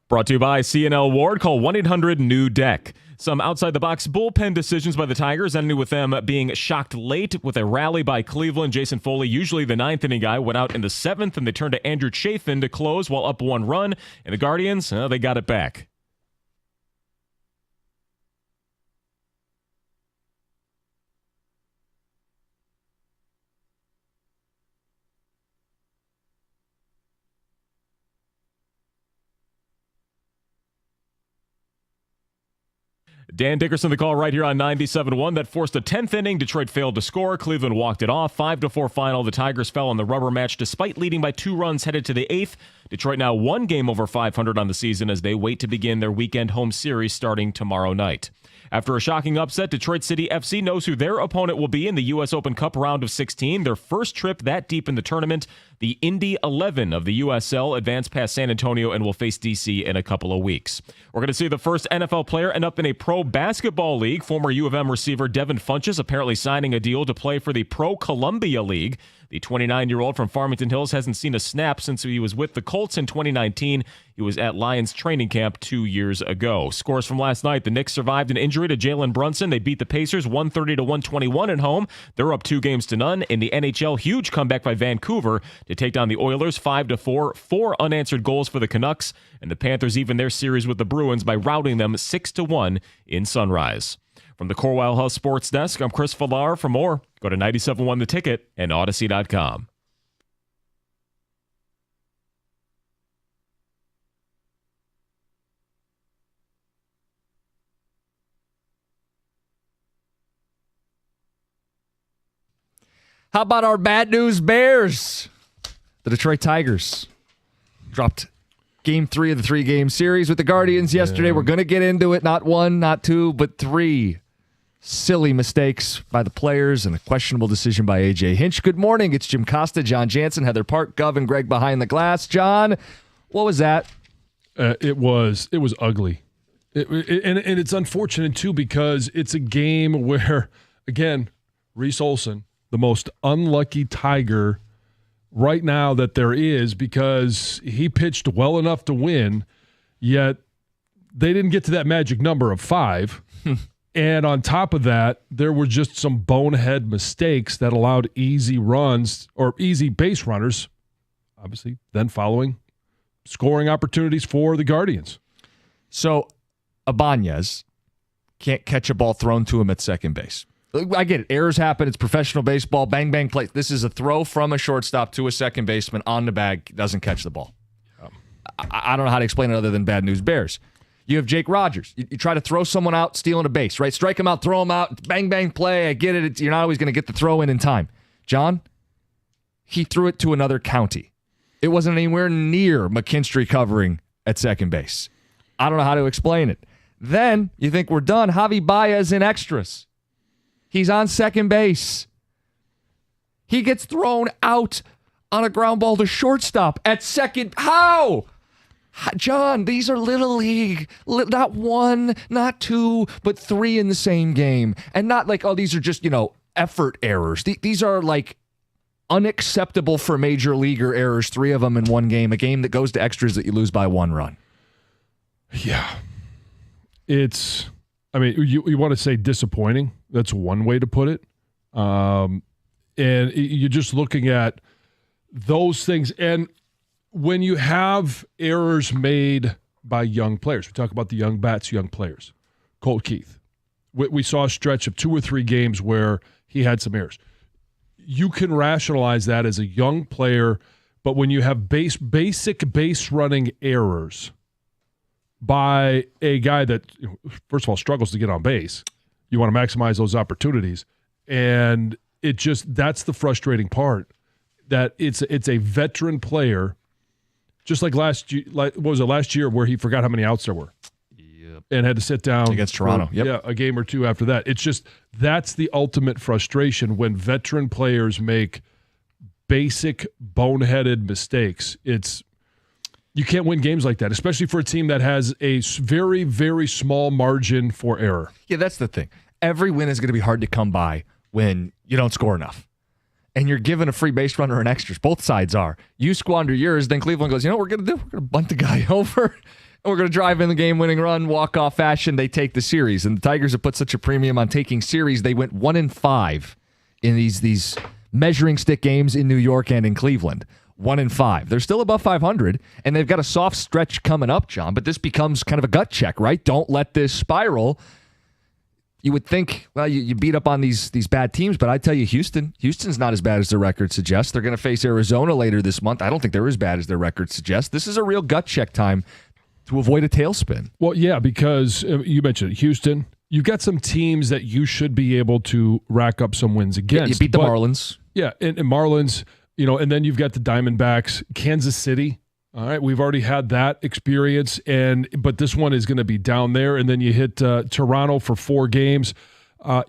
Brought to you by CNL Ward. Call 1-800-NEW-DECK. Some outside-the-box bullpen decisions by the Tigers, ending with them being shocked late with a rally by Cleveland. Jason Foley, usually the ninth-inning guy, went out in the seventh, and they turned to Andrew Chafin to close while up 1 run. And the Guardians, they got it back. Dan Dickerson, the call right here on 97.1. That forced a 10th inning. Detroit failed to score. Cleveland walked it off. 5-4 final. The Tigers fell in the rubber match despite leading by 2 runs headed to the 8th. Detroit now 1 game over 500 on the season as they wait to begin their weekend home series starting tomorrow night. After a shocking upset, Detroit City FC knows who their opponent will be in the U.S. Open Cup round of 16. Their first trip that deep in the tournament. The Indy 11 of the USL advanced past San Antonio and will face D.C. in a couple of weeks. We're going to see the first NFL player end up in a pro basketball league. Former U of M receiver Devin Funchess apparently signing a deal to play for the Pro Columbia League. The 29-year-old from Farmington Hills hasn't seen a snap since he was with the Colts in 2019. He was at Lions training camp 2 years ago. Scores from last night. The Knicks survived an injury to Jalen Brunson. They beat the Pacers 130-121 at home. They're up 2-0. In the NHL, huge comeback by Vancouver to take down the Oilers 5-4. 4 unanswered goals for the Canucks. And the Panthers even their series with the Bruins by routing them 6-1 in Sunrise. From the Corwell House Sports Desk, I'm Chris Villar. For more, go to 97.1 The Ticket and Odyssey.com. How about our bad news Bears? The Detroit Tigers dropped Game 3 of the 3-game series with the Guardians yesterday. We're going to get into it. Not 1, not 2, but 3 silly mistakes by the players and a questionable decision by A.J. Hinch. Good morning. It's Jim Costa, John Jansen, Heather Park, Gov, and Greg behind the glass. John, what was that? It was ugly. And it's unfortunate, too, because it's a game where, again, Reese Olson, the most unlucky Tiger right now that there is, because he pitched well enough to win, yet they didn't get to that magic number of 5. And on top of that, there were just some bonehead mistakes that allowed easy runs or easy base runners, obviously, then following scoring opportunities for the Guardians. So Ibanez can't catch a ball thrown to him at second base. I get it. Errors happen. It's professional baseball. Bang, bang, play. This is a throw from a shortstop to a second baseman on the bag. Doesn't catch the ball. I don't know how to explain it other than bad news Bears. You have Jake Rogers. You try to throw someone out, stealing a base, right? Strike him out, throw him out, bang, bang, play. I get it. You're not always going to get the throw in time. John, he threw it to another county. It wasn't anywhere near McKinstry covering at second base. I don't know how to explain it. Then you think we're done. Javi Baez in extras. He's on second base. He gets thrown out on a ground ball to shortstop at second. How? John, these are Little League. Not 1, not 2, but 3 in the same game. And not like, oh, these are just, effort errors. These are like unacceptable for major leaguer errors, 3 of them in one game, a game that goes to extras that you lose by 1 run. Yeah. You want to say disappointing. That's one way to put it. And you're just looking at those things. And when you have errors made by young players, we talk about the young bats, young players. Colt Keith. We saw a stretch of 2 or 3 games where he had some errors. You can rationalize that as a young player, but when you have basic base running errors by a guy that, first of all, struggles to get on base, you want to maximize those opportunities. And that's the frustrating part, that it's a veteran player, just like last year where he forgot how many outs there were. Yep. And had to sit down against Toronto. A game or 2 after that. It's just, that's the ultimate frustration when veteran players make basic boneheaded mistakes. You can't win games like that, especially for a team that has a very, very small margin for error. Yeah, that's the thing. Every win is going to be hard to come by when you don't score enough. And you're given a free base runner and extras. Both sides are. You squander yours, then Cleveland goes, what we're going to do? We're going to bunt the guy over. we're going to drive in the game-winning run, walk-off fashion. They take the series. And the Tigers have put such a premium on taking series. They went 1-5 in these measuring stick games in New York and in Cleveland. 1-5. They're still above 500, and they've got a soft stretch coming up, John, but this becomes kind of a gut check, right? Don't let this spiral. You would think, well, you beat up on these bad teams, but I tell you, Houston's not as bad as their record suggests. They're going to face Arizona later this month. I don't think they're as bad as their record suggests. This is a real gut check time to avoid a tailspin. Well, yeah, because you mentioned Houston. You've got some teams that you should be able to rack up some wins against. Yeah, you beat the Marlins. Yeah, and Marlins, and then you've got the Diamondbacks, Kansas City. All right, we've already had that experience, but this one is going to be down there, and then you hit Toronto for 4 games.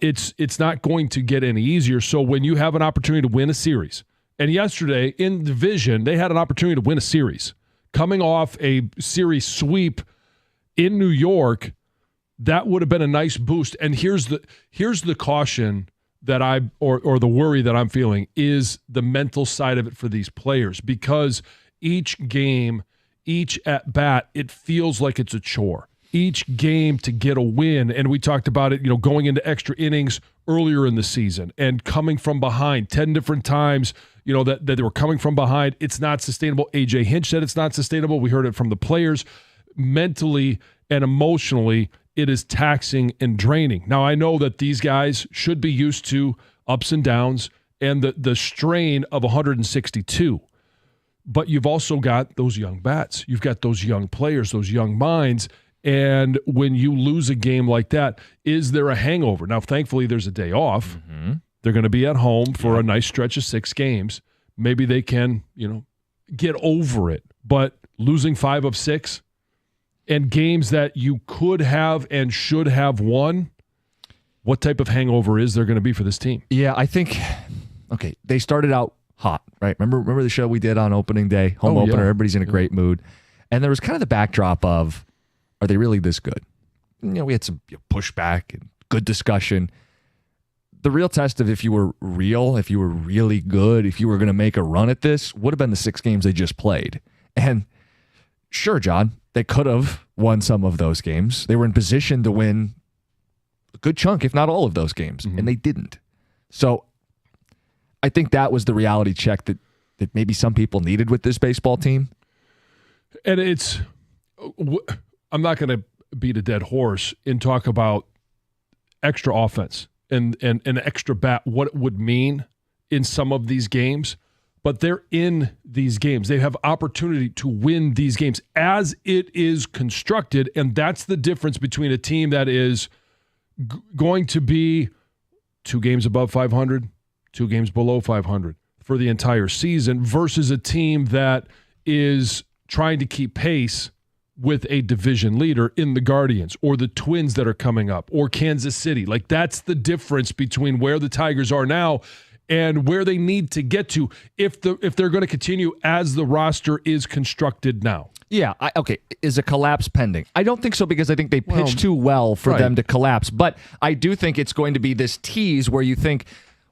It's not going to get any easier. So when you have an opportunity to win a series, and yesterday in division they had an opportunity to win a series, coming off a series sweep in New York, that would have been a nice boost. And here's the caution that or the worry that I'm feeling is the mental side of it for these players, because each game, each at bat, it feels like it's a chore. Each game to get a win, and we talked about it, going into extra innings earlier in the season and coming from behind 10 different times, that they were coming from behind. It's not sustainable. AJ Hinch said it's not sustainable. We heard it from the players. Mentally and emotionally, it is taxing and draining. Now, I know that these guys should be used to ups and downs and the strain of 162. But you've also got those young bats. You've got those young players, those young minds. And when you lose a game like that, is there a hangover? Now, thankfully, there's a day off. Mm-hmm. They're going to be at home for a nice stretch of 6 games. Maybe they can, get over it. But losing 5 of 6 and games that you could have and should have won, what type of hangover is there going to be for this team? Yeah, I think, they started out hot, right? Remember the show we did on opening day, home opener, yeah. Everybody's in a great mood. And there was kind of the backdrop of, are they really this good? We had some pushback and good discussion. The real test of if you were real, if you were really good, if you were going to make a run at this, would have been the 6 games they just played. And sure, John, they could have won some of those games. They were in position to win a good chunk, if not all of those games, and they didn't. So I think that was the reality check that maybe some people needed with this baseball team. And I'm not going to beat a dead horse and talk about extra offense and an extra bat, what it would mean in some of these games. But they're in these games. They have opportunity to win these games as it is constructed, and that's the difference between a team that is going to be 2 games above 500, 2 games below 500 for the entire season versus a team that is trying to keep pace with a division leader in the Guardians or the Twins that are coming up or Kansas City. Like, that's the difference between where the Tigers are now and where they need to get to if they're going to continue as the roster is constructed now. Yeah, is a collapse pending? I don't think so, because I think they pitched too well for them to collapse. But I do think it's going to be this tease where you think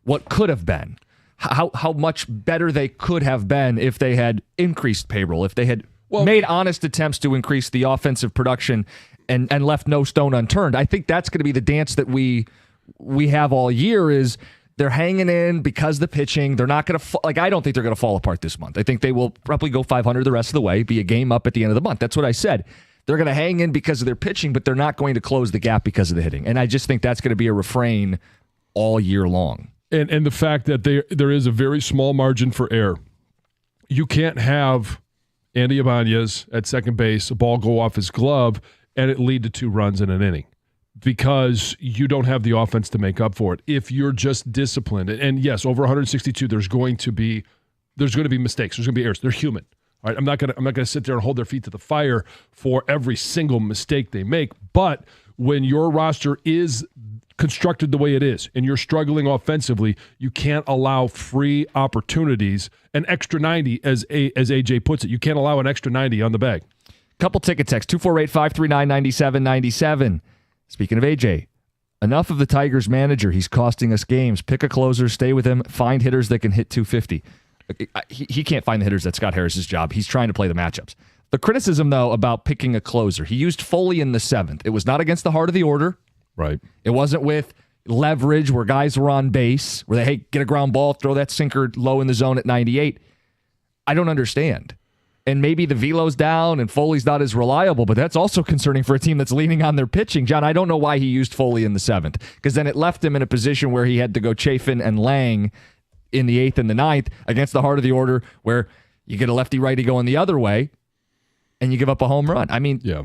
what could have been, how much better they could have been if they had increased payroll, if they had made honest attempts to increase the offensive production and left no stone unturned. I think that's going to be the dance that we have all year is they're hanging in because the pitching, they're not going to, I don't think they're going to fall apart this month. I think they will probably go 500 the rest of the way, be a game up at the end of the month. That's what I said. They're going to hang in because of their pitching, but they're not going to close the gap because of the hitting. And I just think that's going to be a refrain all year long. And the fact that there is a very small margin for error. You can't have Andy Ibanez at second base, a ball go off his glove, and it lead to 2 runs in an inning because you don't have the offense to make up for it. If you're just disciplined, and yes, over 162, there's going to be mistakes. There's going to be errors. They're human. All right, I'm not gonna sit there and hold their feet to the fire for every single mistake they make. But when your roster is constructed the way it is and you're struggling offensively, you can't allow free opportunities, an extra 90, as AJ puts it. You can't allow an extra 90 on the bag. Couple ticket texts, 248-539-9797. Speaking of AJ, enough of the Tigers manager. He's costing us games. Pick a closer, stay with him, find hitters that can hit 250. He can't find the hitters. That's Scott Harris's job. He's trying to play the matchups. The criticism, though, about picking a closer, he used Foley in the 7th. It was not against the heart of the order. Right. It wasn't with leverage where guys were on base, where they, hey, get a ground ball, throw that sinker low in the zone at 98. I don't understand. And maybe the velo's down and Foley's not as reliable, but that's also concerning for a team that's leaning on their pitching. John, I don't know why he used Foley in the 7th, because then it left him in a position where he had to go Chafin and Lang in the 8th and the 9th against the heart of the order, where you get a lefty-righty going the other way and you give up a home run. I mean, yeah.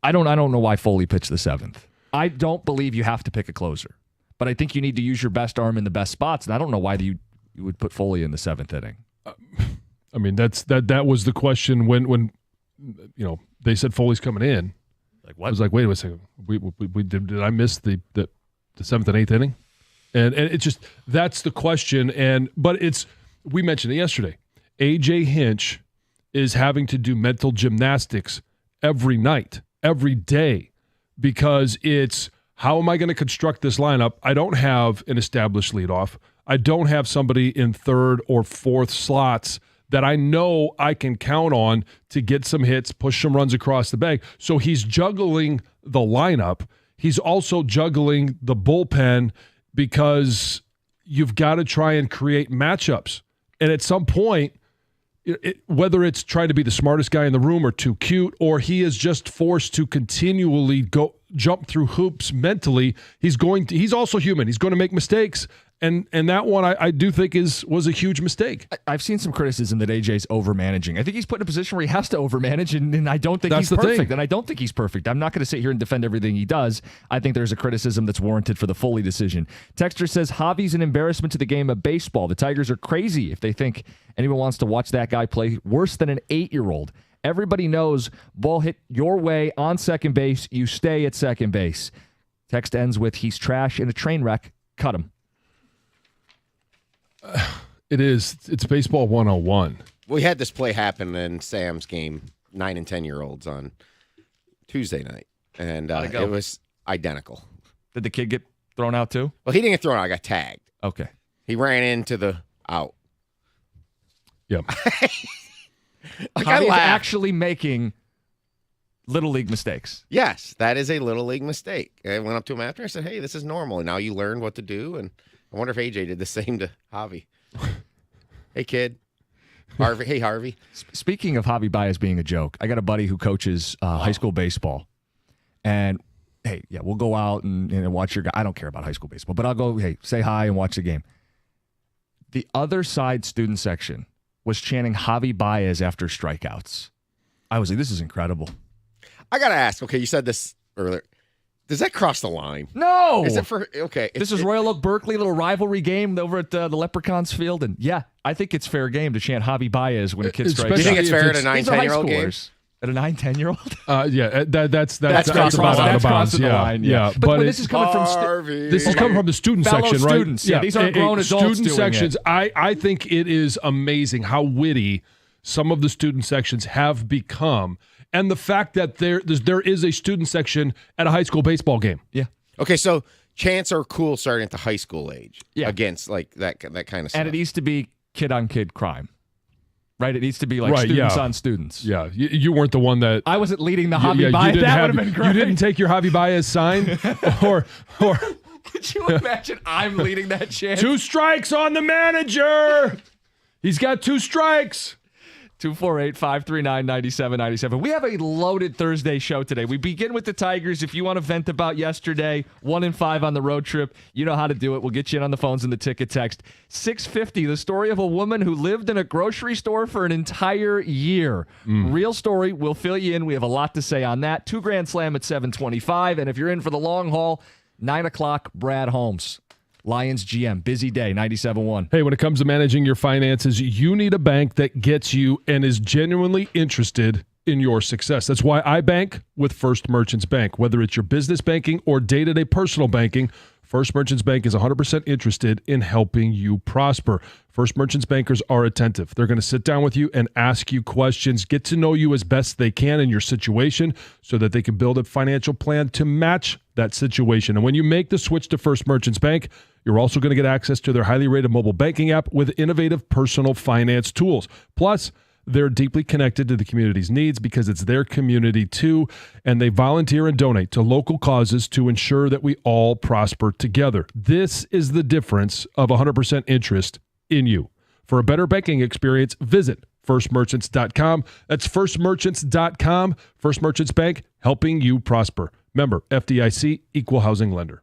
I don't know why Foley pitched the 7th. I don't believe you have to pick a closer, but I think you need to use your best arm in the best spots, and I don't know why you would put Foley in the 7th inning. I mean, that was the question when they said Foley's coming in. Like what? I was like, wait a second, did I miss the 7th and 8th inning? And it's just, that's the question. But we mentioned it yesterday. AJ Hinch is having to do mental gymnastics every night, every day, because it's, how am I going to construct this lineup? I don't have an established leadoff. I don't have somebody in 3rd or 4th slots that I know I can count on to get some hits, push some runs across the bag. So he's juggling the lineup. He's also juggling the bullpen, because you've got to try and create matchups. And at some point, whether it's trying to be the smartest guy in the room or too cute, or he is just forced to continually jump through hoops mentally, he's also human. He's going to make mistakes. And that one I do think was a huge mistake. I've seen some criticism that AJ's over-managing. I think he's put in a position where he has to over-manage, and I don't think he's perfect. And I don't think he's perfect. I'm not going to sit here and defend everything he does. I think there's a criticism that's warranted for the Foley decision. Texter says, Javi's an embarrassment to the game of baseball. The Tigers are crazy if they think anyone wants to watch that guy play worse than an 8-year-old. Everybody knows ball hit your way on second base, you stay at second base. Text ends with, he's trash and a train wreck. Cut him. It's baseball 101. We had this play happen in Sam's game, 9 and 10-year-olds on Tuesday night, and it was identical. Did the kid get thrown out too? Well, he didn't get thrown out. I got tagged. Okay. He ran into the out. Yep. Javi's actually making Little League mistakes. Yes, that is a Little League mistake. I went up to him after. I said, hey, this is normal. And now you learned what to do, and I wonder if AJ did the same to Javi. Hey, kid. Harvey. Hey, Harvey. Speaking of Javi Baez being a joke, I got a buddy who coaches high school baseball. And, hey, yeah, we'll go out and watch your guy. I don't care about high school baseball, but I'll go, hey, say hi and watch the game. The other side student section was chanting Javi Baez after strikeouts. I was like, this is incredible. I got to ask, okay, you said this earlier. Does that cross the line? No. Is it for, okay. This is Royal Oak Berkeley, little rivalry game over at the Leprechauns field. And yeah, I think it's fair game to chant Javi Baez when a kid strikes out. Do you think it's fair at a 9, These are 10-year-old game? At a 9, 10-year-old? Yeah, that's about out of bounds. Yeah. But this is coming from the student section, right? Students. Yeah, these aren't grown adults student doing sections. it. I think it is amazing how witty some of the student sections have become, and the fact that there is a student section at a high school baseball game. Yeah. Okay, so chants are cool starting at the high school age. Yeah. Against like that kind of stuff. And it needs to be kid-on-kid crime. Right? It needs to be like students on students. Yeah. You weren't the one that... I wasn't leading the Javi Baez. That would have been great. You didn't take your Javi Baez sign? or Could you imagine I'm leading that chant? 2 strikes on the manager! He's got 2 strikes! 248-539-9797. We have a loaded Thursday show today. We begin with the Tigers. If you want to vent about yesterday, 1-5 on the road trip, you know how to do it. We'll get you in on the phones and the ticket text. 650, the story of a woman who lived in a grocery store for an entire year. Real story. We'll fill you in. We have a lot to say on that. 2 Grand Slam at 725. And if you're in for the long haul, 9 o'clock, Brad Holmes. Lions GM, busy day, 97.1. Hey, when it comes to managing your finances, you need a bank that gets you and is genuinely interested in your success. That's why I bank with First Merchants Bank. Whether it's your business banking or day-to-day personal banking, First Merchants Bank is 100% interested in helping you prosper. First Merchants bankers are attentive. They're going to sit down with you and ask you questions, get to know you as best they can in your situation so that they can build a financial plan to match that situation. And when you make the switch to First Merchants Bank, you're also going to get access to their highly rated mobile banking app with innovative personal finance tools. Plus, They're deeply connected to the community's needs because it's their community too, and they volunteer and donate to local causes to ensure that we all prosper together. This is the difference of 100% interest in you. For a better banking experience, visit firstmerchants.com. That's firstmerchants.com. First Merchants Bank, helping you prosper. Member FDIC, Equal Housing Lender.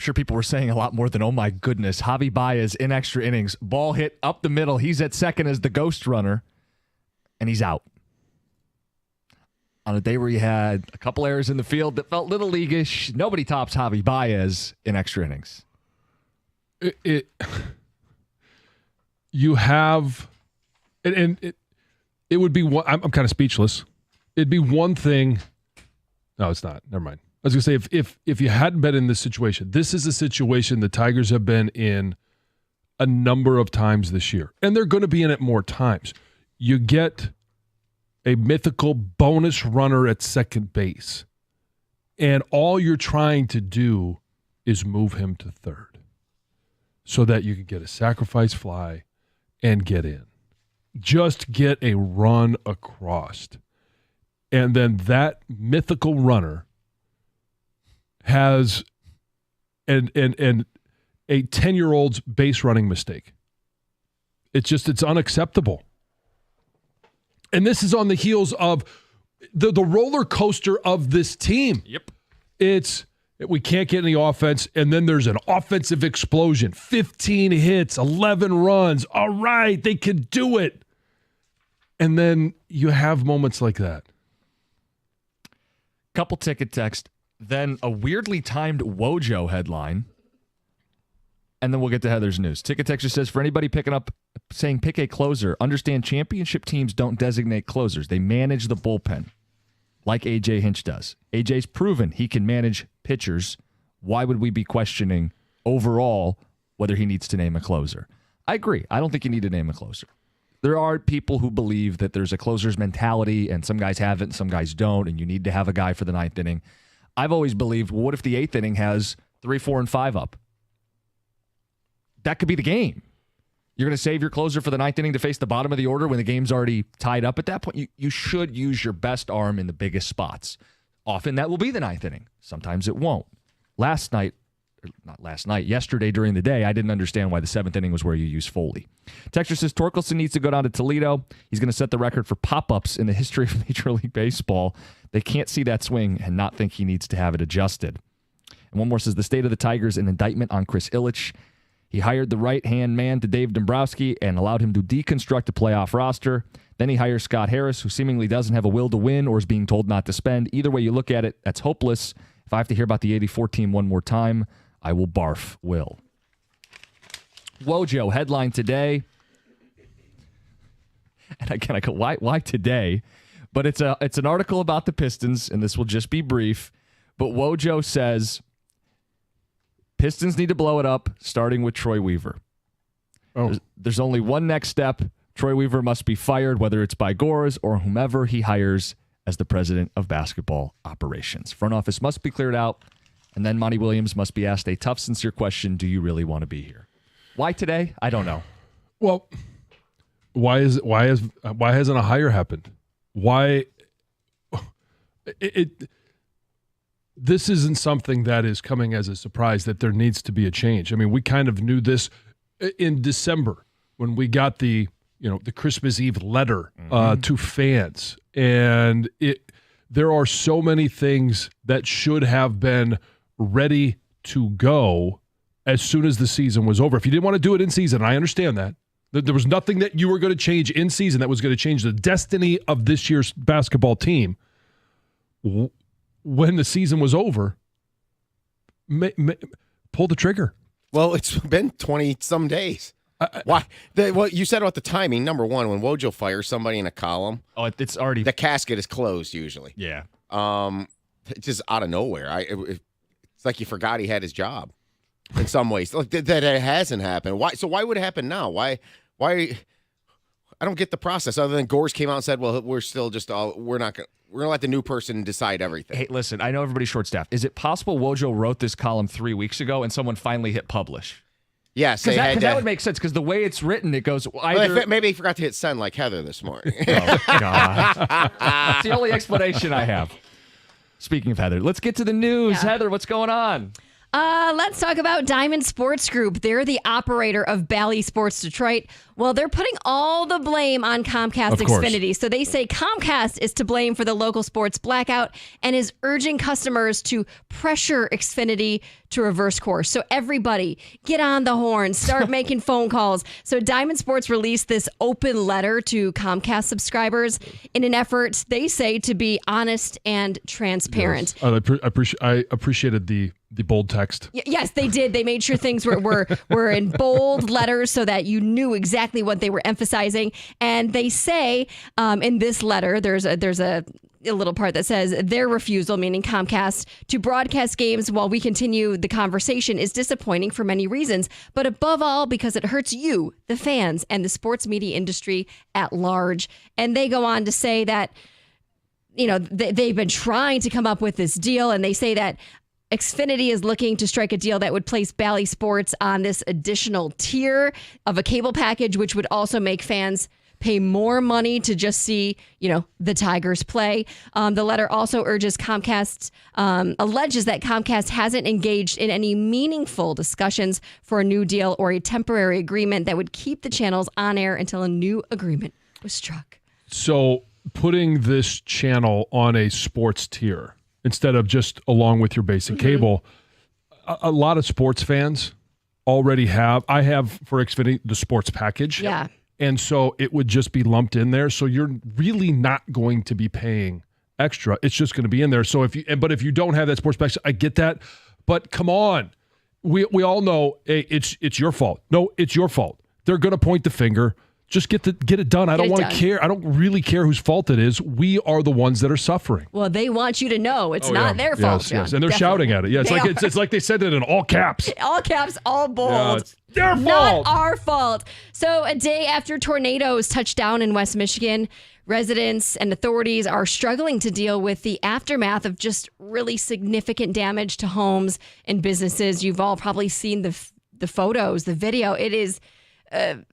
sure people were saying a lot more than, oh my goodness, Javi Baez in extra innings. Ball hit up the middle. He's at second as the ghost runner, and he's out. On a day where you had a couple errors in the field that felt little leaguish, nobody tops Javi Baez in extra innings. You have, and it would be one. I'm kind of speechless. It'd be one thing. No, it's not. Never mind. I was going to say, if you hadn't been in this situation, this is a situation the Tigers have been in a number of times this year, and they're going to be in it more times. You get a mythical bonus runner at second base, and all you're trying to do is move him to third so that you can get a sacrifice fly and get in. Just get a run across. And then that mythical runner has a 10-year-old's base running mistake. It's unacceptable. And this is on the heels of the roller coaster of this team. Yep. We can't get any offense, and then there's an offensive explosion. 15 hits, 11 runs. All right, they can do it. And then you have moments like that. Couple ticket text, then a weirdly timed Wojo headline, and then we'll get to Heather's news. Ticket texter says, for anybody picking up saying pick a closer, understand championship teams don't designate closers. They manage the bullpen like A.J. Hinch does. A.J.'s proven he can manage pitchers. Why would we be questioning overall whether he needs to name a closer? I agree. I don't think you need to name a closer. There are people who believe that there's a closer's mentality, and some guys have it and some guys don't, and you need to have a guy for the ninth inning. I've always believed, well, what if the eighth inning has 3, 4, and 5 up? That could be the game. You're going to save your closer for the ninth inning to face the bottom of the order when the game's already tied up. At that point, you should use your best arm in the biggest spots. Often that will be the ninth inning. Sometimes it won't. Yesterday during the day, I didn't understand why the seventh inning was where you use Foley. Texter says Torkelson needs to go down to Toledo. He's going to set the record for pop-ups in the history of Major League Baseball. They can't see that swing and not think he needs to have it adjusted. And one more says the state of the Tigers, an indictment on Chris Ilitch. He hired the right-hand man to Dave Dombrowski and allowed him to deconstruct a playoff roster. Then he hires Scott Harris, who seemingly doesn't have a will to win or is being told not to spend. Either way you look at it, that's hopeless. If I have to hear about the 84 team one more time, I will barf, Will. Wojo, headline today. And again, I go, why today? But it's an article about the Pistons, and this will just be brief. But Wojo says Pistons need to blow it up, starting with Troy Weaver. Oh. There's only one next step. Troy Weaver must be fired, whether it's by Gores or whomever he hires as the president of basketball operations. Front office must be cleared out, and then Monty Williams must be asked a tough, sincere question: do you really want to be here? Why today? I don't know. Well, why hasn't a hire happened? Why this isn't something that is coming as a surprise that there needs to be a change. I mean, we kind of knew this in December when we got the Christmas Eve letter to fans, and there are so many things that should have been ready to go as soon as the season was over. If you didn't want to do it in season, I understand that. There was nothing that you were going to change in season that was going to change the destiny of this year's basketball team. When the season was over, pull the trigger. Well, it's been 20-some days. Why? What you said about the timing, number one, when Wojo fires somebody in a column, it's already... the casket is closed usually. Yeah. It's just out of nowhere. It's like you forgot he had his job in some ways. Like that it hasn't happened. Why? So why would it happen now? Why? I don't get the process other than Gores came out and said, well, we're still just we're going to let the new person decide everything. Hey, listen, I know everybody's short-staffed. Is it possible Wojo wrote this column 3 weeks ago and someone finally hit publish? Yes. Because that would make sense, because the way it's written, it goes either... Well, maybe he forgot to hit send like Heather this morning. Oh, God. That's the only explanation I have. Speaking of Heather, let's get to the news. Yeah. Heather, what's going on? Let's talk about Diamond Sports Group. They're the operator of Bally Sports Detroit. Well, they're putting all the blame on Comcast Of course. Xfinity. So they say Comcast is to blame for the local sports blackout and is urging customers to pressure Xfinity to reverse course. So everybody get on the horn, start making phone calls. So Diamond Sports released this open letter to Comcast subscribers in an effort, they say, to be honest and transparent. Yes. I appreciated the bold text. Yes, they did. They made sure things were in bold letters so that you knew exactly what they were emphasizing. And they say in this letter, there's a little part that says their refusal, meaning Comcast, to broadcast games while we continue the conversation is disappointing for many reasons, but above all because it hurts you, the fans, and the sports media industry at large. And they go on to say that, they've been trying to come up with this deal, and they say that Xfinity is looking to strike a deal that would place Bally Sports on this additional tier of a cable package, which would also make fans pay more money to just see, the Tigers play. The letter also urges alleges that Comcast hasn't engaged in any meaningful discussions for a new deal or a temporary agreement that would keep the channels on air until a new agreement was struck. So putting this channel on a sports tier instead of just along with your basic cable, a lot of sports fans already have. I have for Xfinity the sports package. Yeah. And so it would just be lumped in there. So you're really not going to be paying extra. It's just going to be in there. So if you don't have that sports package, I get that. But come on. We all know, hey, it's your fault. No, it's your fault. They're going to point the finger. Just get it done. I don't want to care. I don't really care whose fault it is. We are the ones that are suffering. Well, they want you to know it's not their fault, John. Yes. And they're shouting at it. Yeah, it's like they said it in all caps. All caps, all bold. Yeah, it's their fault. Not our fault. So a day after tornadoes touched down in West Michigan, residents and authorities are struggling to deal with the aftermath of just really significant damage to homes and businesses. You've all probably seen the photos, the video. It is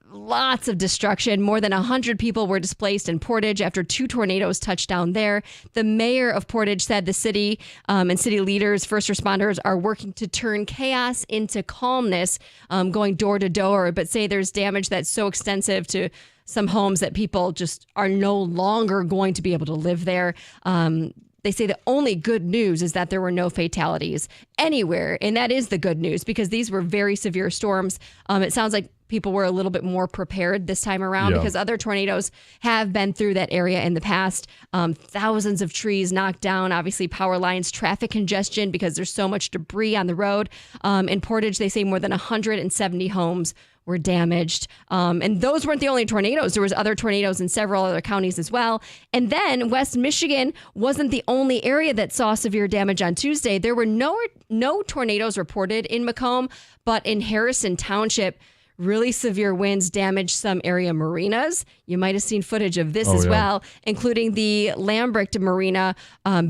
lots of destruction. More than 100 people were displaced in Portage after 2 tornadoes touched down there. The mayor of Portage said the city and city leaders, first responders, are working to turn chaos into calmness, going door to door, but say there's damage that's so extensive to some homes that people just are no longer going to be able to live there. They say the only good news is that there were no fatalities anywhere. And that is the good news because these were very severe storms. It sounds like people were a little bit more prepared this time around because other tornadoes have been through that area in the past. Thousands of trees knocked down, obviously power lines, traffic congestion because there's so much debris on the road. In Portage, they say more than 170 homes were damaged. And those weren't the only tornadoes. There was other tornadoes in several other counties as well. And then West Michigan wasn't the only area that saw severe damage on Tuesday. There were no tornadoes reported in Macomb, but in Harrison Township, really severe winds damaged some area marinas. You might have seen footage of this as well, including the Lambricht Marina.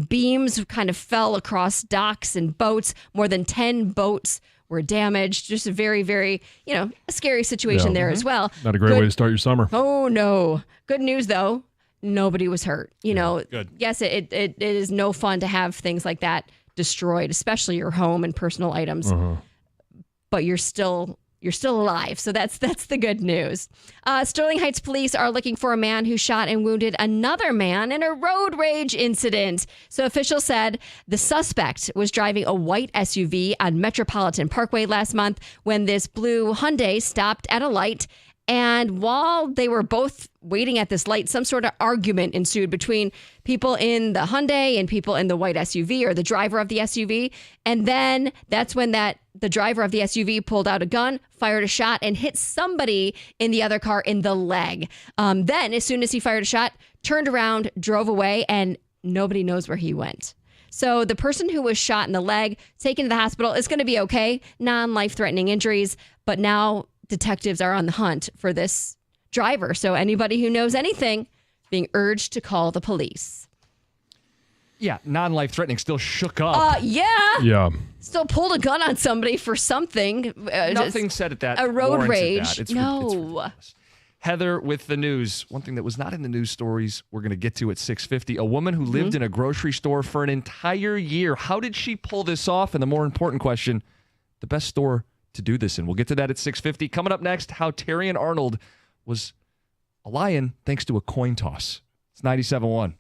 Beams kind of fell across docks and boats. More than 10 boats were damaged. Just a very, very, a scary situation there as well. Not a great way to start your summer. Oh, no. Good news, though. Nobody was hurt. Good. Yes, it is no fun to have things like that destroyed, especially your home and personal items. But you're still alive. So that's the good news. Sterling Heights police are looking for a man who shot and wounded another man in a road rage incident. So officials said the suspect was driving a white SUV on Metropolitan Parkway last month when this blue Hyundai stopped at a light. And while they were both waiting at this light, some sort of argument ensued between people in the Hyundai and people in the white SUV or the driver of the SUV. And then that's when the driver of the SUV pulled out a gun, fired a shot, and hit somebody in the other car in the leg. Then, as soon as he fired a shot, turned around, drove away, and nobody knows where he went. So the person who was shot in the leg, taken to the hospital, is going to be okay. Non-life-threatening injuries. But now detectives are on the hunt for this driver. So anybody who knows anything, being urged to call the police. Yeah, non-life-threatening, still shook up. Yeah. Still pulled a gun on somebody for something. Nothing said at that. A road rage. That. It's no. ridiculous. Heather with the news. One thing that was not in the news stories we're going to get to at 6:50. A woman who lived in a grocery store for an entire year. How did she pull this off? And the more important question, the best store to do this in. We'll get to that at 6:50. Coming up next, how Terry and Arnold was a Lion thanks to a coin toss. It's 97-1.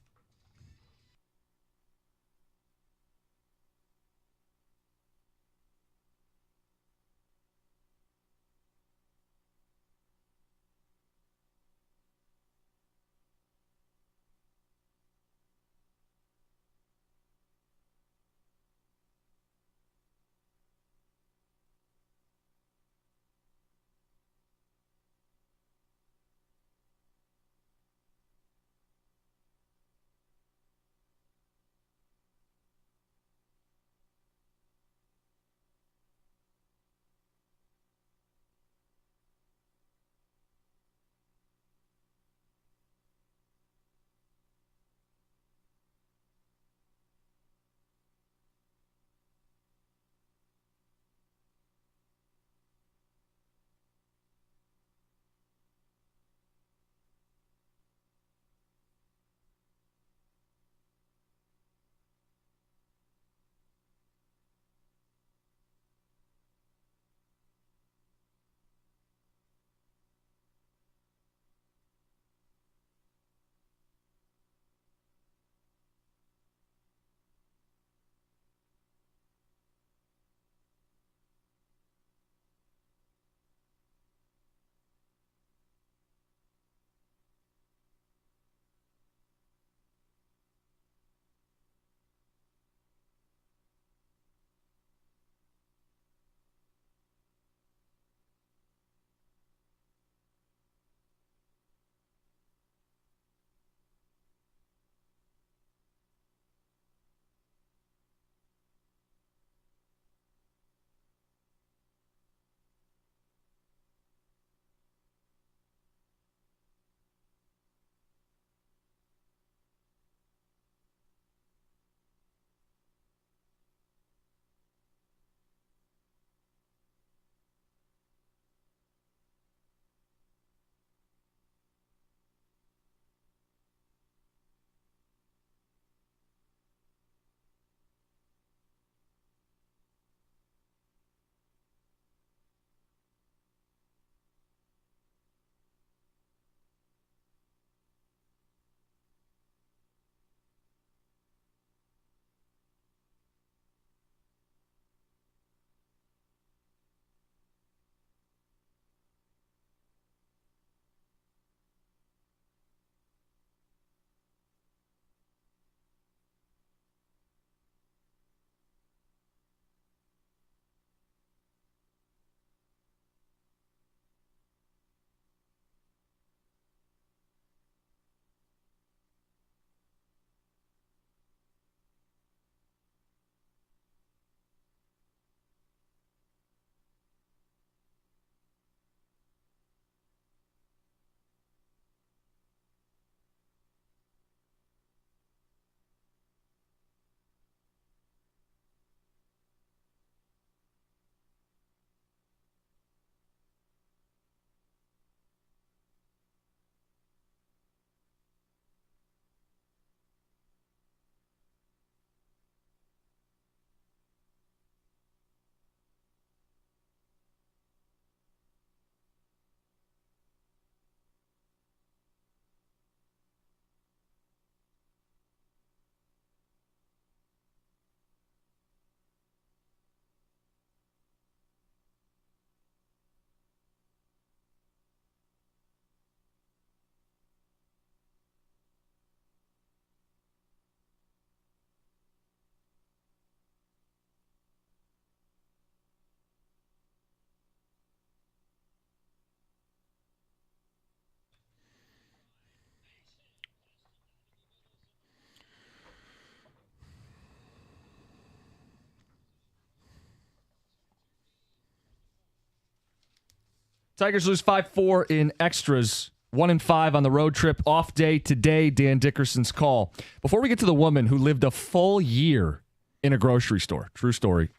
Tigers lose 5-4 in extras. 1-5 on the road trip. Off day today, Dan Dickerson's call. Before we get to the woman who lived a full year in a grocery store. True story.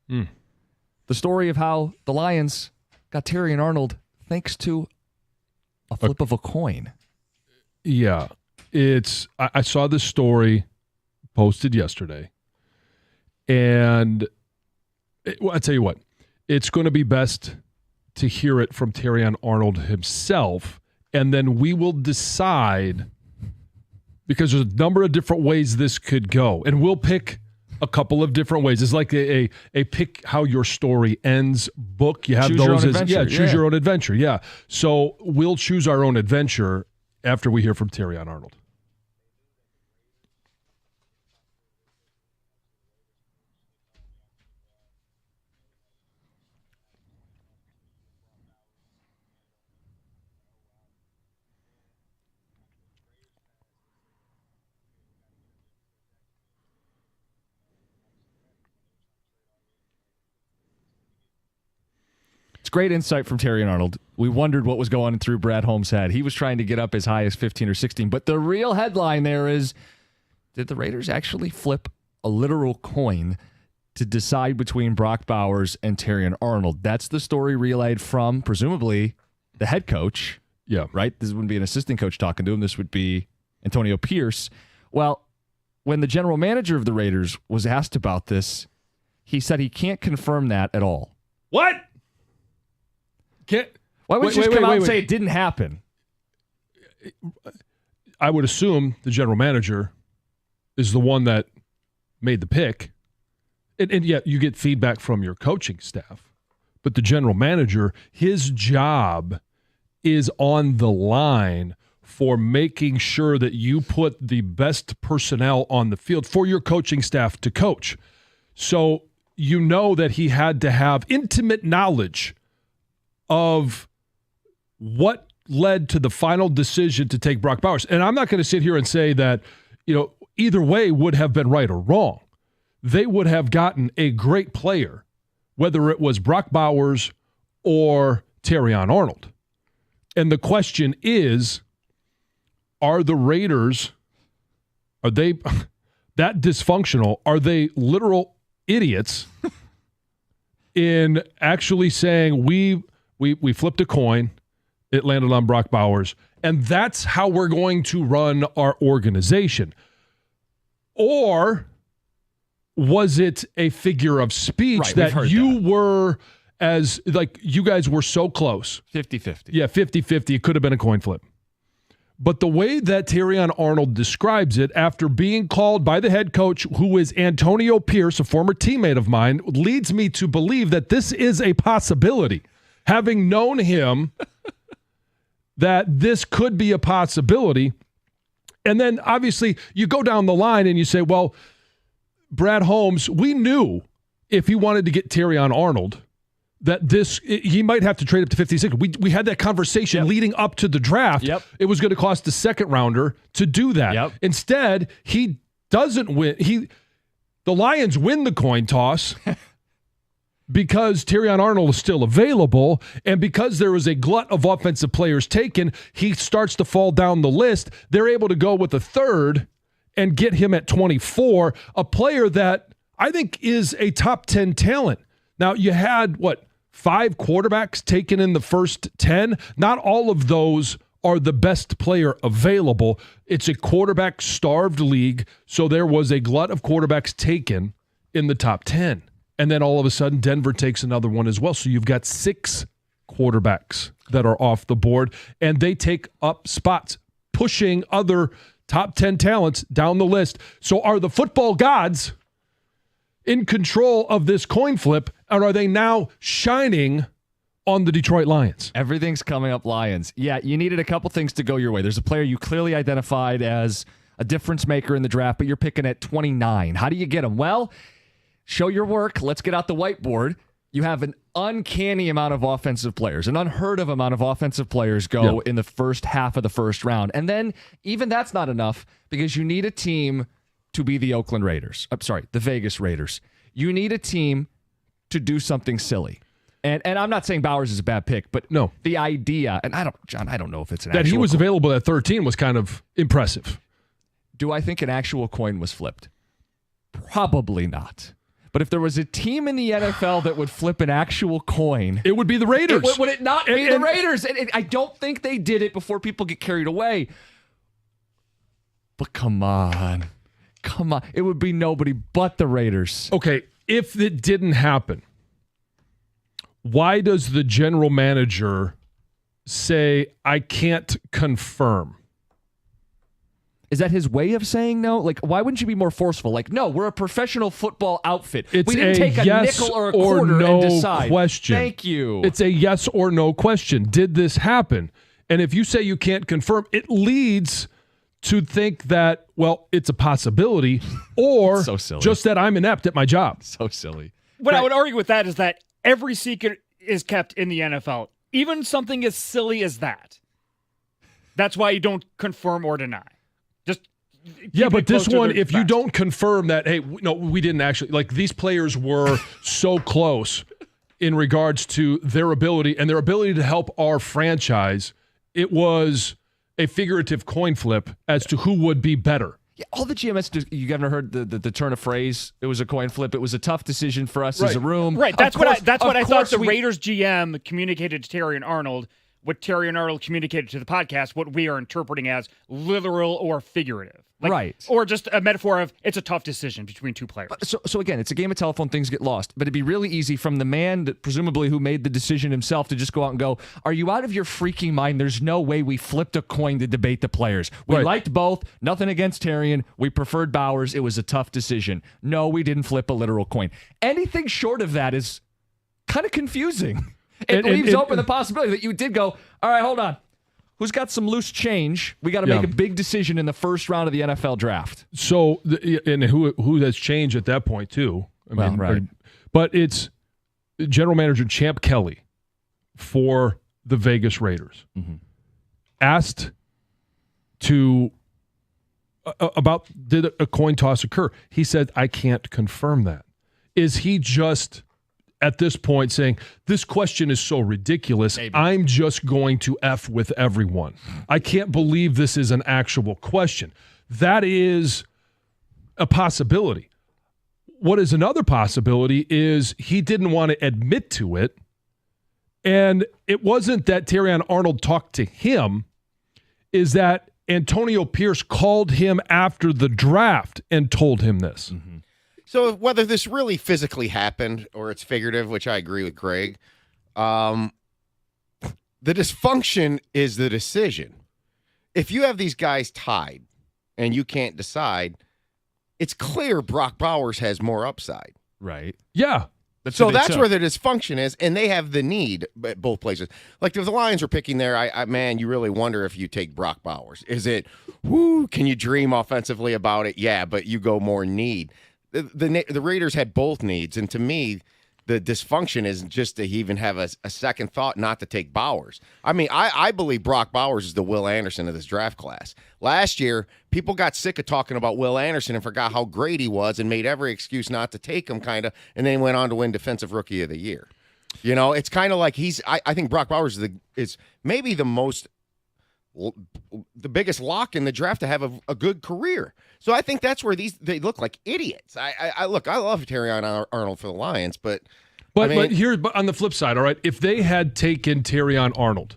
The story of how the Lions got Terry and Arnold thanks to a flip of a coin. Yeah. I saw this story posted yesterday. And I tell you what, it's going to be best to hear it from Terry Arnold himself and then we will decide, because there's a number of different ways this could go, and we'll pick a couple of different ways. It's like a pick how your story ends book. You have choose those your own as adventure. choose your own adventure. Yeah. So we'll choose our own adventure after we hear from Terrion Arnold. It's great insight from Terrion Arnold. We wondered what was going through Brad Holmes' head. He was trying to get up as high as 15 or 16. But the real headline there is, did the Raiders actually flip a literal coin to decide between Brock Bowers and Terrion Arnold? That's the story relayed from, presumably, the head coach. Yeah. Right? This wouldn't be an assistant coach talking to him. This would be Antonio Pierce. Well, when the general manager of the Raiders was asked about this, he said he can't confirm that at all. What? Why would you just come out and say it didn't happen? I would assume the general manager is the one that made the pick. And yet you get feedback from your coaching staff. But the general manager, his job is on the line for making sure that you put the best personnel on the field for your coaching staff to coach. So you know that he had to have intimate knowledge of what led to the final decision to take Brock Bowers. And I'm not going to sit here and say that, either way would have been right or wrong. They would have gotten a great player, whether it was Brock Bowers or Terrion Arnold. And the question is, are the Raiders, are they that dysfunctional? Are they literal idiots in actually saying we flipped a coin, it landed on Brock Bowers, and that's how we're going to run our organization? Or was it a figure of speech that you were, as like you guys were so close? 50-50. Yeah, 50-50. It could have been a coin flip. But the way that Terrion Arnold describes it, after being called by the head coach, who is Antonio Pierce, a former teammate of mine, leads me to believe that this is a possibility. Having known him, that this could be a possibility. And then obviously you go down the line and you say, well, Brad Holmes, we knew if he wanted to get Terrion Arnold that he might have to trade up to 56. We had that conversation leading up to the draft. Yep. It was going to cost the second rounder to do that. Yep. Instead, he doesn't win. The Lions win the coin toss because Terrion Arnold is still available, and because there was a glut of offensive players taken, he starts to fall down the list. They're able to go with a third and get him at 24, a player that I think is a top 10 talent. Now, you had, 5 quarterbacks taken in the first 10? Not all of those are the best player available. It's a quarterback-starved league, so there was a glut of quarterbacks taken in the top 10. And then all of a sudden, Denver takes another one as well. So you've got 6 quarterbacks that are off the board, and they take up spots, pushing other top 10 talents down the list. So are the football gods in control of this coin flip, or are they now shining on the Detroit Lions? Everything's coming up Lions. Yeah, you needed a couple things to go your way. There's a player you clearly identified as a difference maker in the draft, but you're picking at 29. How do you get him? Well, show your work. Let's get out the whiteboard. You have an uncanny amount of offensive players, an unheard of amount of offensive players go in the first half of the first round. And then even that's not enough, because you need a team to be the Oakland Raiders. I'm sorry, the Vegas Raiders. You need a team to do something silly. And I'm not saying Bowers is a bad pick, but no, the idea, and I don't know if it's an that actual he was available at 13 was kind of impressive. Do I think an actual coin was flipped? Probably not. But if there was a team in the NFL that would flip an actual coin, it would be the Raiders. Would it not be the Raiders? And I don't think they did it before people get carried away. But come on. It would be nobody but the Raiders. Okay, if it didn't happen, why does the general manager say, I can't confirm. Is that his way of saying no? Like, why wouldn't you be more forceful? Like, no, we're a professional football outfit. It's we didn't take a yes nickel or a or quarter no and decide. question. Thank you. It's a yes or no question. Did this happen? And if you say you can't confirm, it leads to think that, well, it's a possibility, or So silly. just that I'm inept at my job. So silly. What I would argue with that is that every secret is kept in the NFL, even something as silly as that. That's why you don't confirm or deny. Just Yeah, keep but it close this to one, the if you facts. don't confirm that, hey, no, we didn't actually, like, these players were so close in regards to their ability and their ability to help our franchise, it was a figurative coin flip as to who would be better. Yeah, all the GMS, you haven't heard the turn of phrase. It was a coin flip. It was a tough decision for us as a room. Right. That's what I thought the we- Raiders GM communicated to Terry and Arnold. What Terry and Arnold communicated to the podcast, what we are interpreting as literal or figurative. Right. Or just a metaphor of it's a tough decision between two players. So again, it's a game of telephone. Things get lost. But it'd be really easy from the man that presumably who made the decision himself to just go out and go, are you out of your freaking mind? There's no way we flipped a coin to debate the players. We Right. liked both. Nothing against Terrian. We preferred Bowers. It was a tough decision. No, we didn't flip a literal coin. Anything short of that is kind of confusing. It leaves open the possibility that you did go, all right, hold on. Who's got some loose change? We got to make a big decision in the first round of the NFL draft. So, and who has changed at that point, too? I mean, right. But it's general manager Champ Kelly for the Vegas Raiders asked to about did a coin toss occur? He said, I can't confirm that. Is he just at this point saying, this question is so ridiculous, I'm just going to F with everyone? I can't believe this is an actual question. That is a possibility. What is another possibility is he didn't want to admit to it, and it wasn't that Terrion Arnold talked to him, is that Antonio Pierce called him after the draft and told him this. So whether this really physically happened or it's figurative, which I agree with Greg, the dysfunction is the decision. If you have these guys tied and you can't decide, it's clear Brock Bowers has more upside. Right. Yeah. So that's where the dysfunction is, and they have the need at both places. Like if the Lions are picking there, man, you really wonder if you take Brock Bowers. Is it, can you dream offensively about it? Yeah, but you go more need. The Raiders had both needs, and to me, the dysfunction is just to even have a second thought not to take Bowers. I mean, I believe Brock Bowers is the Will Anderson of this draft class. Last year, people got sick of talking about Will Anderson and forgot how great he was and made every excuse not to take him, kind of, and then he went on to win Defensive Rookie of the Year. You know, it's kind of like I think Brock Bowers is maybe the biggest lock in the draft to have a good career. So I think that's where they look like idiots. I love Terrion Arnold for the Lions, but But on the flip side, all right, if they had taken Terrion Arnold,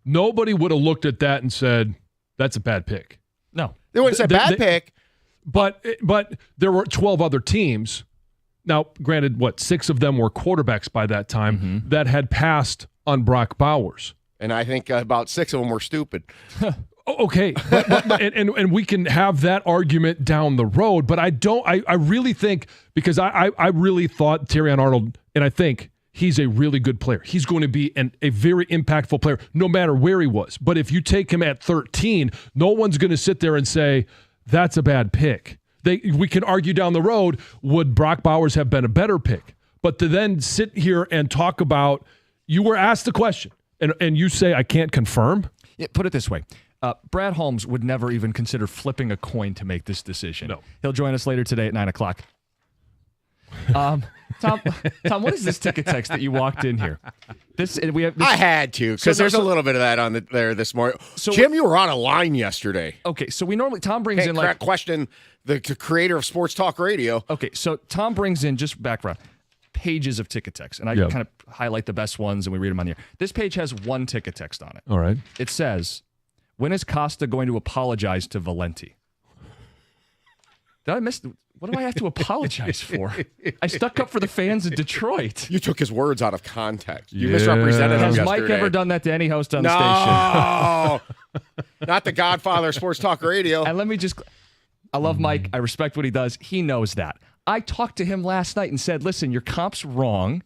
nobody would have looked at that and said, that's a bad pick. No. they wouldn't say bad pick. But there were 12 other teams. Now, granted, 6 of them were quarterbacks by that time that had passed on Brock Bowers. And I think about 6 of them were stupid. Okay, and we can have that argument down the road, but I really think, because I really thought Terrion Arnold, and I think he's a really good player. He's going to be a very impactful player, no matter where he was. But if you take him at 13, no one's going to sit there and say, that's a bad pick. We can argue down the road, would Brock Bowers have been a better pick? But to then sit here and talk about, you were asked the question, and you say, I can't confirm? Yeah, put it this way. Brad Holmes would never even consider flipping a coin to make this decision. No. He'll join us later today at 9 o'clock. Tom, what is this ticket text that you walked in here? I had to, because there's a little bit of that there this morning. So Jim, you were on a line yesterday. Okay, so we normally, Tom brings in like... question the creator of Sports Talk Radio. Okay, so Tom brings in, just background, pages of ticket text, and I kind of highlight the best ones, and we read them on the air. This page has one ticket text on it. All right. It says, when is Costa going to apologize to Valenti? Did I miss? What do I have to apologize for? I stuck up for the fans of Detroit. You took his words out of context. You Yeah. misrepresented him Has yesterday. Mike ever done that to any host on the station? No, not the Godfather of Sports Talk Radio. And let me just, I love Mike. I respect what he does. He knows that. I talked to him last night and said, listen, your comp's wrong.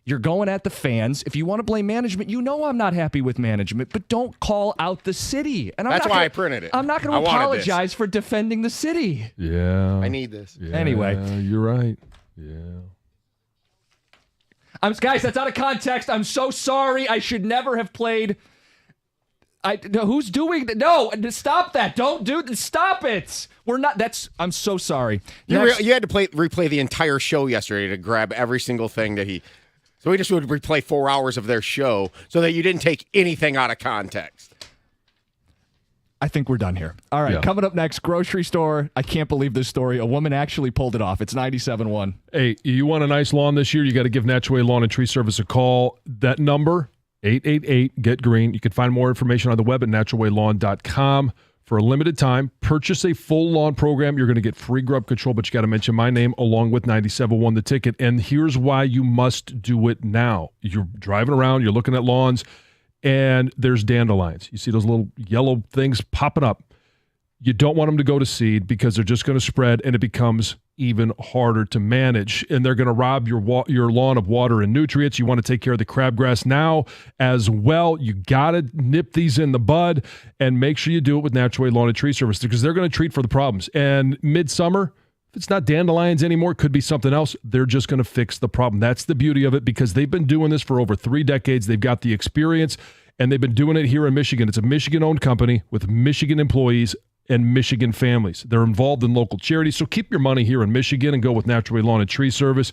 You're going at the fans. If you want to blame management, you know I'm not happy with management, but don't call out the city. And That's why I printed it. I'm not going I to wanted apologize for defending the city. Yeah. I need this. Yeah, Anyway. You're right. Yeah. Guys, that's out of context. I'm so sorry. I should never have played. Who's doing that? No, stop that. Don't do that. Stop it. I'm so sorry. You had to replay the entire show yesterday to grab every single thing that he. So we just would replay 4 hours of their show so that you didn't take anything out of context. I think we're done here. All right, Coming up next, grocery store. I can't believe this story. A woman actually pulled it off. It's 97.1. Hey, you want a nice lawn this year? You got to give Natural Way Lawn and Tree Service a call. That number, 888-GET-GREEN. You can find more information on the web at naturalwaylawn.com. For a limited time, purchase a full lawn program. You're going to get free grub control, but you got to mention my name along with 97.1 The Ticket. And here's why you must do it now. You're driving around, you're looking at lawns, and there's dandelions. You see those little yellow things popping up. You don't want them to go to seed because they're just going to spread, and it becomes even harder to manage. And they're going to rob your lawn of water and nutrients. You want to take care of the crabgrass now as well. You got to nip these in the bud and make sure you do it with Natural Way Lawn and Tree Service because they're going to treat for the problems. And midsummer, if it's not dandelions anymore, it could be something else. They're just going to fix the problem. That's the beauty of it because they've been doing this for over 3 decades. They've got the experience, and they've been doing it here in Michigan. It's a Michigan-owned company with Michigan employees and Michigan families. They're involved in local charities, so keep your money here in Michigan and go with Natural Way Lawn and Tree Service.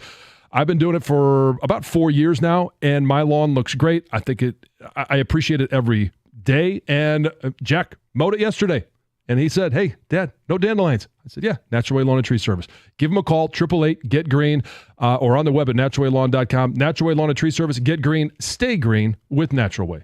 I've been doing it for about 4 years now, and my lawn looks great. I appreciate it every day. And Jack mowed it yesterday, and he said, hey, Dad, no dandelions. I said, yeah, Natural Way Lawn and Tree Service. Give them a call, 888-GET-GREEN, or on the web at naturalwaylawn.com. Natural Way Lawn and Tree Service. Get green, stay green with Natural Way.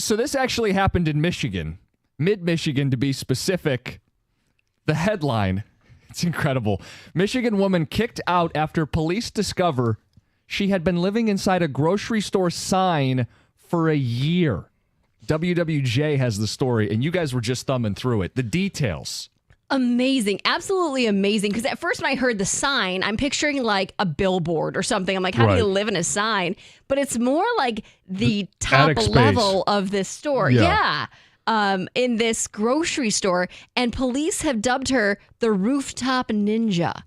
So this actually happened in Michigan, mid-Michigan to be specific. The headline, it's incredible. Michigan woman kicked out after police discover she had been living inside a grocery store sign for a year. WWJ has the story, and you guys were just thumbing through it. The details. Amazing. Absolutely amazing. Because at first when I heard the sign, I'm picturing like a billboard or something. I'm like, how do you live in a sign? But it's more like the top level of this store. Yeah. In this grocery store. And police have dubbed her the rooftop ninja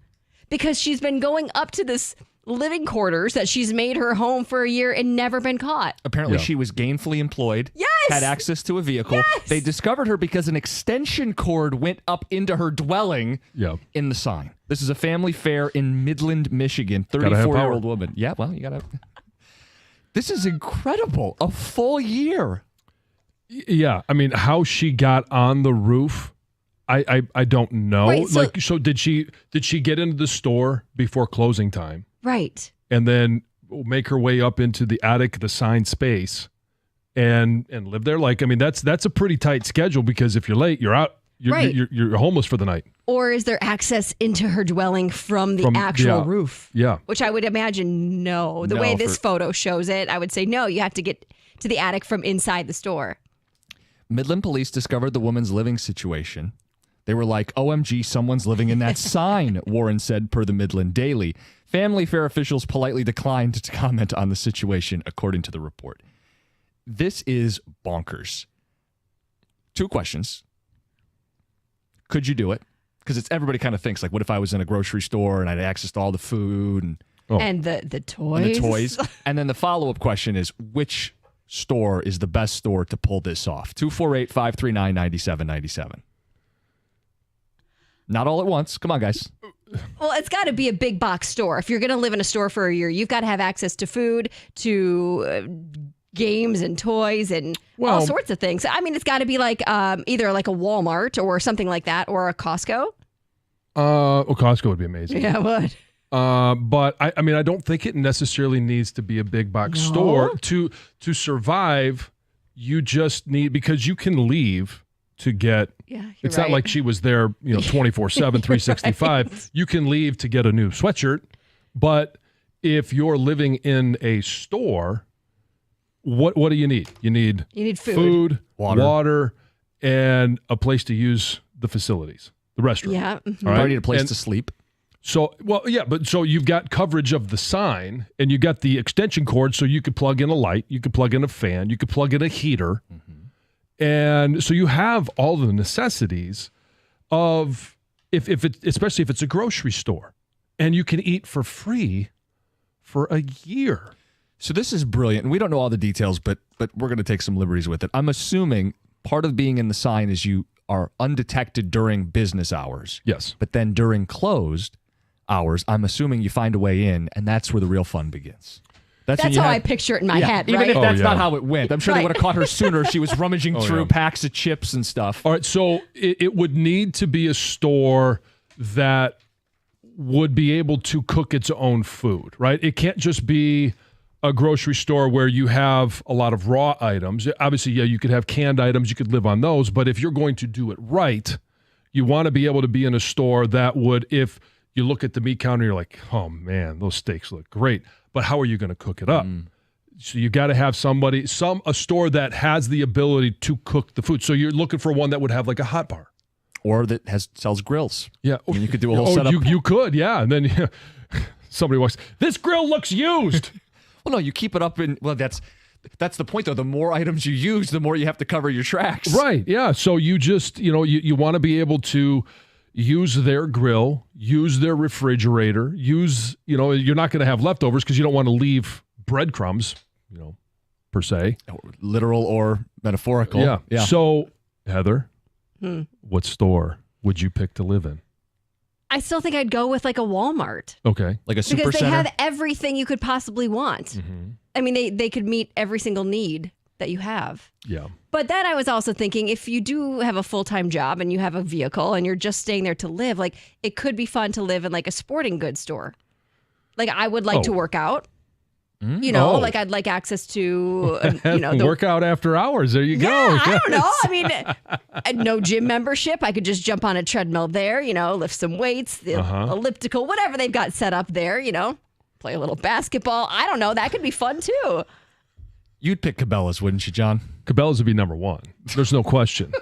because she's been going up to this living quarters that she's made her home for a year and never been caught. Apparently she was gainfully employed. Yes. Had access to a vehicle. Yes. They discovered her because an extension cord went up into her dwelling in the sign. This is a family fair in Midland, Michigan. 34-year-old woman. Yeah, well, you gotta. This is incredible. A full year. Yeah, I mean, how she got on the roof, I don't know. Right, so did she get into the store before closing time? Right. And then make her way up into the attic, the sign space, and live there? Like, I mean, that's a pretty tight schedule because if you're late, you're out. You're homeless for the night. Or is there access into her dwelling from the actual roof? Yeah. Which I would imagine no. The way this photo shows it, I would say no. You have to get to the attic from inside the store. Midland police discovered the woman's living situation. They were like, OMG, someone's living in that sign, Warren said per the Midland Daily. Family fair officials politely declined to comment on the situation, according to the report. This is bonkers. 2 questions. Could you do it? Because it's everybody kind of thinks, like, what if I was in a grocery store and I had access to all the food and the toys? And the toys. And then the follow-up question is, which store is the best store to pull this off? 248-539-9797. Not all at once. Come on, guys. Well, it's got to be a big box store. If you're going to live in a store for a year, you've got to have access to food, to games and toys and all sorts of things. I mean, it's got to be like either like a Walmart or something like that or a Costco. Costco would be amazing. Yeah, it would. But I mean, I don't think it necessarily needs to be a big box store to survive. You just need, because you can leave to get. Yeah, it's not like she was there, 24/7, 365. Right. You can leave to get a new sweatshirt, but if you're living in a store, what do you need? You need food, water, and a place to use the facilities, the restroom. Yeah, mm-hmm. All right? You need a place to sleep. So, so you've got coverage of the sign, and you got the extension cord, so you could plug in a light, you could plug in a fan, you could plug in a heater. Mm-hmm. And so you have all the necessities of especially if it's a grocery store, and you can eat for free for a year. So this is brilliant. And we don't know all the details, but we're going to take some liberties with it. I'm assuming part of being in the sign is you are undetected during business hours. Yes. But then during closed hours, I'm assuming you find a way in, and that's where the real fun begins. That's how I picture it in my head, even right? if that's not how it went. I'm sure they would have caught her sooner if she was rummaging through packs of chips and stuff. All right, so it would need to be a store that would be able to cook its own food, right? It can't just be a grocery store where you have a lot of raw items. Obviously, you could have canned items. You could live on those. But if you're going to do it right, you want to be able to be in a store that would, if you look at the meat counter, you're like, oh, man, those steaks look great. But how are you going to cook it up? So you got to have a store that has the ability to cook the food. So you're looking for one that would have like a hot bar. Or that sells grills. Yeah. I mean, you could do a whole setup. You could, yeah. And then somebody walks, this grill looks used. Well, no, you keep it up in, that's the point, though. The more items you use, the more you have to cover your tracks. Right, yeah. So you just, you want to be able to use their grill, use their refrigerator, you're not going to have leftovers because you don't want to leave breadcrumbs, per se. Literal or metaphorical. Yeah. So, Heather, what store would you pick to live in? I still think I'd go with like a Walmart. Okay. Like a super because they center? have everything you could possibly want. Mm-hmm. I mean, they could meet every single need that you have. Yeah. But then I was also thinking, if you do have a full-time job and you have a vehicle and you're just staying there to live, like it could be fun to live in like a sporting goods store. Like I would like to work out. You know, Oh. like I'd like access to, Workout after hours. There you go. I don't know. I mean, no gym membership. I could just jump on a treadmill there, lift some weights, the elliptical, whatever they've got set up there, play a little basketball. I don't know. That could be fun too. You'd pick Cabela's, wouldn't you, John? Cabela's would be number one. There's no question.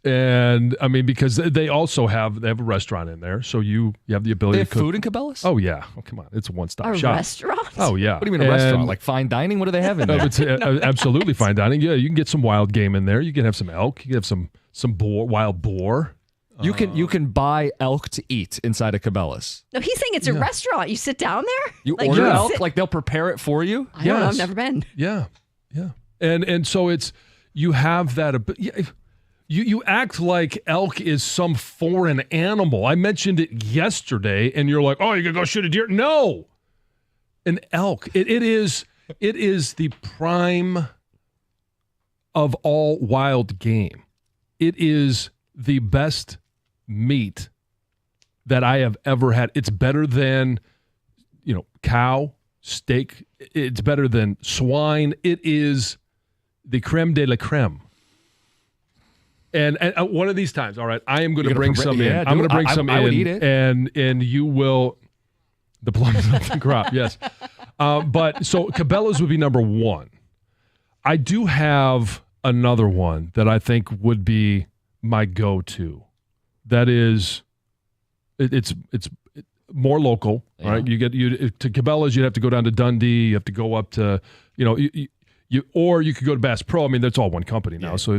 And I mean, because they also have a restaurant in there, so you have the ability They have to cook food in Cabela's? Oh yeah, come on, it's a one-stop A shop. restaurant? Oh yeah. What do you mean a restaurant? Like fine dining? What do they have in there? It's absolutely fine dining. Yeah, you can get some wild game in there. You can have some elk. You can have some boar, wild boar. You can buy elk to eat inside of Cabela's. No, he's saying it's a restaurant. You sit down there? You Like, order you elk, sit- like they'll prepare it for you. I don't know. Yes. I've never been. Yeah, and so it's you have that. You act like elk is some foreign animal. I mentioned it yesterday, and you're like, "Oh, you gonna go shoot a deer?" No, an elk. It is the prime of all wild game. It is the best meat that I have ever had. It's better than cow, steak. It's better than swine. It is the creme de la creme. And one of these times, all right, I am going to bring some in. I'm going to bring some in. I would eat it. And you will, the plums of the crop, yes. But so Cabela's would be number one. I do have another one that I think would be my go-to. That is, it's more local, all right? You to Cabela's, you'd have to go down to Dundee. You have to go up to, or you could go to Bass Pro. I mean, that's all one company now. So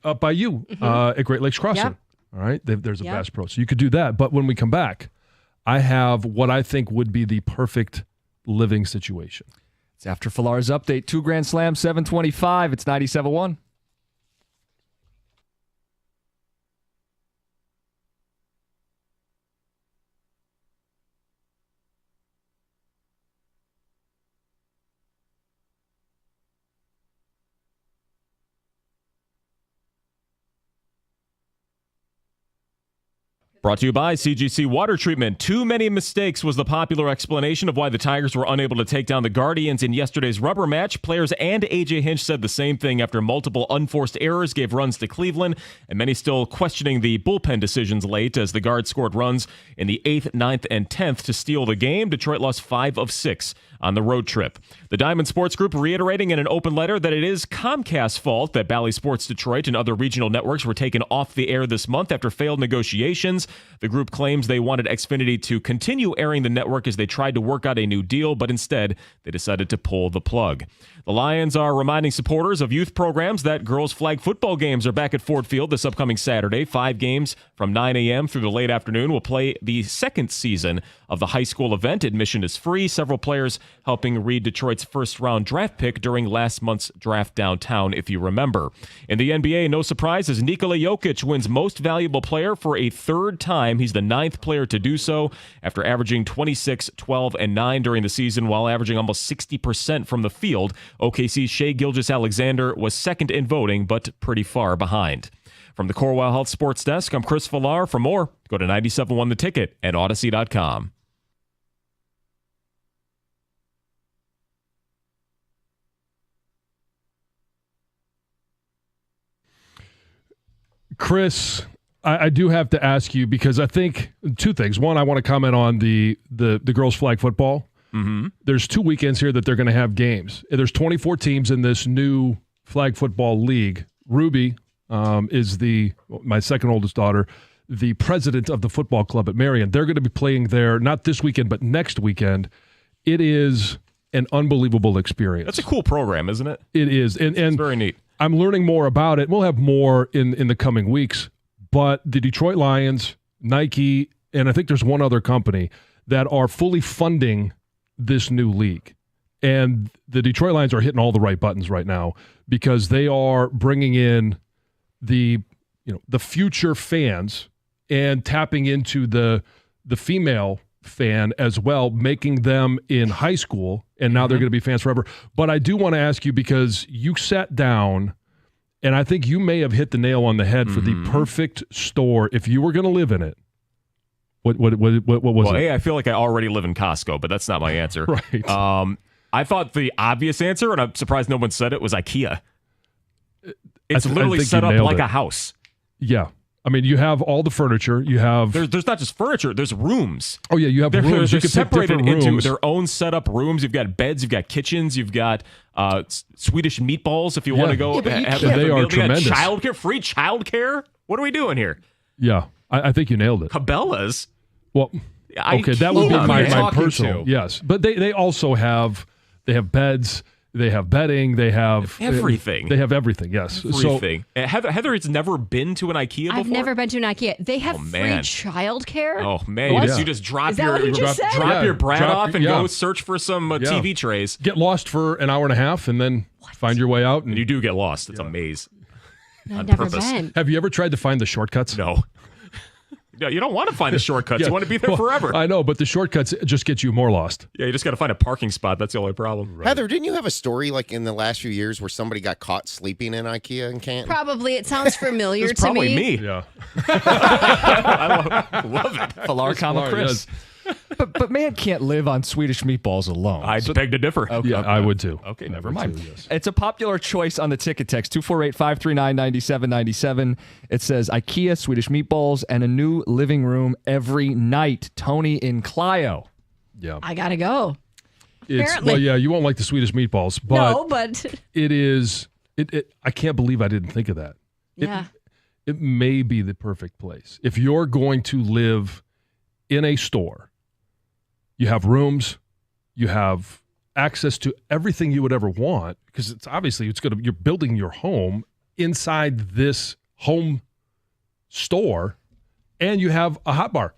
up by you at Great Lakes Crossing. Yep. All right, there's a Bass Pro. So you could do that. But when we come back, I have what I think would be the perfect living situation. It's after Falar's update. 2 Grand Slam, 725. It's 97.1. Brought to you by CGC Water Treatment. Too many mistakes was the popular explanation of why the Tigers were unable to take down the Guardians in yesterday's rubber match. Players and A.J. Hinch said the same thing after multiple unforced errors gave runs to Cleveland, and many still questioning the bullpen decisions late as the Guards scored runs in the 8th, 9th, and 10th to steal the game. Detroit lost 5 of 6 on the road trip. The Diamond Sports Group reiterating in an open letter that it is Comcast's fault that Bally Sports Detroit and other regional networks were taken off the air this month after failed negotiations. The group claims they wanted Xfinity to continue airing the network as they tried to work out a new deal, but instead they decided to pull the plug. The Lions are reminding supporters of youth programs that girls' flag football games are back at Ford Field this upcoming Saturday. 5 games from 9 a.m. through the late afternoon will play the second season of the high school event. Admission is free. Several players helping read Detroit's first-round draft pick during last month's draft downtown, if you remember. In the NBA, no surprise as Nikola Jokic wins Most Valuable Player for a third time. He's the 9th player to do so after averaging 26, 12, and 9 during the season while averaging almost 60% from the field. OKC's Shai Gilgeous-Alexander was second in voting, but pretty far behind. From the Corewell Health Sports Desk, I'm Chris Falar. For more, go to 97.1 The Ticket at Odyssey.com. Chris, I do have to ask you because I think 2 things. One, I want to comment on the girls' flag football. Mm-hmm. There's 2 weekends here that they're going to have games. There's 24 teams in this new flag football league. Ruby is my second oldest daughter, the president of the football club at Marion. They're going to be playing there not this weekend, but next weekend. It is an unbelievable experience. That's a cool program, isn't it? It is. And it's very neat. I'm learning more about it. We'll have more in the coming weeks. But the Detroit Lions, Nike, and I think there's one other company that are fully funding this new league. And the Detroit Lions are hitting all the right buttons right now because they are bringing in the future fans and tapping into the female fan as well, making them in high school, and now they're going to be fans forever. But I do want to ask you because you sat down, and I think you may have hit the nail on the head for the perfect store if you were going to live in it. What was it? Well, I feel like I already live in Costco, but that's not my answer. Right. I thought the obvious answer, and I'm surprised no one said it, was IKEA. It's I literally think set you up nailed like it. a house. Yeah. I mean, you have all the furniture. You have There's not just furniture. There's rooms. oh yeah, you have They're rooms. You can pick separated different into rooms. their own setup rooms. You've got beds. You've got kitchens. You've got Swedish meatballs if you want to go. Yeah, but you have can't- a They meal. are They got tremendous. childcare, free childcare. What are we doing here? Yeah, I think you nailed it. Cabela's. Well, okay, that would be IKEA, my man. talking personal. to? Yes, but they also have beds. They have bedding. They have Everything. They have everything. Yes. Everything. Heather has never been to an IKEA before. I've never been to an IKEA. They have free man. childcare. Oh man, What? you just drop Is that your what you just said? drop Yeah, your brat drop- off and yeah. go search for some TV trays. Get lost for an hour and a half and then find your way out. And you do get lost. It's a maze. I've never purpose. been. Have you ever tried to find the shortcuts? No. No, you don't want to find the shortcuts. Yeah. You want to be there Well, forever. I know, but the shortcuts just get you more lost. Yeah, you just got to find a parking spot. That's the only problem. Heather, didn't you have a story like in the last few years where somebody got caught sleeping in IKEA in Canton? Probably. It sounds familiar It's to probably me. Yeah. I love it. Falar, comma, Chris. But man can't live on Swedish meatballs alone. I beg to differ. Okay. Yeah, I would too. Okay, I never would mind. too, yes. It's a popular choice on the ticket text, 248-539-9797. It says IKEA, Swedish meatballs, and a new living room every night. Tony in Clio. Yeah. I gotta go. It's, apparently. well, yeah, you won't like the Swedish meatballs, but No, but it is. I can't believe I didn't think of that. yeah. It may be the perfect place. If you're going to live in a store, you have rooms, you have access to everything you would ever want, because it's obviously you're building your home inside this home store, and you have a hot bar.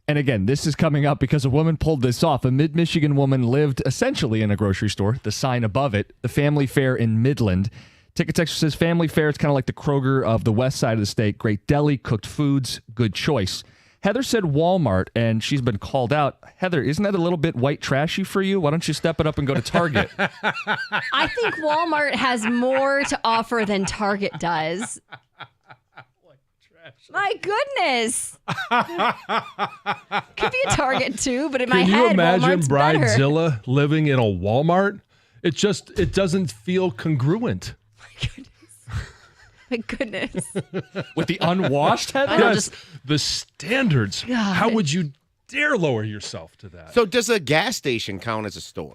And again, this is coming up because a woman pulled this off. A mid-Michigan woman lived essentially in a grocery store, the sign above it, the Family Fare in Midland. Ticket Texture says Family Fare is kind of like the Kroger of the west side of the state. Great deli, cooked foods, good choice. Heather said Walmart, and she's been called out. Heather, isn't that a little bit white trashy for you? Why don't you step it up and go to Target? I think Walmart has more to offer than Target does. My goodness. Could be a Target too, but in my Can you head, imagine Walmart's better. Bridezilla living in a Walmart? It doesn't feel congruent. My goodness. With the unwashed Heather? I know, Yes, the standards. God. How would you dare lower yourself to that? So does a gas station count as a store?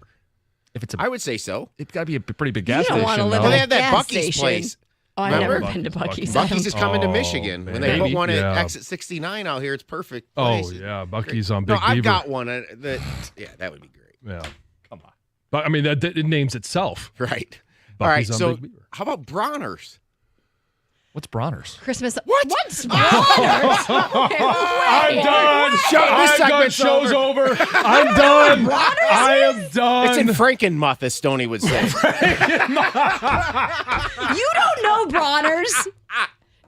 If it's I would say so. it's got to be a pretty big gas You don't station. wanna live though. in Well, a they have that gas Buc-ee's station. place. Oh, I've Remember? never been to Buc-ee's. Buc-ee's is coming to Oh, Michigan. When they man. put one at Yeah. exit 69 out here, it's perfect. Oh place. yeah, Buc-ee's on No, Big I've Beaver. got one. That would be great. Yeah, Come on. but I mean that it names itself. Right. All right. Buc-ee's on So Big Beaver. how about Bronner's? What's Bronner's? Christmas. What? What's I'm done. This segment's over. I'm done. I am done. It's in Frankenmuth, as Stoney would say. You don't know Bronner's.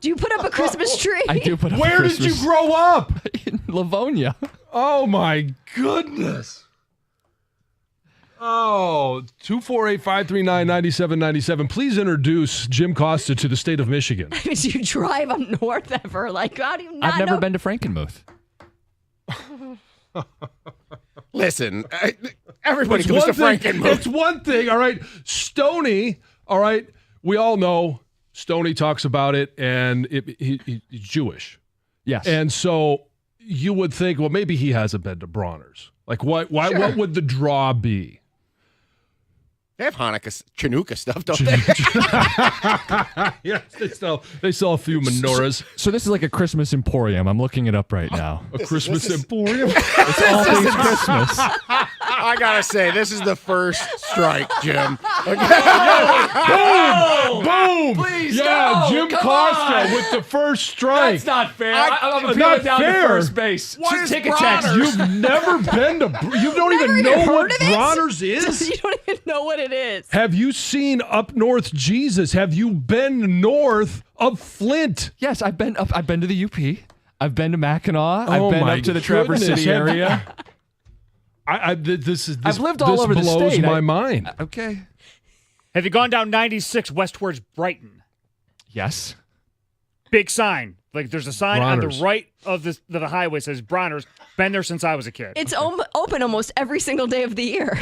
Do you put up a Christmas tree? I do put up Where did you grow up? in Livonia? Oh my goodness. Oh, 248-539-9797. Please introduce Jim Costa to the state of Michigan. Did you drive up north ever? Like, how do you not I've never know? been to Frankenmuth. Listen, everybody goes to Frankenmuth. It's one thing, all right. Stoney, all right. We all know Stoney talks about it, and he's Jewish. Yes. And so you would think, well, maybe he hasn't been to Bronner's. Like, why? Sure. What would the draw be? They have Hanukkah, Chanukah stuff, don't they? Yes, they sell a few menorahs. So this is like a Christmas emporium. I'm looking it up right now. A Christmas emporium. It's all things Christmas. I gotta say, this is the first strike, Jim. Boom! Please, yeah, no, Jim come Costa on. with the first strike. That's not fair. I'm not appealing down fair. to first base. What is Ticket Bronner's? text. You've never been to. You don't Never even even know what heard of it? Bronner's is. You don't even know what it is. Have you seen Up North Jesus? Have you been north of Flint? Yes, I've been to the UP. I've been to Mackinac. Oh I've been my up to the Traverse goodness. City area. This I've lived all over the blows state. my mind. Okay. Have you gone down 96 west towards Brighton? Yes. Big sign. Like there's a sign on Bronner's. the right of the highway says Bronner's. Been there since I was a kid. It's open almost every single day of the year.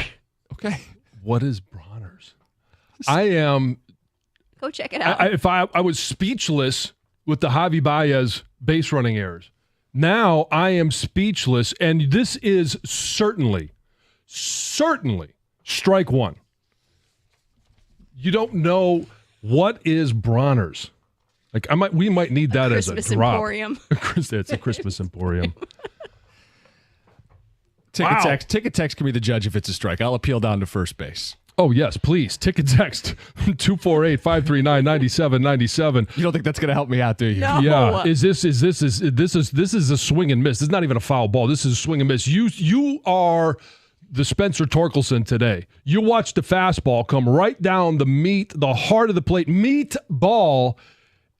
Okay. What is Bronner's? I am. Go check it out. I was speechless with the Javi Baez base running errors. Now I am speechless, and this is certainly strike one. You don't know what is Bronner's. Like we might need that as a drop. Emporium. It's a Christmas Emporium. Ticket text can be the judge if it's a strike. I'll appeal down to first base. Oh, yes, please. Ticket text 248-539-9797. You don't think that's going to help me out, do you? No. Yeah. This is a swing and miss. This is not even a foul ball. This is a swing and miss. You are the Spencer Torkelson today. You watched the fastball come right down the heart of the plate, meat ball,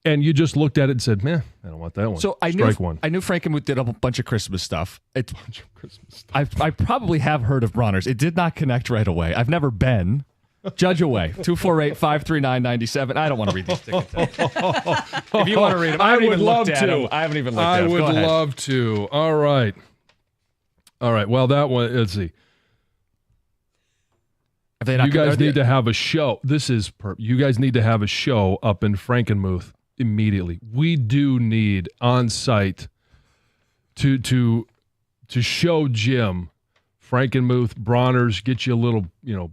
and you just looked at it and said, man, I don't want that one. So Strike one. I knew Frankenmuth did a bunch of Christmas stuff. I probably have heard of Bronner's. It did not connect right away. I've never been. Judge away. 248-539-97. I don't want to read these tickets. If you want to read them, I would love to. I haven't even looked at them. I would love to. All right. Well, that one, let's see. You guys need to have a show. You guys need to have a show up in Frankenmuth immediately. We do need on site to show Jim Frankenmuth, Bronner's, get you a little,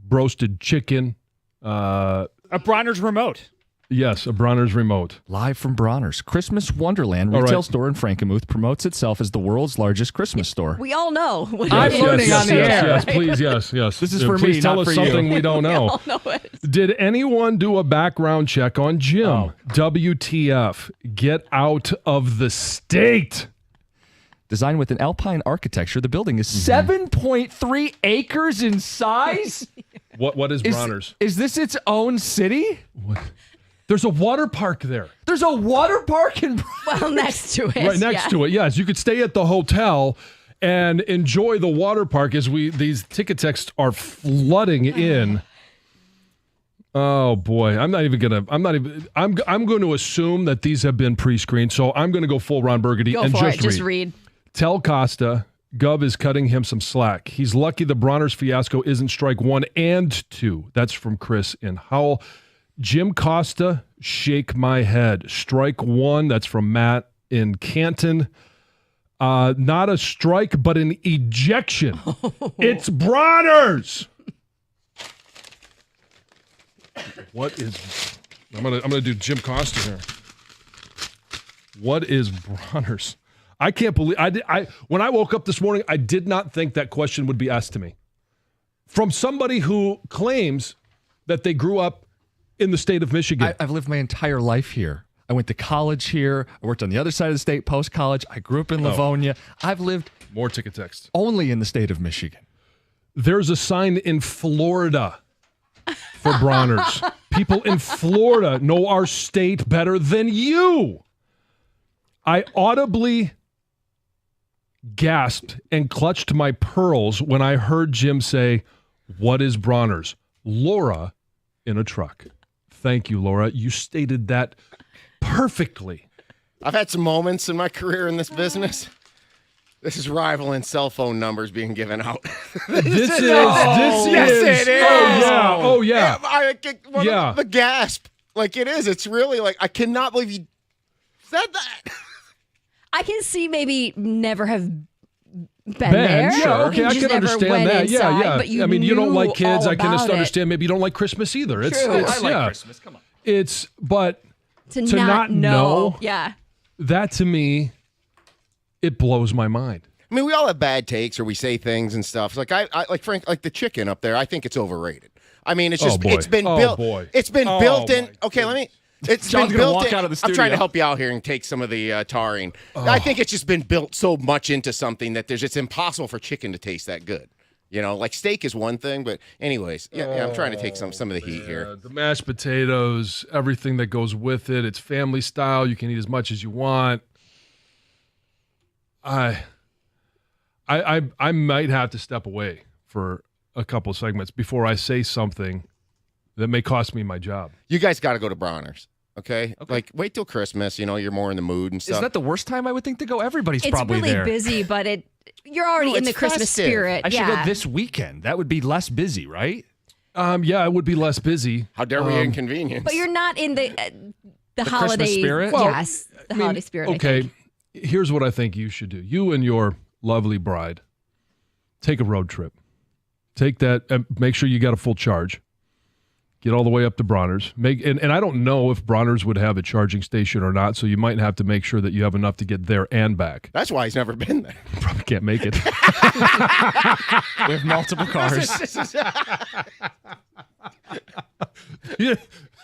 broasted chicken. A Bronner's remote. Yes, a Bronner's remote. Live from Bronner's. Christmas Wonderland retail store in Frankenmuth promotes itself as the world's largest Christmas store. We all know. I'm learning on the air. Yes, please, yes. This is for please me, tell not us for something you. we don't know. We all know it. Did anyone do a background check on Jim? Oh. WTF. Get out of the state. Designed with an alpine architecture, the building is 7.3 acres in size. What is Bronner's? Is this its own city? What? There's a water park there. There's a water park in Well, next to it. Right next to it, yes. You could stay at the hotel and enjoy the water park as these ticket texts are flooding in. Oh boy, I'm going to assume that these have been pre-screened, so I'm going to go full Ron Burgundy Go and for just it. Just read. Tell Costa Gov is cutting him some slack. He's lucky the Bronner's fiasco isn't strike 1 and 2. That's from Chris in Howell. Jim Costa, shake my head. Strike 1. That's from Matt in Canton. Not a strike, but an ejection. It's Bronner's. What is? I'm gonna do Jim Costa here. What is Bronner's? I can't believe when I woke up this morning, I did not think that question would be asked to me from somebody who claims that they grew up in the state of Michigan. I've lived my entire life here. I went to college here. I worked on the other side of the state post-college. I grew up in Livonia. I've lived More ticket text. only in the state of Michigan. There's a sign in Florida for Bronner's. People in Florida know our state better than you. I audibly gasped and clutched my pearls when I heard Jim say, "What is Bronner's?" Laura in a truck. Thank you, Laura. You stated that perfectly. I've had some moments in my career in this business. This is rivaling cell phone numbers being given out. This is. Yes, it is. Oh, yeah. The gasp. Like, it is. It's really like, I cannot believe you said that. I can see maybe never have been Ben, there. sure. Okay, I Just can never understand went that. inside, Yeah. But you I mean, you don't knew like kids. all I can just about it. understand. Maybe you don't like Christmas either. It's True. I like Christmas. Come on. But To to not know. Yeah. that to me, it blows my mind. I mean, we all have bad takes or we say things and stuff. Like I like Frank, like the chicken up there. I think it's overrated. I mean, it's just boy. it's been Oh, built. boy. It's been Oh, built in. my Okay, let me. It's John's been gonna built walk in. out of the I'm trying studio. to help you out here and take some of the tarring. I think it's just been built so much into something that it's impossible for chicken to taste that good. You know, like steak is one thing, but anyways, yeah, I'm trying to take some of the heat here. The mashed potatoes, everything that goes with it. It's family style. You can eat as much as you want. I might have to step away for a couple of segments before I say something that may cost me my job. You guys got to go to Bronner's, okay? Like, wait till Christmas. You know, you're more in the mood and stuff. Isn't that the worst time I would think to go? Everybody's It's probably really there. busy, but you're already No, in the it's Christmas festive. spirit. I should yeah. go this weekend. That would be less busy, right? Yeah, it would be less busy. How dare we inconvenience? But you're not in the Christmas holiday spirit? Well, yes, the holiday spirit. I Okay, think. here's what I think you should do. You and your lovely bride take a road trip. Take that, make sure you got a full charge. Get all the way up to Bronner's. And I don't know if Bronner's would have a charging station or not, so you might have to make sure that you have enough to get there and back. That's why he's never been there. Probably can't make it. We have multiple cars. Yeah.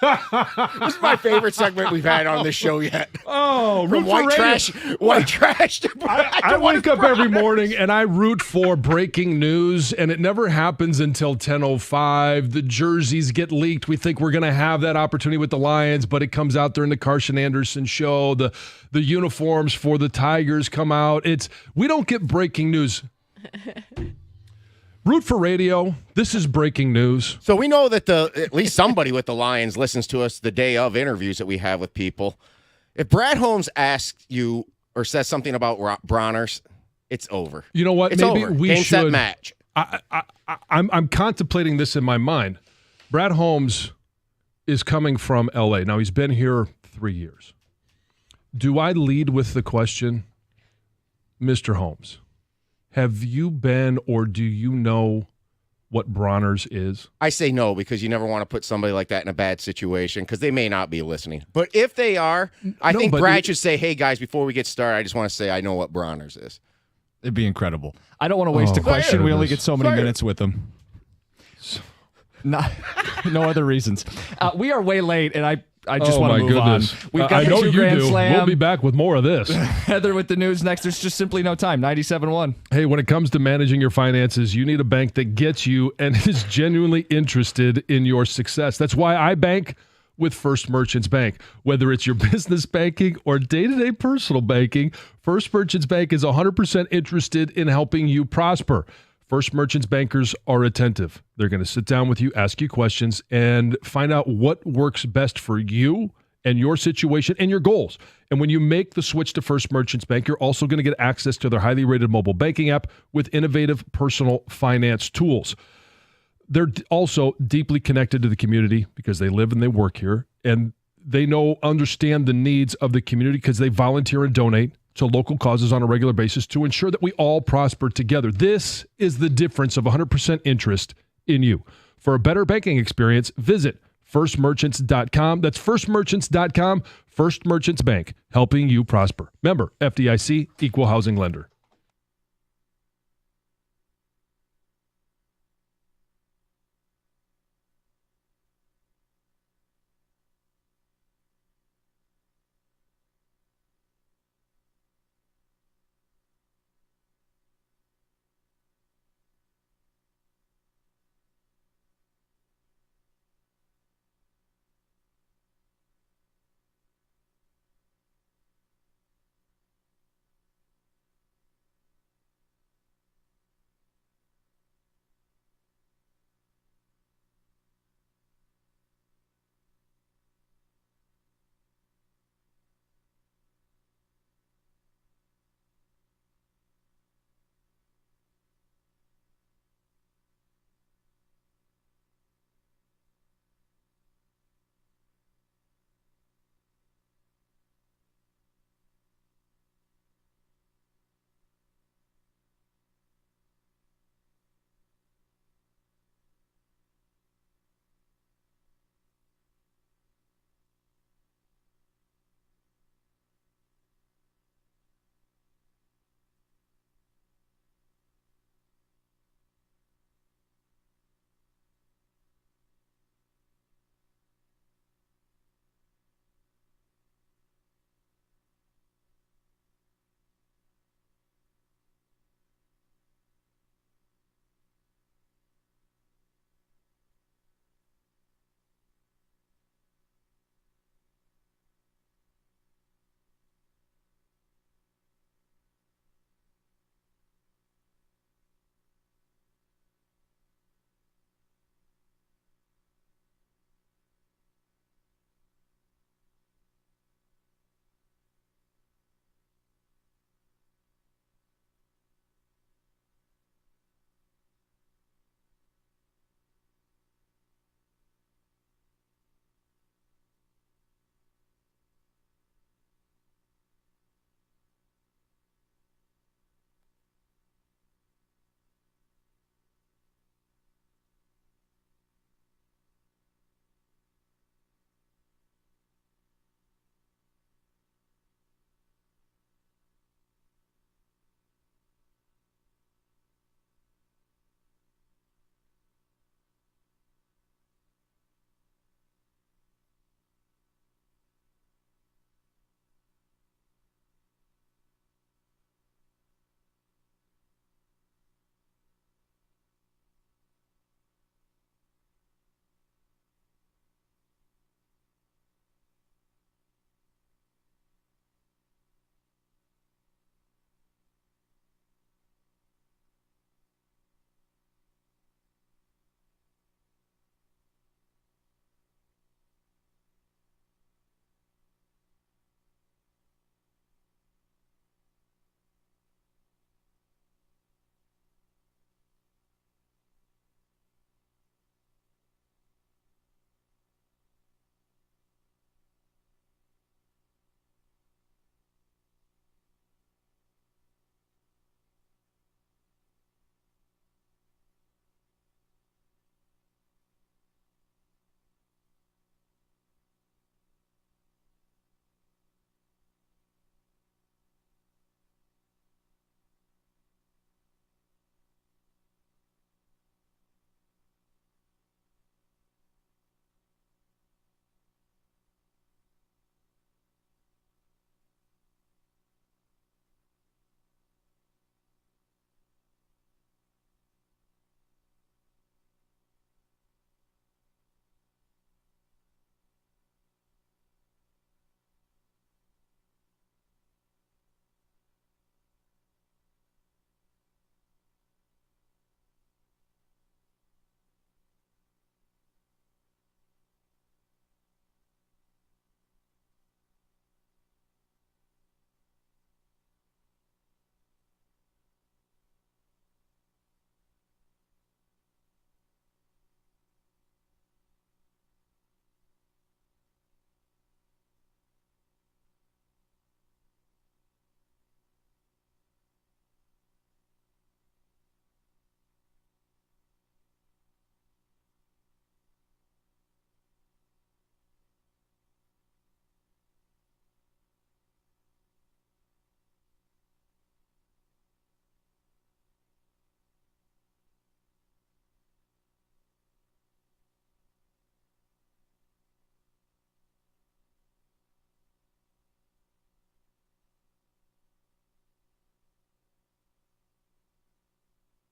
This is my favorite segment we've had on this show yet. Oh, From white trash to I wake up every morning and I root for breaking news, and it never happens until 10:05. The jerseys get leaked. We think we're going to have that opportunity with the Lions, but it comes out during the Carson Anderson show. The uniforms for the Tigers come out. We don't get breaking news. Root for radio. This is breaking news. So we know that at least somebody with the Lions listens to us the day of interviews that we have with people. If Brad Holmes asks you or says something about Bronner's, it's over. You know what? It's Maybe over. we Game, should. set, match. I'm contemplating this in my mind. Brad Holmes is coming from L.A. Now, he's been here 3 years. Do I lead with the question, Mr. Holmes, have you been or do you know what Bronner's is? I say no because you never want to put somebody like that in a bad situation because they may not be listening. But if they are, I think Brad should say, hey, guys, before we get started, I just want to say I know what Bronner's is. It'd be incredible. I don't want to waste a question. We only get so many minutes with him. No other reasons. We are way late, and I just want to move on. We've got I the know 2 you Grand do. Slam. We'll be back with more of this. Heather with the news next. There's just simply no time. 97.1. Hey, when it comes to managing your finances, you need a bank that gets you and is genuinely interested in your success. That's why I bank with First Merchants Bank. Whether it's your business banking or day-to-day personal banking, First Merchants Bank is 100% interested in helping you prosper. First Merchants bankers are attentive. They're going to sit down with you, ask you questions, and find out what works best for you and your situation and your goals. And when you make the switch to First Merchants Bank, you're also going to get access to their highly rated mobile banking app with innovative personal finance tools. They're also deeply connected to the community because they live and they work here, and they understand the needs of the community because they volunteer and donate to local causes on a regular basis to ensure that we all prosper together. This is the difference of 100% interest in you. For a better banking experience, visit firstmerchants.com. That's firstmerchants.com. First Merchants Bank, helping you prosper. Member FDIC, Equal Housing Lender.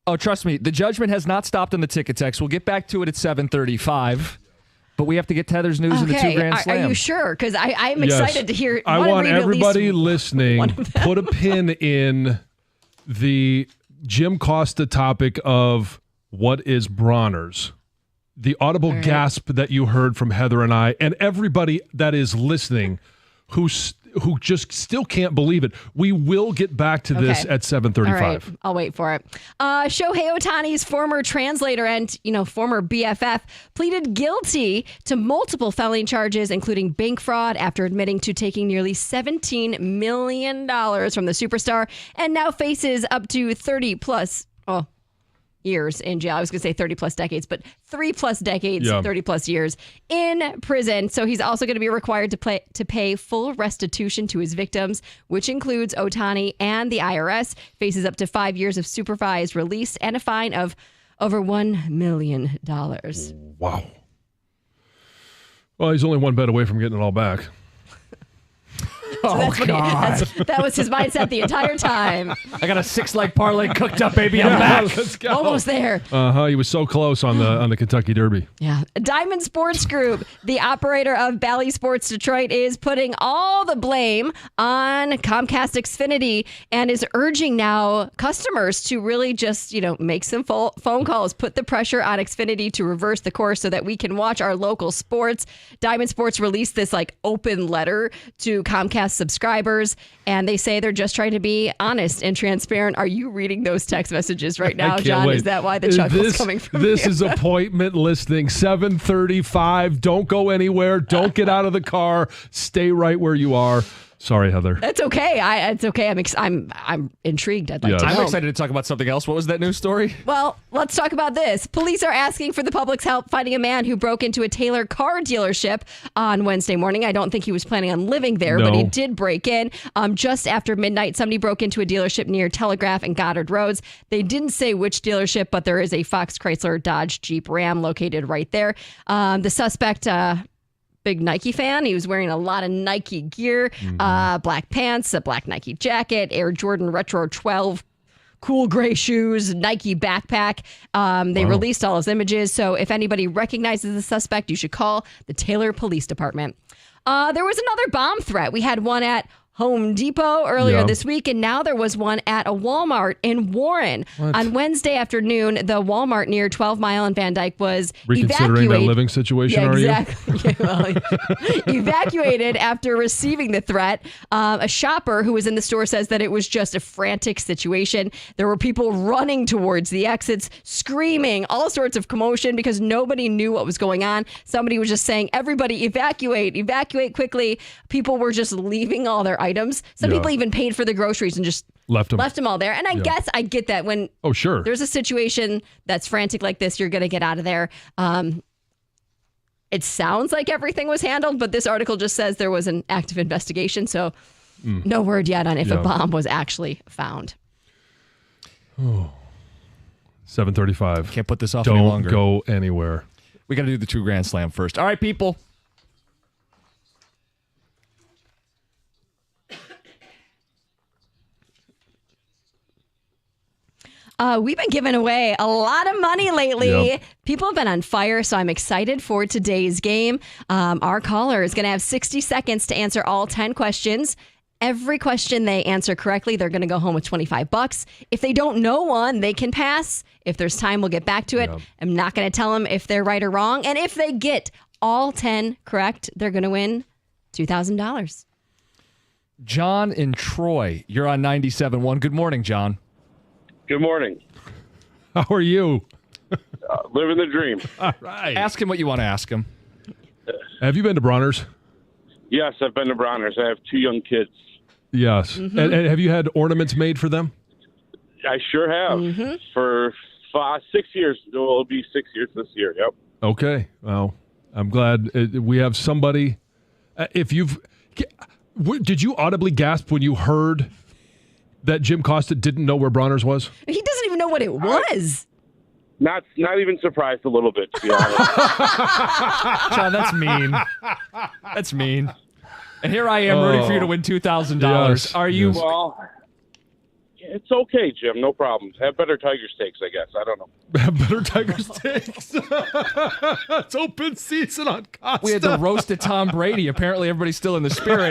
Oh, trust me, the judgment has not stopped on the ticket text. We'll get back to it at 7:35, but we have to get Heather's news in the 2 Grand Slam. Are you sure? Because I'm excited to hear. I want everybody listening put a pin in the Jim Costa topic of what is Bronner's. The audible gasp that you heard from Heather and I, and everybody that is listening who just still can't believe it. We will get back to this at 7:35. All right, I'll wait for it. Shohei Ohtani's former translator and former BFF pleaded guilty to multiple felony charges, including bank fraud, after admitting to taking nearly $17 million from the superstar, and now faces up to 30 plus. Years in jail. I was going to say 30 plus decades, but 3+ decades, 30 plus years in prison. So he's also going to be required to pay full restitution to his victims, which includes Ohtani and the IRS. Faces up to 5 years of supervised release and a fine of over $1 million. Wow. Well, he's only one bet away from getting it all back. So that was his mindset the entire time. I got a 6-leg parlay cooked up, baby. I'm back. Let's go. Almost there. He was so close on the Kentucky Derby. Yeah. Diamond Sports Group, the operator of Bally Sports Detroit, is putting all the blame on Comcast Xfinity and is urging now customers to really just, make some phone calls, put the pressure on Xfinity to reverse the course so that we can watch our local sports. Diamond Sports released this open letter to Comcast subscribers, and they say they're just trying to be honest and transparent. Are you reading those text messages right now, John? Wait. Is that why the chuckle's coming from This you? is appointment listing 7:35. Don't go anywhere. Don't get out of the car. Stay right where you are. Sorry, Heather. That's okay. It's okay. I'm intrigued. I'd like to know. I'm excited to talk about something else. What was that news story? Well, let's talk about this. Police are asking for the public's help finding a man who broke into a Taylor car dealership on Wednesday morning. I don't think he was planning on living there, but he did break in. Just after midnight, somebody broke into a dealership near Telegraph and Goddard Roads. They didn't say which dealership, but there is a Fox Chrysler Dodge Jeep Ram located right there. The suspect... big Nike fan. He was wearing a lot of Nike gear, black pants, a black Nike jacket, Air Jordan Retro 12 cool gray shoes, Nike backpack. They released all his images. So if anybody recognizes the suspect, you should call the Taylor Police Department. There was another bomb threat. We had one at Home Depot earlier this week, and now there was one at a Walmart in Warren. On Wednesday afternoon, the Walmart near 12 Mile and Van Dyke was reconsidering that living situation, exactly. Evacuated after receiving the threat. A shopper who was in the store says that it was just a frantic situation. There were people running towards the exits, screaming, all sorts of commotion because nobody knew what was going on. Somebody was just saying, everybody evacuate quickly. People were just leaving all their items. Some people even paid for the groceries and just left them all there. And I guess I get that when there's a situation that's frantic like this, you're going to get out of there. It sounds like everything was handled, but this article just says there was an active investigation. So no word yet on if a bomb was actually found. 7:35. Can't put this off any longer. Don't go anywhere. We got to do the 2 Grand Slam first. All right, people. We've been giving away a lot of money lately. Yep. People have been on fire, so I'm excited for today's game. Our caller is going to have 60 seconds to answer all 10 questions. Every question they answer correctly, they're going to go home with $25. If they don't know one, they can pass. If there's time, we'll get back to it. Yep. I'm not going to tell them if they're right or wrong. And if they get all 10 correct, they're going to win $2,000. John in Troy, you're on 97.1. Good morning, John. Good morning. How are you? Living the dream. All right. Ask him what you want to ask him. Have you been to Bronner's? Yes, I've been to Bronner's. I have 2 young kids. Yes. Mm-hmm. And have you had ornaments made for them? I sure have. Mm-hmm. For 6 years. It'll be 6 years this year. Yep. Okay. Well, I'm glad we have somebody. Did you audibly gasp when you heard that Jim Costa didn't know where Bronner's was? He doesn't even know what it was. Not even surprised a little bit, to be honest. John, that's mean. That's mean. And here I am rooting for you to win $2,000. Yes, Are you? Well, It's okay, Jim. No problems. Have better tiger steaks, I guess. I don't know. Better Tiger Steaks. It's open season on Costa. We had the roasted Tom Brady. Apparently, everybody's still in the spirit.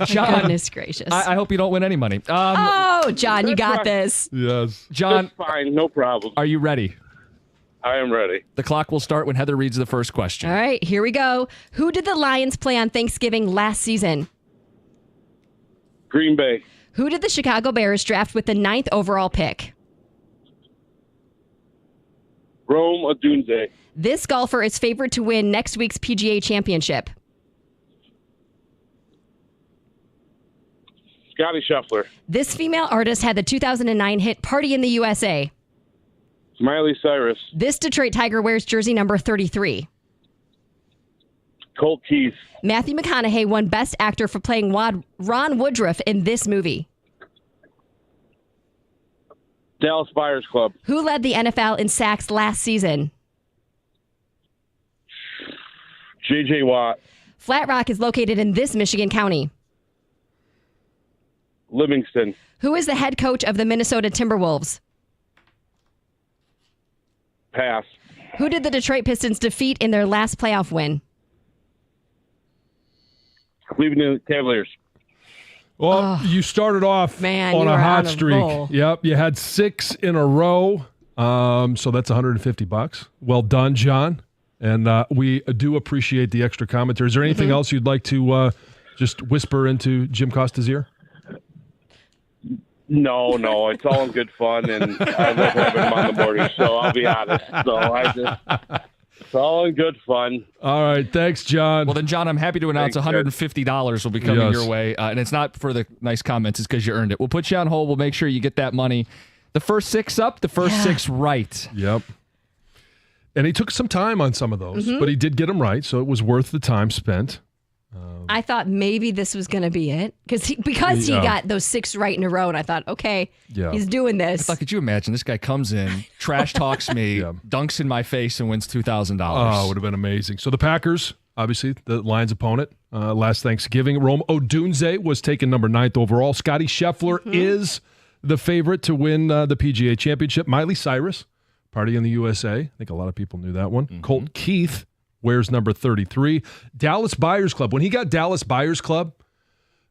John, Goodness gracious. I hope you don't win any money. Oh, John, you got fine. this. Yes. John, That's fine. No problem. are you ready? I am ready. The clock will start when Heather reads the first question. All right, here we go. Who did the Lions play on Thanksgiving last season? Green Bay. Who did the Chicago Bears draft with the 9th overall pick? Rome Odunze. This golfer is favored to win next week's PGA Championship. Scotty Scheffler. This female artist had the 2009 hit Party in the USA. Miley Cyrus. This Detroit Tiger wears jersey number 33. Colt Keith. Matthew McConaughey won Best Actor for playing Ron Woodruff in this movie. Dallas Buyers Club. Who led the NFL in sacks last season? J.J. Watt. Flat Rock is located in this Michigan county. Livingston. Who is the head coach of the Minnesota Timberwolves? Pass. Who did the Detroit Pistons defeat in their last playoff win? Cleveland Cavaliers. Well, you started off Man, on you a were hot on a streak. roll. Yep, you had 6 in a row. So that's $150. Well done, John. And we do appreciate the extra commentary. Is there anything else you'd like to just whisper into Jim Costa's ear? No, it's all in good fun, and I love having him on the morning show. I'll be honest. It's all in good fun. All right, thanks, John. Well, then, John, I'm happy to announce Thanks, $150 will be coming Yes. your way. And it's not for the nice comments. It's because you earned it. We'll put you on hold. We'll make sure you get that money. The first 6 up, the first 6 right. Yep. And he took some time on some of those, but he did get them right, so it was worth the time spent. I thought maybe this was going to be it because he Yeah. got those 6 right in a row, and I thought, okay, Yeah. he's doing this. Thought, could you imagine? This guy comes in, trash talks me, Yeah. dunks in my face, and wins $2,000. Oh, it would have been amazing. So the Packers, obviously, the Lions' opponent, last Thanksgiving. Rome Odunze was taken number 9th overall. Scotty Scheffler is the favorite to win the PGA Championship. Miley Cyrus, Party in the USA. I think a lot of people knew that one. Colt Keith wears number 33. Dallas Buyers Club. When he got Dallas Buyers Club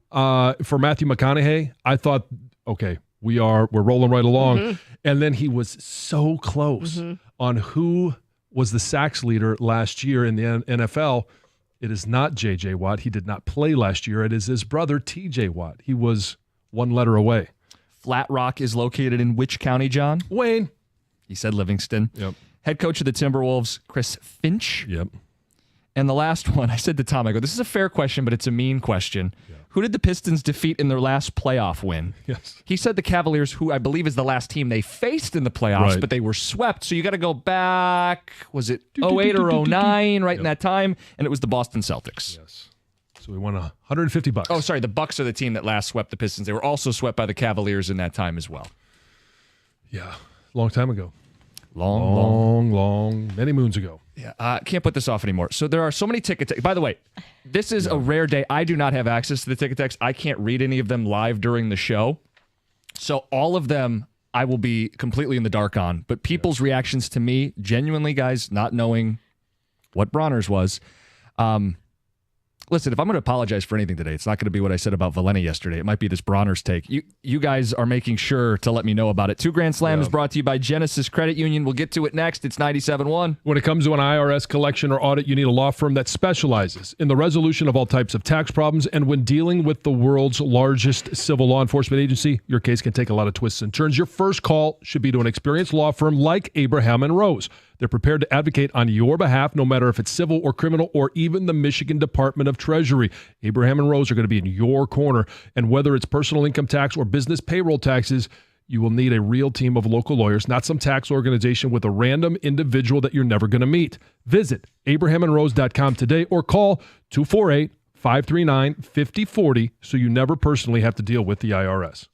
for Matthew McConaughey, I thought, okay, we're rolling right along. And then he was so close on who was the sacks leader last year in the NFL. It is not J.J. Watt. He did not play last year. It is his brother, T.J. Watt. He was 1 letter away. Flat Rock is located in which county, John? Wayne. He said Livingston. Yep. Head coach of the Timberwolves, Chris Finch. Yep. And the last one, I said to Tom, I go, this is a fair question, but it's a mean question. Who did the Pistons defeat in their last playoff win? Yes. He said the Cavaliers, who I believe is the last team they faced in the playoffs, Right. but they were swept. So you got to go back, was it 08 or 09, right in that time? And it was the Boston Celtics. Yes. So we won $150. Oh, sorry, the Bucks are the team that last swept the Pistons. They were also swept by the Cavaliers in that time as well. Yeah. Long time ago. Long. Many moons ago. Yeah, can't put this off anymore. So there are so many ticket. By the way, this is a rare day. I do not have access to the ticket text. I can't read any of them live during the show. So all of them I will be completely in the dark on. But people's reactions to me, genuinely, guys, not knowing what Bronner's was. Listen, if I'm going to apologize for anything today, it's not going to be what I said about Valeni yesterday. It might be this Bronner's take. You guys are making sure to let me know about it. 2 Grand Slam is brought to you by Genesis Credit Union. We'll get to it next. It's 97.1. When it comes to an IRS collection or audit, you need a law firm that specializes in the resolution of all types of tax problems. And when dealing with the world's largest civil law enforcement agency, your case can take a lot of twists and turns. Your first call should be to an experienced law firm like Abraham and Rose. They're prepared to advocate on your behalf, no matter if it's civil or criminal or even the Michigan Department of Treasury. Abraham and Rose are going to be in your corner. And whether it's personal income tax or business payroll taxes, you will need a real team of local lawyers, not some tax organization with a random individual that you're never going to meet. Visit abrahamandrose.com today or call 248-539-5040 so you never personally have to deal with the IRS.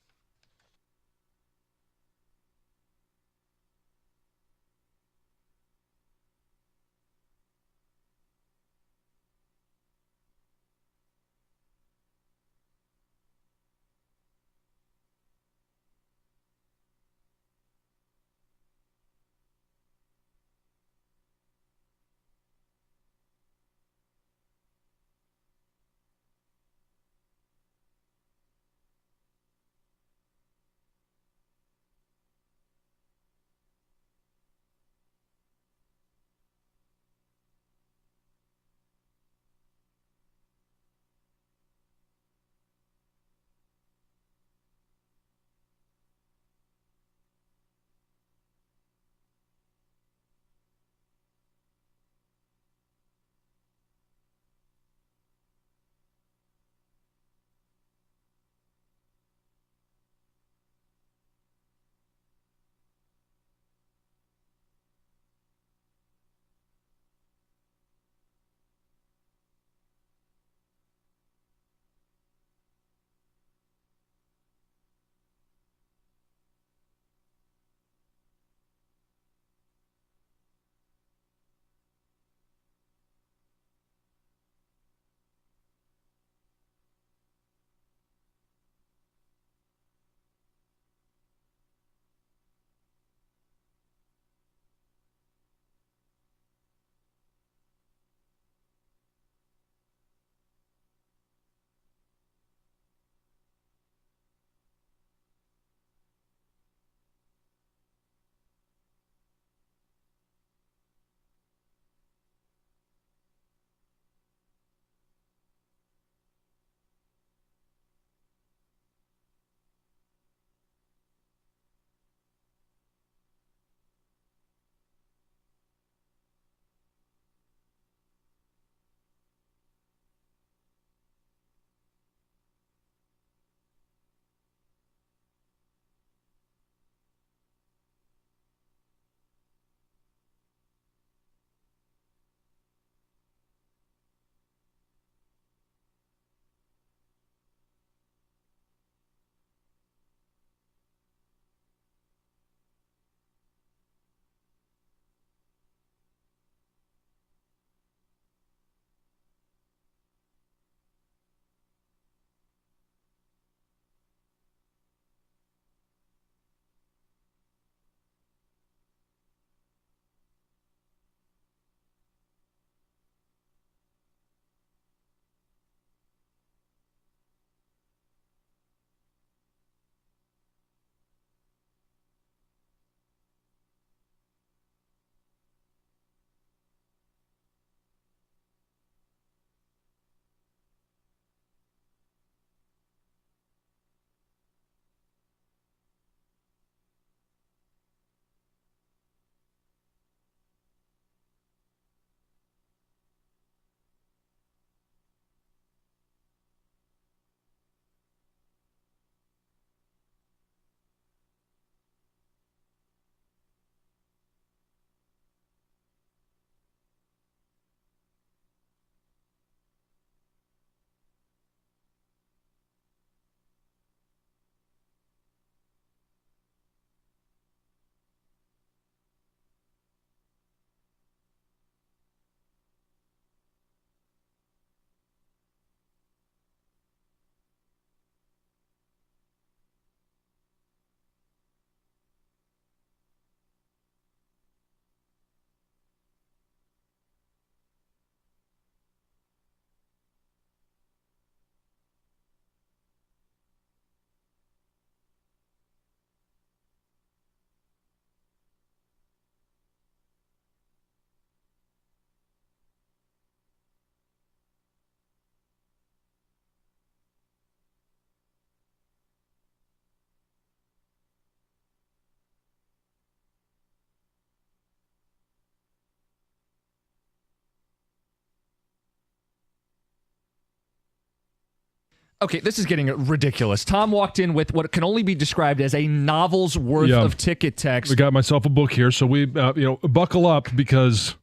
Okay, this is getting ridiculous. Tom walked in with what can only be described as a novel's worth of ticket text. I got myself a book here, so we, buckle up because,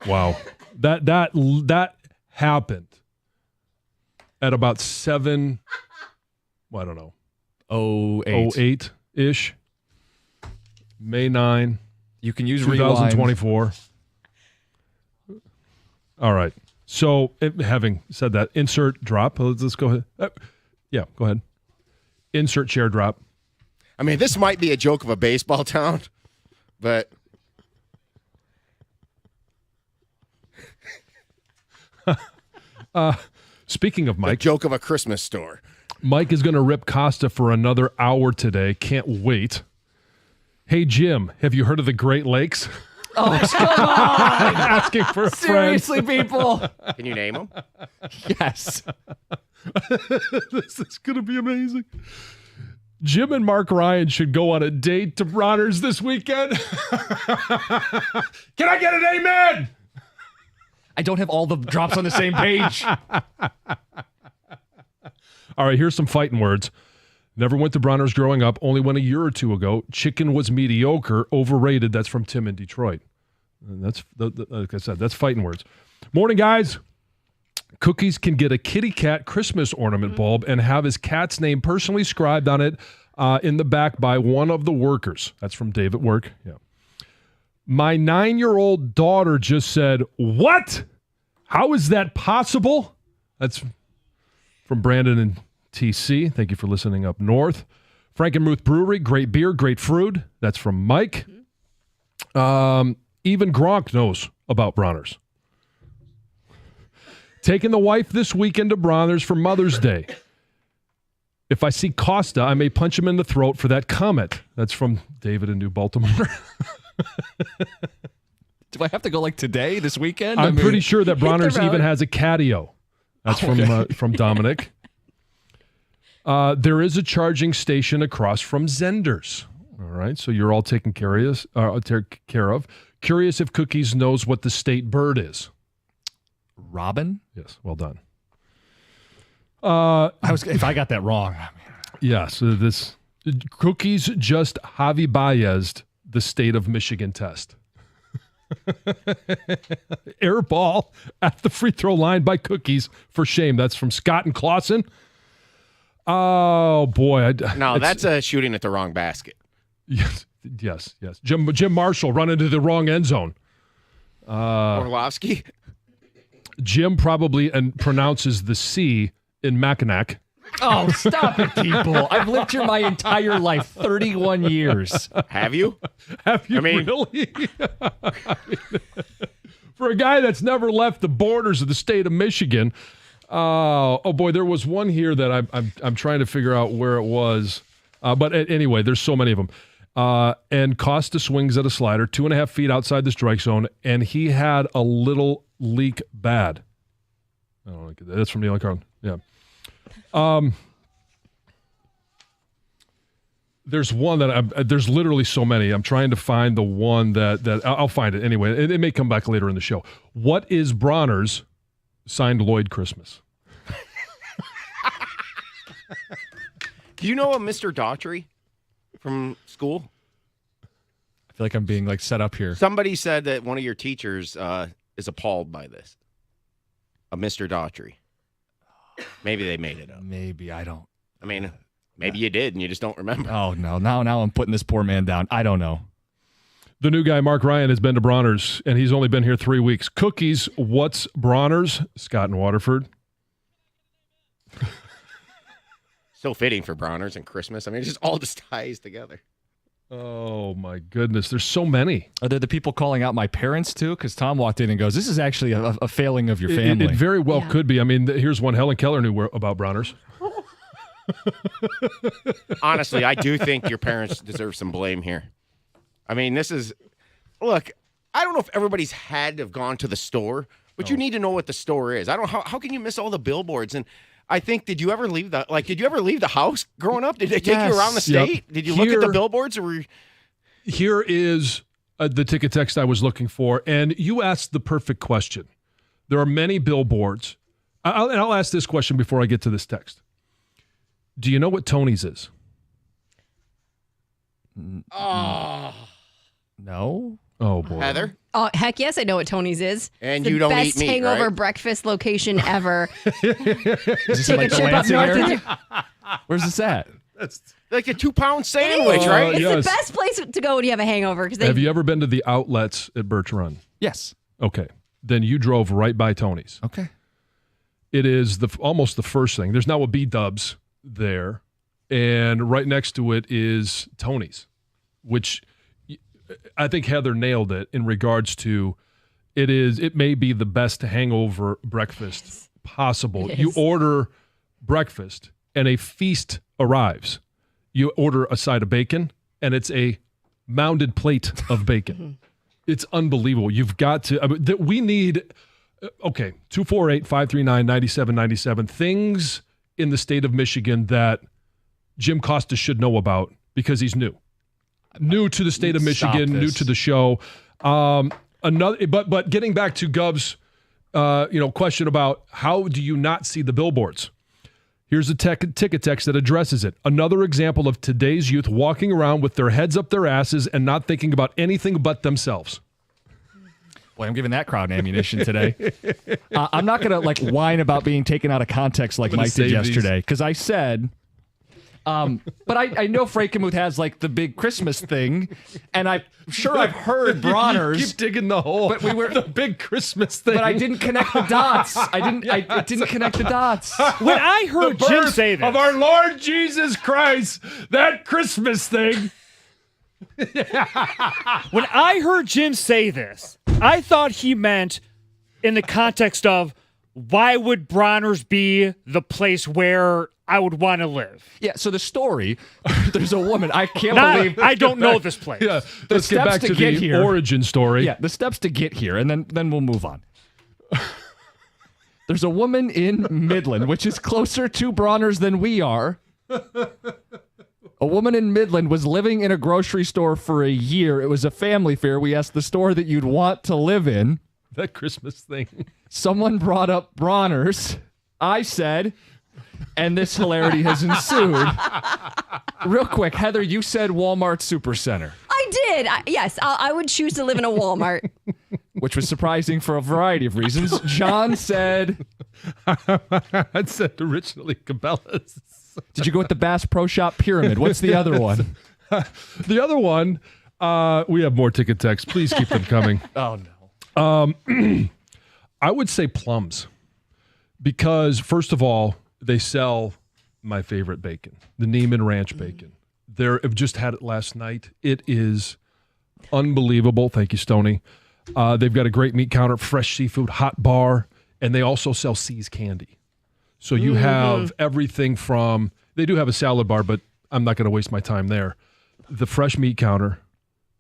wow, that happened at about 7. Well, I don't know. 08-ish. May 9. You can use 2024. All right. So, having said that, insert drop. Let's go ahead. Yeah, go ahead. Insert chair drop. I mean, this might be a joke of a baseball town, but speaking of Mike, a joke of a Christmas store. Mike is going to rip Costa for another hour today. Can't wait. Hey, Jim, have you heard of the Great Lakes? Oh, come on! Asking for a Seriously, people. Can you name them? Yes. This is going to be amazing. Jim and Mark Ryan should go on a date to Bronner's this weekend. Can I get an amen? I don't have all the drops on the same page. All right, here's some fighting words. Never went to Bronner's growing up, only went a year or two ago. Chicken was mediocre, overrated. That's from Tim in Detroit. And that's, like I said, that's fighting words. Morning, guys. Cookies can get a kitty cat Christmas ornament bulb and have his cat's name personally scribed on it in the back by one of the workers. That's from Dave at work. Yeah. My 9-year-old daughter just said, "What? How is that possible?" That's from Brandon and TC. Thank you for listening up north. Frankenmuth Brewery, great beer, great fruit. That's from Mike. Even Gronk knows about Bronner's. Taking the wife this weekend to Bronner's for Mother's Day. If I see Costa, I may punch him in the throat for that comment. That's from David in New Baltimore. Do I have to go like today, this weekend? I'm pretty sure that Bronner's even has a catio. That's from Dominic. There is a charging station across from Zender's. All right, so you're all taken care of. Curious if Cookies knows what the state bird is. Robin? Yes, well done. If I got that wrong. Yes, this Cookies just Javi Baez'd the state of Michigan test. Air ball at the free throw line by Cookies for shame. That's from Scott and Clausen. Oh boy! No, that's a shooting at the wrong basket. Yes. Jim Marshall run into the wrong end zone. Orlovsky. Jim probably pronounces the C in Mackinac. Oh, stop it, people. I've lived here my entire life, 31 years. Have you? Have you really? For a guy that's never left the borders of the state of Michigan. Oh boy, there was one here that I'm trying to figure out where it was. But anyway, there's so many of them. And Costa swings at a slider 2.5 feet outside the strike zone, and he had a little leak bad. I don't like that. That's from Neil Carlin. Yeah. There's one that there's literally so many. I'm trying to find the one that I'll find it anyway. It may come back later in the show. What is Bronner's signed Lloyd Christmas? Do you know a Mr. Daughtry from school? I feel like I'm being set up here. Somebody said that one of your teachers is appalled by this. A Mr. Daughtry. Maybe they made it up. Maybe, I don't. I mean, maybe you did and you just don't remember. Oh, no. Now I'm putting this poor man down. I don't know. The new guy, Mark Ryan, has been to Bronner's, and he's only been here 3 weeks. Cookies, what's Bronner's? Scott in Waterford. So fitting for Bronner's and Christmas. I mean, it just all just ties together. Oh, my goodness. There's so many. Are there the people calling out my parents, too? Because Tom walked in and goes, this is actually a failing of your family. It very well could be. I mean, here's one. Helen Keller knew about Bronner's. Honestly, I do think your parents deserve some blame here. I mean, look, I don't know if everybody's had to have gone to the store, but you need to know what the store is. I don't know. How can you miss all the billboards? And I think, did you ever leave the house growing up? Did they take you around the state? Yep. Did you look at the billboards? Here is the ticket text I was looking for, and you asked the perfect question. There are many billboards I'll ask this question before I get to this text. Do you know what Tony's is? No. Oh, boy. Heather? Oh, heck yes, I know what Tony's is. And It's you the don't eat best meat, hangover right? breakfast location ever. Is this Take like a the trip up Lansing north area? and Where's this at? Like a 2-pound sandwich, It's right? Yes. the best place to go when you have a hangover. Because Have you ever been to the outlets at Birch Run? Yes. Okay. Then you drove right by Tony's. Okay. It is almost the first thing. There's now a B-Dubs there, and right next to it is Tony's, which I think Heather nailed it in regards to it may be the best hangover breakfast possible. It You is. order breakfast and a feast arrives. You order a side of bacon and it's a mounded plate of bacon. It's unbelievable. You've got to, we need, okay, 248-539-9797, things in the state of Michigan that Jim Costa should know about because he's new. New to the state of Stop Michigan, new this. to the show. But getting back to Gov's question about how do you not see the billboards? Here's a ticket text that addresses it. Another example of today's youth walking around with their heads up their asses and not thinking about anything but themselves. Boy, I'm giving that crowd ammunition today. I'm not going to whine about being taken out of context like gonna Mike did save these. yesterday because I said, but I know Frankenmuth has the big Christmas thing, and I'm sure I've heard Bronner's. You keep digging the hole. But we were- the big Christmas thing. But I didn't connect the dots. I didn't connect the dots. When I heard Jim say this, of our Lord Jesus Christ, that Christmas thing. when I heard Jim say this, I thought he meant in the context of why would Bronner's be the place where I would want to live? Yeah. So the story, there's a woman. I can't Not, believe. I don't know this place. Yeah, let's get steps back to to get the here. origin story. Yeah, the steps to get here, and then we'll move on. There's a woman in Midland, which is closer to Bronner's than we are. A woman in Midland was living in a grocery store for a year. It was a family fair. We asked the store that you'd want to live in. That Christmas thing. Someone brought up Bronner's. I said, and this hilarity has ensued. Real quick, Heather, you said Walmart Supercenter, I did. Yes, I would choose to live in a Walmart. which was surprising for a variety of reasons. John said, I said originally Cabela's. did you go with the Bass Pro Shop Pyramid? What's the other one? The other one, we have more ticket texts. Please keep them coming. Oh, no. I would say Plums because, first of all, they sell my favorite bacon, the Neiman Ranch bacon. I've just had it last night. It is unbelievable. Thank you, Stoney. They've got a great meat counter, fresh seafood, hot bar, and they also sell See's candy. So you have everything from, they do have a salad bar, but I'm not going to waste my time there. The fresh meat counter,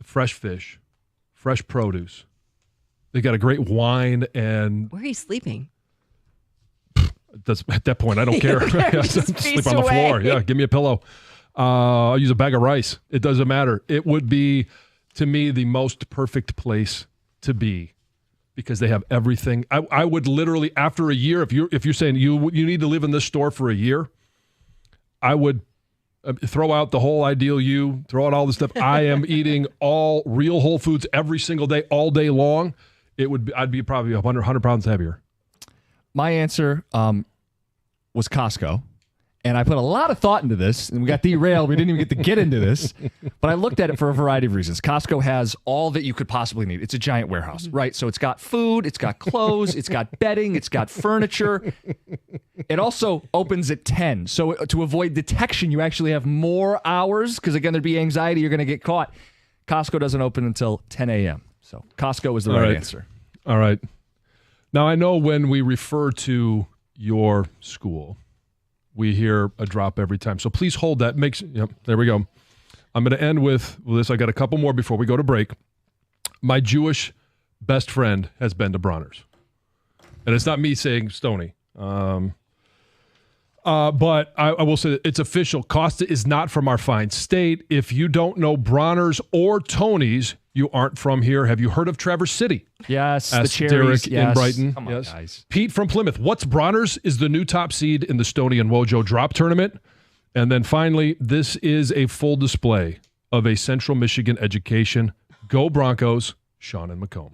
fresh fish, fresh produce. They got a great wine, and Where are you sleeping? at that point, I don't care. Just Sleep face on the away. floor. Yeah, give me a pillow. I'll use a bag of rice. It doesn't matter. It would be, to me, the most perfect place to be because they have everything. I would literally, after a year, if you're saying you need to live in this store for a year, I would throw out the whole ideal you, throw out all the stuff. I am eating all real Whole Foods every single day, all day long. I'd be probably 100 pounds heavier. My answer was Costco. And I put a lot of thought into this, and we got derailed. We didn't even get to get into this. But I looked at it for a variety of reasons. Costco has all that you could possibly need. It's a giant warehouse, right? So it's got food, it's got clothes, it's got bedding, it's got furniture. It also opens at 10. So to avoid detection, you actually have more hours because, again, there'd be anxiety you're going to get caught. Costco doesn't open until 10 a.m. So Costco is the right answer. All right. Now, I know when we refer to your school, we hear a drop every time. So please hold that. Yep, there we go. I'm going to end with this. I got a couple more before we go to break. My Jewish best friend has been to Bronner's. And it's not me saying Stoney. But I will say that it's official. Costa is not from our fine state. If you don't know Bronner's or Tony's, you aren't from here. Have you heard of Traverse City? Yes, the Asked Cherries. Derek in Yes. Brighton. Come on, Yes. guys. Pete from Plymouth. What's Bronner's is the new top seed in the Stoney and Wojo drop tournament. And then finally, this is a full display of a Central Michigan education. Go Broncos, Sean and McComb.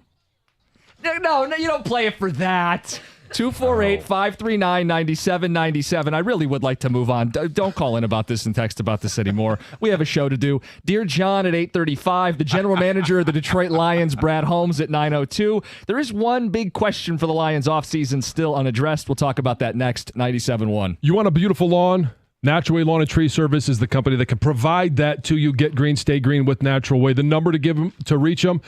No, you don't play it for that. 248-539-9797. I really would like to move on. Don't call in about this and text about this anymore. We have a show to do. Dear John at 8:35, the general manager of the Detroit Lions, Brad Holmes, at 9:02. There is one big question for the Lions offseason still unaddressed. We'll talk about that next. 97.1. You want a beautiful lawn? Natural Way Lawn and Tree Service is the company that can provide that to you. Get green, stay green with Natural Way. The number to reach them,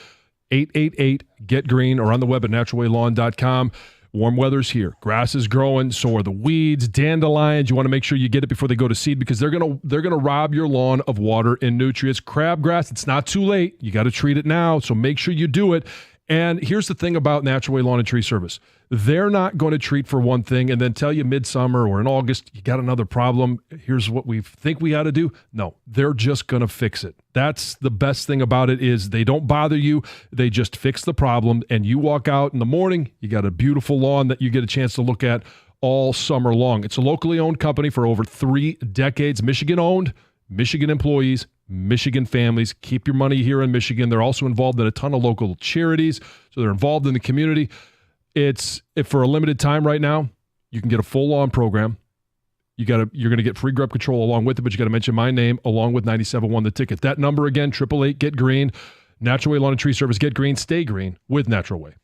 888-GET-GREEN, or on the web at naturalwaylawn.com. Warm weather's here. Grass is growing, so are the weeds, dandelions. You want to make sure you get it before they go to seed because they're gonna rob your lawn of water and nutrients. Crabgrass, it's not too late. You got to treat it now, so make sure you do it. And here's the thing about Natural Way Lawn and Tree Service. They're not going to treat for one thing and then tell you midsummer or in August, you got another problem. Here's what we think we ought to do. No, they're just going to fix it. That's the best thing about it is they don't bother you. They just fix the problem. And you walk out in the morning, you got a beautiful lawn that you get a chance to look at all summer long. It's a locally owned company for over 3 decades. Michigan owned, Michigan employees, Michigan families. Keep your money here in Michigan. They're also involved in a ton of local charities, so they're involved in the community. If for a limited time right now, you can get a full lawn program. You're going to get free grub control along with it, but you got to mention my name along with 97.1 the ticket. That number again, 888-GET-GREEN. Natural Way Lawn and Tree Service. Get green, stay green with Natural Way.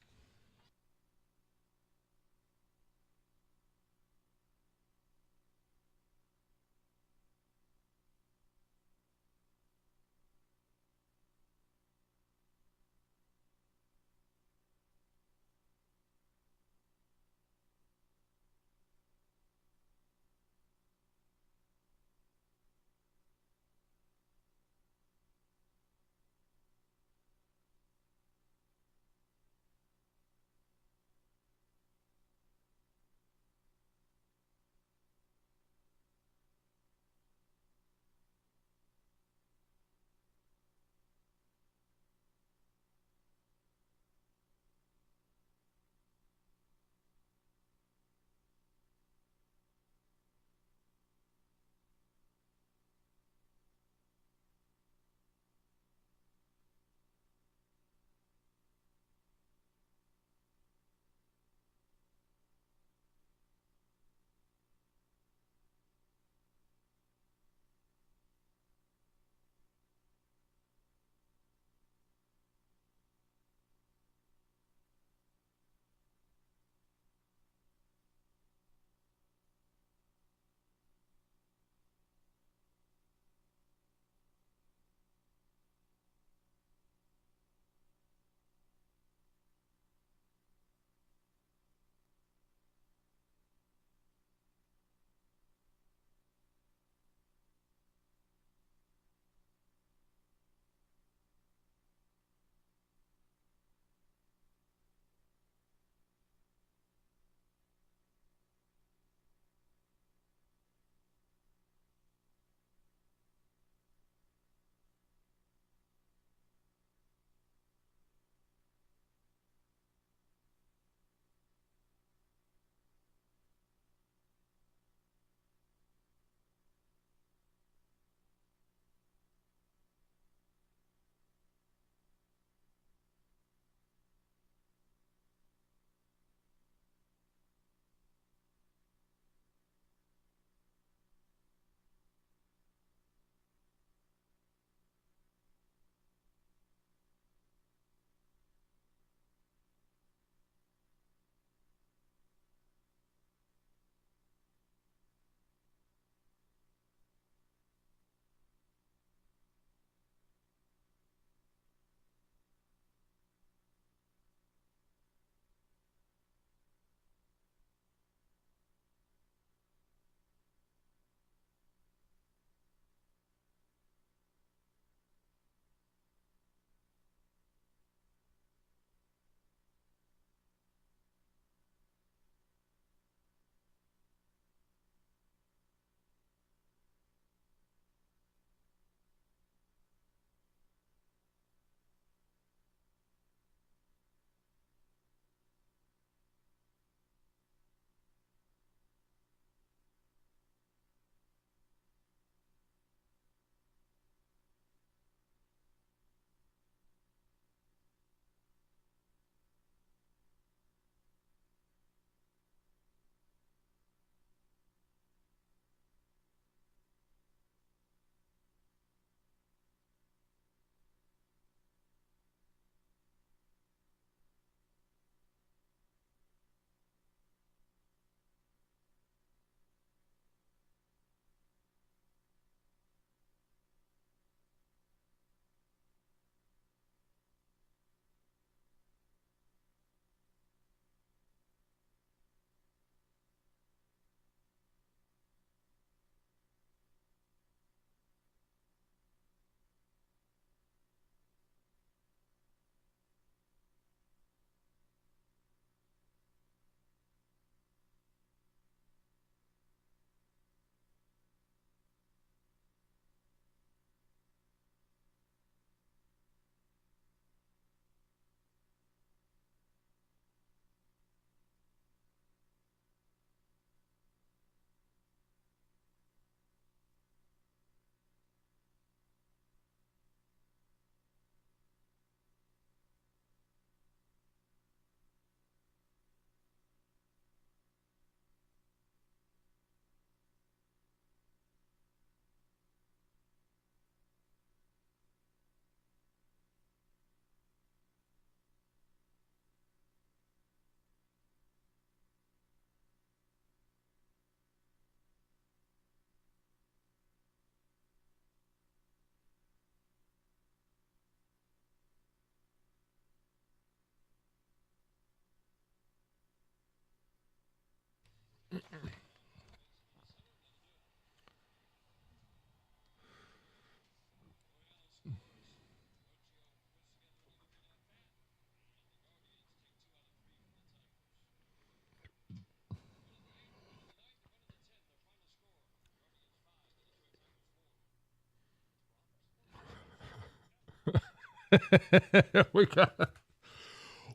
We got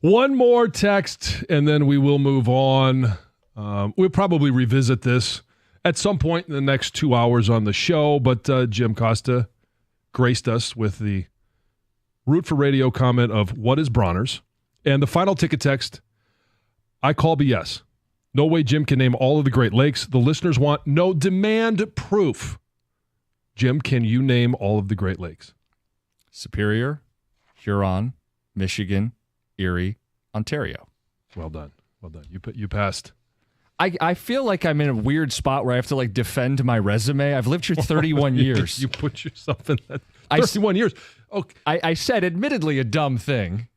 one more text, and then we will move on. We'll probably revisit this at some point in the next 2 hours on the show, but Jim Costa graced us with the Root for Radio comment of what is Bronner's, and the final ticket text, I call BS. No way Jim can name all of the Great Lakes. The listeners want no demand proof. Jim, can you name all of the Great Lakes? Superior, Huron, Michigan, Erie, Ontario. Well done. Well done. You passed. I feel like I'm in a weird spot where I have to like defend my resume. I've lived here 31 years. You put yourself in that 31 years. Okay. I said admittedly a dumb thing.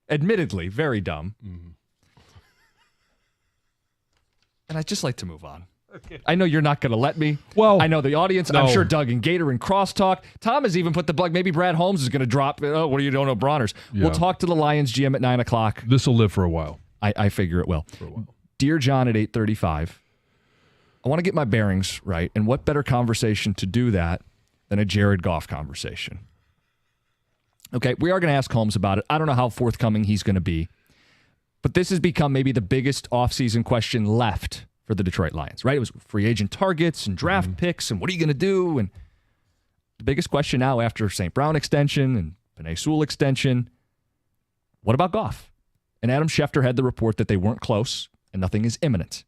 Admittedly, very dumb. Mm-hmm. And I'd just like to move on. Okay. I know you're not going to let me. Well, I know the audience. No. I'm sure Doug and Gator and Crosstalk. Tom has even put the plug. Maybe Brad Holmes is going to drop. Oh, what do you don't know, Bronner's? Yeah. We'll talk to the Lions GM at 9 o'clock. This will live for a while. I figure it will. For a while. Dear John at 8:35. I want to get my bearings right, and what better conversation to do that than a Jared Goff conversation? Okay, we are going to ask Holmes about it. I don't know how forthcoming he's going to be, but this has become maybe the biggest offseason question left for the Detroit Lions, right? It was free agent targets and draft picks, and what are you going to do? And the biggest question now after St. Brown extension and Penei Sewell extension, what about Goff? And Adam Schefter had the report that they weren't close and nothing is imminent.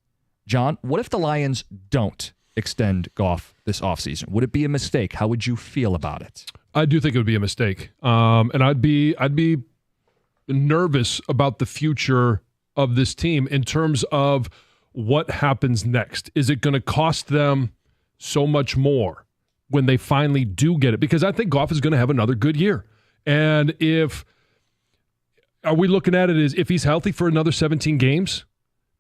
John, what if the Lions don't extend Goff this offseason? Would it be a mistake? How would you feel about it? I do think it would be a mistake. And I'd be nervous about the future of this team in terms of what happens next. Is it going to cost them so much more when they finally do get it? Because I think Goff is going to have another good year. And are we looking at it as if he's healthy for another 17 games?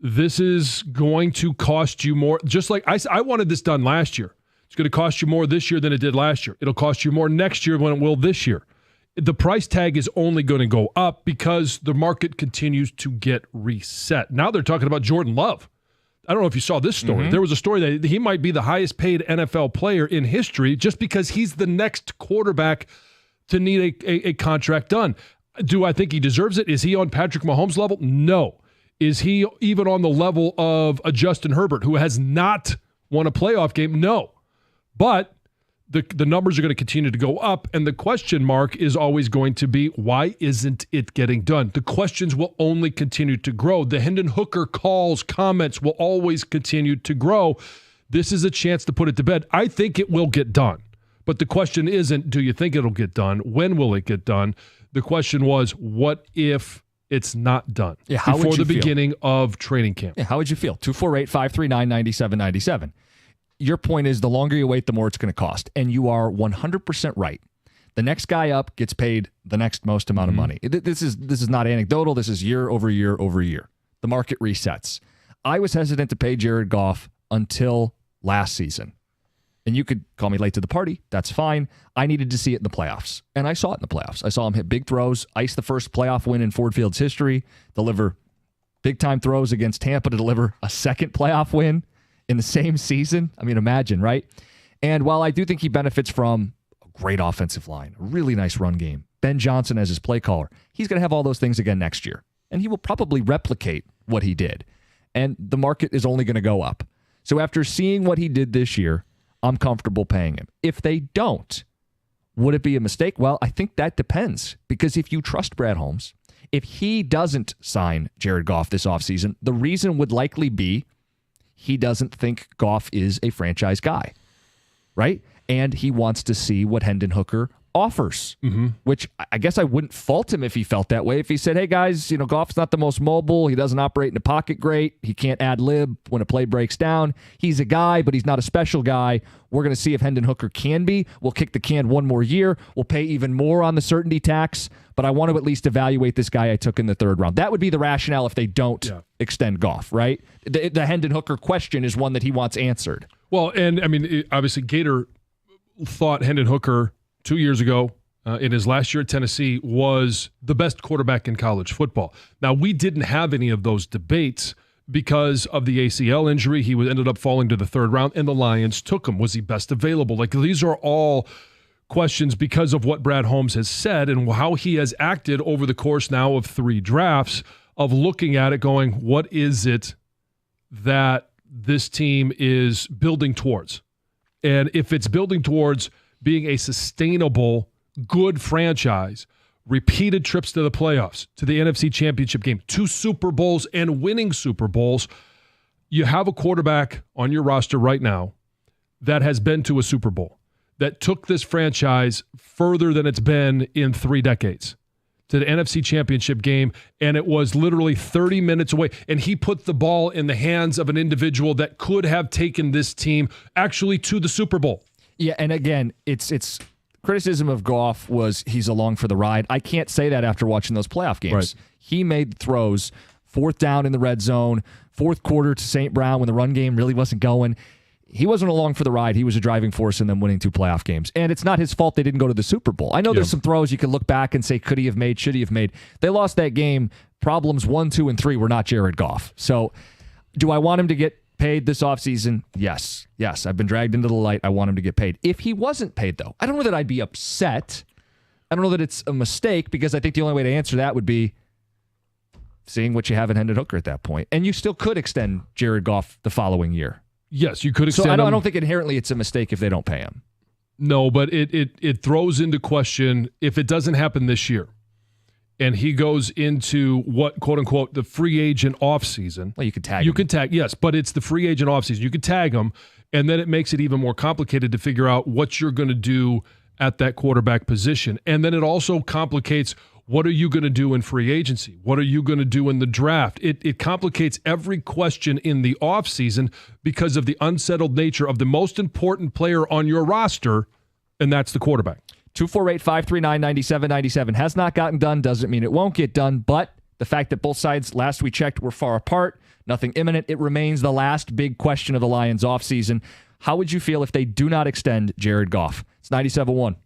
This is going to cost you more. Just like I wanted this done last year. It's going to cost you more this year than it did last year. It'll cost you more next year than it will this year. The price tag is only going to go up because the market continues to get reset. Now they're talking about Jordan Love. I don't know if you saw this story. There was a story that he might be the highest paid NFL player in history just because he's the next quarterback to need a contract done. Do I think he deserves it? Is he on Patrick Mahomes' level? No. Is he even on the level of a Justin Herbert who has not won a playoff game? No. But the numbers are going to continue to go up, and the question mark is always going to be, why isn't it getting done? The questions will only continue to grow. The Hendon Hooker calls, comments will always continue to grow. This is a chance to put it to bed. I think it will get done. But the question isn't, do you think it'll get done? When will it get done? The question was, what if it's not done before the beginning of training camp? Yeah, how would you feel? 248-539-9797. Your point is the longer you wait, the more it's going to cost. And you are 100% right. The next guy up gets paid the next most amount of money. This is not anecdotal. This is year over year over year. The market resets. I was hesitant to pay Jared Goff until last season. And you could call me late to the party. That's fine. I needed to see it in the playoffs. And I saw it in the playoffs. I saw him hit big throws, ice the first playoff win in Ford Field's history, deliver big-time throws against Tampa to deliver a second playoff win in the same season. I mean, imagine, right? And while I do think he benefits from a great offensive line, a really nice run game, Ben Johnson as his play caller, he's going to have all those things again next year. And he will probably replicate what he did. And the market is only going to go up. So after seeing what he did this year, I'm comfortable paying him. If they don't, would it be a mistake? Well, I think that depends. Because if you trust Brad Holmes, if he doesn't sign Jared Goff this offseason, the reason would likely be he doesn't think Goff is a franchise guy, right? And he wants to see what Hendon Hooker offers, which I guess I wouldn't fault him if he felt that way. If he said, hey, guys, Goff's not the most mobile. He doesn't operate in the pocket great. He can't ad-lib when a play breaks down. He's a guy, but he's not a special guy. We're going to see if Hendon Hooker can be. We'll kick the can one more year. We'll pay even more on the certainty tax, but I want to at least evaluate this guy I took in the third round. That would be the rationale if they don't extend Goff, right? The Hendon Hooker question is one that he wants answered. Well, and obviously Gator thought Hendon Hooker 2 years ago in his last year at Tennessee was the best quarterback in college football. Now, we didn't have any of those debates because of the ACL injury. He ended up falling to the third round, and the Lions took him. Was he best available? These are all questions because of what Brad Holmes has said and how he has acted over the course now of 3 drafts, of looking at it going, what is it that this team is building towards? And if it's building towards being a sustainable, good franchise, repeated trips to the playoffs, to the NFC Championship game, 2 Super Bowls and winning Super Bowls, you have a quarterback on your roster right now that has been to a Super Bowl, that took this franchise further than it's been in 3 decades, to the NFC Championship game, and it was literally 30 minutes away. And he put the ball in the hands of an individual that could have taken this team actually to the Super Bowl. Yeah, and again, it's criticism of Goff was he's along for the ride. I can't say that after watching those playoff games. Right. He made throws, 4th down in the red zone, 4th quarter to St. Brown when the run game really wasn't going. He wasn't along for the ride. He was a driving force in them winning 2 playoff games. And it's not his fault they didn't go to the Super Bowl. I know there's some throws you can look back and say, could he have made, should he have made? They lost that game. Problems 1, 2, and 3 were not Jared Goff. So do I want him to get paid this offseason? Yes. I've been dragged into the light. I want him to get paid. If he wasn't paid, though, I don't know that I'd be upset. I don't know that it's a mistake, because I think the only way to answer that would be seeing what you have in Hendon Hooker at that point. And you still could extend Jared Goff the following year. Yes, you could extend him. I don't think inherently it's a mistake if they don't pay him. No, but it throws into question, if it doesn't happen this year and he goes into what, quote unquote, the free agent offseason. Well, you could tag him. You could tag, yes, but it's the free agent offseason. You could tag him, and then it makes it even more complicated to figure out what you're going to do at that quarterback position. And then it also complicates, what are you going to do in free agency? What are you going to do in the draft? It complicates every question in the offseason because of the unsettled nature of the most important player on your roster, and that's the quarterback. 248-539-9797 has not gotten done, doesn't mean it won't get done, but the fact that both sides, last we checked, were far apart, nothing imminent, it remains the last big question of the Lions offseason. How would you feel if they do not extend Jared Goff? It's 97-1.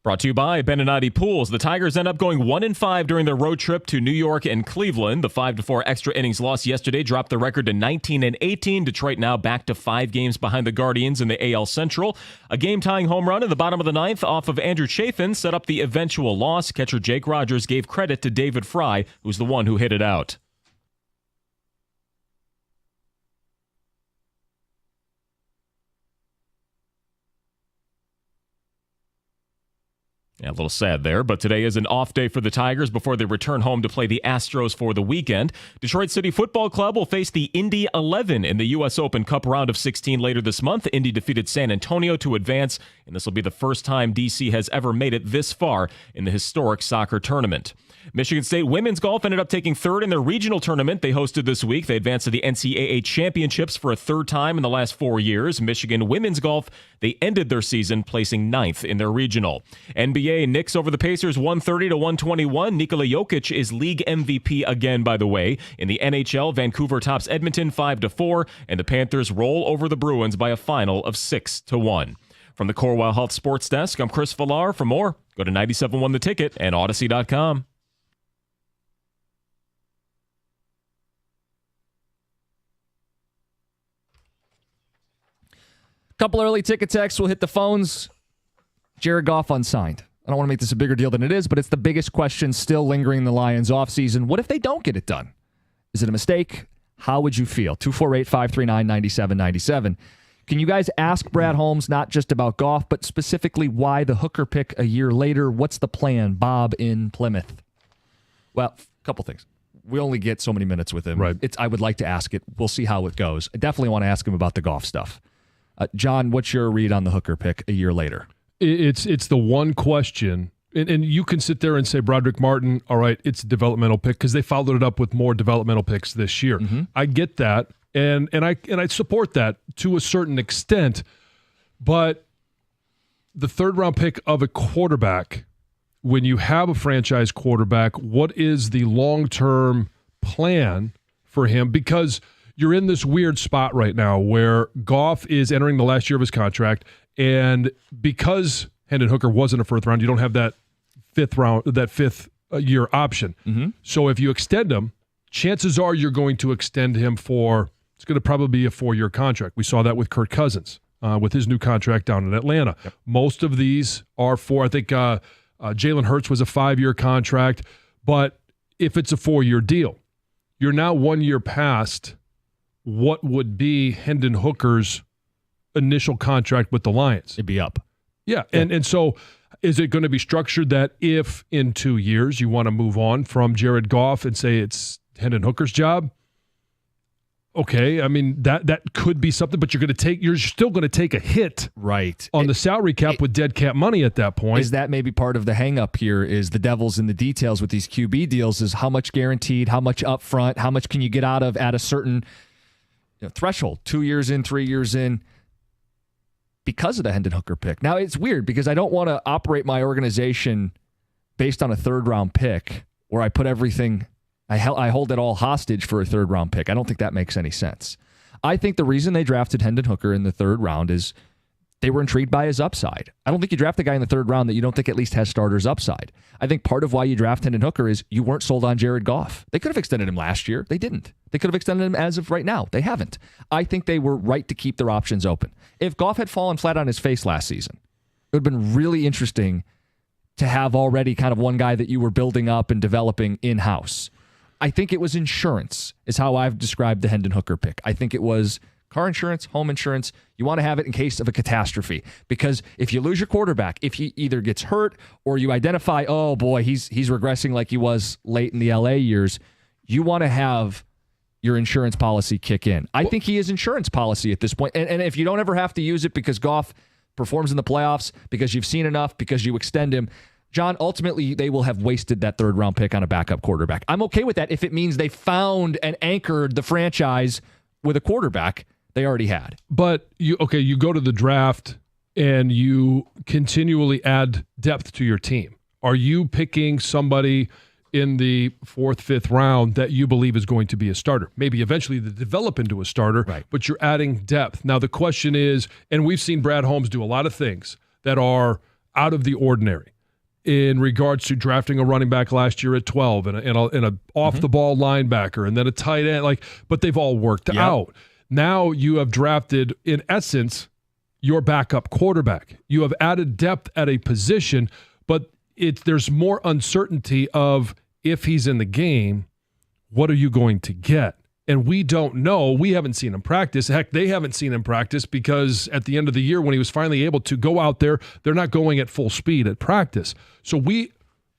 Brought to you by Beninati Pools. The Tigers end up going 1-5 during their road trip to New York and Cleveland. The 5-4 extra innings loss yesterday dropped the record to 19-18. Detroit now back to 5 games behind the Guardians in the AL Central. A game-tying home run in the bottom of the 9th off of Andrew Chafin set up the eventual loss. Catcher Jake Rogers gave credit to David Fry, who's the one who hit it out. Yeah, a little sad there, but today is an off day for the Tigers before they return home to play the Astros for the weekend. Detroit City Football Club will face the Indy 11 in the U.S. Open Cup round of 16 later this month. Indy defeated San Antonio to advance, and this will be the first time D.C. has ever made it this far in the historic soccer tournament. Michigan State women's golf ended up taking 3rd in their regional tournament they hosted this week. They advanced to the NCAA championships for a 3rd time in the last 4 years. Michigan women's golf, they ended their season placing 9th in their regional. NBA, Knicks over the Pacers 130-121. Nikola Jokic is league MVP again, by the way. In the NHL, Vancouver tops Edmonton 5-4, and the Panthers roll over the Bruins by a final of 6-1. From the Corewell Health Sports Desk, I'm Chris Villar. For more, go to 97.1 The Ticket and Odyssey.com. Couple early ticket texts will hit the phones. Jared Goff unsigned. I don't want to make this a bigger deal than it is, but it's the biggest question still lingering in the Lions offseason. What if they don't get it done? Is it a mistake? how would you feel? 248-539-9797. Can you guys ask Brad Holmes not just about Goff, but specifically why the Hooker pick a year later? What's the plan? Bob in Plymouth. Well, a couple things. We only get so many minutes with him. Right. I would like to ask it. We'll see how it goes. I definitely want to ask him about the Goff stuff. John, what's your read on the Hooker pick a year later? It's the one question, and you can sit there and say Broderick Martin, all right, it's a developmental pick because they followed it up with more developmental picks this year. Mm-hmm. I get that, and I support that to a certain extent, but the third round pick of a quarterback, when you have a franchise quarterback, what is the long-term plan for him? Because you're in this weird spot right now where Goff is entering the last year of his contract, and because Hendon Hooker wasn't a first round, you don't have that fifth year option. Mm-hmm. So if you extend him, chances are you're going to extend him for, it's going to probably be a 4-year contract. We saw that with Kirk Cousins with his new contract down in Atlanta. Yep. Most of these are for, I think Jalen Hurts was a 5-year contract, but if it's a 4-year deal, you're now 1 year past what would be Hendon Hooker's initial contract with the Lions. It'd be up. Yeah. And so is it going to be structured that if in 2 years you want to move on from Jared Goff and say it's Hendon Hooker's job? Okay, I mean that could be something, but you're still going to take a hit Right. on the salary cap with dead cap money at that point. Is that maybe part of the hang up here is the devil's in the details with these QB deals is how much guaranteed, how much upfront, how much can you get out of at a certain threshold, 2 years in, 3 years in, because of the Hendon Hooker pick. Now, it's weird because I don't want to operate my organization based on a third-round pick where I put everything, I hold it all hostage for a third-round pick. I don't think that makes any sense. I think the reason they drafted Hendon Hooker in the third round is they were intrigued by his upside. I don't think you draft a guy in the third round that you don't think at least has starters upside. I think part of why you draft Hendon Hooker is you weren't sold on Jared Goff. They could have extended him last year. They didn't. They could have extended him as of right now. They haven't. I think they were right to keep their options open. If Goff had fallen flat on his face last season, it would have been really interesting to have already kind of one guy that you were building up and developing in-house. I think it was insurance is how I've described the Hendon Hooker pick. I think it was car insurance, home insurance. You want to have it in case of a catastrophe because if you lose your quarterback, if he either gets hurt or you identify, oh boy, he's regressing like he was late in the LA years, you want to have your insurance policy kick in. I think he is insurance policy at this point. And if you don't ever have to use it because Goff performs in the playoffs, because you've seen enough, because you extend him, John, ultimately they will have wasted that third round pick on a backup quarterback. I'm okay with that if it means they found and anchored the franchise with a quarterback they already had. But you go to the draft and you continually add depth to your team. Are you picking somebody in the 4th, 5th round that you believe is going to be a starter? Maybe eventually they develop into a starter, right, but you're adding depth. Now the question is, and we've seen Brad Holmes do a lot of things that are out of the ordinary in regards to drafting a running back last year at 12 and a off-the-ball linebacker and then a tight end, but they've all worked out. Now you have drafted, in essence, your backup quarterback. You have added depth at a position, but there's more uncertainty of if he's in the game, what are you going to get? And we don't know. We haven't seen him practice. Heck, they haven't seen him practice because at the end of the year when he was finally able to go out there, they're not going at full speed at practice. So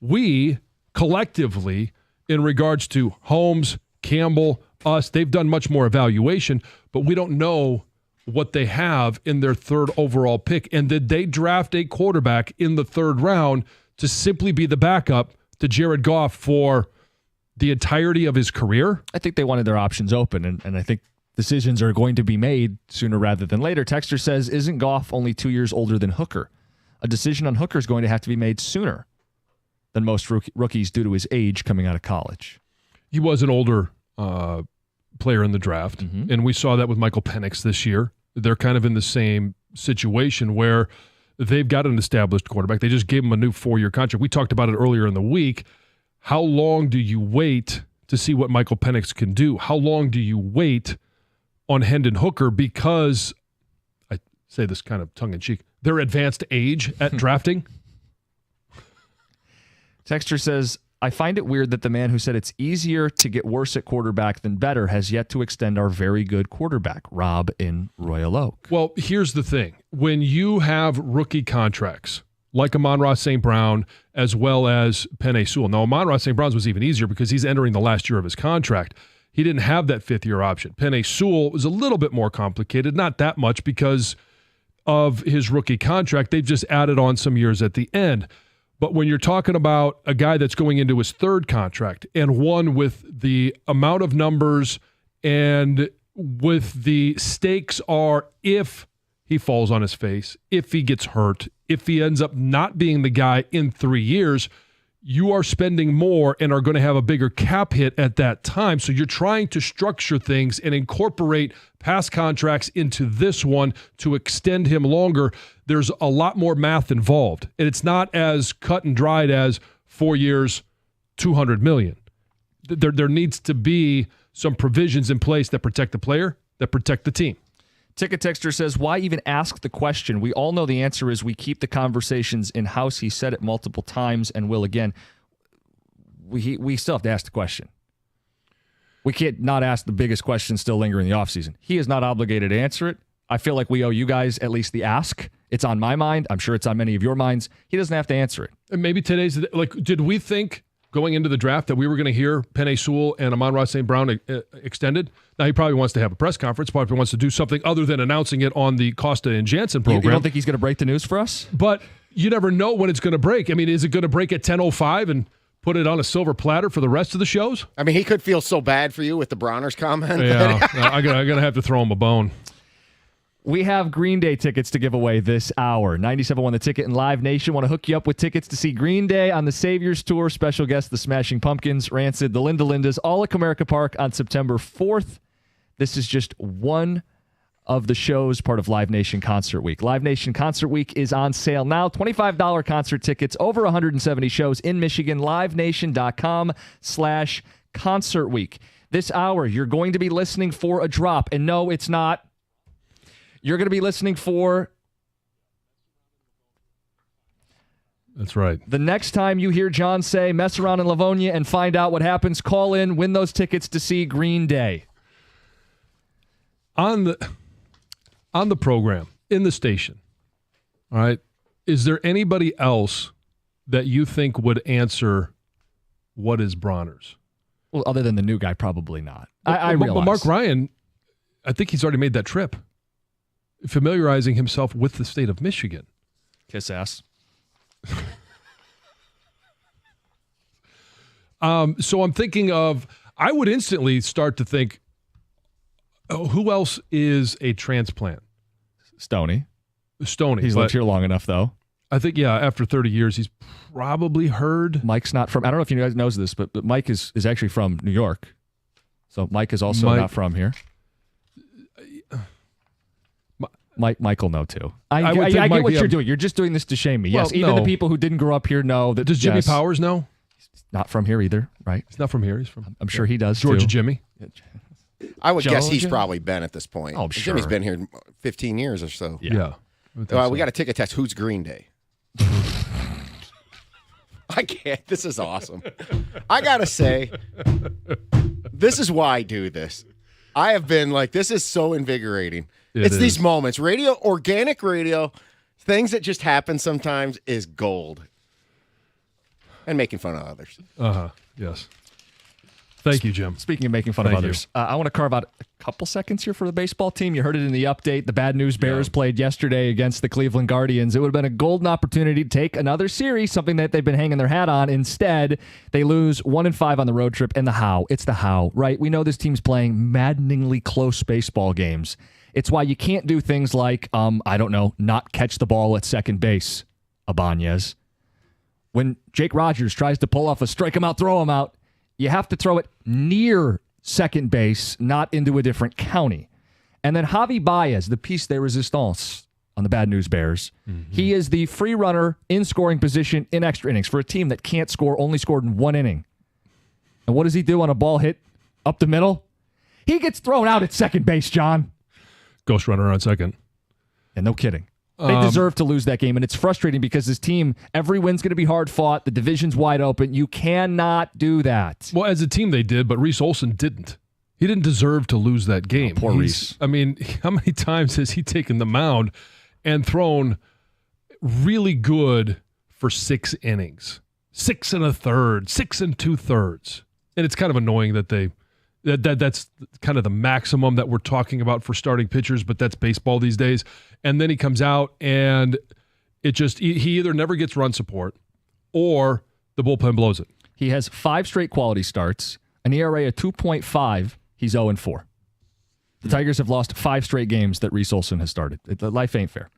we collectively, in regards to Holmes, Campbell, us, they've done much more evaluation, but we don't know what they have in their third overall pick. And did they draft a quarterback in the third round to simply be the backup to Jared Goff for the entirety of his career? I think they wanted their options open, and I think decisions are going to be made sooner rather than later. Texter says, isn't Goff only 2 years older than Hooker? A decision on Hooker is going to have to be made sooner than most rookies due to his age coming out of college. He was an older player in the draft, and we saw that with Michael Penix this year. They're kind of in the same situation where they've got an established quarterback. They just gave him a new 4-year contract. We talked about it earlier in the week. How long do you wait to see what Michael Penix can do? How long do you wait on Hendon Hooker? Because, I say this kind of tongue-in-cheek, their advanced age at drafting. Texter says, I find it weird that the man who said it's easier to get worse at quarterback than better has yet to extend our very good quarterback, Rob in Royal Oak. Well, here's the thing. When you have rookie contracts like Amon-Ra St. Brown as well as Penei Sewell. Now, Amon-Ra St. Brown's was even easier because he's entering the last year of his contract. He didn't have that fifth-year option. Penei Sewell was a little bit more complicated, not that much because of his rookie contract. They've just added on some years at the end. But when you're talking about a guy that's going into his third contract and one with the amount of numbers and with the stakes are if he falls on his face, if he gets hurt, if he ends up not being the guy in 3 years, you are spending more and are going to have a bigger cap hit at that time. So you're trying to structure things and incorporate past contracts into this one to extend him longer. There's a lot more math involved, and it's not as cut and dried as 4 years, $200 million. There needs to be some provisions in place that protect the player, that protect the team. Ticket Texter says, why even ask the question? We all know the answer is we keep the conversations in-house. He said it multiple times and will again. We still have to ask the question. We can't not ask the biggest question still lingering in the offseason. He is not obligated to answer it. I feel like we owe you guys at least the ask. It's on my mind. I'm sure it's on many of your minds. He doesn't have to answer it. And maybe today's, like, did we think going into the draft that we were going to hear Penei Sewell and Amon-Ra St. Brown extended? Now, he probably wants to have a press conference, probably wants to do something other than announcing it on the Costa and Jansen program. You don't think he's going to break the news for us? But you never know when it's going to break. I mean, is it going to break at 10:05 and put it on a silver platter for the rest of the shows? I mean, he could feel so bad for you with the Bronner's comment. Yeah, I'm going to have to throw him a bone. We have Green Day tickets to give away this hour. 97.1 The Ticket and Live Nation want to hook you up with tickets to see Green Day on the Saviors Tour. Special guests, the Smashing Pumpkins, Rancid, the Linda Lindas, all at Comerica Park on September 4th. This is just one of the shows, part of Live Nation Concert Week. Live Nation Concert Week is on sale now. $25 concert tickets, over 170 shows in Michigan. LiveNation.com/Concert Week. This hour, you're going to be listening for a drop. And no, it's not. You're going to be listening for... That's right. The next time you hear John say, mess around in Livonia and find out what happens, call in, win those tickets to see Green Day. On the program, in the station, all right, is there anybody else that you think would answer what is Bronner's? Well, other than the new guy, probably not. I realize. But Mark Ryan, I think he's already made that trip, familiarizing himself with the state of Michigan. Kiss ass. So I'm thinking of, I would instantly start to think, oh, who else is a transplant? Stoney. He's lived here long enough, though. I think, yeah, after 30 years, he's probably heard. Mike's not from, I don't know if you guys knows this, but Mike is actually from New York. So Mike is also not from here. Mike will know, too. I get what you're doing. You're just doing this to shame me. Well, yes, even the people who didn't grow up here know that. Does Jimmy Powers know? He's not from here either, right? He's not from here. He's from. I'm sure he does, Georgia too. Jimmy. I would guess he's Georgia? probably been at this point. Oh, sure. Jimmy's been here 15 years or so. Yeah. We got a ticket test. Who's Green Day? I can't. This is awesome. I got to say, this is why I do this. I have been like, this is so invigorating. It's these moments. Radio, organic radio, things that just happen sometimes is gold. And making fun of others. Yes. Thank you, Jim. Speaking of making fun of others, I want to carve out a couple seconds here for the baseball team. You heard it in the update. The Bad News Bears played yesterday against the Cleveland Guardians. It would have been a golden opportunity to take another series, something that they've been hanging their hat on. Instead, they lose 1-5 on the road trip. And the how? It's the how, right? We know this team's playing maddeningly close baseball games. It's why you can't do things like, not catch the ball at second base, Ibanez. When Jake Rogers tries to pull off a strike him out, throw him out, you have to throw it near second base, not into a different county. And then Javi Baez, the piece de resistance on the Bad News Bears, he is the free runner in scoring position in extra innings for a team that can't score, only scored in one inning. And what does he do on a ball hit up the middle? He gets thrown out at second base, John. Ghost runner on second. And no kidding. They deserve to lose that game, and it's frustrating because this team, every win's going to be hard fought. The division's wide open. You cannot do that. Well, as a team they did, but Reese Olson didn't. He didn't deserve to lose that game. Poor Reese. I mean, how many times has he taken the mound and thrown really good for 6 innings? 6 1/3, 6 2/3. And it's kind of annoying that that's kind of the maximum that we're talking about for starting pitchers, but that's baseball these days. And then he comes out and he either never gets run support or the bullpen blows it. He has 5 straight quality starts, an ERA of 2.5. He's 0-4. The Tigers have lost 5 straight games that Reese Olson has started. Life ain't fair.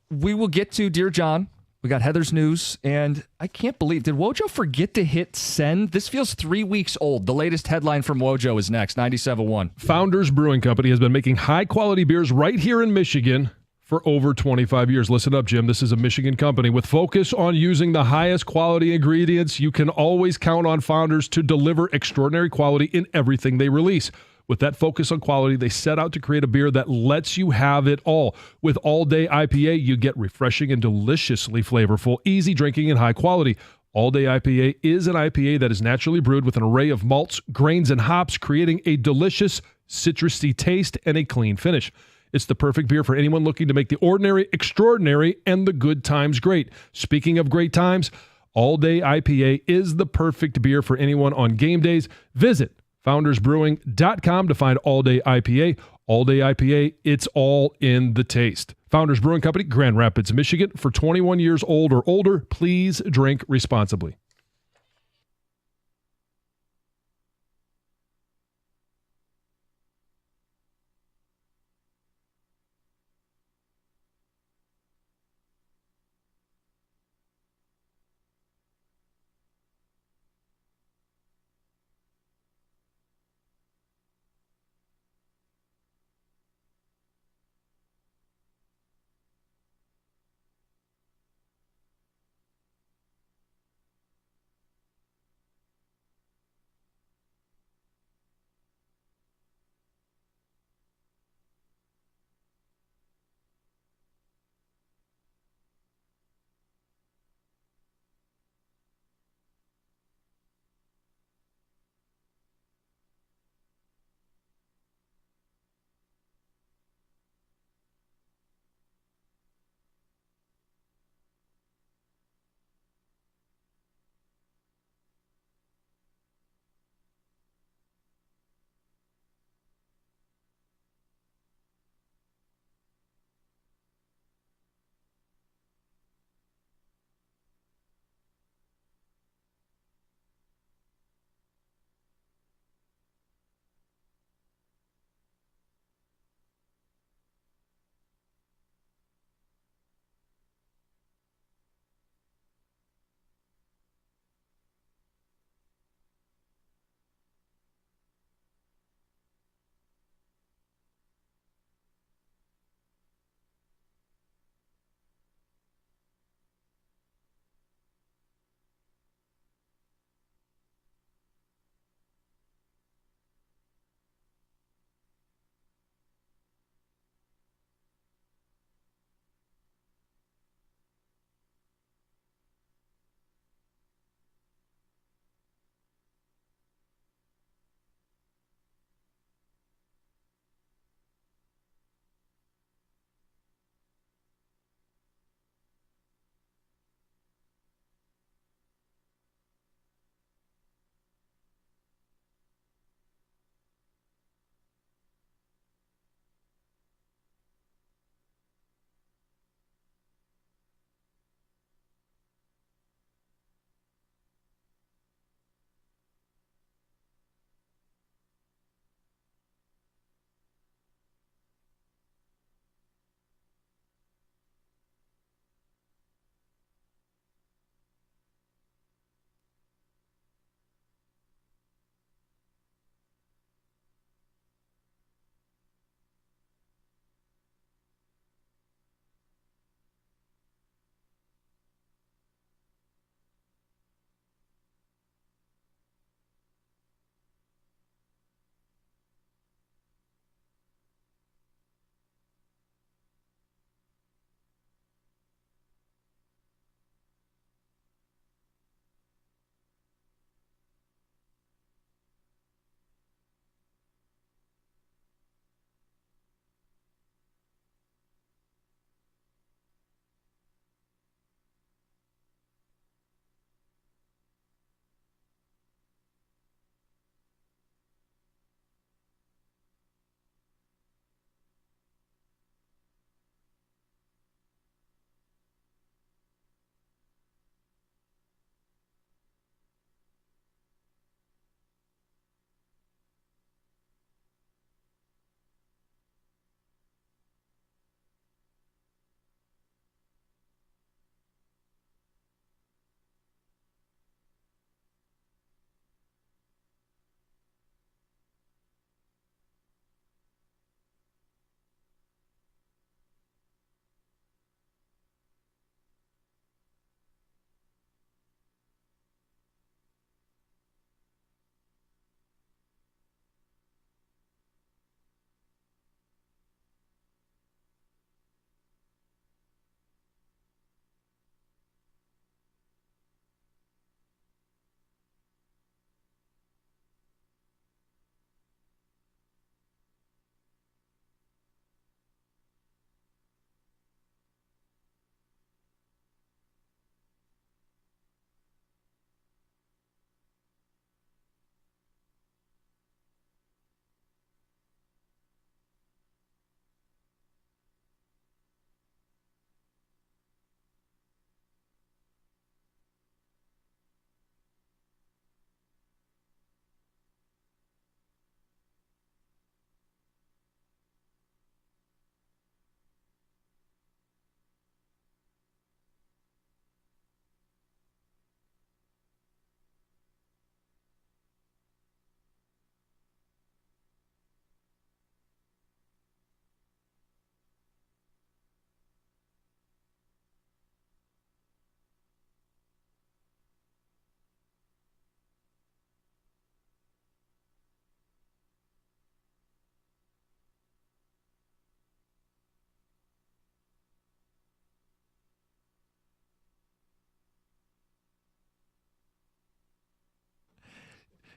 We will get to Dear John. We got Heather's news, and I can't believe, did Wojo forget to hit send? This feels 3 weeks old. The latest headline from Wojo is next, 97.1. Founders Brewing Company has been making high-quality beers right here in Michigan for over 25 years. Listen up, Jim. This is a Michigan company. With focus on using the highest quality ingredients, you can always count on Founders to deliver extraordinary quality in everything they release. With that focus on quality, they set out to create a beer that lets you have it all. With All Day IPA, you get refreshing and deliciously flavorful, easy drinking, and high quality. All Day IPA is an IPA that is naturally brewed with an array of malts, grains, and hops, creating a delicious, citrusy taste and a clean finish. It's the perfect beer for anyone looking to make the ordinary extraordinary and the good times great. Speaking of great times, All Day IPA is the perfect beer for anyone on game days. Visit foundersbrewing.com to find All Day IPA. All Day IPA, it's all in the taste. Founders Brewing Company, Grand Rapids, Michigan. For 21 years old or older, please drink responsibly.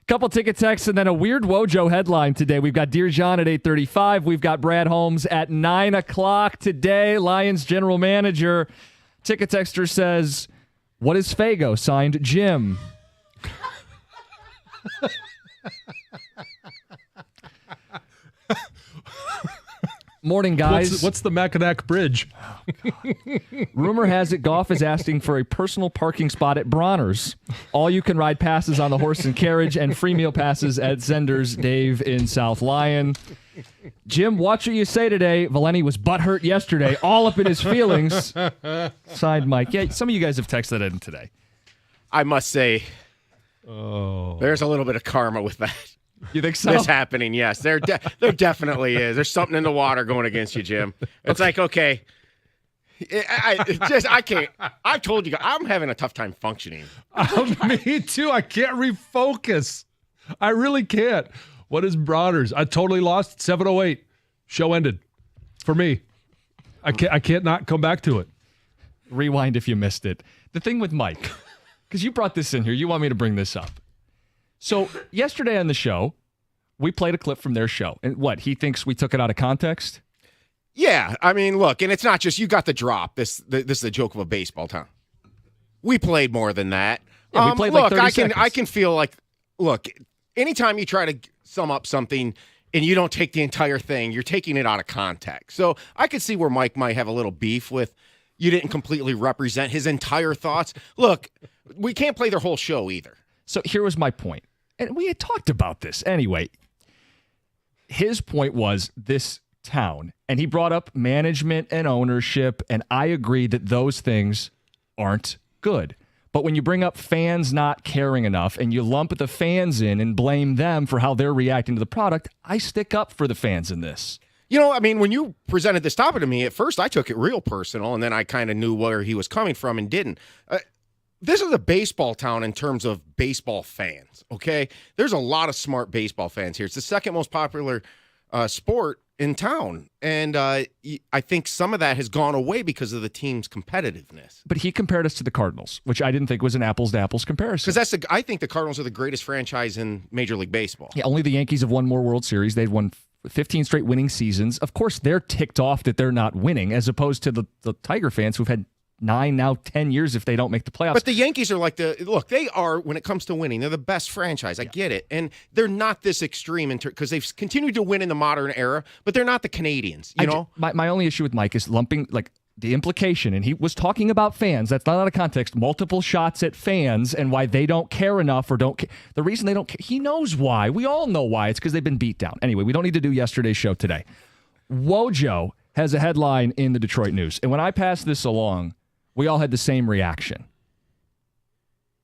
Couple ticket texts and then a weird Wojo headline today. We've got Dear John at 8:35. We've got Brad Holmes at 9 o'clock today. Lions general manager. Ticket texter says, what is Fago? Signed Jim. Morning, guys. What's the Mackinac Bridge? Rumor has it Goff is asking for a personal parking spot at Bronner's. All you can ride passes on the horse and carriage and free meal passes at Zender's. Dave in South Lyon. Jim, watch what you say today. Valeni was butthurt yesterday, all up in his feelings. Signed Mike. Yeah, some of you guys have texted in today. I must say, there's a little bit of karma with that. You think so? This happening, yes. There definitely is. There's something in the water going against you, Jim. It's like, okay, I can't. I've told you, I'm having a tough time functioning. Me too. I can't refocus. I really can't. What is Bronner's? I totally lost. 7:08. Show ended for me. I can't not come back to it. Rewind if you missed it. The thing with Mike, because you brought this in here, you want me to bring this up. So yesterday on the show, we played a clip from their show. And what, he thinks we took it out of context? Yeah, I mean, look, and it's not just you got the drop. This is a joke of a baseball town. We played more than that. Yeah, we played like 30 seconds. I can feel like, look, anytime you try to sum up something and you don't take the entire thing, you're taking it out of context. So I could see where Mike might have a little beef with you didn't completely represent his entire thoughts. Look, we can't play their whole show either. So here was my point. And we had talked about this. Anyway, his point was this town, and he brought up management and ownership, and I agree that those things aren't good. But when you bring up fans not caring enough and you lump the fans in and blame them for how they're reacting to the product, I stick up for the fans in this. You know, I mean, when you presented this topic to me, at first I took it real personal, and then I kind of knew where he was coming from and didn't. This is a baseball town in terms of baseball fans, okay? There's a lot of smart baseball fans here. It's the second most popular sport in town, and I think some of that has gone away because of the team's competitiveness. But he compared us to the Cardinals, which I didn't think was an apples-to-apples comparison. Because I think the Cardinals are the greatest franchise in Major League Baseball. Yeah, only the Yankees have won more World Series. They've won 15 straight winning seasons. Of course, they're ticked off that they're not winning, as opposed to the Tiger fans who've had 9, now 10 years if they don't make the playoffs. But the Yankees are like they are, when it comes to winning, they're the best franchise. I get it. And they're not this extreme because they've continued to win in the modern era, but they're not the Canadians, you know? My only issue with Mike is lumping, like, the implication, and he was talking about fans. That's not out of context. Multiple shots at fans and why they don't care enough or don't care. The reason they don't care, he knows why. We all know why. It's because they've been beat down. Anyway, we don't need to do yesterday's show today. Wojo has a headline in the Detroit News, and when I passed this along, we all had the same reaction.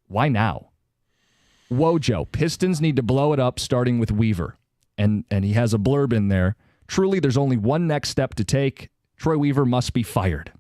Why now? Wojo, Pistons need to blow it up starting with Weaver. And he has a blurb in there. Truly, there's only one next step to take. Troy Weaver must be fired,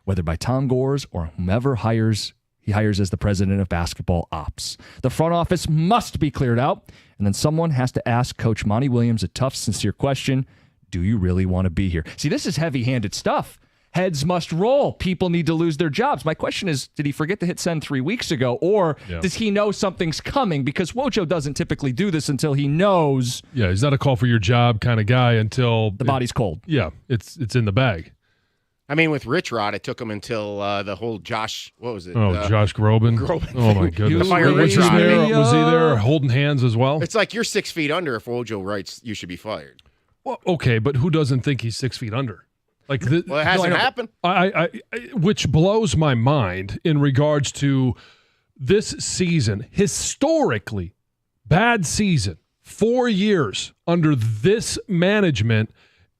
whether by Tom Gores or whomever he hires as the president of basketball ops. The front office must be cleared out, and then someone has to ask Coach Monty Williams a tough, sincere question. Do you really want to be here? See, this is heavy-handed stuff. Heads must roll. People need to lose their jobs. My question is, did he forget to hit send 3 weeks ago, or does he know something's coming? Because Wojo doesn't typically do this until he knows. Yeah, he's not a call for your job kind of guy until the body's cold. Yeah, it's in the bag. I mean, with Rich Rod, it took him until the whole Josh, what was it? Josh Groban. Oh, my goodness. Was he there holding hands as well? It's like you're 6 feet under if Wojo writes you should be fired. Well, okay, but who doesn't think he's 6 feet under? Well, it hasn't happened. Which blows my mind in regards to this season, historically bad season, 4 years under this management,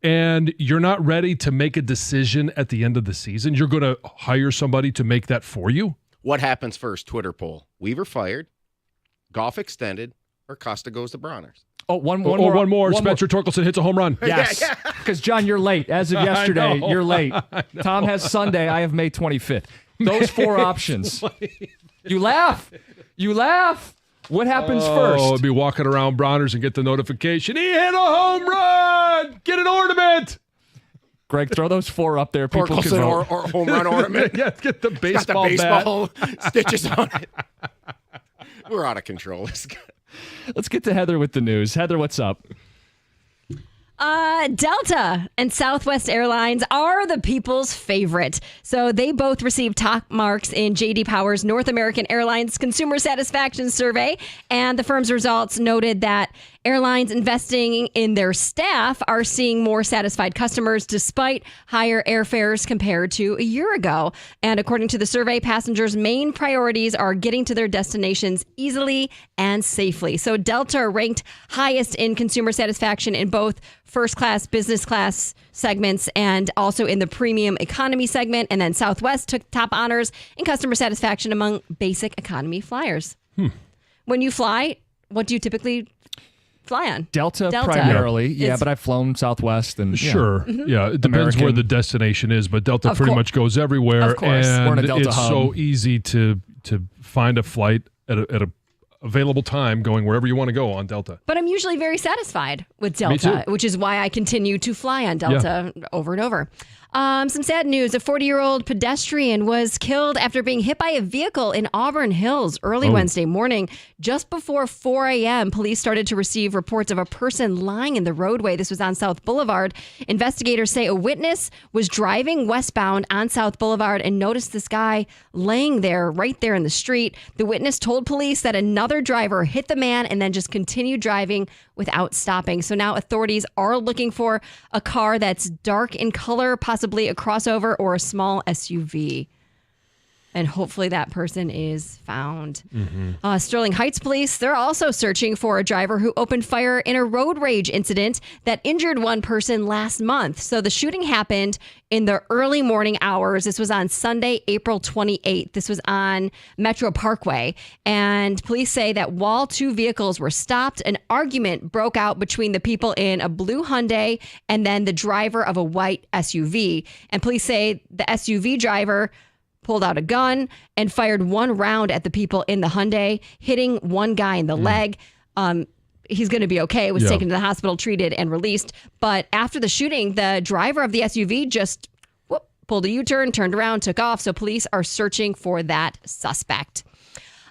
and you're not ready to make a decision at the end of the season. You're going to hire somebody to make that for you? What happens first? Twitter poll. Weaver fired, Goff extended, or Costa goes to Bronner's? Oh, one more. Spencer Torkelson hits a home run. Yes. Because, John, you're late. As of yesterday, you're late. Tom has Sunday. I have May 25th. Those 4 options. You laugh. What happens first? Oh, be walking around Bronner's and get the notification. He hit a home run. Get an ornament. Greg, throw those 4 up there. People can vote. Or home run ornament. Yeah, get the baseball bat. Stitches on it. We're out of control. Let's get to Heather with the news. Heather, what's up? Delta and Southwest Airlines are the people's favorite. So they both received top marks in J.D. Power's North American Airlines Consumer Satisfaction Survey. And the firm's results noted that airlines investing in their staff are seeing more satisfied customers despite higher airfares compared to a year ago. And according to the survey, passengers' main priorities are getting to their destinations easily and safely. So Delta ranked highest in consumer satisfaction in both first class, business class segments, and also in the premium economy segment. And then Southwest took top honors in customer satisfaction among basic economy flyers. When you fly, what do you typically fly on? Delta. Primarily. Yeah, but I've flown Southwest and Sure. Yeah, it depends where the destination is, but Delta pretty much goes everywhere. Of course. And We're in a Delta it's hub. so easy to find a flight at a available time going wherever you want to go on Delta. But I'm usually very satisfied with Me too. Delta, which is why I continue to fly on Delta over and over. Some sad news. A 40-year-old pedestrian was killed after being hit by a vehicle in Auburn Hills early Wednesday morning. Just before 4 a.m., police started to receive reports of a person lying in the roadway. This was on South Boulevard. Investigators say a witness was driving westbound on South Boulevard and noticed this guy laying there, right there in the street. The witness told police that another driver hit the man and then just continued driving without stopping. So now authorities are looking for a car that's dark in color, possibly a crossover or a small SUV. And hopefully that person is found. Sterling Heights police, they're also searching for a driver who opened fire in a road rage incident that injured one person last month. So the shooting happened in the early morning hours. This was on Sunday, April 28th. This was on Metro Parkway. And police say that while two vehicles were stopped, an argument broke out between the people in a blue Hyundai and then the driver of a white SUV. And police say the SUV driver pulled out a gun and fired one round at the people in the Hyundai, hitting one guy in the leg. He's going to be okay. Was taken to the hospital, treated, and released. But after the shooting, the driver of the SUV just pulled a U-turn, turned around, took off. So police are searching for that suspect.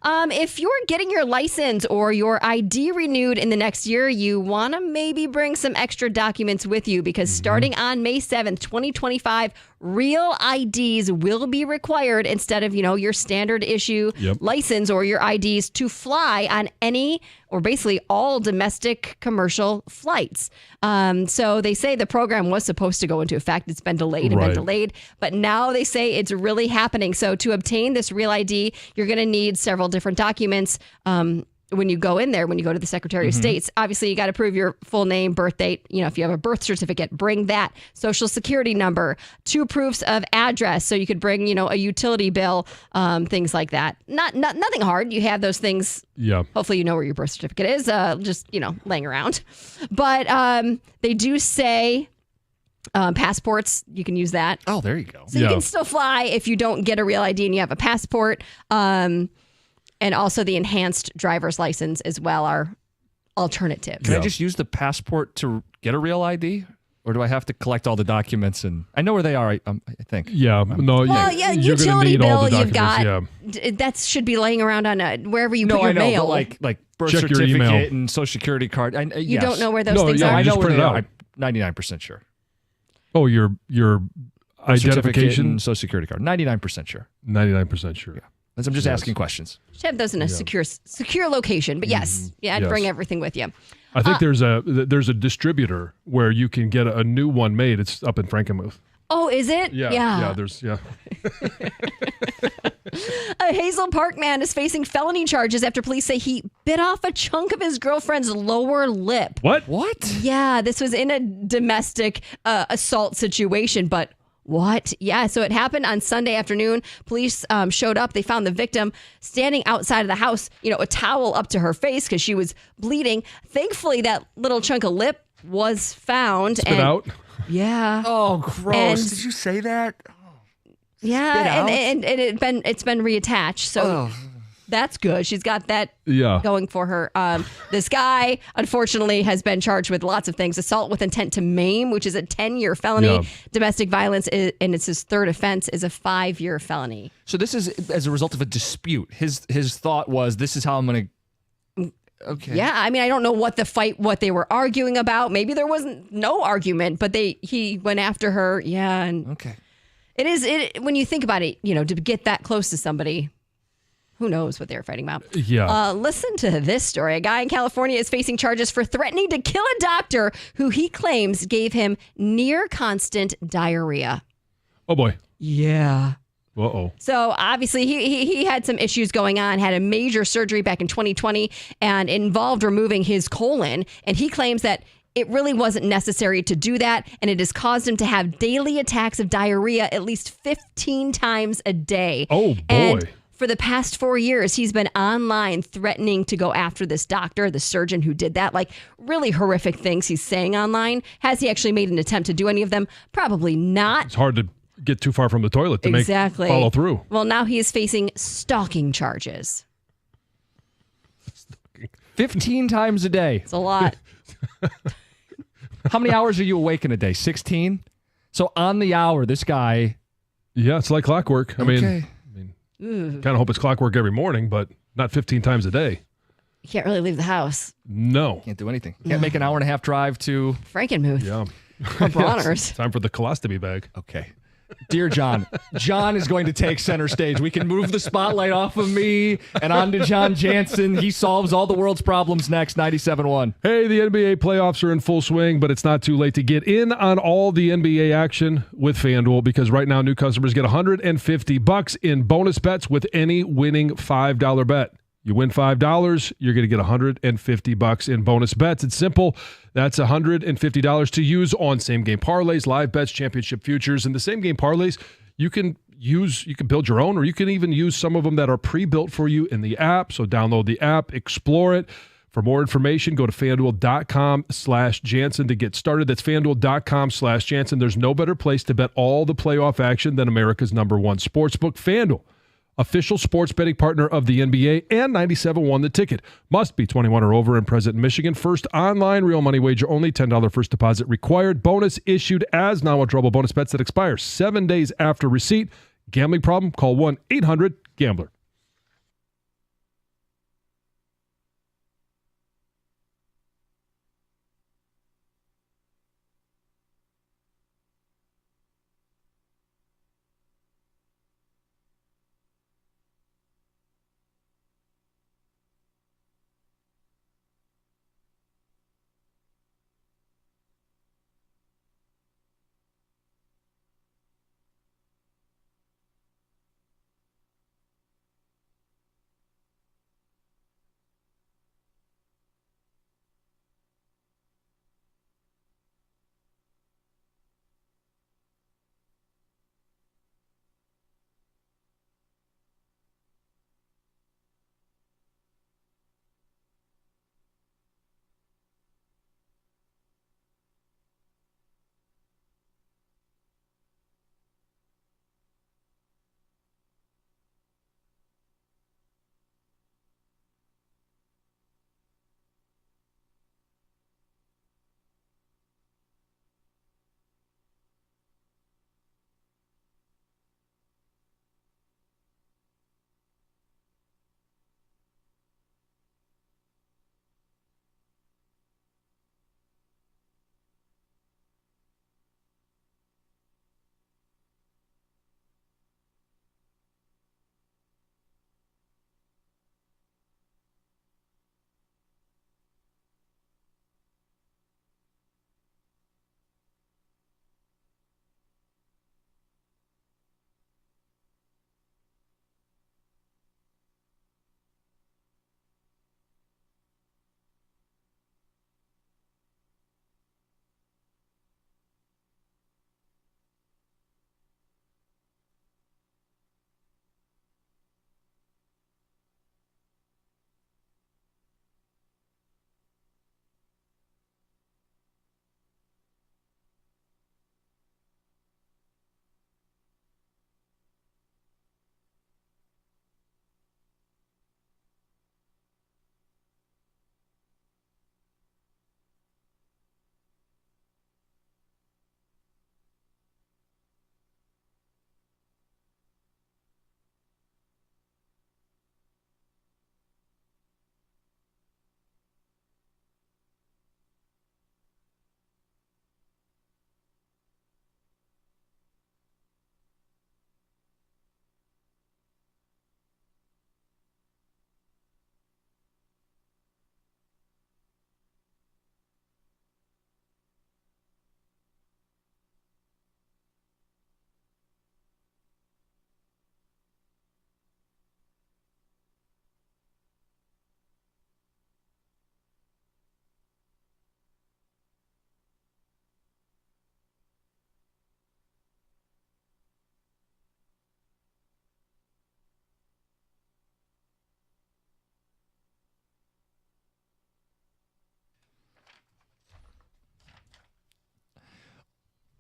If you're getting your license or your ID renewed in the next year, you want to maybe bring some extra documents with you because starting on May 7th, 2025, real IDs will be required instead of, your standard issue license or your IDs to fly on any or basically all domestic commercial flights. So they say the program was supposed to go into effect. It's been delayed and been delayed, but now they say it's really happening. So to obtain this real ID, you're going to need several different documents. When you go in there, when you go to the Secretary of State's, obviously you got to prove your full name, birth date. If you have a birth certificate, bring that. Social security number, 2 proofs of address. So you could bring, a utility bill, things like that. Nothing hard. You have those things. Yeah. Hopefully you know where your birth certificate is, just, laying around. But they do say passports, you can use that. Oh, there you go. So you can still fly if you don't get a real ID and you have a passport. And also the enhanced driver's license as well are alternatives. Can I just use the passport to get a real ID? Or do I have to collect all the documents? And I know where they are, I think. Yeah. No. Well, you're gonna utility need all bill the you've got. documents, That should be laying around on wherever you No, put your I know, mail. but like birth Check your certificate email. and social security card. You don't know where those No, things yeah, are? I you know just where print they it are. out. I'm 99% sure. Oh, your Birth certificate identification. and social security card. 99% sure. 99% sure. I'm just asking questions. Should have those in a secure location. But yes, I'd Yes. bring everything with you. I think there's a distributor where you can get a new one made. It's up in Frankenmuth. Oh, is it? Yeah. A Hazel Park man is facing felony charges after police say he bit off a chunk of his girlfriend's lower lip. What? Yeah, this was in a domestic assault situation, but what? Yeah, so it happened on Sunday afternoon. Police showed up. They found the victim standing outside of the house, a towel up to her face because she was bleeding. Thankfully, that little chunk of lip was found. Spit out? Yeah. Oh, gross. And- Did you say that? Yeah, and it's been reattached. So that's good. She's got that going for her. This guy, unfortunately, has been charged with lots of things. Assault with intent to maim, which is a 10-year felony. Yeah. Domestic violence, and it's his third offense, is a 5-year felony. So this is as a result of a dispute. His thought was, this is how I'm going to Okay. Yeah, I mean, I don't know what they were arguing about. Maybe there wasn't no argument, but he went after her. Yeah, and Okay. when you think about it, to get that close to somebody, who knows what they were fighting about. Yeah. Listen to this story. A guy in California is facing charges for threatening to kill a doctor who he claims gave him near constant diarrhea. Oh, boy. Yeah. Uh-oh. So obviously he had some issues going on, had a major surgery back in 2020 and involved removing his colon. And he claims that it really wasn't necessary to do that. And it has caused him to have daily attacks of diarrhea at least 15 times a day. Oh, boy. And for the past 4 years, he's been online threatening to go after this doctor, the surgeon who did that. Like really horrific things he's saying online. Has he actually made an attempt to do any of them? Probably not. It's hard to get too far from the toilet to follow through. Well, now he is facing stalking charges. 15 times a day. It's a lot. How many hours are you awake in a day? 16? So on the hour, this guy. Yeah, it's like clockwork. I Okay. mean, kind of hope it's clockwork every morning, but not 15 times a day. You can't really leave the house. No. Can't do anything. Can't make an hour and a half drive to. Frankenmuth. Yeah. Or Bronner's. Time for the colostomy bag. Okay. Dear John, John is going to take center stage. We can move the spotlight off of me and onto John Jansen. He solves all the world's problems next, 97.1. Hey, the NBA playoffs are in full swing, but it's not too late to get in on all the NBA action with FanDuel because right now new customers get $150 in bonus bets with any winning $5 bet. You win $5, you're going to get $150 in bonus bets. It's simple. That's $150 to use on same-game parlays, live bets, championship futures. And the same-game parlays, you can build your own, or you can even use some of them that are pre-built for you in the app. So download the app, explore it. For more information, go to FanDuel.com/Jansen to get started. That's FanDuel.com/Jansen. There's no better place to bet all the playoff action than America's #1 sportsbook, FanDuel. Official sports betting partner of the NBA and 97.1 The Ticket. Must be 21 or over and present in Michigan. First online real money wager only. $10 first deposit required. Bonus issued as non-withdrawable bonus bets that expire 7 days after receipt. Gambling problem? Call 1-800-GAMBLER.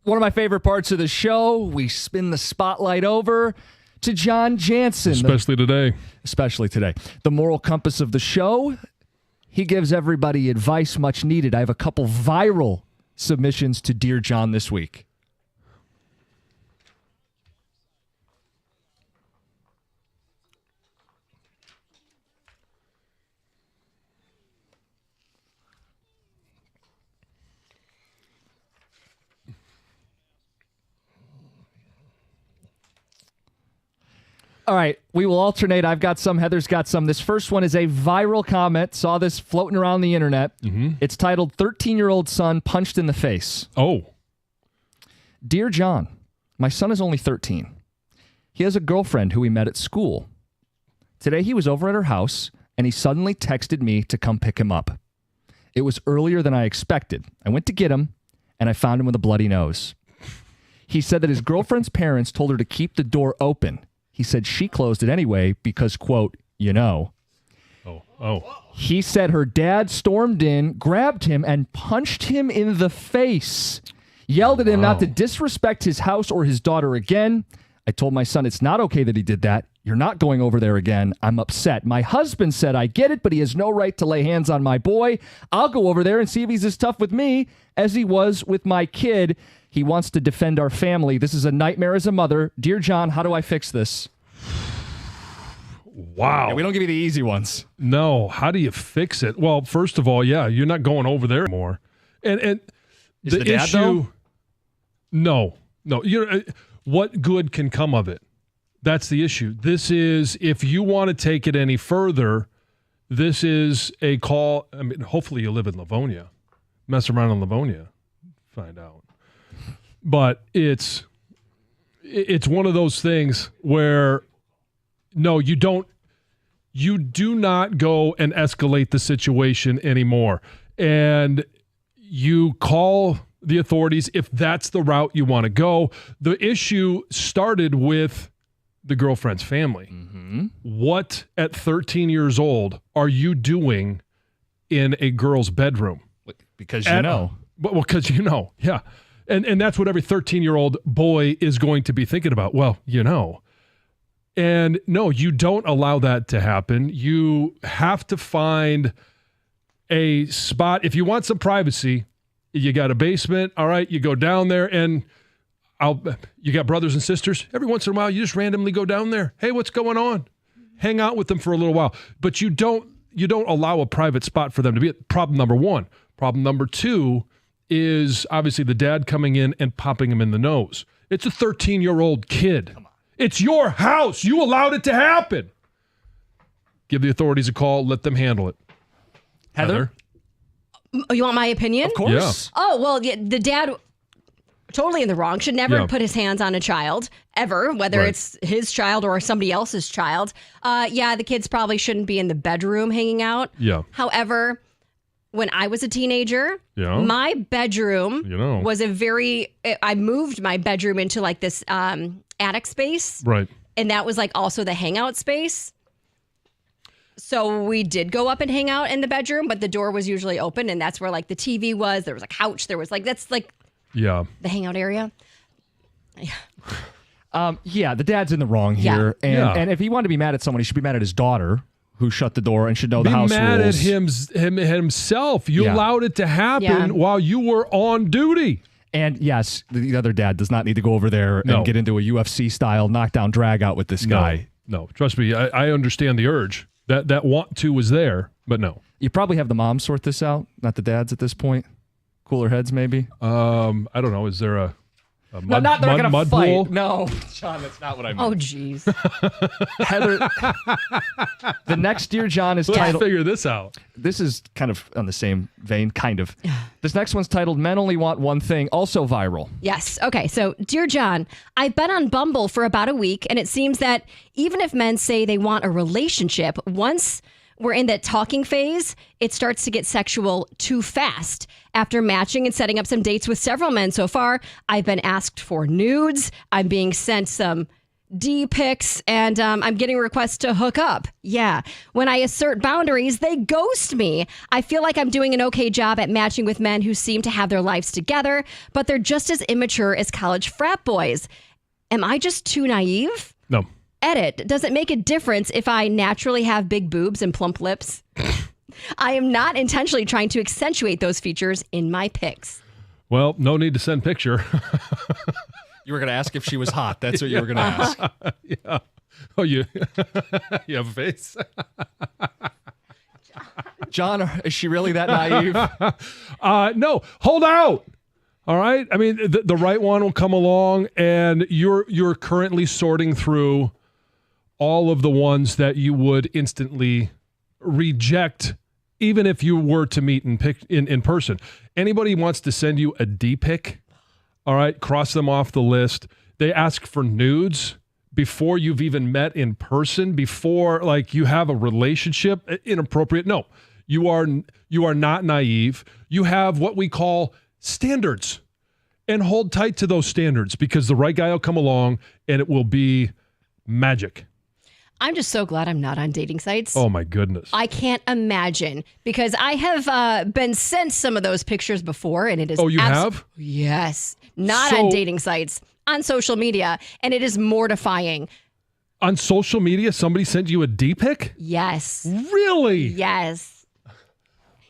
One of my favorite parts of the show, we spin the spotlight over to John Jansen. Especially today. Especially today. The moral compass of the show. He gives everybody advice much needed. I have a couple viral submissions to Dear John this week. All right, we will alternate. I've got some. Heather's got some. This first one is a viral comment. Saw this floating around the internet. Mm-hmm. It's titled 13-year-old son punched in the face. Oh. Dear John, my son is only 13. He has a girlfriend who he met at school. Today he was over at her house, and he suddenly texted me to come pick him up. It was earlier than I expected. I went to get him, and I found him with a bloody nose. He said that his girlfriend's parents told her to keep the door open. He said she closed it anyway because, quote, you know. Oh. He said her dad stormed in, grabbed him, and punched him in the face. Yelled at him not to disrespect his house or his daughter again. I told my son it's not okay that he did that. You're not going over there again. I'm upset. My husband said I get it, but he has no right to lay hands on my boy. I'll go over there and see if he's as tough with me as he was with my kid. He wants to defend our family. This is a nightmare as a mother. Dear John, how do I fix this? Wow. Yeah, we don't give you the easy ones. No. How do you fix it? Well, first of all, yeah, you're not going over there anymore. And is the dad, issue, though? No. What good can come of it? That's the issue. This is, if you want to take it any further, this is a call. I mean, hopefully you live in Livonia. Mess around in Livonia. Find out. But it's one of those things where, no, you do not go and escalate the situation anymore. And you call the authorities if that's the route you want to go. The issue started with the girlfriend's family. Mm-hmm. What, at 13 years old, are you doing in a girl's bedroom? Because you know. Well, because you know, yeah. And that's what every 13-year-old boy is going to be thinking about. Well, you know. And no, you don't allow that to happen. You have to find a spot. If you want some privacy, you got a basement. All right, you go down there and you got brothers and sisters. Every once in a while, you just randomly go down there. Hey, what's going on? Hang out with them for a little while. But you don't allow a private spot for them to be at. Problem number one. Problem number two is obviously the dad coming in and popping him in the nose. It's a 13-year-old kid. It's your house. You allowed it to happen. Give the authorities a call. Let them handle it. Heather? You want my opinion? Of course. Yeah. Oh, well, yeah, the dad, totally in the wrong, should never put his hands on a child, ever, whether it's his child or somebody else's child. The kids probably shouldn't be in the bedroom hanging out. Yeah. However, when I was a teenager, my bedroom was I moved my bedroom into like this attic space. Right. And that was like also the hangout space. So we did go up and hang out in the bedroom, but the door was usually open, and that's where like the TV was. There was a couch. There was like, that's like the hangout area. The dad's in the wrong here. And if he wanted to be mad at someone, he should be mad at his daughter, who shut the door and should know the house rules. Be mad at himself. You allowed it to happen while you were on duty. And yes, the other dad does not need to go over there and get into a UFC-style knockdown drag out with this guy. No, trust me, I understand the urge. That want to was there, but no. You probably have the mom sort this out, not the dads at this point. Cooler heads, maybe. I don't know. Is there a mud, not they're mud fight. pool? No, John, that's not what I meant. Oh, jeez. Heather, the next Dear John is Let's titled... figure this out. This is kind of on the same vein, kind of. This next one's titled Men Only Want One Thing, also viral. Yes. Okay. So, Dear John, I've been on Bumble for about a week, and it seems that even if men say they want a relationship, once we're in that talking phase, it starts to get sexual too fast. After matching and setting up some dates with several men so far, I've been asked for nudes. I'm being sent some D pics, and I'm getting requests to hook up. Yeah. When I assert boundaries, they ghost me. I feel like I'm doing an okay job at matching with men who seem to have their lives together, but they're just as immature as college frat boys. Am I just too naive? No. Edit. Does it make a difference if I naturally have big boobs and plump lips? I am not intentionally trying to accentuate those features in my pics. Well, no need to send picture. You were going to ask if she was hot. That's what you were going to ask. Yeah. Oh, you have a face? John, is she really that naive? No, hold out. All right. I mean, the right one will come along, and you're currently sorting through all of the ones that you would instantly reject, even if you were to meet in person. Anybody wants to send you a D pic, all right, cross them off the list. They ask for nudes before you've even met in person, before like you have a relationship. Inappropriate. No, you are not naive. You have what we call standards, and hold tight to those standards, because the right guy will come along and it will be magic. I'm just so glad I'm not on dating sites. Oh my goodness. I can't imagine, because I have been sent some of those pictures before, and it is. Oh, you have? Yes. Not on dating sites, on social media, and it is mortifying. On social media, somebody sent you a D pic? Yes. Really? Yes.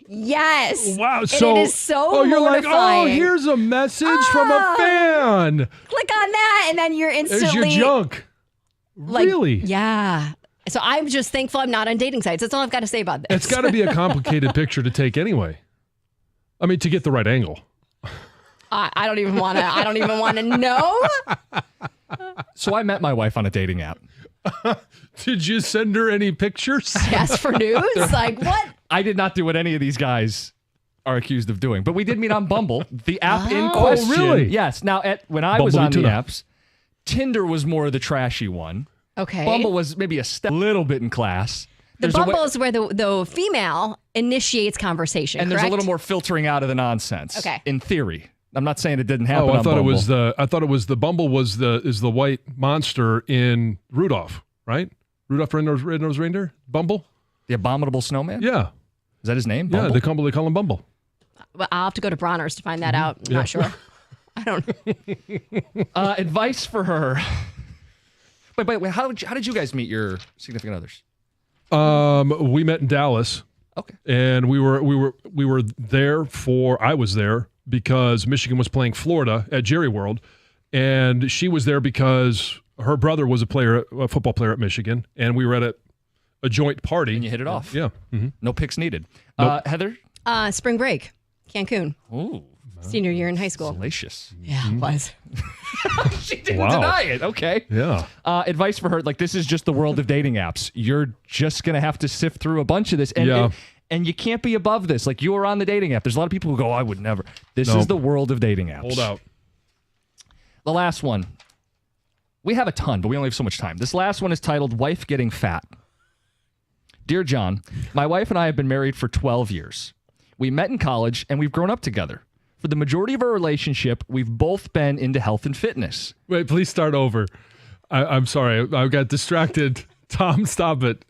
Yes. Wow. And So it is so you're like, mortifying. oh, here's a message from a fan. Click on that, and then you're instantly. There's your junk. Like, Really? Yeah. So I'm just thankful I'm not on dating sites. That's all I've got to say about this. It's got to be a complicated picture to take anyway. I mean, to get the right angle. I don't even want to. I don't even want to know. So I met my wife on a dating app. Did you send her any pictures? Yes, for news. Like what? I did not do what any of these guys are accused of doing, but we did meet on Bumble, the app in question. Oh, really? Yes. Now, when I was Bumble on the tuna. apps, Tinder was more the trashy one. Okay. Bumble was maybe a little bit in class. The There's a way- Bumble is where the female initiates conversation, and correct? there's a little more filtering out of the nonsense. Okay. In theory. I'm not saying it didn't happen. Oh, I on thought Bumble. I thought it was the Bumble is the white monster in Rudolph, right? Rudolph Red-Nosed Reindeer? Bumble? The abominable snowman? Yeah. Is that his name? Yeah, Bumble? they call him Bumble. Well, I'll have to go to Bronner's to find that out. I'm not sure. I don't know. Advice for her. Wait. How did you guys meet your significant others? We met in Dallas. Okay. And we were there I was there because Michigan was playing Florida at Jerry World, and she was there because her brother was a football player at Michigan, and we were at a joint party. And you hit it off. Yeah. Mm-hmm. No picks needed. Nope. Heather? Spring break, Cancun. Ooh, Senior year in high school. salacious. Yeah, it was. She didn't Wow. deny it. Okay. Yeah. Advice for her, like, this is just the world of dating apps. You're just going to have to sift through a bunch of this. And you can't be above this. Like, you are on the dating app. There's a lot of people who go, I would never. This is the world of dating apps. Hold out. The last one. We have a ton, but we only have so much time. This last one is titled Wife Getting Fat. Dear John, my wife and I have been married for 12 years. We met in college, and we've grown up together. For the majority of our relationship, we've both been into health and fitness. Wait, please start over. I'm sorry. I got distracted. Tom, stop it.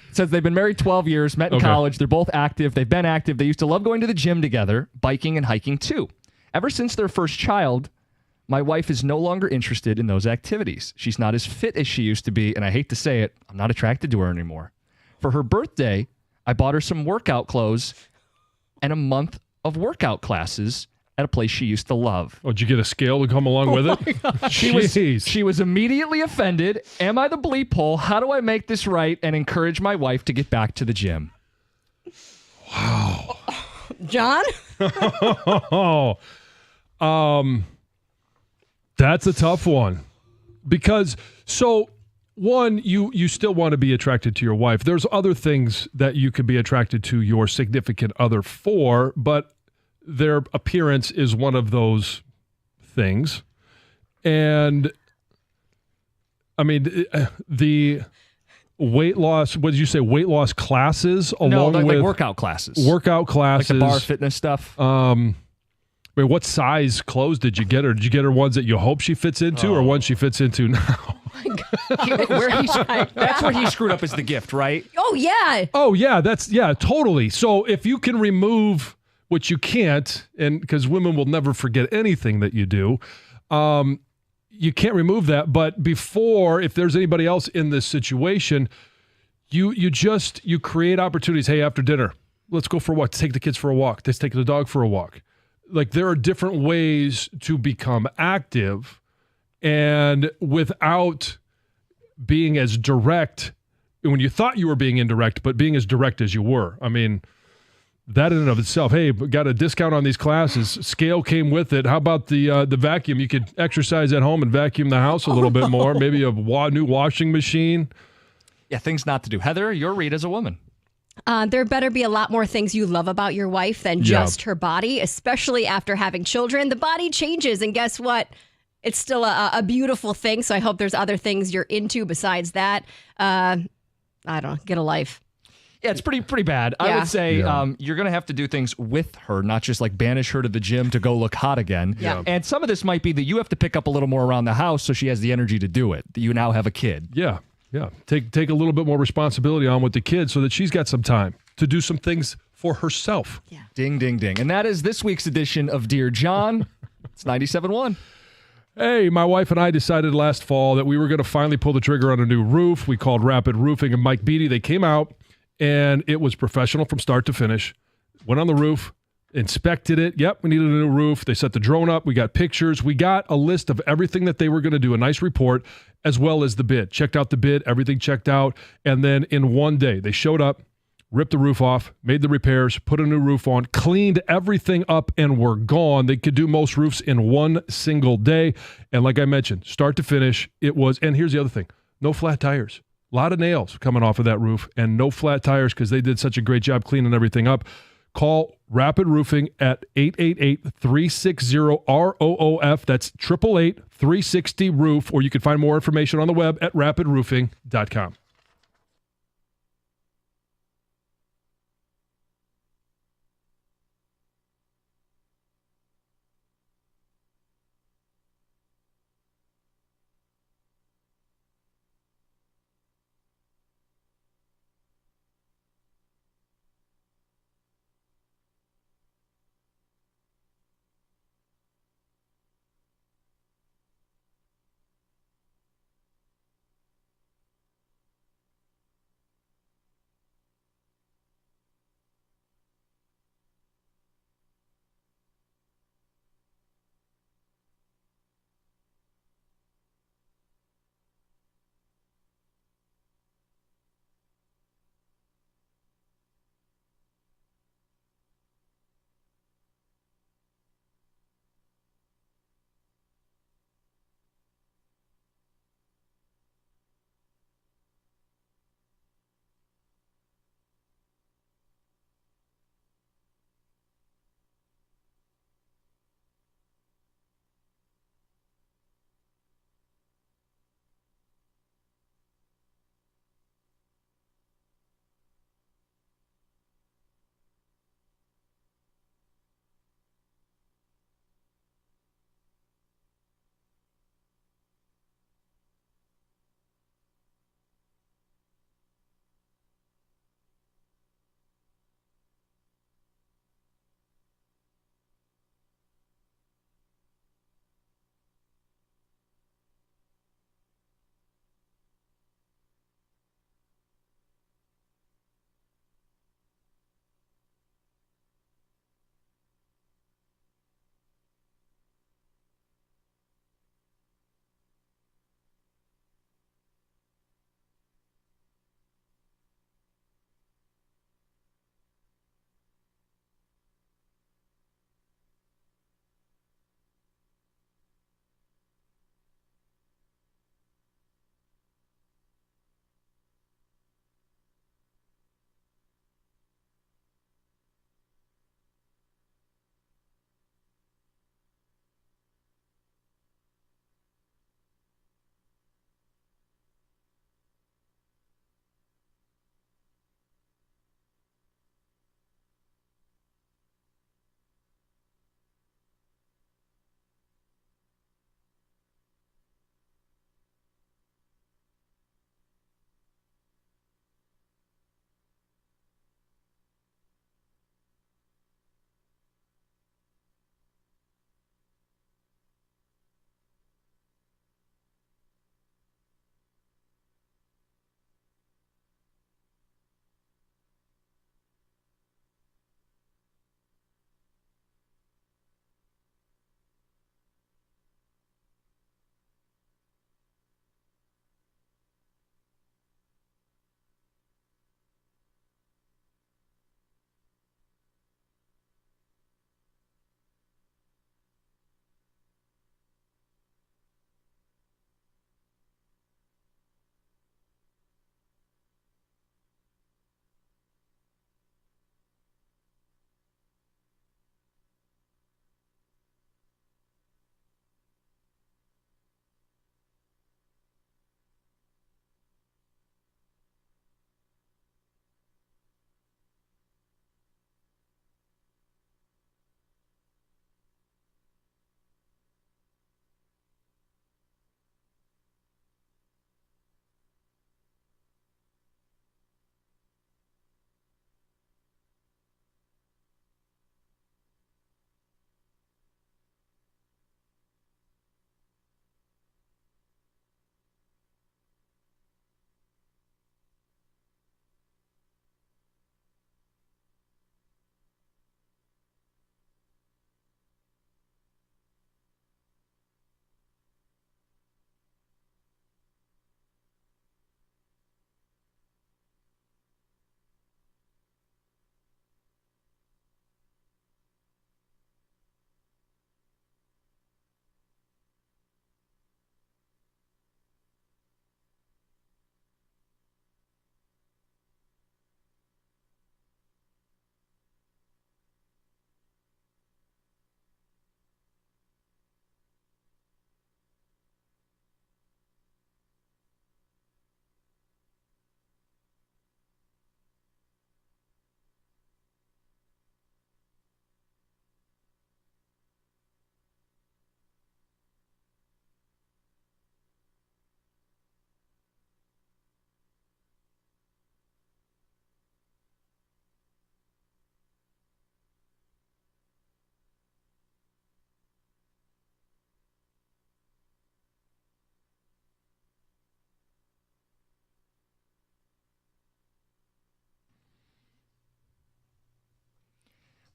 It says they've been married 12 years, met in Okay. college. They're both active. They've been active. They used to love going to the gym together, biking and hiking too. Ever since their first child, my wife is no longer interested in those activities. She's not as fit as she used to be, and I hate to say it, I'm not attracted to her anymore. For her birthday, I bought her some workout clothes and a month of workout classes at a place she used to love. Oh, did you get a scale to come along with it? Jeez. She was immediately offended. Am I the bleep hole? How do I make this right and encourage my wife to get back to the gym? Wow. John? That's a tough one. Because, one, you still want to be attracted to your wife. There's other things that you could be attracted to your significant other for, but their appearance is one of those things. And, I mean, the weight loss, what did you say, weight loss classes along like with workout classes. workout classes. Like the bar fitness stuff. I mean, what size clothes did you get her? Did you get her ones that you hope she fits into or ones she fits into now? That's where he screwed up is the gift, right? Oh, yeah. Oh, yeah, totally. So if you can remove, which you can't, and because women will never forget anything that you do, you can't remove that. But before, if there's anybody else in this situation, you create opportunities. Hey, after dinner, let's go for a walk. Let's take the kids for a walk. Let's take the dog for a walk. Like, there are different ways to become active and without being as direct when you thought you were being indirect, but being as direct as you were. I mean, that in and of itself, hey, got a discount on these classes. Scale came with it. How about the vacuum? You could exercise at home and vacuum the house a little bit more. Maybe a new washing machine. Yeah, things not to do. Heather, your read as a woman. There better be a lot more things you love about your wife than just her body, especially after having children. The body changes, and guess what? It's still a beautiful thing, so I hope there's other things you're into besides that. I don't know, get a life. Yeah, it's pretty bad. I would say you're going to have to do things with her, not just like banish her to the gym to go look hot again. Yeah. And some of this might be that you have to pick up a little more around the house so she has the energy to do it. You now have a kid. Yeah. Take a little bit more responsibility on with the kids so that she's got some time to do some things for herself. Yeah. Ding, ding, ding. And that is this week's edition of Dear John. It's 97.1. Hey, my wife and I decided last fall that we were going to finally pull the trigger on a new roof. We called Rapid Roofing and Mike Beatty. They came out, and it was professional from start to finish. Went on the roof, inspected it. Yep, we needed a new roof. They set the drone up. We got pictures. We got a list of everything that they were going to do, a nice report, as well as the bid. Checked out the bid, everything checked out. And then in one day, they showed up, ripped the roof off, made the repairs, put a new roof on, cleaned everything up, and were gone. They could do most roofs in one single day. And like I mentioned, start to finish, it was, and here's the other thing, no flat tires. A lot of nails coming off of that roof and no flat tires because they did such a great job cleaning everything up. Call Rapid Roofing at 888-360-ROOF. That's 888-360-ROOF, or you can find more information on the web at rapidroofing.com.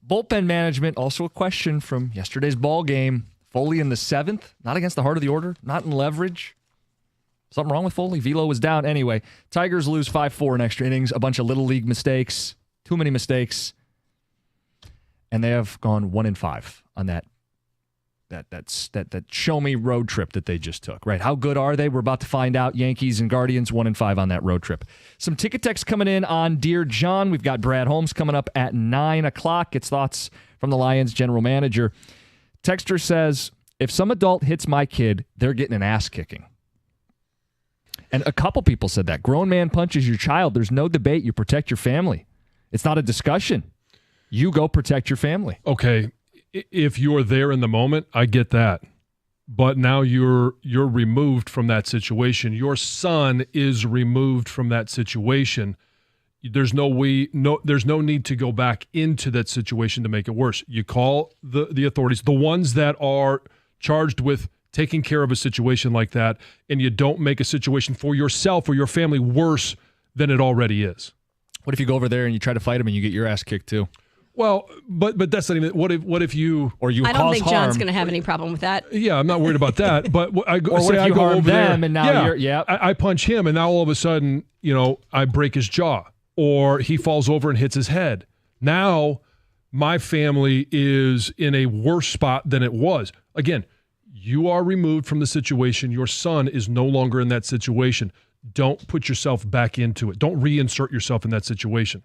Bullpen management, also a question from yesterday's ball game. Foley in the 7th, not against the heart of the order, not in leverage. Something wrong with Foley? Velo was down. Anyway, Tigers lose 5-4 in extra innings. A bunch of little league mistakes. Too many mistakes. And they have gone 1-5 on that show me road trip that they just took, right? How good are they? We're about to find out. Yankees and Guardians 1-5 on that road trip. Some ticket text coming in on Dear John. We've got Brad Holmes coming up at 9 o'clock. Gets thoughts from the Lions general manager. Texter says, if some adult hits my kid, they're getting an ass kicking. And a couple people said that. Grown man punches your child. There's no debate. You protect your family. It's not a discussion. You go protect your family. Okay, if you're there in the moment, I get that. But now you're removed from that situation. Your son is removed from that situation. There's no need to go back into that situation to make it worse. You call the authorities, the ones that are charged with taking care of a situation like that, and you don't make a situation for yourself or your family worse than it already is. What if you go over there and you try to fight him and you get your ass kicked too? Well, but that's not even. What if you or you? I don't think John's going to have any problem with that. Yeah, I'm not worried about that. But I go. Or what if you harm them and now I punch him and now all of a sudden, I break his jaw or he falls over and hits his head. Now my family is in a worse spot than it was. Again, you are removed from the situation. Your son is no longer in that situation. Don't put yourself back into it. Don't reinsert yourself in that situation.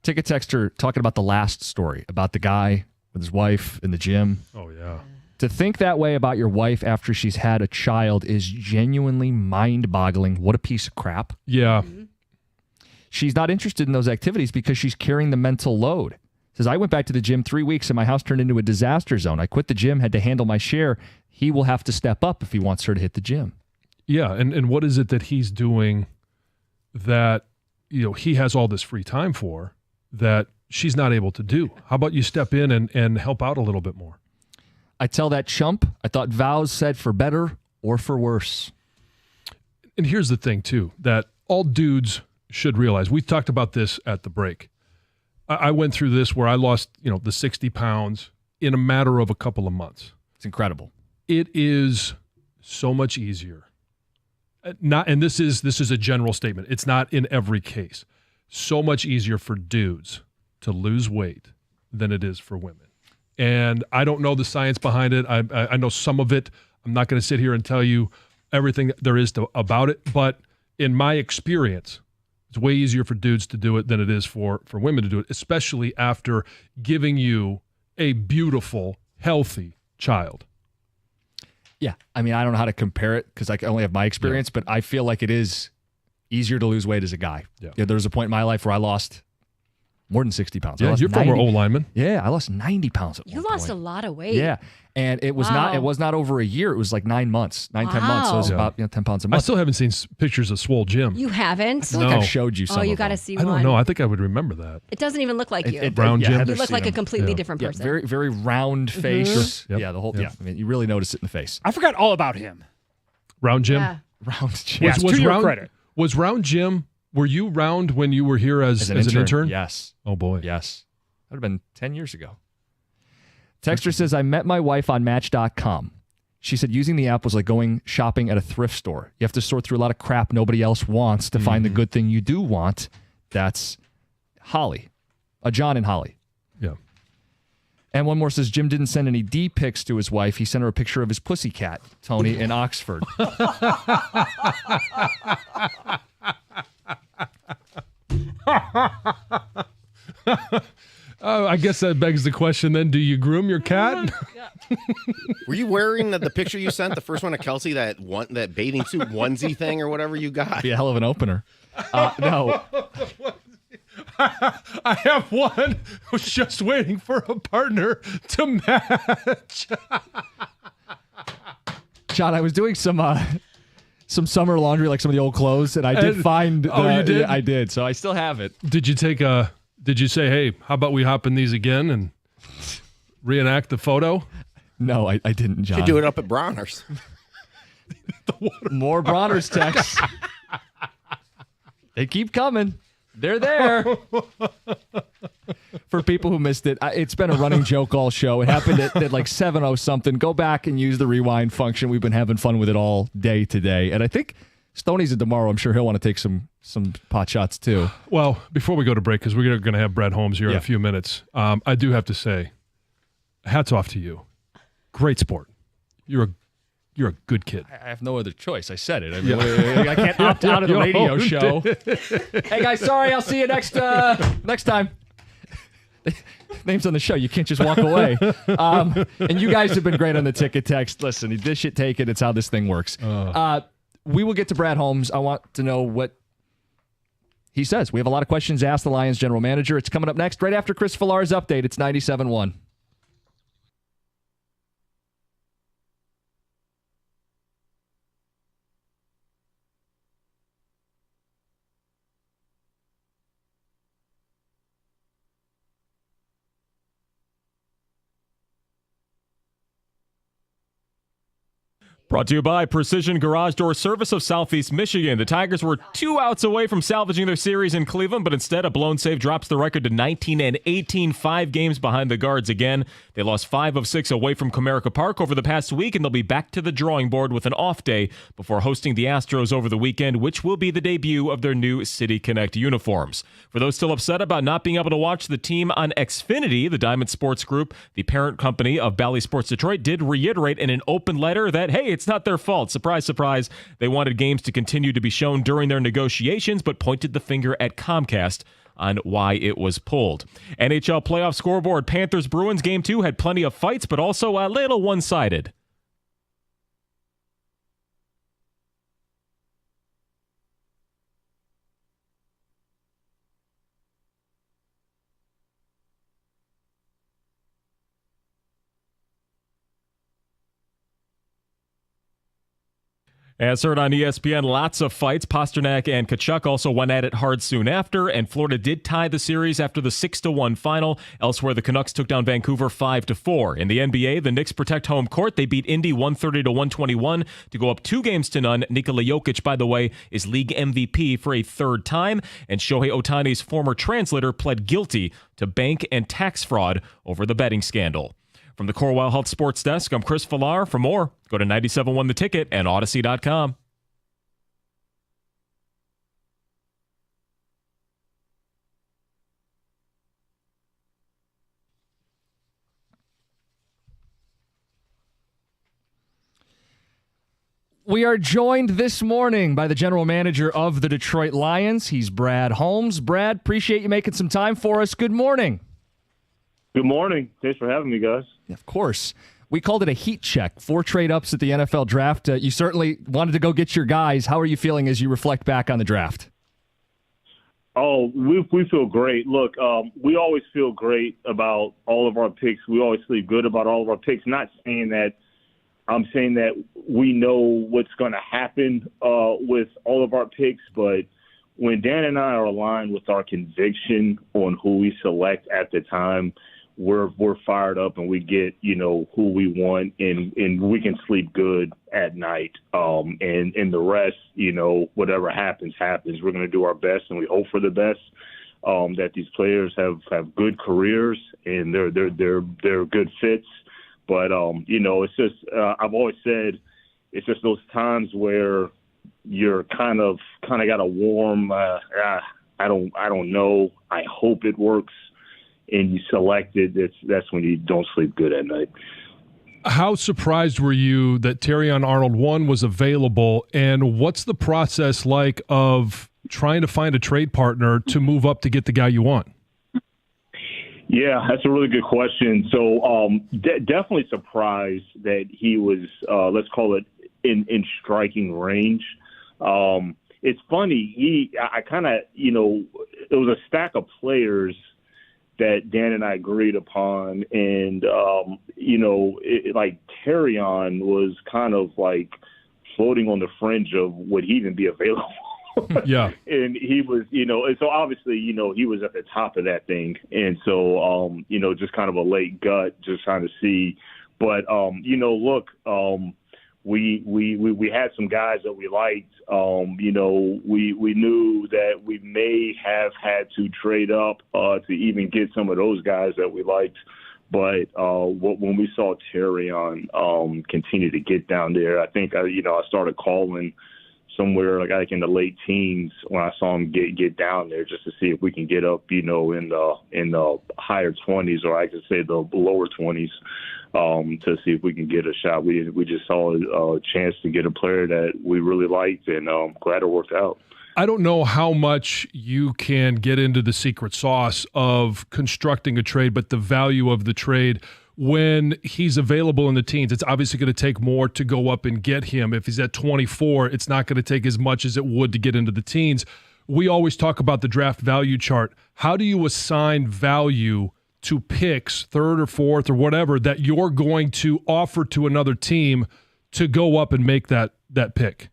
Ticket texter talking about the last story about the guy with his wife in the gym. Oh, yeah. To think that way about your wife after she's had a child is genuinely mind-boggling. What a piece of crap. Yeah. She's not interested in those activities because she's carrying the mental load. Says, I went back to the gym 3 weeks and my house turned into a disaster zone. I quit the gym, had to handle my share. He will have to step up if he wants her to hit the gym. Yeah, and what is it that he's doing that he has all this free time for that she's not able to do? How about you step in and help out a little bit more? I tell that chump, I thought vows said for better or for worse. And here's the thing, too, that all dudes should realize. We talked about this at the break. I went through this where I lost, the 60 pounds in a matter of a couple of months. It's incredible. It is so much easier. And this is a general statement. It's not in every case. So much easier for dudes to lose weight than it is for women. And I don't know the science behind it. I know some of it. I'm not going to sit here and tell you everything there is about it. But in my experience, it's way easier for dudes to do it than it is for women to do it, especially after giving you a beautiful, healthy child. Yeah. I mean, I don't know how to compare it because I only have my experience, but I feel like it is easier to lose weight as a guy. Yeah. There was a point in my life where I lost more than 60 pounds. Yeah, you're former O-lineman. Yeah, I lost 90 pounds at one You lost point. a lot of weight. Yeah. And it was not over a year. It was like 9 months, 10 months. So it was about 10 pounds a month. I still haven't seen pictures of Swole Jim. You haven't? I feel like I've showed you some. Oh, you got to see I one. don't know. I think I would remember that. It doesn't even look like you. Brown Jim. You look like a completely different person. Very, very round face. Yep. Yeah, the whole. Yeah, I mean, you really notice it in the face. I forgot all about him. Round Jim? Yeah. Round Jim. Yes, to your credit. Was Round Jim, were you round when you were here as an intern? Yes. Oh, boy. Yes. That would have been 10 years ago. Texter says, I met my wife on Match.com. She said using the app was like going shopping at a thrift store. You have to sort through a lot of crap nobody else wants to find the good thing you do want. That's Holly. John and Holly. Yeah. And one more says, Jim didn't send any D pics to his wife. He sent her a picture of his pussycat, Tony, in Oxford. I guess that begs the question then, do you groom your cat? Were you wearing the picture you sent, the first one of Kelsey, that bathing suit onesie thing or whatever you got? Be a hell of an opener. No. I have one who's just waiting for a partner to match. John, I was doing some summer laundry, like some of the old clothes, and I did find. You did? Yeah, I did. So I still have it. Did you say, hey, how about we hop in these again and reenact the photo? No, I didn't, John. You do it up at Bronner's. More Bronner's texts. They keep coming. They're there. For people who missed it, it's been a running joke all show. It happened at like 7:00 something. Go back and use the rewind function. We've been having fun with it all day today. And I think Stoney's in tomorrow. I'm sure he'll want to take some pot shots too. Well, before we go to break, because we're going to have Brad Holmes here in a few minutes, I do have to say, hats off to you. Great sport. You're a good kid. I have no other choice. I said it. I mean, I can't opt out of the radio show. Hey guys, sorry. I'll see you next time. Name's on the show. You can't just walk away. And you guys have been great on the ticket text. Listen, this shit take it. It's how this thing works. We will get to Brad Holmes. I want to know what he says. We have a lot of questions to ask the Lions general manager. It's coming up next, right after Chris Villar's update. It's 97.1. Brought to you by Precision Garage Door Service of Southeast Michigan. The Tigers were 2 outs away from salvaging their series in Cleveland, but instead a blown save drops the record to 19-18, 5 games behind the Guards again. They lost 5 of 6 away from Comerica Park over the past week, and they'll be back to the drawing board with an off day before hosting the Astros over the weekend, which will be the debut of their new City Connect uniforms. For those still upset about not being able to watch the team on Xfinity, the Diamond Sports Group, the parent company of Bally Sports Detroit, did reiterate in an open letter that, hey, it's not their fault. Surprise, surprise. They wanted games to continue to be shown during their negotiations, but pointed the finger at Comcast on why it was pulled. NHL playoff scoreboard. Panthers-Bruins Game 2 had plenty of fights, but also a little one-sided. As heard on ESPN, lots of fights. Pasternak and Tkachuk also went at it hard soon after, and Florida did tie the series after the 6-1 final. Elsewhere, the Canucks took down Vancouver 5-4. In the NBA, the Knicks protect home court. They beat Indy 130-121 to go up 2-0. Nikola Jokic, by the way, is league MVP for a third time, and Shohei Ohtani's former translator pled guilty to bank and tax fraud over the betting scandal. From the Corewell Health Sports Desk, I'm Chris Villar. For more, go to 97.1 The Ticket and Odyssey.com. We are joined this morning by the general manager of the Detroit Lions. He's Brad Holmes. Brad, appreciate you making some time for us. Good morning. Good morning. Thanks for having me, guys. Of course. We called it a heat check. 4 trade-ups at the NFL draft. You certainly wanted to go get your guys. How are you feeling as you reflect back on the draft? Oh, we feel great. Look, we always feel great about all of our picks. We always feel good about all of our picks. Not saying that I'm saying that we know what's going to happen with all of our picks, but when Dan and I are aligned with our conviction on who we select at the time, we're fired up and we get, who we want and we can sleep good at night. And the rest, whatever happens. We're going to do our best and we hope for the best. That these players have good careers and they're good fits. But it's just I've always said it's just those times where you're kind of got a warm. I don't know. I hope it works. And you select it, that's when you don't sleep good at night. How surprised were you that Terrion Arnold 1 was available, and what's the process like of trying to find a trade partner to move up to get the guy you want? Yeah, that's a really good question. So definitely surprised that he was, let's call it, in striking range. It's funny. I kind of, it was a stack of players that Dan and I agreed upon. And, like Terrion was kind of like floating on the fringe of would he even be available? Yeah. And he was, and so obviously, he was at the top of that thing. And so, just kind of a late gut, just trying to see. But, look, we had some guys that we liked. We knew that we may have had to trade up to even get some of those guys that we liked. But when we saw Terrion continue to get down there, I think I started calling somewhere like in the late teens when I saw him get down there just to see if we can get up, in the higher 20s, or I could say the lower 20s, to see if we can get a shot. We just saw a chance to get a player that we really liked, and glad it worked out. I don't know how much you can get into the secret sauce of constructing a trade, but the value of the trade when he's available in the teens, it's obviously going to take more to go up and get him. If he's at 24, it's not going to take as much as it would to get into the teens. We always talk about the draft value chart. How do you assign value to picks, third or fourth or whatever, that you're going to offer to another team to go up and make that pick?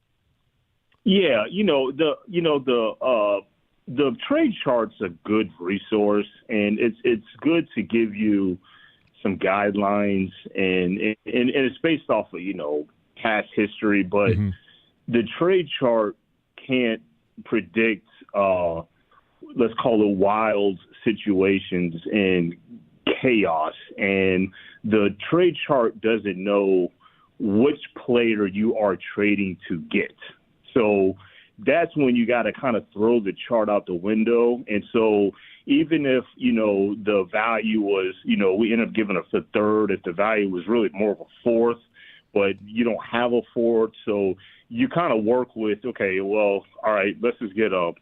Yeah, the trade chart's a good resource, and it's good to give you some guidelines, and it's based off of past history, but the trade chart can't predict let's call it wild situations and chaos, and the trade chart doesn't know which player you are trading to get. So that's when you got to kind of throw the chart out the window. And so even if, the value was, we end up giving a third, if the value was really more of a fourth, but you don't have a fourth. So you kind of work with, okay, well, all right, let's just get a,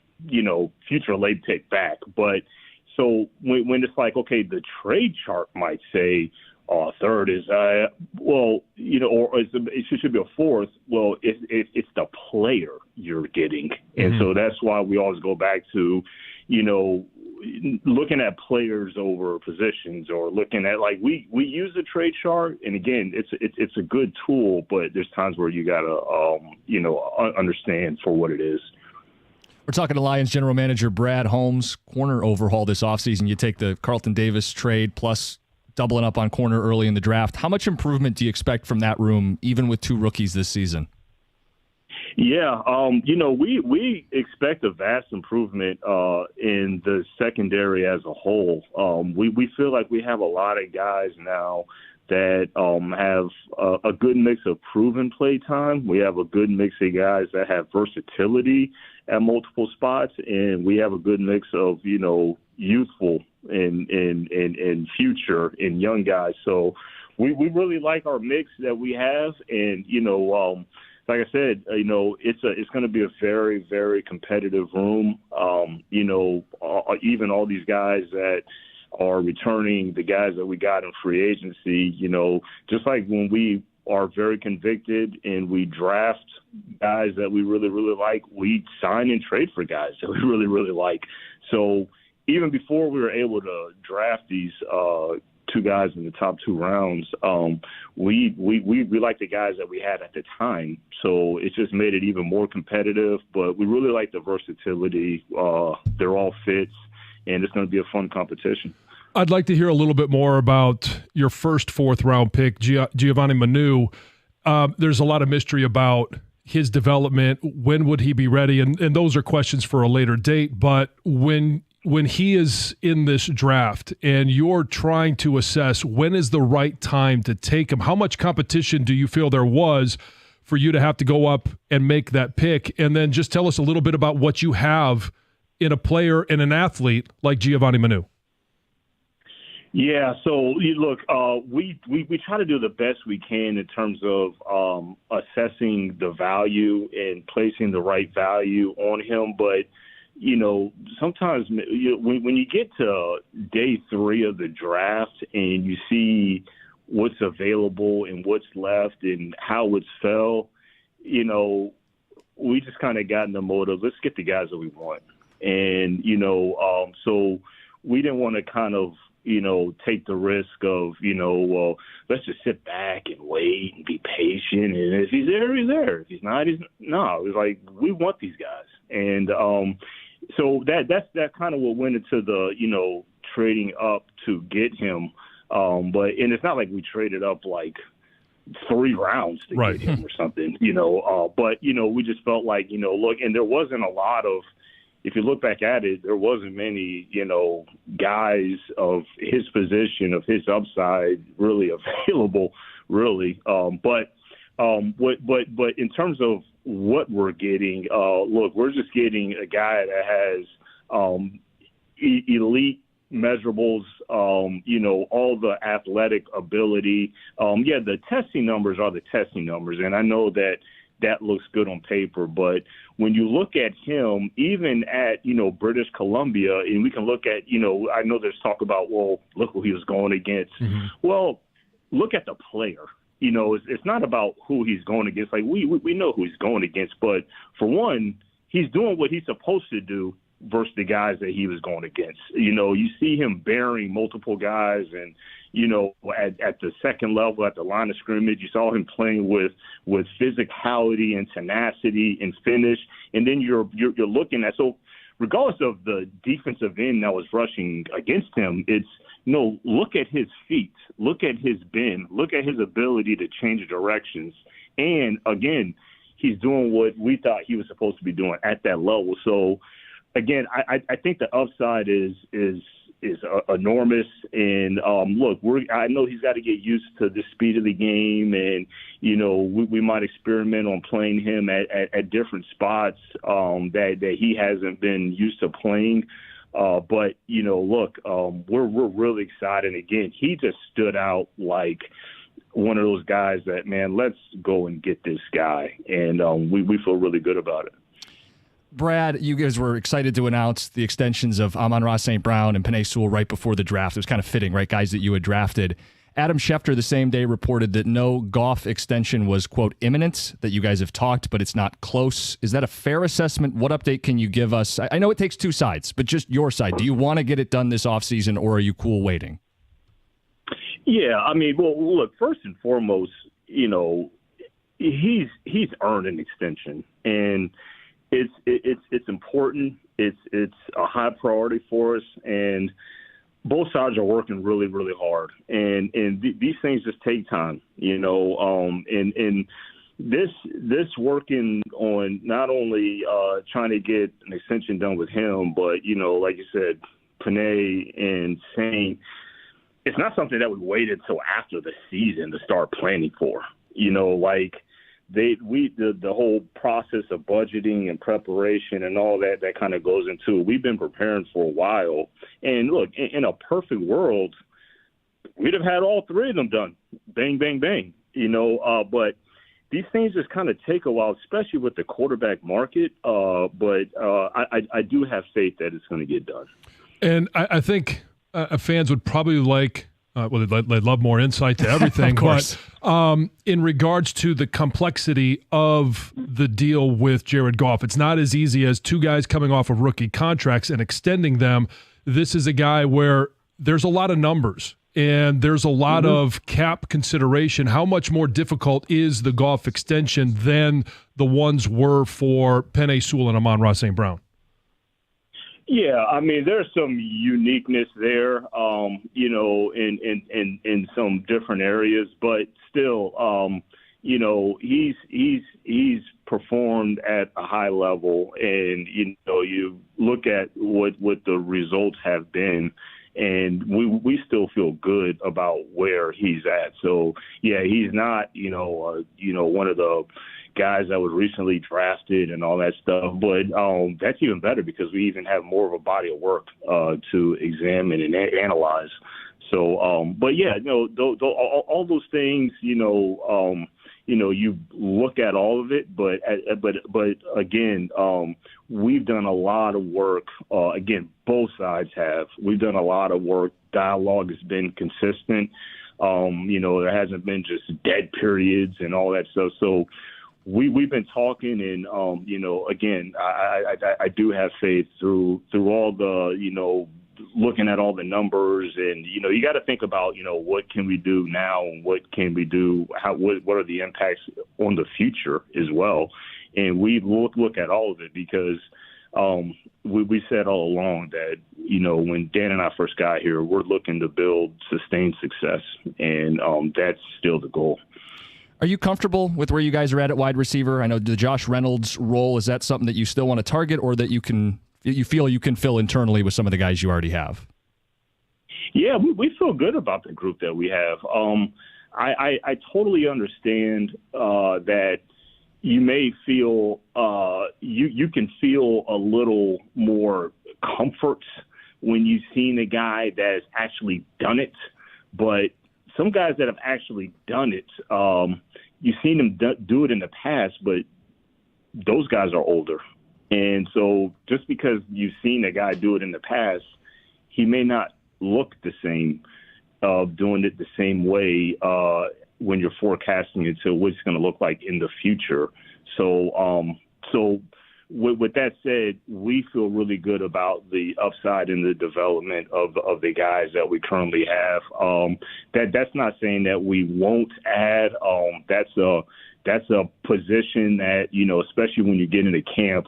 future late pick back. But so when it's like, okay, the trade chart might say, third is, or it should be a fourth. Well, it's the player you're getting. And so that's why we always go back to, looking at players over positions, or looking at, like, we use the trade chart. And again, it's a good tool, but there's times where you got to, understand for what it is. We're talking to Lions general manager Brad Holmes. Corner overhaul this offseason. You take the Carlton Davis trade plus doubling up on corner early in the draft. How much improvement do you expect from that room, even with two rookies this season? Yeah, we expect a vast improvement in the secondary as a whole. We feel like we have a lot of guys now that have a good mix of proven play time. We have a good mix of guys that have versatility at multiple spots, and we have a good mix of youthful and future and young guys. So we really like our mix that we have, and like I said, it's going to be a very, very competitive room. Even all these guys that are returning, the guys that we got in free agency, just like when we are very convicted and we draft guys that we really, really like, we sign and trade for guys that we really, really like. So even before we were able to draft these two guys in the top two rounds, we like the guys that we had at the time. So it just made it even more competitive. But we really like the versatility. They're all fits, and it's going to be a fun competition. I'd like to hear a little bit more about your first fourth-round pick, Giovanni Manu. There's a lot of mystery about his development. When would he be ready? And those are questions for a later date. But when he is in this draft and you're trying to assess when is the right time to take him, how much competition do you feel there was for you to have to go up and make that pick? And then just tell us a little bit about what you have in a player and an athlete like Giovanni Manu. Yeah, so look, we try to do the best we can in terms of assessing the value and placing the right value on him. But, sometimes when you get to day 3 of the draft and you see what's available and what's left and how it's fell, we just kind of got in the mode of let's get the guys that we want. And, so we didn't want to kind of, take the risk of, well, let's just sit back and wait and be patient. And if he's there, he's there. If he's not, he's no. It was like, we want these guys. And so that's kind of what went into the, trading up to get him. And it's not like we traded up like 3 rounds to Right. get him or something, but, we just felt like, look, and there wasn't a lot of, if you look back at it, there wasn't many, guys of his position, of his upside really available, really. But in terms of what we're getting, look, we're just getting a guy that has elite measurables, all the athletic ability. The testing numbers are the testing numbers, and I know that looks good on paper, but when you look at him, even at, British Columbia, and we can look at, I know there's talk about, well, look who he was going against. Mm-hmm. Well, look at the player. It's not about who he's going against. Like, we know who he's going against, but for one, he's doing what he's supposed to do versus the guys that he was going against. You see him bearing multiple guys, and at the second level, at the line of scrimmage, you saw him playing with physicality and tenacity and finish. And then you're looking at, so regardless of the defensive end that was rushing against him, it's, look at his feet, look at his bend, look at his ability to change directions. And again, he's doing what we thought he was supposed to be doing at that level. So again, I think the upside is enormous. And look, I know he's got to get used to the speed of the game, and we might experiment on playing him at different spots that he hasn't been used to playing. But look, we're really excited. Again, he just stood out like one of those guys that, man, let's go and get this guy, and we feel really good about it. Brad, you guys were excited to announce the extensions of Amon-Ra St. Brown and Penei Sewell right before the draft. It was kind of fitting, right? Guys that you had drafted. Adam Schefter the same day reported that no Goff extension was, quote, imminent, that you guys have talked, but it's not close. Is that a fair assessment? What update can you give us? I know it takes two sides, but just your side. Do you want to get it done this offseason, or are you cool waiting? Yeah, I mean, well, look, first and foremost, he's earned an extension, and it's important. It's a high priority for us, and both sides are working really, really hard. And these things just take time, and this working on not only trying to get an extension done with him, but, like you said, Penei and Saint, it's not something that we waited till after the season to start planning for. The whole process of budgeting and preparation and all that kind of goes into it. We've been preparing for a while. And look, in a perfect world, we'd have had all 3 of them done. Bang, bang, bang. But these things just kind of take a while, especially with the quarterback market. But I do have faith that it's going to get done. And I think fans would probably like they'd love more insight to everything. Of course. But in regards to the complexity of the deal with Jared Goff, it's not as easy as 2 guys coming off of rookie contracts and extending them. This is a guy where there's a lot of numbers and there's a lot of cap consideration. How much more difficult is the Goff extension than the ones were for Penei Sewell and Amon-Ra St. Brown? Yeah, I mean, there's some uniqueness there, in some different areas, but still, he's performed at a high level, and you look at what the results have been, and we still feel good about where he's at. So yeah, he's not one of the guys that was recently drafted and all that stuff. But that's even better because we even have more of a body of work to examine and analyze. So, but yeah, all those things, you look at all of it, but again, we've done a lot of work. Again, both sides have. We've done a lot of work. Dialogue has been consistent. There hasn't been just dead periods and all that stuff. So we've been talking, and again, I do have faith through all the looking at all the numbers, and you got to think about what can we do now and what can we do, what are the impacts on the future as well. And we look at all of it because we said all along that when Dan and I first got here, we're looking to build sustained success, and that's still the goal. Are you comfortable with where you guys are at wide receiver? I know the Josh Reynolds role, is that something that you still want to target, or that you feel you can fill internally with some of the guys you already have? Yeah, we feel good about the group that we have. I totally understand that you may feel you can feel a little more comfort when you've seen a guy that has actually done it, but some guys that have actually done it, you've seen them do it in the past, but those guys are older. And so just because you've seen a guy do it in the past, he may not look the same, doing it the same way when you're forecasting it to what it's going to look like in the future. So with that said, we feel really good about the upside and the development of the guys that we currently have. That's not saying that we won't add. That's a position that, especially when you get into camp,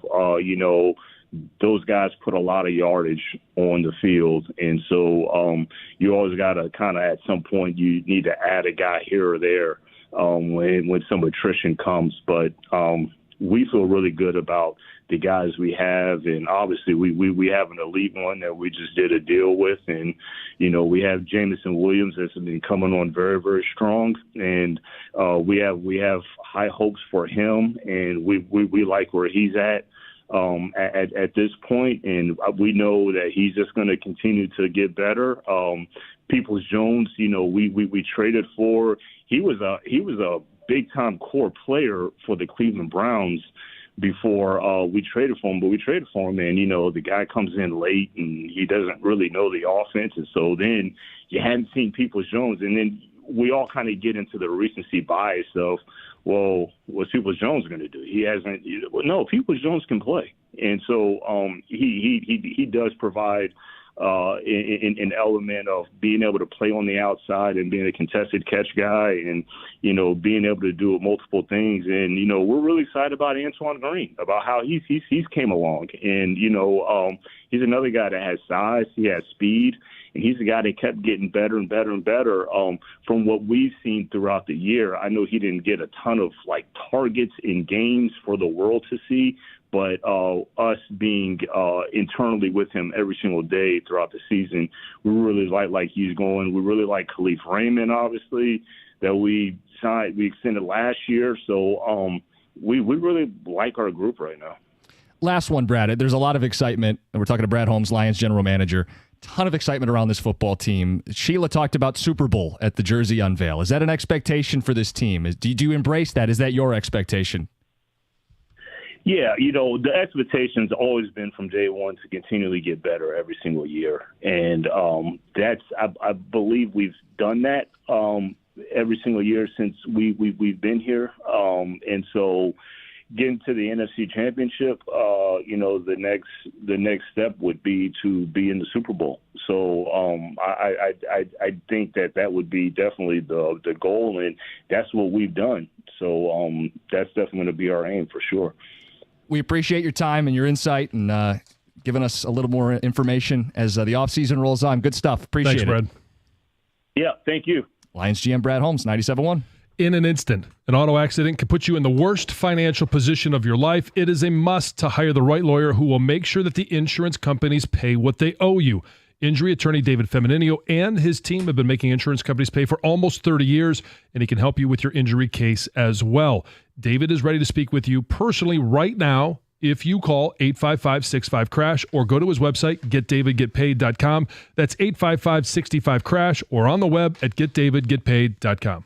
those guys put a lot of yardage on the field. And so you always got to kind of at some point you need to add a guy here or there when some attrition comes. But we feel really good about the guys we have. And obviously we have an elite one that we just did a deal with. And, we have Jamison Williams that's been coming on very, very strong. And we have high hopes for him. And we like where he's at this point, and we know that he's just going to continue to get better. Peoples-Jones, we traded for. He was a big time core player for the Cleveland Browns before we traded for him. But we traded for him, and the guy comes in late and he doesn't really know the offense, and so then you hadn't seen Peoples-Jones, and then we all kind of get into the recency bias of, well, what's Peoples-Jones going to do? He hasn't. No, Peoples-Jones can play, and so he does provide an element of being able to play on the outside and being a contested catch guy, and being able to do multiple things. And we're really excited about Antoine Green, about how he's came along, and he's another guy that has size, he has speed. And he's a guy that kept getting better and better and better from what we've seen throughout the year. I know he didn't get a ton of targets in games for the world to see, but us being internally with him every single day throughout the season, we really like he's going. We really like Khalif Raymond, obviously, that we extended last year. So we really like our group right now. Last one, Brad. There's a lot of excitement, and we're talking to Brad Holmes, Lions general manager. Ton of excitement around this football team. Sheila talked about Super Bowl at the jersey unveil. Is that an expectation for this team? Do you embrace that? Is that your expectation? Yeah, the expectation's always been from day one to continually get better every single year. And I believe we've done that every single year since we've been here. And so getting to the NFC Championship, the next step would be to be in the Super Bowl. So I think that would be definitely the goal, and that's what we've done. So that's definitely going to be our aim for sure. We appreciate your time and your insight and giving us a little more information as the offseason rolls on. Good stuff. Appreciate it. Thanks, Brad. Yeah, thank you. Lions GM Brad Holmes, 97.1. In an instant, an auto accident can put you in the worst financial position of your life. It is a must to hire the right lawyer who will make sure that the insurance companies pay what they owe you. Injury attorney David Femininio and his team have been making insurance companies pay for almost 30 years, and he can help you with your injury case as well. David is ready to speak with you personally right now if you call 855-65-CRASH or go to his website, getdavidgetpaid.com. That's 855-65-CRASH or on the web at getdavidgetpaid.com.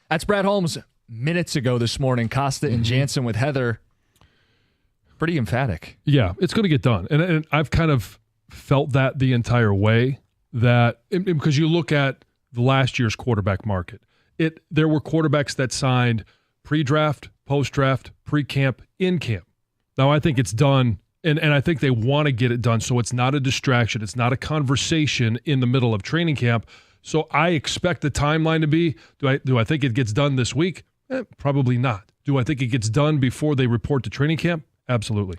That's Brad Holmes minutes ago this morning. Costa and Jansen with Heather. Pretty emphatic. Yeah, it's going to get done. And I've kind of felt that the entire way, that because you look at the last year's quarterback market, there were quarterbacks that signed pre-draft, post-draft, pre-camp, in-camp. Now, I think it's done, and I think they want to get it done so it's not a distraction. It's not a conversation in the middle of training camp. So I expect the timeline to be, do I think it gets done this week? Probably not. Do I think it gets done before they report to training camp? Absolutely.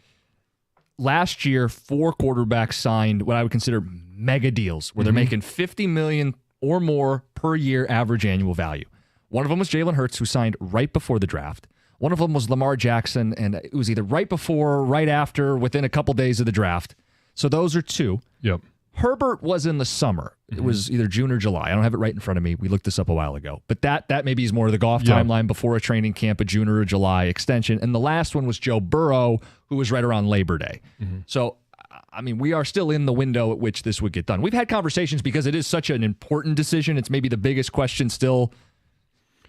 Last year, 4 quarterbacks signed what I would consider mega deals, where they're making $50 million or more per year average annual value. One of them was Jalen Hurts, who signed right before the draft. One of them was Lamar Jackson, and it was either right before or right after, within a couple days of the draft. So those are 2. Yep. Herbert was in the summer. It was either June or July. I don't have it right in front of me. We looked this up a while ago. But that maybe is more of the Goff timeline, before a training camp, a June or a July extension. And the last one was Joe Burrow, who was right around Labor Day. So, I mean, we are still in the window at which this would get done. We've had conversations because it is such an important decision. It's maybe the biggest question still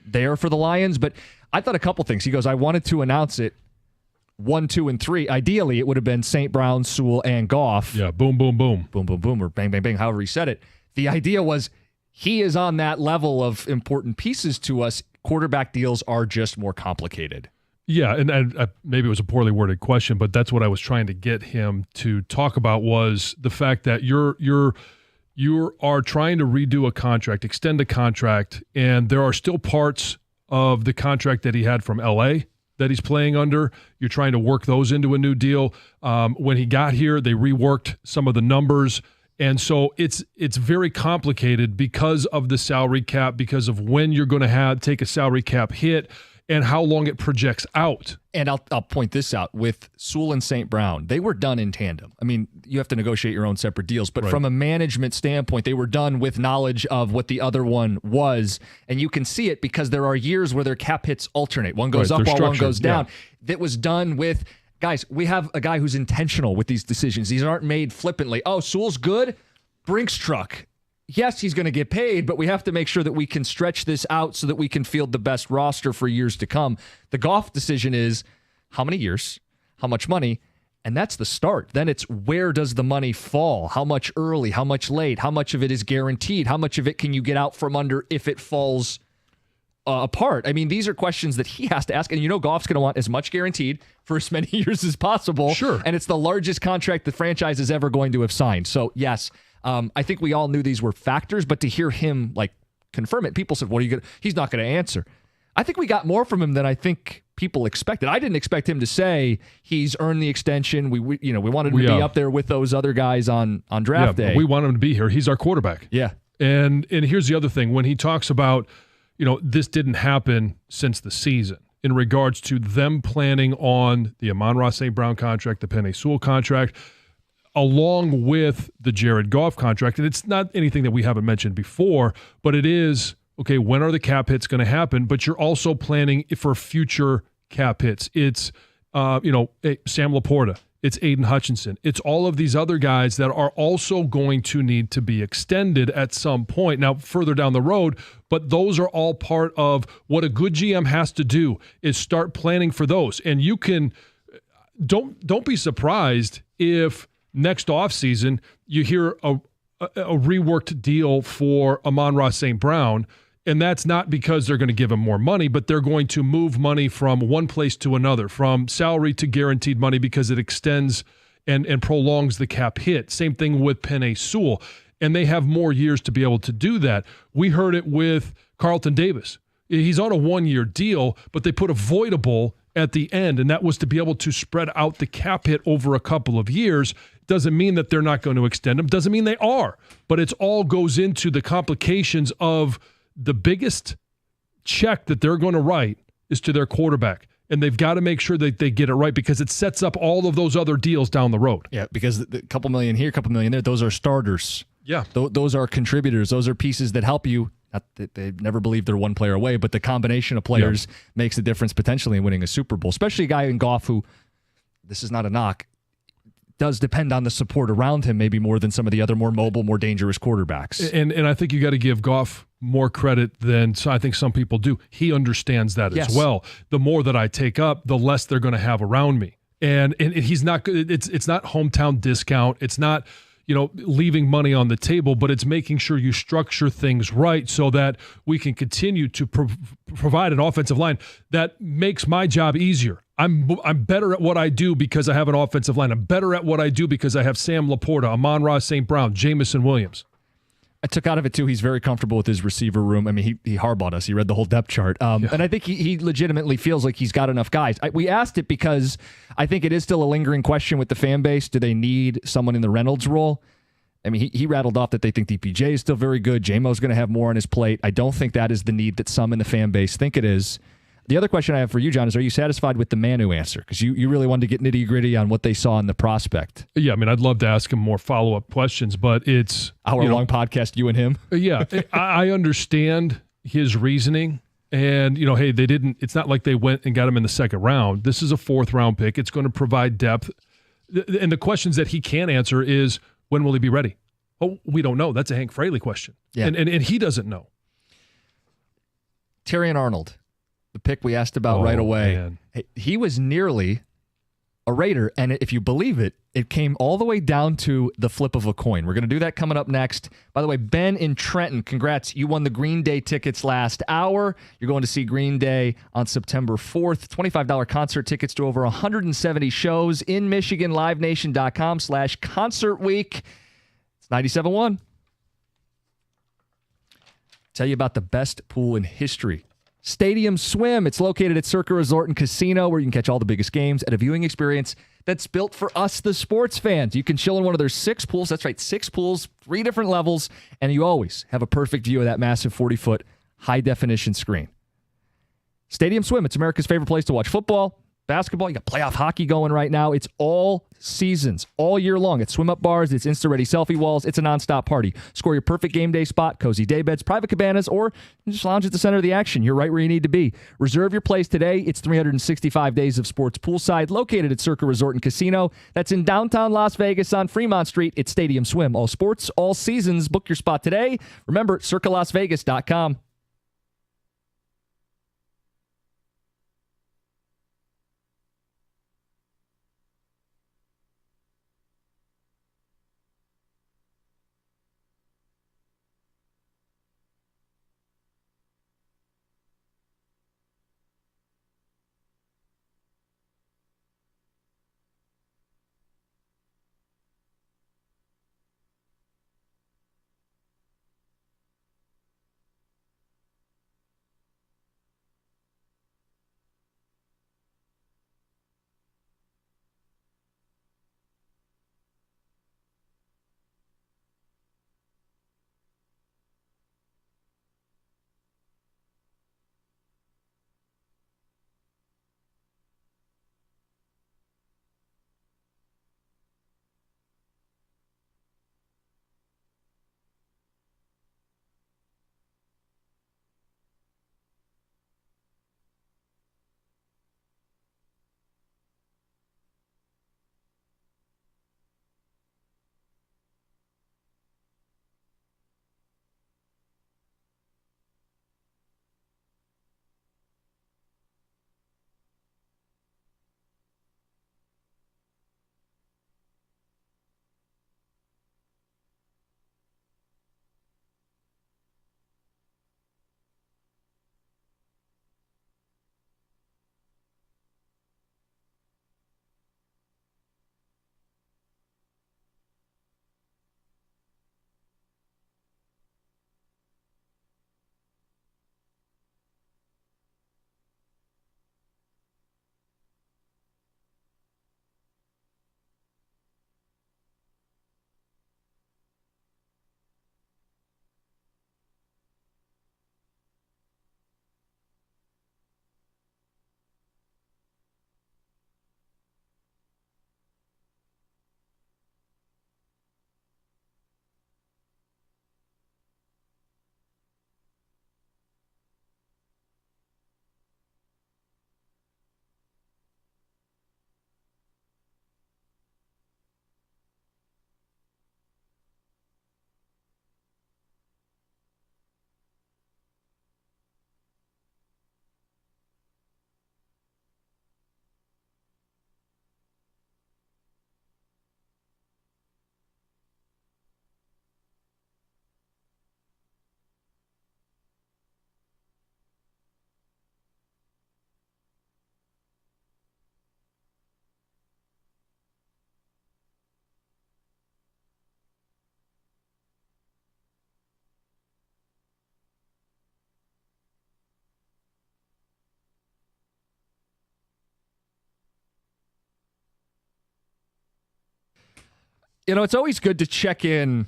there for the Lions. But I thought a couple things. He goes, I wanted to announce it 1, 2, and 3. Ideally, it would have been St. Brown, Sewell, and Goff. Yeah, boom, boom, boom. Boom, boom, boom, or bang, bang, bang, however he said it. The idea was he is on that level of important pieces to us. Quarterback deals are just more complicated. Yeah, and maybe it was a poorly worded question, but that's what I was trying to get him to talk about, was the fact that you are trying to redo a contract, extend a contract, and there are still parts of the contract that he had from L.A. that he's playing under. You're trying to work those into a new deal. When he got here, they reworked some of the numbers. And so it's very complicated because of the salary cap, because of when you're going to take a salary cap hit and how long it projects out. And I'll point this out. With Sewell and St. Brown, they were done in tandem. I mean, you have to negotiate your own separate deals, but from a management standpoint, they were done with knowledge of what the other one was. And you can see it because there are years where their cap hits alternate. One goes up while one goes down. That was done with, guys, we have a guy who's intentional with these decisions. These aren't made flippantly. Oh, Sewell's good? Brinks truck. Yes, he's going to get paid, but we have to make sure that we can stretch this out so that we can field the best roster for years to come. The Goff decision is how many years, how much money, and that's the start. Then it's where does the money fall? How much early, how much late, how much of it is guaranteed, how much of it can you get out from under if it falls apart? I mean, these are questions that he has to ask, and Goff's going to want as much guaranteed for as many years as possible. Sure. And it's the largest contract the franchise is ever going to have signed. So, yes, I think we all knew these were factors, but to hear him confirm it, people said, "What are you going to?" He's not going to answer. I think we got more from him than I think people expected. I didn't expect him to say he's earned the extension. We wanted him to be up there with those other guys on draft day. We want him to be here. He's our quarterback. Yeah. And here's the other thing. When he talks about, this didn't happen since the season in regards to them planning on the Amon-Ra St. Brown contract, the Penei Sewell contract, along with the Jared Goff contract. And it's not anything that we haven't mentioned before, but it is, okay, when are the cap hits going to happen? But you're also planning for future cap hits. It's, Sam Laporta. It's Aiden Hutchinson. It's all of these other guys that are also going to need to be extended at some point. Now, further down the road, but those are all part of what a good GM has to do, is start planning for those. And you can, don't be surprised if next offseason you hear a reworked deal for Amon-Ra St. Brown, and that's not because they're going to give him more money, but they're going to move money from one place to another, from salary to guaranteed money, because it extends and prolongs the cap hit. Same thing with Penei Sewell, and they have more years to be able to do that. We heard it with Carlton Davis. He's on a 1-year deal, but they put a voidable at the end, and that was to be able to spread out the cap hit over a couple of years. Doesn't mean that they're not going to extend them. Doesn't mean they are. But it all goes into the complications of the biggest check that they're going to write is to their quarterback. And they've got to make sure that they get it right, because it sets up all of those other deals down the road. Yeah, because the couple million here, couple million there, those are starters. Yeah. Those are contributors. Those are pieces that help you. Not that they never believe they're one player away, but the combination of players makes a difference potentially in winning a Super Bowl, especially a guy in Goff who, this is not a knock, does depend on the support around him, maybe more than some of the other more mobile, more dangerous quarterbacks. And I think you got to give Goff more credit than I think some people do. He understands that as well. The more that I take up, the less they're going to have around me. And he's not. It's not hometown discount. It's not, leaving money on the table, but it's making sure you structure things right so that we can continue to provide an offensive line that makes my job easier. I'm better at what I do because I have an offensive line. I'm better at what I do because I have Sam Laporta, Amon-Ra St. Brown, Jamison Williams. I took out of it, too, he's very comfortable with his receiver room. I mean, he harbaught us. He read the whole depth chart. And I think he legitimately feels like he's got enough guys. We asked it because I think it is still a lingering question with the fan base. Do they need someone in the Reynolds role? I mean, he rattled off that they think DPJ is still very good. J-Mo's going to have more on his plate. I don't think that is the need that some in the fan base think it is. The other question I have for you, John, is are you satisfied with the Manu answer? Because you really wanted to get nitty-gritty on what they saw in the prospect. Yeah, I mean, I'd love to ask him more follow-up questions, but it's... Hour-long podcast, you and him? Yeah, I understand his reasoning. And, hey, they didn't... It's not like they went and got him in the second round. This is a fourth-round pick. It's going to provide depth. And the questions that he can answer is, when will he be ready? Oh, we don't know. That's a Hank Fraley question. Yeah. And he doesn't know. Terrion Arnold. The pick we asked about right away. Man. He was nearly a Raider, and if you believe it, it came all the way down to the flip of a coin. We're going to do that coming up next. By the way, Ben in Trenton, congrats. You won the Green Day tickets last hour. You're going to see Green Day on September 4th. $25 concert tickets to over 170 shows in Michigan, livenation.com/concert week. It's 97.1. Tell you about the best pool in history. Stadium Swim. It's located at Circa Resort and Casino, where you can catch all the biggest games at a viewing experience that's built for us, the sports fans. You can chill in one of their 6 pools. That's right, 6 pools, 3 different levels, and you always have a perfect view of that massive 40-foot high-definition screen. Stadium Swim. It's America's favorite place to watch football, basketball. You got playoff hockey going right now. It's all seasons, all year long. It's swim-up bars. It's Insta-ready selfie walls. It's a nonstop party. Score your perfect game day spot, cozy day beds, private cabanas, or just lounge at the center of the action. You're right where you need to be. Reserve your place today. It's 365 days of sports poolside, located at Circa Resort and Casino. That's in downtown Las Vegas on Fremont Street. It's Stadium Swim. All sports, all seasons. Book your spot today. Remember, circalasvegas.com. It's always good to check in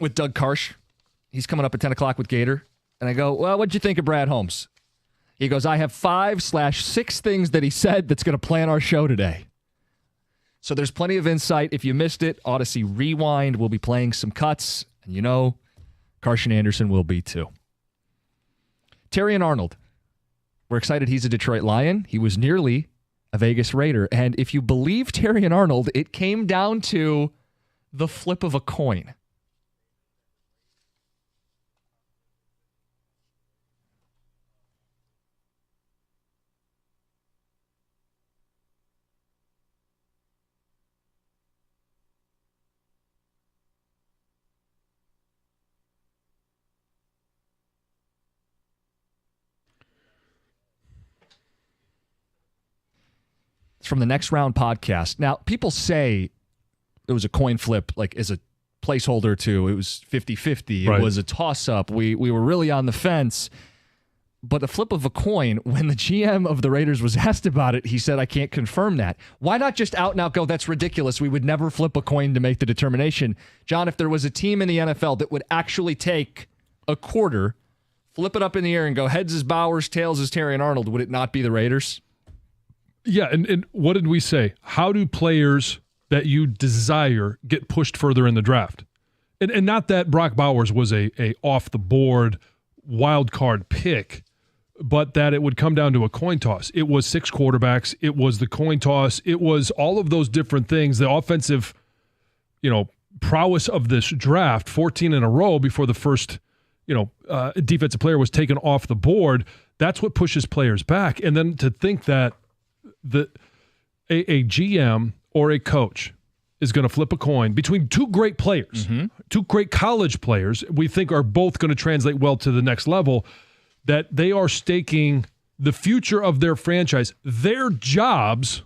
with Doug Karsh. He's coming up at 10 o'clock with Gator. And I go, well, what'd you think of Brad Holmes? He goes, I have 5/6 things that he said that's going to plan our show today. So there's plenty of insight. If you missed it, Odyssey Rewind will be playing some cuts. And Carson Anderson will be too. Terrion Arnold. We're excited he's a Detroit Lion. He was nearly a Vegas Raider. And if you believe Terrion Arnold, it came down to the flip of a coin. From the Next Round podcast. Now, people say it was a coin flip, like as a placeholder to it was 50-50. It was a toss-up. We were really on the fence. But a flip of a coin, when the GM of the Raiders was asked about it, he said, I can't confirm that. Why not just out and out go, that's ridiculous. We would never flip a coin to make the determination. John, if there was a team in the NFL that would actually take a quarter, flip it up in the air and go, heads is Bowers, tails is Terrion Arnold, would it not be the Raiders? Yeah, and what did we say? How do players that you desire get pushed further in the draft? And not that Brock Bowers was a off-the-board wild card pick, but that it would come down to a coin toss. It was 6 quarterbacks. It was the coin toss. It was all of those different things. The offensive, prowess of this draft, 14 in a row before the first, defensive player was taken off the board. That's what pushes players back. And then to think that a GM or a coach is going to flip a coin between two great players, two great college players we think are both going to translate well to the next level, that they are staking the future of their franchise, their jobs,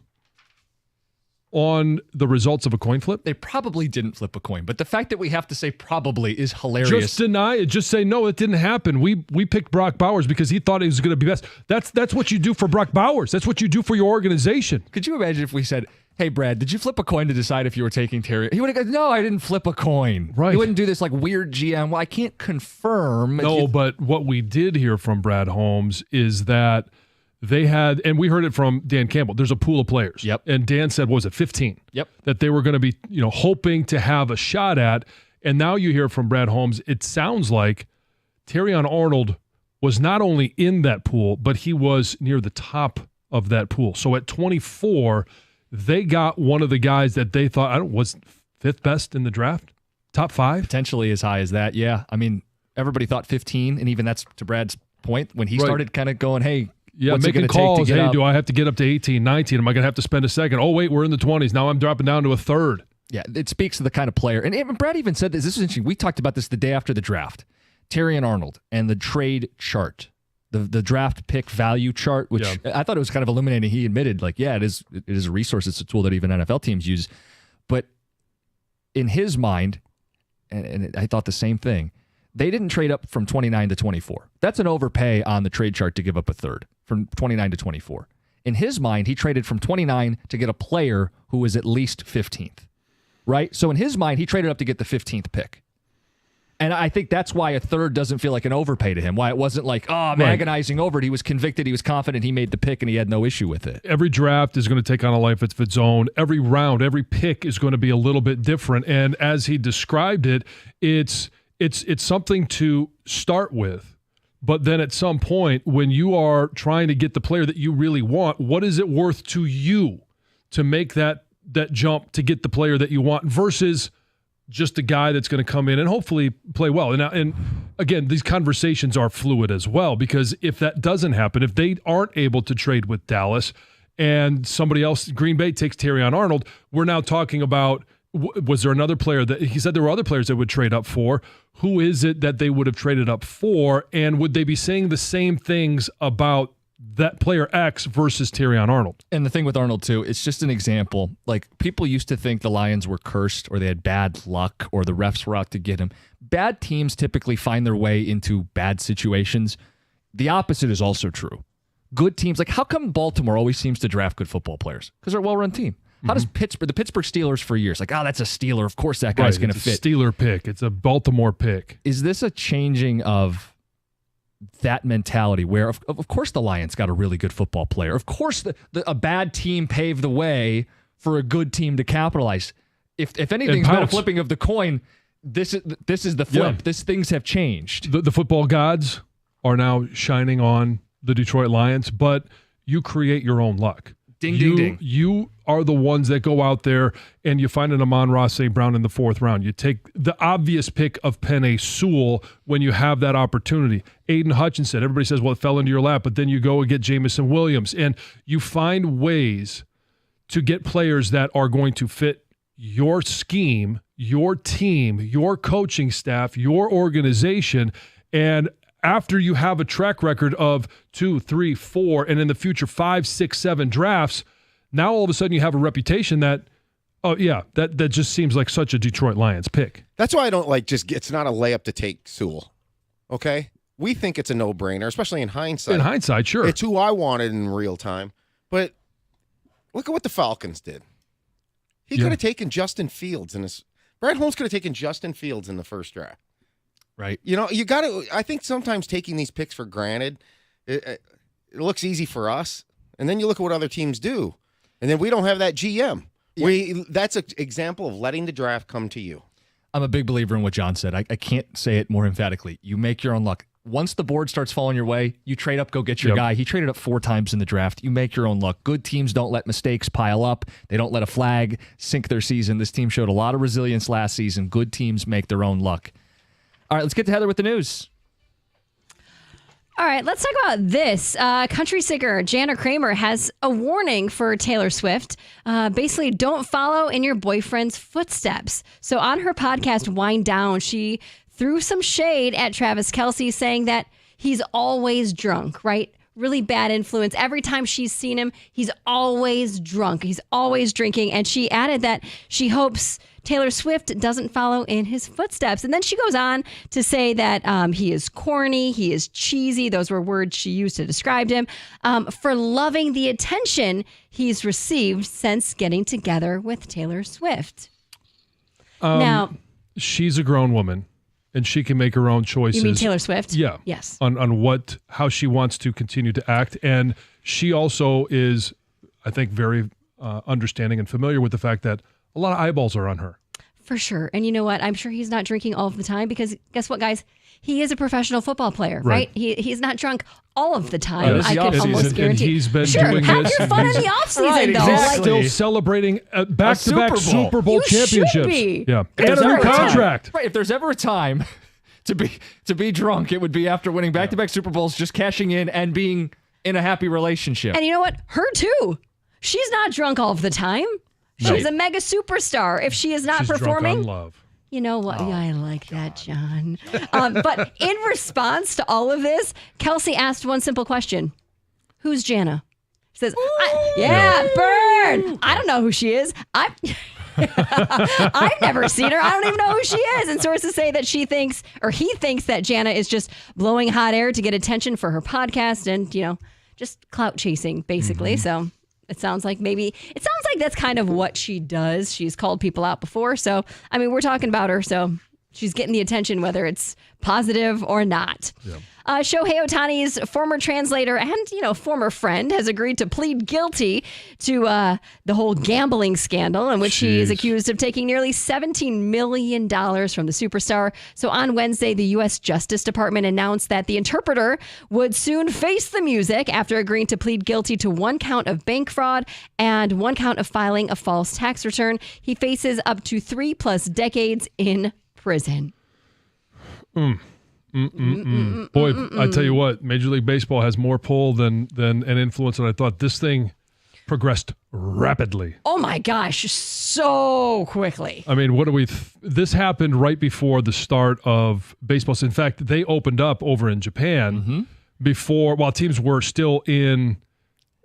on the results of a coin flip. They probably didn't flip a coin, but the fact that we have to say probably is hilarious. Just deny it. Just say, no, it didn't happen. We picked Brock Bowers because he thought he was going to be best. That's what you do for Brock Bowers. That's what you do for your organization. Could you imagine if we said, hey, Brad, did you flip a coin to decide if you were taking Terry? He would have gone, no, I didn't flip a coin. Right. He wouldn't do this like weird GM. Well, I can't confirm. No, but what we did hear from Brad Holmes is that they had, and we heard it from Dan Campbell, there's a pool of players. Yep. And Dan said, what was it, 15? Yep. That they were going to be, hoping to have a shot at. And now you hear from Brad Holmes, it sounds like Terrion Arnold was not only in that pool, but he was near the top of that pool. So at 24, they got one of the guys that they thought, was 5th best in the draft? Top 5? Potentially as high as that, yeah. I mean, everybody thought 15, and even that's to Brad's point, when he started kind of going, hey, yeah, what's making it gonna calls. take to get Hey, up? do I have to get up to 18, 19? Am I going to have to spend a second? Oh, wait, we're in the 20s. Now I'm dropping down to a third. Yeah, it speaks to the kind of player. And Brad even said this. This is interesting. We talked about this the day after the draft. Terrion Arnold and the trade chart, the draft pick value chart, which I thought it was kind of illuminating. He admitted, it is a resource. It's a tool that even NFL teams use. But in his mind, and I thought the same thing, they didn't trade up from 29 to 24. That's an overpay on the trade chart to give up a third from 29 to 24. In his mind, he traded from 29 to get a player who was at least 15th, right? So in his mind, he traded up to get the 15th pick. And I think that's why a third doesn't feel like an overpay to him, why it wasn't like, I'm agonizing over it. He was convicted, he was confident, he made the pick, and he had no issue with it. Every draft is going to take on a life of its own. Every round, every pick is going to be a little bit different. And as he described it, it's something to start with, but then at some point when you are trying to get the player that you really want, what is it worth to you to make that jump to get the player that you want versus just a guy that's going to come in and hopefully play well. And again, these conversations are fluid as well, because if that doesn't happen, if they aren't able to trade with Dallas and somebody else, Green Bay takes Terrion Arnold, we're now talking about, was there another player that he said there were other players that would trade up for? Who is it that they would have traded up for? And would they be saying the same things about that player X versus Terrion Arnold? And the thing with Arnold, too, it's just an example. Like, people used to think the Lions were cursed or they had bad luck or the refs were out to get him. Bad teams typically find their way into bad situations. The opposite is also true. Good teams, like how come Baltimore always seems to draft good football players? Because they're a well-run team. How does the Pittsburgh Steelers for years, like, that's a Steeler. Of course that guy's going to fit. It's a Steeler pick. It's a Baltimore pick. Is this a changing of that mentality where, of course, the Lions got a really good football player. Of course, a bad team paved the way for a good team to capitalize. If anything's been a flipping of the coin, this is the flip. Yeah. Things have changed. The football gods are now shining on the Detroit Lions, but you create your own luck. Ding, ding, ding. You are the ones that go out there and you find an Amon-Ra St. Brown in the 4th round. You take the obvious pick of Penei Sewell when you have that opportunity. Aiden Hutchinson, everybody says, well, it fell into your lap, but then you go and get Jamison Williams. And you find ways to get players that are going to fit your scheme, your team, your coaching staff, your organization. And after you have a track record of 2, 3, 4, and in the future 5, 6, 7 drafts, now all of a sudden you have a reputation that, that just seems like such a Detroit Lions pick. That's why I don't it's not a layup to take Sewell. Okay? We think it's a no-brainer, especially in hindsight. In hindsight, sure. It's who I wanted in real time. But look at what the Falcons did. He could have taken Justin Fields Brad Holmes could have taken Justin Fields in the first draft. Right. You got to, I think sometimes taking these picks for granted, it looks easy for us. And then you look at what other teams do. And then we don't have that GM. Yeah. That's an example of letting the draft come to you. I'm a big believer in what John said. I can't say it more emphatically. You make your own luck. Once the board starts falling your way, you trade up, go get your guy. He traded up 4 times in the draft. You make your own luck. Good teams don't let mistakes pile up. They don't let a flag sink their season. This team showed a lot of resilience last season. Good teams make their own luck. All right, let's get to Heather with the news. All right, let's talk about this. Country singer Jana Kramer has a warning for Taylor Swift. Basically, don't follow in your boyfriend's footsteps. So on her podcast, Wind Down, she threw some shade at Travis Kelce, saying that he's always drunk, right? Really bad influence. Every time she's seen him, he's always drunk. He's always drinking. And she added that she hopes Taylor Swift doesn't follow in his footsteps. And then she goes on to say that he is corny, he is cheesy. Those were words she used to describe him, for loving the attention he's received since getting together with Taylor Swift. Now, she's a grown woman, and she can make her own choices. You mean Taylor Swift? Yeah. Yes. On how she wants to continue to act. And she also is, I think, very understanding and familiar with the fact that a lot of eyeballs are on her. For sure. And you know what? I'm sure he's not drinking all of the time because guess what, guys? He is a professional football player, right? He's not drunk all of the time. Yes. I can almost guarantee. And he's been sure, doing have this. your fun in the offseason, Right, though. exactly. Still celebrating back-to-back Super Bowl You should championships. be. Yeah. If And there's a new ever a time- contract. Right. If there's ever a time to be drunk, it would be after winning back-to-back Super Bowls, just cashing in and being in a happy relationship. And you know what? Her too. She's not drunk all of the time. She's a mega superstar. If she is not She's performing, drunk on love. you know what? Yeah, I like that, John. But in response to all of this, Kelce asked one simple question. Who's Jana? She says, burn. I don't know who she is. I've never seen her. I don't even know who she is. And sources say that he thinks that Jana is just blowing hot air to get attention for her podcast and, just clout chasing, basically. So it sounds like that's kind of what she does. She's called people out before. So, I mean, we're talking about her. So she's getting the attention, whether it's positive or not. Yeah. Shohei Ohtani's former translator and, former friend has agreed to plead guilty to the whole gambling scandal in which he is accused of taking nearly $17 million from the superstar. So on Wednesday, the U.S. Justice Department announced that the interpreter would soon face the music after agreeing to plead guilty to 1 count of bank fraud and 1 count of filing a false tax return. He faces up to 3+ decades in prison. Boy, I tell you what, Major League Baseball has more pull than an influence, and I thought this thing progressed rapidly. Oh my gosh, so quickly. I mean, this happened right before the start of baseball. In fact, they opened up over in Japan while teams were still in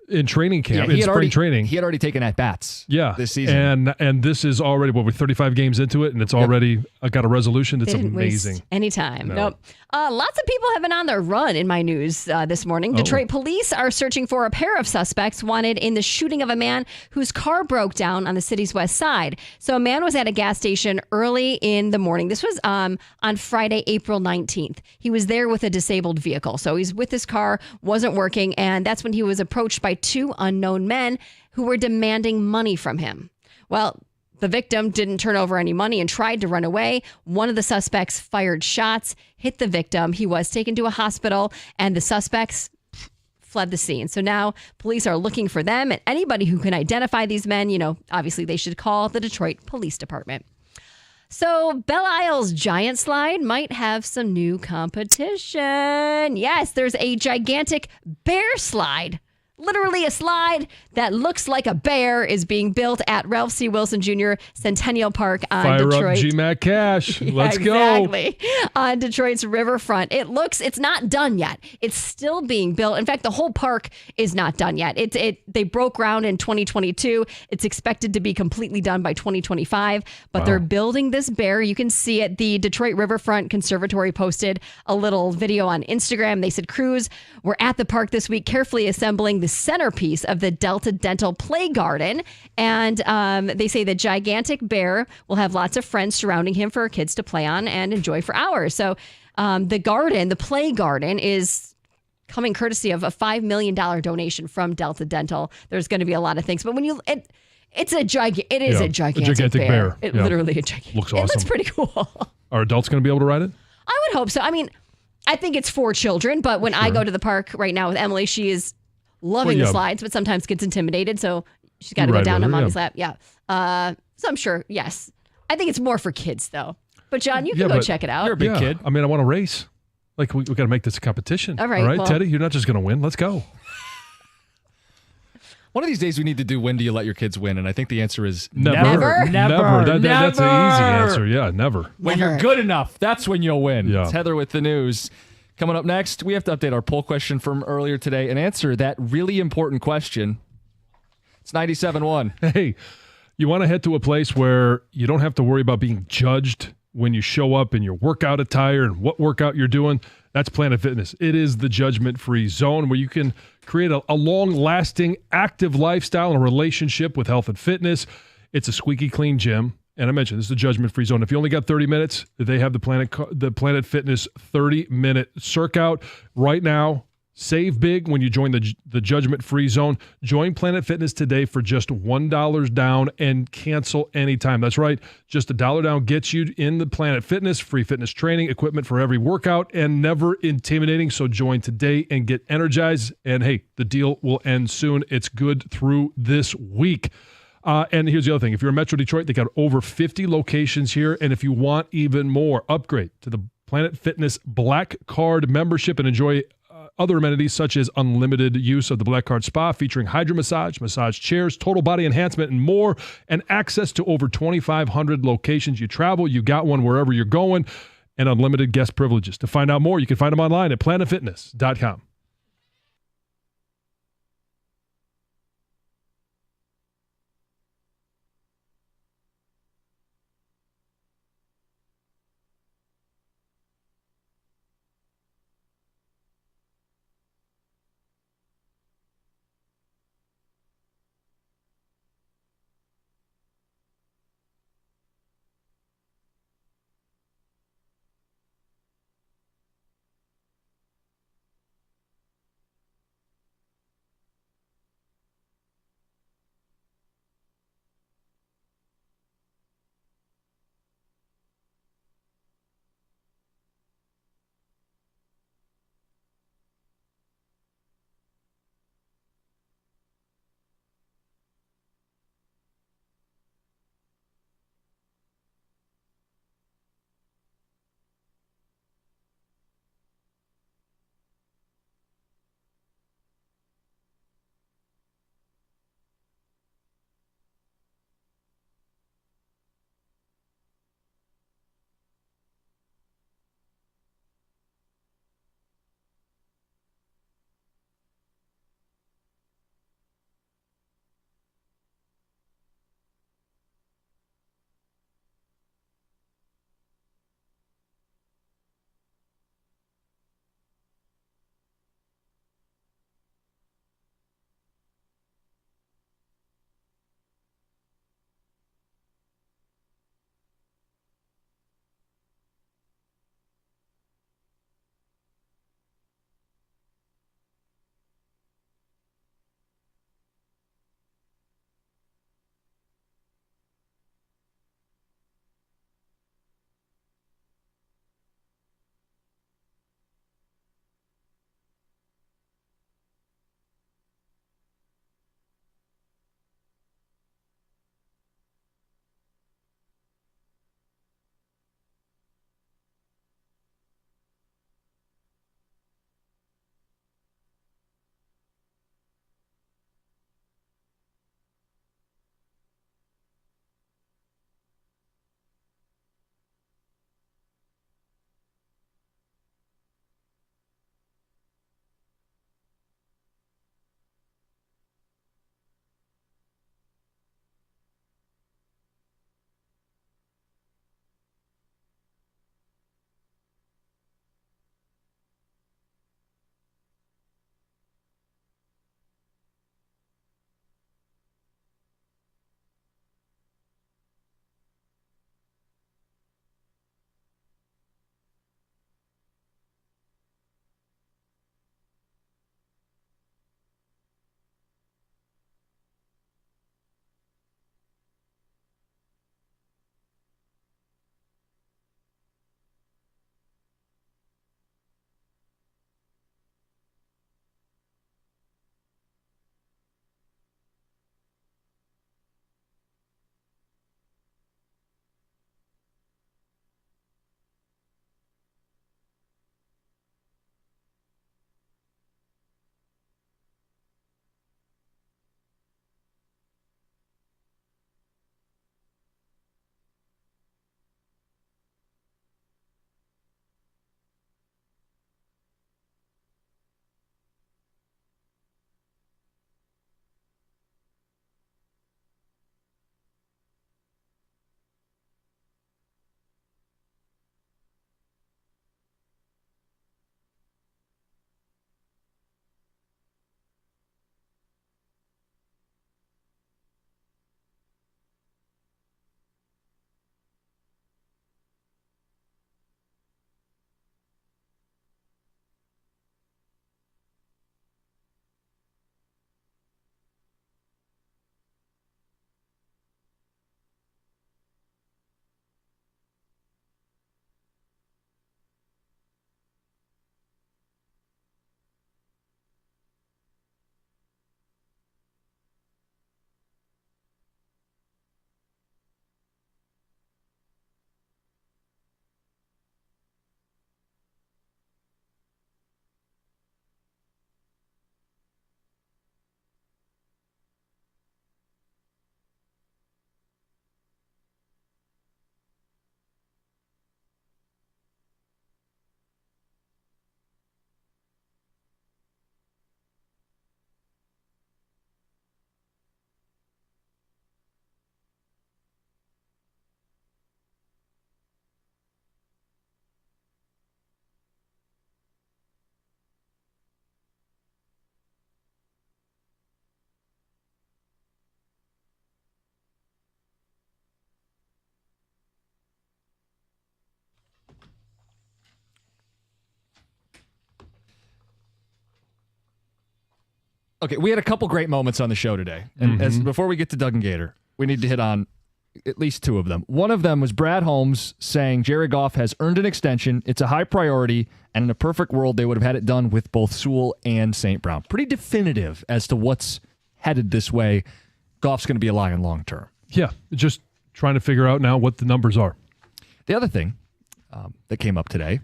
in training camp, he in spring training. He had already taken at-bats this season. And this is already, we're 35 games into it, and it's already got a resolution. It's They didn't amazing. waste any time. No. Nope. Lots of people have been on the run in my news this morning. Detroit police are searching for a pair of suspects wanted in the shooting of a man whose car broke down on the city's west side. So a man was at a gas station early in the morning. This was on Friday, April 19th. He was there with a disabled vehicle. So he's with his car, wasn't working, and that's when he was approached by two unknown men who were demanding money from him. Well, the victim didn't turn over any money and tried to run away. One of the suspects fired shots, hit the victim. He was taken to a hospital, and the suspects fled the scene. So now police are looking for them, and anybody who can identify these men, obviously they should call the Detroit Police Department. So Belle Isle's Giant Slide might have some new competition. Yes, there's a gigantic bear slide. Literally a slide that looks like a bear is being built at Ralph C. Wilson Jr. Centennial Park on Fire Detroit. up GMAC Cash. Let's Exactly. On Detroit's riverfront. It's not done yet. It's still being built. In fact, the whole park is not done yet. They broke ground in 2022. It's expected to be completely done by 2025, but they're building this bear. You can see it. The Detroit Riverfront Conservatory posted a little video on Instagram. They said crews were at the park this week carefully assembling the centerpiece of the Delta Dental Play Garden. And they say the gigantic bear will have lots of friends surrounding him for kids to play on and enjoy for hours. So the play garden is coming courtesy of a $5 million donation from Delta Dental. There's going to be a lot of things, but when you, it's a gigantic bear. It literally a gigantic. Looks awesome. It looks pretty cool. Are adults going to be able to ride it? I would hope so. I mean, I think it's for children, but when I go to the park right now with Emily, she is loving the slides, but sometimes gets intimidated. So she's got to go down on mommy's lap. Yeah. So I'm sure, yes. I think it's more for kids though. But John, you can go check it out. You're a big kid. I mean, I want to race. Like we got to make this a competition. All right, well, Teddy, you're not just going to win. Let's go. One of these days we need to do when do you let your kids win? And I think the answer is Never. That's an easy answer. Yeah, never. When you're good enough, that's when you'll win. Yeah. It's Heather with the news. Coming up next, we have to update our poll question from earlier today and answer that really important question. It's 97.1. Hey, you want to head to a place where you don't have to worry about being judged when you show up in your workout attire and what workout you're doing? That's Planet Fitness. It is the judgment-free zone where you can create a long-lasting, active lifestyle and a relationship with health and fitness. It's a squeaky clean gym. And I mentioned this is the judgment-free zone. If you only got 30 minutes, they have the Planet Fitness 30-minute circuit right now. Save big when you join the judgment-free zone. Join Planet Fitness today for just $1 down and cancel anytime. That's right. Just $1 down gets you in the Planet Fitness, free fitness training, equipment for every workout, and never intimidating. So join today and get energized. And hey, the deal will end soon. It's good through this week. And here's the other thing. If you're in Metro Detroit, they got over 50 locations here. And if you want even more, upgrade to the Planet Fitness Black Card membership and enjoy other amenities such as unlimited use of the Black Card Spa featuring hydro massage chairs, total body enhancement, and more, and access to over 2,500 locations you travel. You got one wherever you're going, and unlimited guest privileges. To find out more, you can find them online at planetfitness.com. Okay, we had a couple great moments on the show today. And before we get to Doug and Gator, we need to hit on at least two of them. One of them was Brad Holmes saying Jared Goff has earned an extension. It's a high priority, and in a perfect world, they would have had it done with both Sewell and St. Brown. Pretty definitive as to what's headed this way. Goff's going to be a Lion long term. Yeah, just trying to figure out now what the numbers are. The other thing that came up today,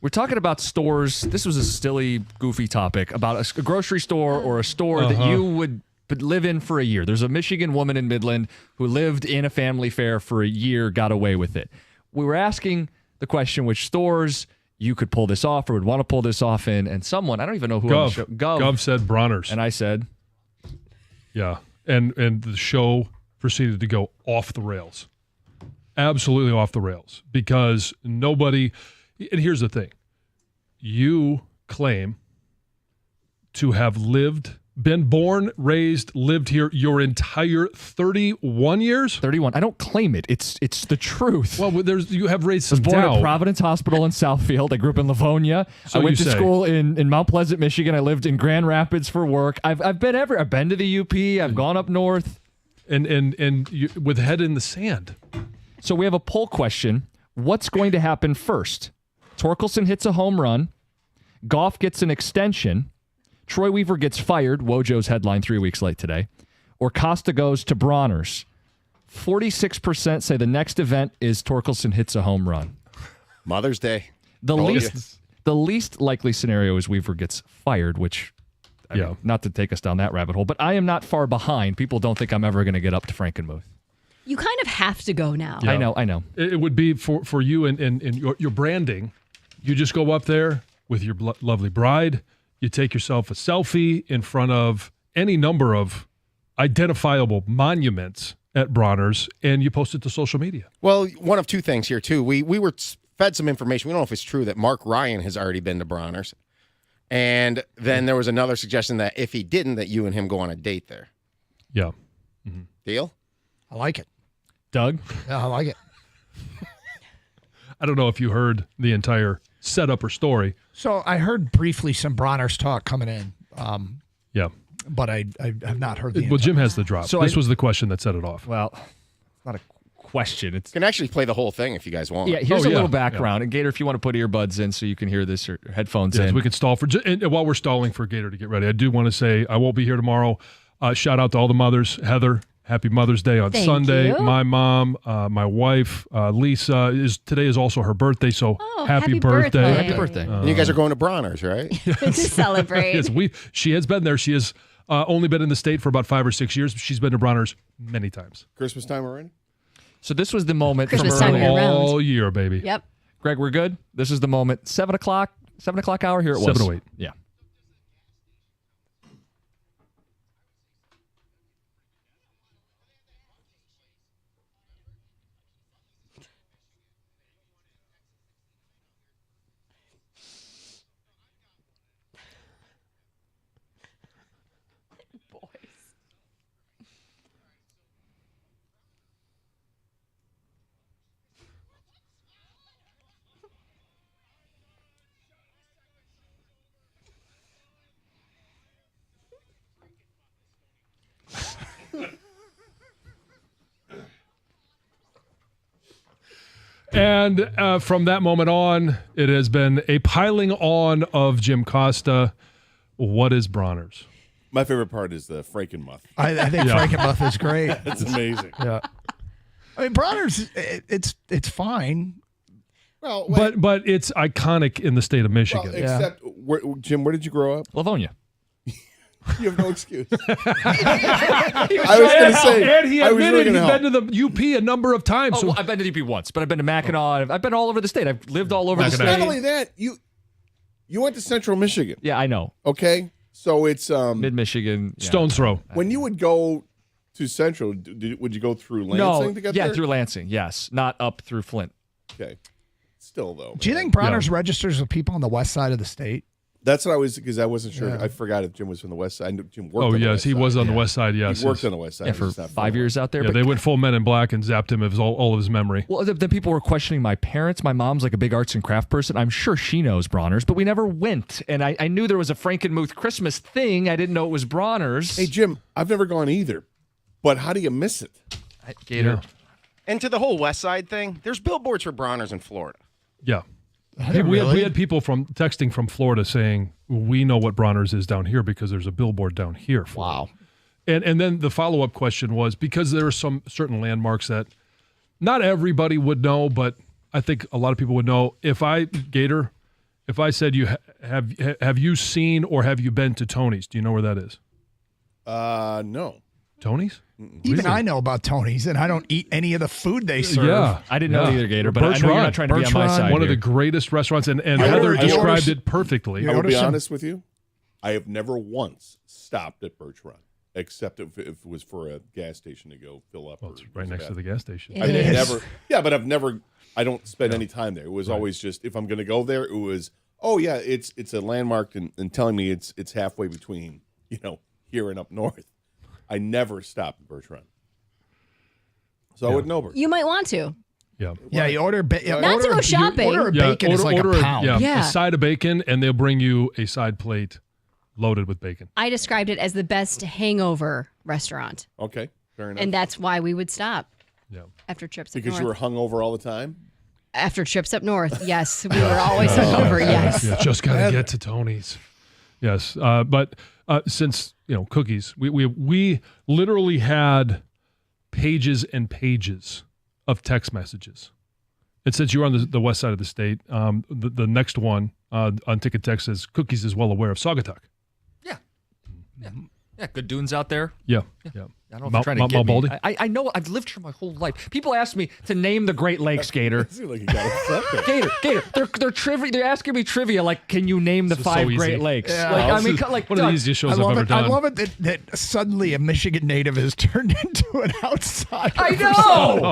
we're talking about stores. This was a silly, goofy topic about a grocery store or a store that you would live in for a year. There's a Michigan woman in Midland who lived in a family fair for a year, got away with it. We were asking the question which stores you could pull this off or would want to pull this off in, and someone, I don't even know who on the show. Gov said Bronner's. And I said, yeah. And the show proceeded to go off the rails. Absolutely off the rails. Because nobody, and here's the thing. You claim to have been born, raised, lived here your entire 31 years? 31. I don't claim it. It's the truth. Well, you have raised I was some born doubt. at Providence Hospital in Southfield. I grew up in Livonia. So I went you to say. school in Mount Pleasant, Michigan. I lived in Grand Rapids for work. I've been everywhere. I've been to the UP. I've gone up north. And you, with head in the sand. So we have a poll question. What's going to happen first? Torkelson hits a home run. Goff gets an extension. Troy Weaver gets fired. Wojo's headline 3 weeks late today. Or Costa goes to Bronner's. 46% say the next event is Torkelson hits a home run. Mother's Day. The least likely scenario is Weaver gets fired, which, I mean, not to take us down that rabbit hole, but I am not far behind. People don't think I'm ever going to get up to Frankenmuth. You kind of have to go now. Yeah. I know. It would be for you and your branding. You just go up there with your lovely bride. You take yourself a selfie in front of any number of identifiable monuments at Bronner's, and you post it to social media. Well, one of two things here, too. We were fed some information. We don't know if it's true that Mark Ryan has already been to Bronner's. And then there was another suggestion that if he didn't, that you and him go on a date there. Yeah. Mm-hmm. Deal? I like it. Doug? Yeah, I like it. I don't know if you heard the entire setup or story. So I heard briefly some Bronner's talk coming in. Yeah. But I have not heard the Well, Jim has the drop. So this was the question that set it off. Well, it's not a question. It's You can actually play the whole thing if you guys want. Yeah, here's a little yeah. background. And Gator, if you want to put earbuds in so you can hear this or headphones Yes, in. we could stall and while we're stalling for Gator to get ready, I do want to say I won't be here tomorrow. Shout out to all the mothers. Heather, happy Mother's Day on Thank Sunday. you. My mom, my wife, Lisa, today is also her birthday, so happy birthday. Happy birthday. And you guys are going to Bronner's, right? To celebrate. Yes, she has been there. She has only been in the state for about 5 or 6 years. She's been to Bronner's many times. Christmas time already? So this was the moment Christmas from time early. year round. All year, baby. Yep. Greg, we're good? This is the moment. 7 o'clock hour here it was. 7 to 8. Yeah. And from that moment on, it has been a piling on of Jim Costa. What is Bronner's? My favorite part is the Frankenmuth. I think Frankenmuth is great. It's amazing. Yeah. I mean, Bronner's, it's fine. Well, But it's iconic in the state of Michigan. except Jim, where did you grow up? Livonia. You have no excuse. I was going to say, And he I was really admitted gonna he's been to the UP a number of times. Oh, so well, I've been to DP once, but I've been to Mackinac. I've been all over the state. I've lived all over the Mackinac. state. Not only that, you went to Central Michigan, Yeah, I know. okay? So it's Mid-Michigan. Yeah. Stone's throw. when you would go to Central, would you go through Lansing to get there? through Lansing, yes. Not up through Flint. Okay. Still, though. Do you man. think Bronner's registers with people on the west side of the state? That's what I was, because I wasn't sure. Yeah. I forgot if Jim was from the West Side. I knew Jim worked on Oh, the yes, West he Side. was on the West Side, yes. He worked on the West Side. Yeah, for He's not 5 from years out there. Yeah, but they went full Men in Black and zapped him of all of his memory. Well, then people were questioning my parents. My mom's like a big arts and craft person. I'm sure she knows Bronner's, but we never went. And I knew there was a Frankenmuth Christmas thing. I didn't know it was Bronner's. Hey, Jim, I've never gone either, but how do you miss it? Gator. And to the whole West Side thing, there's billboards for Bronner's in Florida. Yeah. Hey, We really? had people texting from Florida saying, we know what Bronner's is down here because there's a billboard down here. Wow. And then the follow-up question was, because there are some certain landmarks that not everybody would know, but I think a lot of people would know. If I said have you seen or have you been to Tony's? Do you know where that is? No. Tony's? Even I know about Tony's, and I don't eat any of the food they serve. Yeah. I didn't know either, Gator, but I Birch know you're Run. not trying to be on my Birch Run. side One of here. the greatest restaurants, and I Heather ordered- described it perfectly. I will be order some- honest with you. I have never once stopped at Birch Run, except if it was for a gas station to go fill up. Well, or it's right use next to the bathroom. gas station. It I've is. never. Yeah, but I've never. I don't spend any time there. It was always just, if I'm going to go there, it was, oh yeah, it's a landmark, and telling me it's halfway between here and up north. I never stopped at Birch Run, so I would know Birch. You might want to. Yeah. Yeah, you order Not to go shopping. Order a bacon is like a pound. Yeah. A side of bacon, and they'll bring you a side plate loaded with bacon. I described it as the best hangover restaurant, Okay, fair enough. and that's why we would stop Yeah. after trips up Because north. you were hungover all the time. After trips up north, yes, we were always hungover. Yes. Yeah, just got to get to Tony's. Yes, but since cookies, we literally had pages and pages of text messages. And since you're on the west side of the state, the next one on Ticket Text says Cookies is well aware of Saugatuck. Yeah, good dunes out there. Yeah. I don't know if you're trying to get Baldy? me. I know I've lived here my whole life. People ask me to name the Great Lakes, Gator. It seemed like you got upset there. Gator. They're trivia. They're asking me trivia like, can you name the This is so 5 easy. Great Lakes? Yeah. Like, Well, I mean, this is like one of the Doug, easiest shows I I've love ever it. done. I love it that suddenly a Michigan native has turned into an outsider. I know.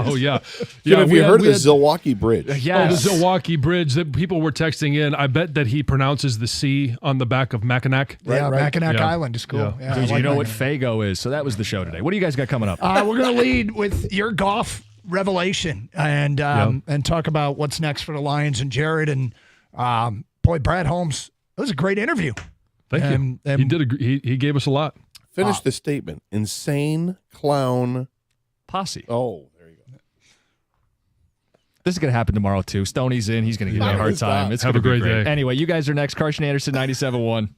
Oh yeah. Jim, have we you had- heard of we the had- Zilwaukee Bridge? Yes. Oh, the Zilwaukee Bridge that people were texting in. I bet that he pronounces the C on the back of Mackinac. Yeah, right. Mackinac Yeah. Island is cool. Yeah. Yeah, I Dude, like you know what Mackinac. Fago is. So that was the show today. What do you guys got coming up? We're going to lead with your Goff revelation and talk about what's next for the Lions and Jared and boy, Brad Holmes. It was a great interview. Thank you. And- He did. He gave us a lot. Finish the statement. Insane clown. Posse. Oh, there you go. This is going to happen tomorrow, too. Stoney's in. He's going to give me a hard It's not. time. It's Have gonna a be great day. Anyway, you guys are next. Carson Anderson, 97.1.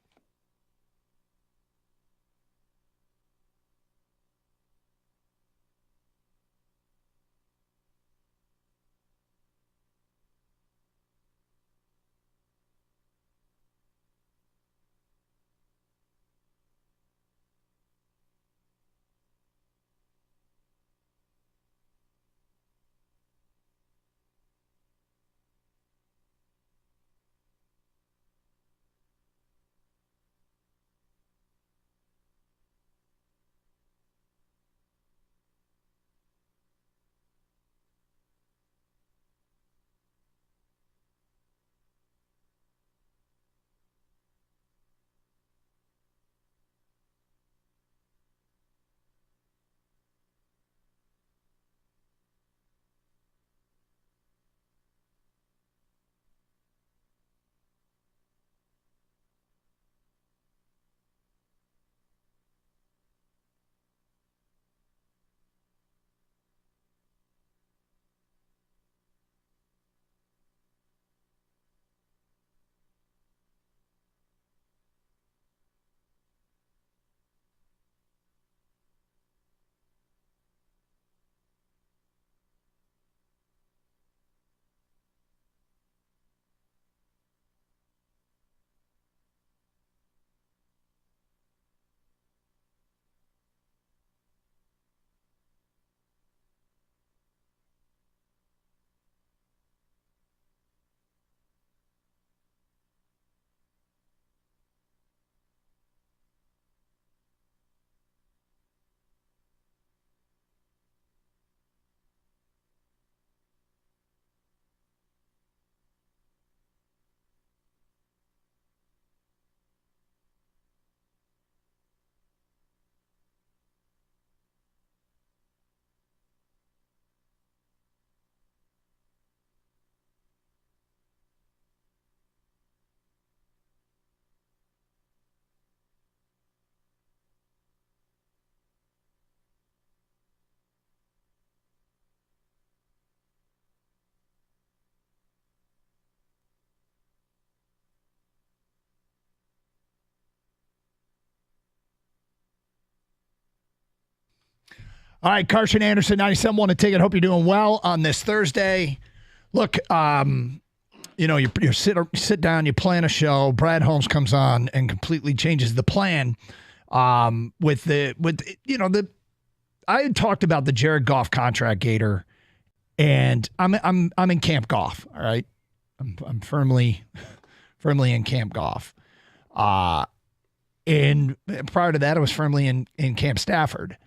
All right, Carson Anderson, 97.1 to Ticket. Hope you're doing well on this Thursday. Look, you sit down, you plan a show. Brad Holmes comes on and completely changes the plan. I had talked about the Jared Goff contract, Gator, and I'm in Camp Goff. All right, I'm firmly in Camp Goff. And prior to that, I was firmly in Camp Stafford.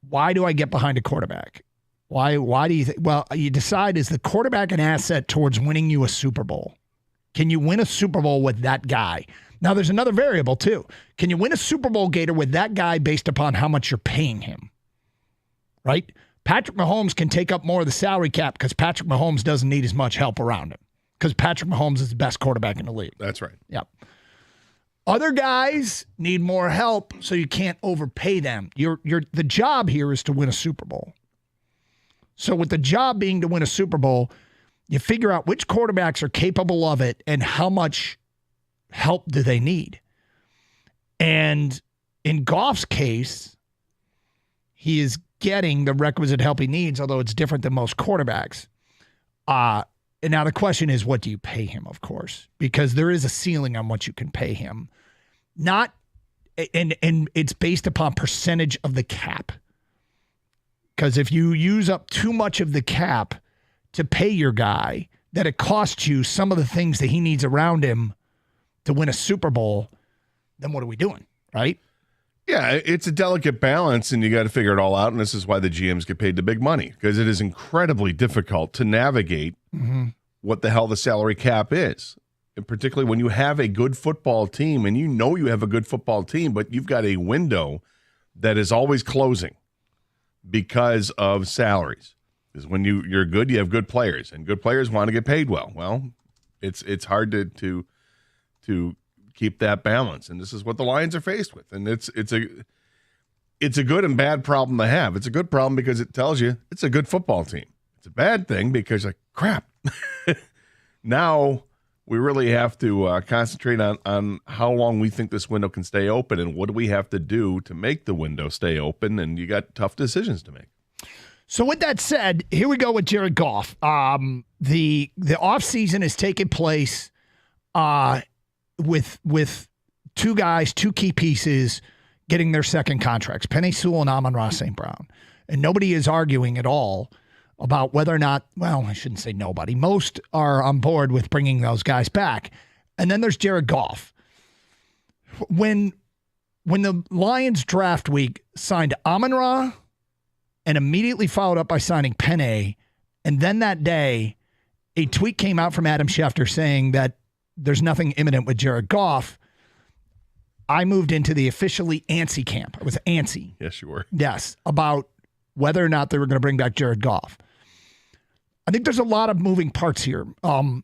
Why do I get behind a quarterback? Why do you think? Well, you decide, is the quarterback an asset towards winning you a Super Bowl? Can you win a Super Bowl with that guy? Now, there's another variable, too. Can you win a Super Bowl, Gator, with that guy based upon how much you're paying him? Right? Patrick Mahomes can take up more of the salary cap because Patrick Mahomes doesn't need as much help around him because Patrick Mahomes is the best quarterback in the league. That's right. Yep. Other guys need more help, so you can't overpay them. The job here is to win a Super Bowl. So with the job being to win a Super Bowl, you figure out which quarterbacks are capable of it and how much help do they need. And in Goff's case, he is getting the requisite help he needs, although it's different than most quarterbacks. And now the question is, what do you pay him, of course? Because there is a ceiling on what you can pay him. And it's based upon percentage of the cap. Because if you use up too much of the cap to pay your guy, that it costs you some of the things that he needs around him to win a Super Bowl, then what are we doing, right? Yeah, it's a delicate balance, and you got to figure it all out, and this is why the GMs get paid the big money, because it is incredibly difficult to navigate what the hell the salary cap is, and particularly when you have a good football team, and you have a good football team, but you've got a window that is always closing because of salaries. Because when you're good, you have good players, and good players want to get paid well. Well, it's hard to keep that balance, and this is what the Lions are faced with. And it's a good and bad problem to have. It's a good problem because it tells you it's a good football team. It's a bad thing because, like, crap. Now we really have to concentrate on how long we think this window can stay open, and what do we have to do to make the window stay open. And you got tough decisions to make. So with that said, here we go with Jared Goff. The offseason has taken place with two guys, two key pieces getting their second contracts, Penei Sewell and Amon-Ra St. Brown. And nobody is arguing at all about whether or not, well, I shouldn't say nobody. Most are on board with bringing those guys back. And then there's Jared Goff. When the Lions draft week signed Amon-Ra and immediately followed up by signing Penei, and then that day, a tweet came out from Adam Schefter saying that there's nothing imminent with Jared Goff, I moved into the officially antsy camp. I was antsy. Yes, you were. Yes, about whether or not they were going to bring back Jared Goff. I think there's a lot of moving parts here. One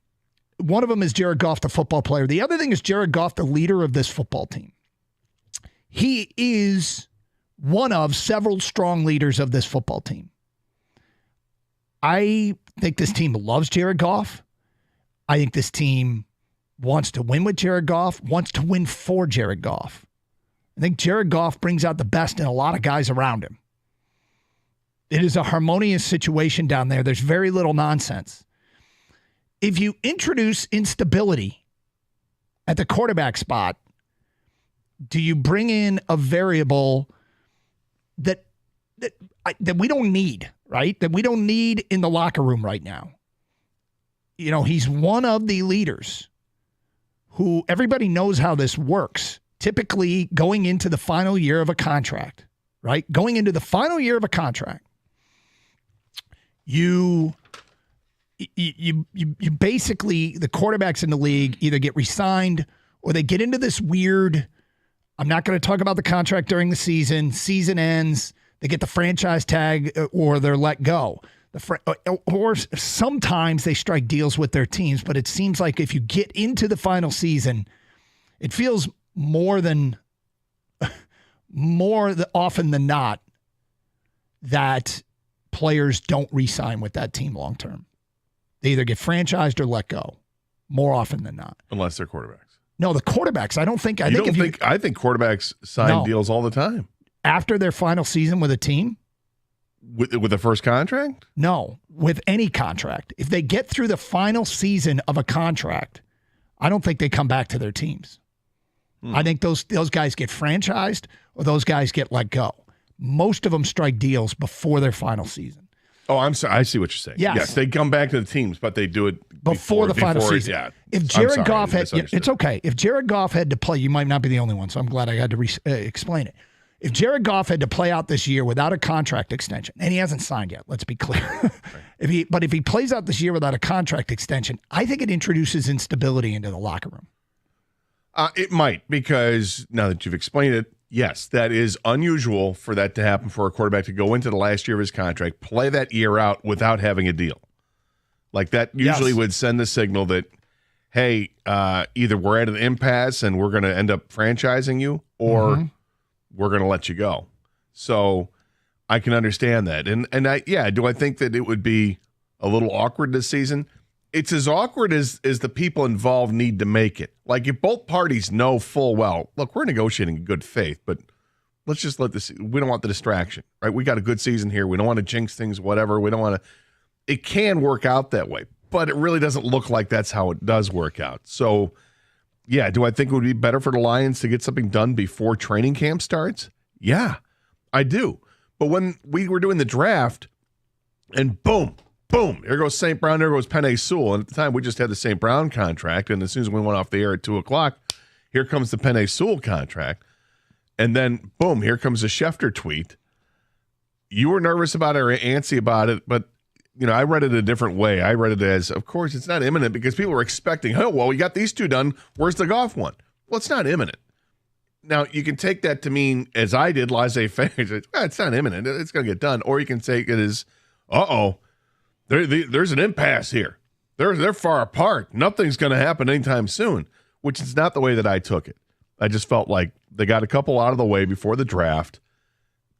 of them is Jared Goff, the football player. The other thing is Jared Goff, the leader of this football team. He is one of several strong leaders of this football team. I think this team loves Jared Goff. I think this team wants to win with Jared Goff, wants to win for Jared Goff. I think Jared Goff brings out the best in a lot of guys around him. It is a harmonious situation down there. There's very little nonsense. If you introduce instability at the quarterback spot, do you bring in a variable that we don't need, right? That we don't need in the locker room right now? You know, he's one of the leaders who everybody knows how this works. Typically going into the final year of a contract, right? Going into the final year of a contract, you basically, the quarterbacks in the league either get re-signed or they get into this weird, I'm not going to talk about the contract during the season ends, they get the franchise tag or they're let go. Or sometimes they strike deals with their teams, but it seems like if you get into the final season, it feels more often than not that players don't re-sign with that team long term. They either get franchised or let go more often than not. Unless they're quarterbacks. No, the quarterbacks, I think I think quarterbacks sign deals all the time. After their final season with a team, With the first contract? No, with any contract. If they get through the final season of a contract, I don't think they come back to their teams. I think those guys get franchised or those guys get let go. Most of them strike deals before their final season. Oh, I'm sorry. I see what you're saying. Yes. They come back to the teams, but they do it before the final season. Yeah. If Jared Goff had, it's okay. If Jared Goff had to play, you might not be the only one, so I'm glad I had to explain it. If Jared Goff had to play out this year without a contract extension, and he hasn't signed yet, let's be clear. But if he plays out this year without a contract extension, I think it introduces instability into the locker room. It might, because now that you've explained it, yes, that is unusual for that to happen for a quarterback to go into the last year of his contract, play that year out without having a deal. Like that usually would send the signal that, hey, either we're at an impasse and we're going to end up franchising you, or we're going to let you go. So I can understand that. And do I think that it would be a little awkward this season? It's as awkward as the people involved need to make it. Like if both parties know full well, look, we're negotiating in good faith, but let's just let this, we don't want the distraction, right? We got a good season here. We don't want to jinx things, whatever. We don't want to, it can work out that way, but it really doesn't look like that's how it does work out. So yeah, do I think it would be better for the Lions to get something done before training camp starts? Yeah, I do. But when we were doing the draft and boom, here goes St. Brown, there goes Penei Sewell. And at the time, we just had the St. Brown contract. And as soon as we went off the air at 2 o'clock, here comes the Penei Sewell contract. And then, boom, here comes the Schefter tweet. You were nervous about it or antsy about it, but, I read it a different way. I read it as, of course, it's not imminent because people were expecting, oh, well, we got these two done. Where's the Goff one? Well, it's not imminent. Now, you can take that to mean, as I did, laissez-faire, it's not imminent. It's going to get done. Or you can take it as, uh-oh. There's an impasse here. They're far apart. Nothing's going to happen anytime soon, which is not the way that I took it. I just felt like they got a couple out of the way before the draft.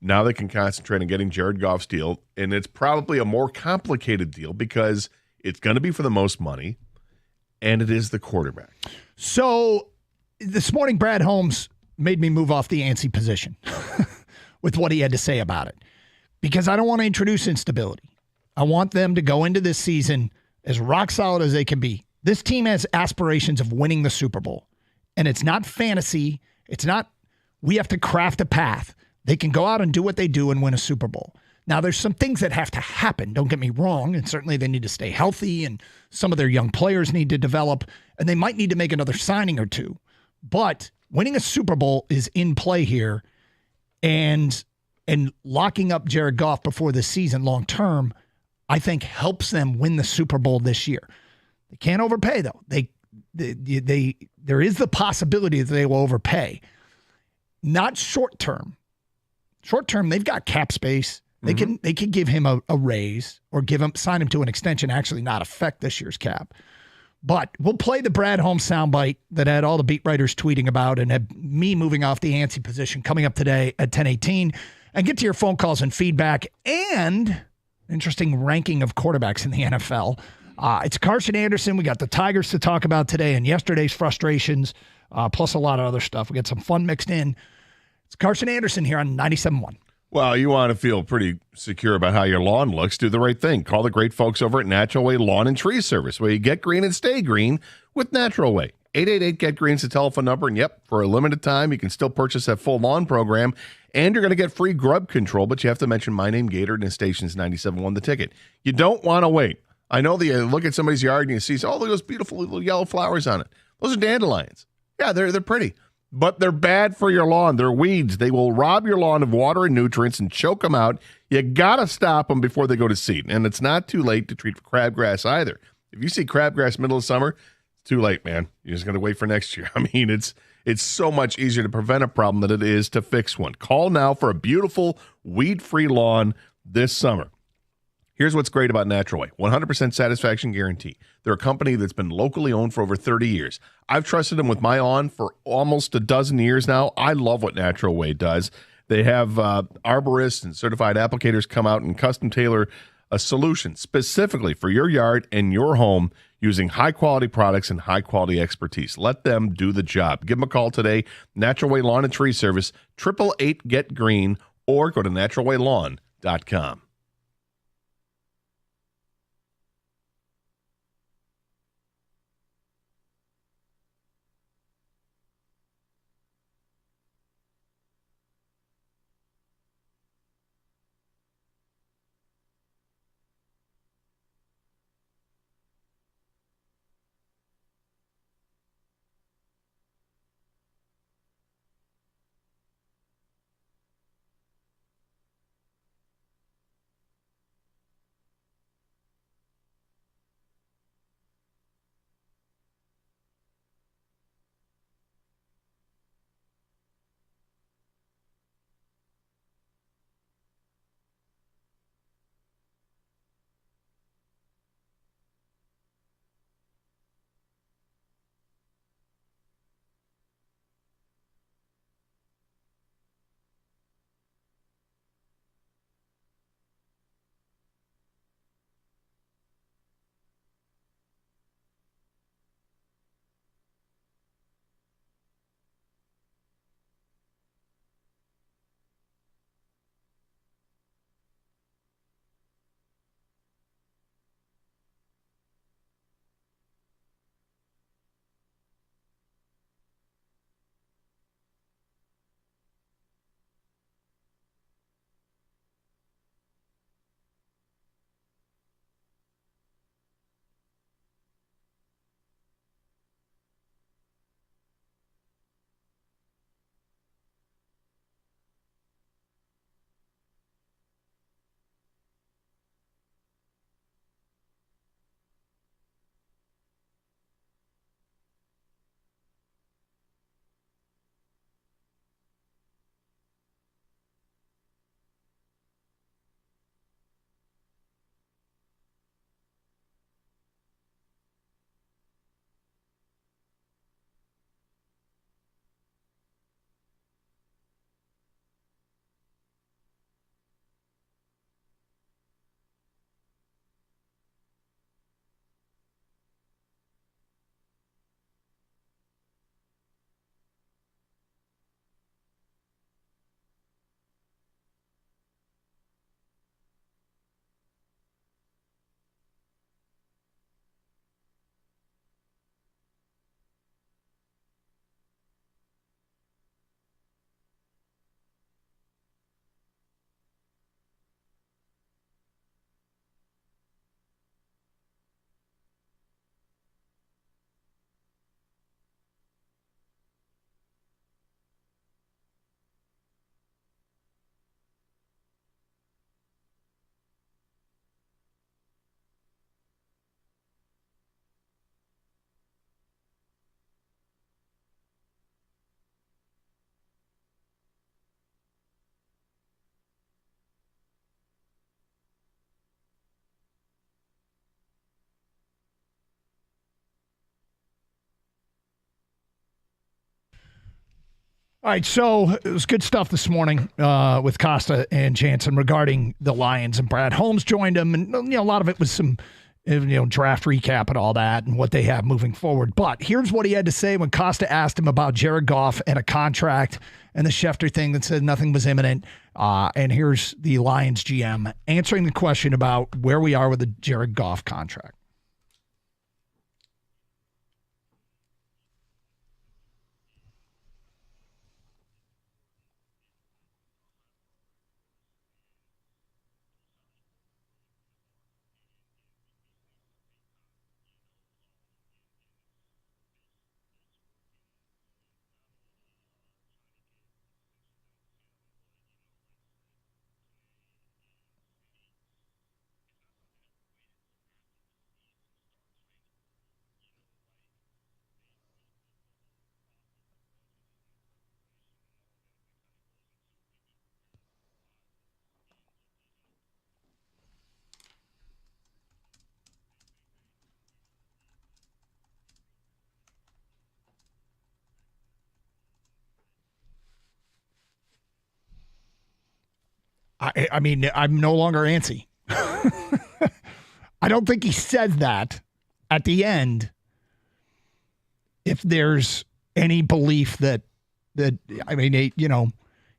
Now they can concentrate on getting Jared Goff's deal, and it's probably a more complicated deal because it's going to be for the most money, and it is the quarterback. So this morning, Brad Holmes made me move off the antsy position with what he had to say about it because I don't want to introduce instability. I want them to go into this season as rock solid as they can be. This team has aspirations of winning the Super Bowl, and it's not fantasy. It's not we have to craft a path. They can go out and do what they do and win a Super Bowl. Now, there's some things that have to happen. Don't get me wrong, and certainly they need to stay healthy, and some of their young players need to develop, and they might need to make another signing or two. But winning a Super Bowl is in play here, and locking up Jared Goff before the season long term, I think helps them win the Super Bowl this year. They can't overpay though. There is the possibility that they will overpay. Not short term. Short term, they've got cap space. They can give him a raise or sign him to an extension. Actually, not affect this year's cap. But we'll play the Brad Holmes soundbite that had all the beat writers tweeting about and had me moving off the antsy position coming up today at 10:18, and get to your phone calls and feedback and interesting ranking of quarterbacks in the NFL. It's Carson Anderson. We got the Tigers to talk about today and yesterday's frustrations, plus a lot of other stuff. We got some fun mixed in. It's Carson Anderson here on 97.1. Well, you want to feel pretty secure about how your lawn looks, do the right thing. Call the great folks over at Natural Way Lawn and Tree Service, where you get green and stay green with Natural Way. 888-GET-GREEN is the telephone number, and yep, for a limited time, you can still purchase that full lawn program, and you're going to get free grub control, but you have to mention My Name Gator and the station's 97.1 the ticket. You don't want to wait. I know that you look at somebody's yard and you see, oh, look at those beautiful little yellow flowers on it. Those are dandelions. Yeah, they're pretty, but they're bad for your lawn. They're weeds. They will rob your lawn of water and nutrients and choke them out. You got to stop them before they go to seed, and it's not too late to treat for crabgrass either. If you see crabgrass middle of summer, it's too late, man. You're just going to wait for next year. I mean, it's so much easier to prevent a problem than it is to fix one. Call now for a beautiful weed-free lawn this summer. Here's what's great about Natural Way. 100% satisfaction guarantee. They're a company that's been locally owned for over 30 years. I've trusted them with my lawn for almost a dozen years now. I love what Natural Way does. They have arborists and certified applicators come out and custom tailor a solution specifically for your yard and your home using high-quality products and high-quality expertise. Let them do the job. Give them a call today. Natural Way Lawn and Tree Service, 888-GET-GREEN, or go to naturalwaylawn.com. All right, so it was good stuff this morning with Costa and Jansen regarding the Lions, and Brad Holmes joined them, and a lot of it was some draft recap and all that and what they have moving forward. But here's what he had to say when Costa asked him about Jared Goff and a contract and the Schefter thing that said nothing was imminent. And here's the Lions GM answering the question about where we are with the Jared Goff contract. I mean, I'm no longer antsy. I don't think he says that at the end if there's any belief that I mean, he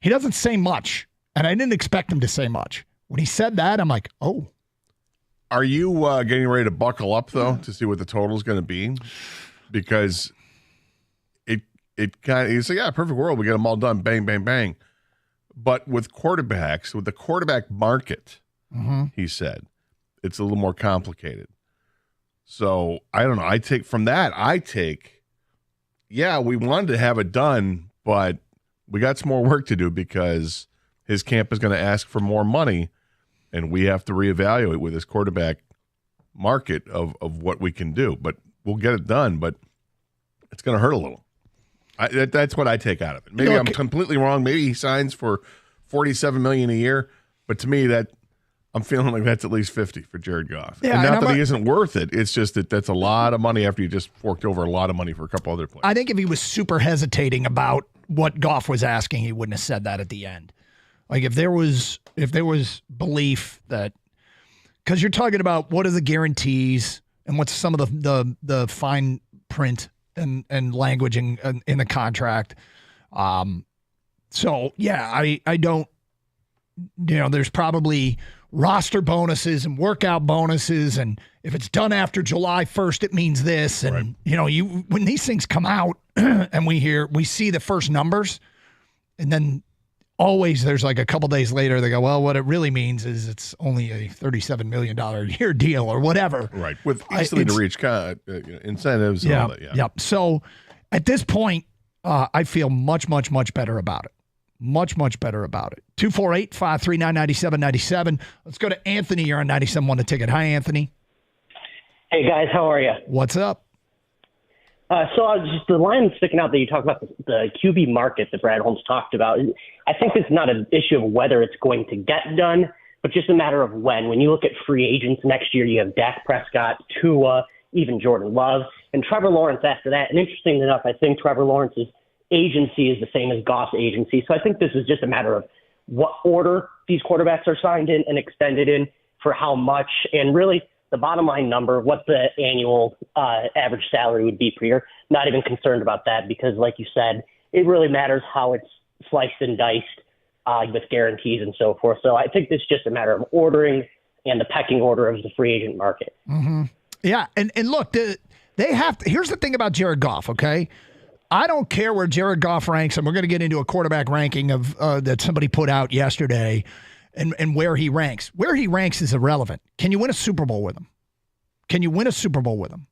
doesn't say much, and I didn't expect him to say much. When he said that, I'm like, oh. Are you getting ready to buckle up, though, to see what the total is going to be? Because it kind of, you say, yeah, perfect world, we get them all done, bang, bang, bang. But with quarterbacks, with the quarterback market, he said, it's a little more complicated. So I don't know. Yeah, we wanted to have it done, but we got some more work to do because his camp is going to ask for more money, and we have to reevaluate with his quarterback market of what we can do. But we'll get it done, but it's going to hurt a little. That's what I take out of it. Maybe I'm completely wrong. Maybe he signs for $47 million a year, but to me, that I'm feeling like that's at least 50 for Jared Goff. Yeah, and not that he isn't worth it. It's just that's a lot of money after you just forked over a lot of money for a couple other players. I think if he was super hesitating about what Goff was asking, he wouldn't have said that at the end. Like if there was belief that, because you're talking about what are the guarantees and what's some of the fine print and language in the contract. So yeah, I don't, there's probably roster bonuses and workout bonuses. And if it's done after July 1st, it means this. And when these things come out and we see the first numbers, and then always there's like a couple days later, they go, well, what it really means is it's only a $37 million a year deal or whatever. Right. With easily to reach incentives and all that. Yeah. Yep. So at this point, I feel much, much, much better about it. Much, much better about it. 248-539-9797. Let's go to Anthony. You're on 97.1 The Ticket. Hi, Anthony. Hey, guys. How are you? What's up? So I was just the line sticking out that you talked about the QB market that Brad Holmes talked about. I think it's not an issue of whether it's going to get done, but just a matter of when. When you look at free agents next year, you have Dak Prescott, Tua, even Jordan Love, and Trevor Lawrence after that. And interestingly enough, I think Trevor Lawrence's agency is the same as Goff's agency. So I think this is just a matter of what order these quarterbacks are signed in and extended in for how much, and really the bottom line number, what the annual average salary would be per year. Not even concerned about that because, like you said, it really matters how it's sliced and diced with guarantees and so forth. So I think this is just a matter of ordering and the pecking order of the free agent market. Mm-hmm. Yeah, and look, they have to, here's the thing about Jared Goff, okay? I don't care where Jared Goff ranks, and we're going to get into a quarterback ranking of that somebody put out yesterday and where he ranks. Where he ranks is irrelevant. Can you win a Super Bowl with him? Can you win a Super Bowl with him?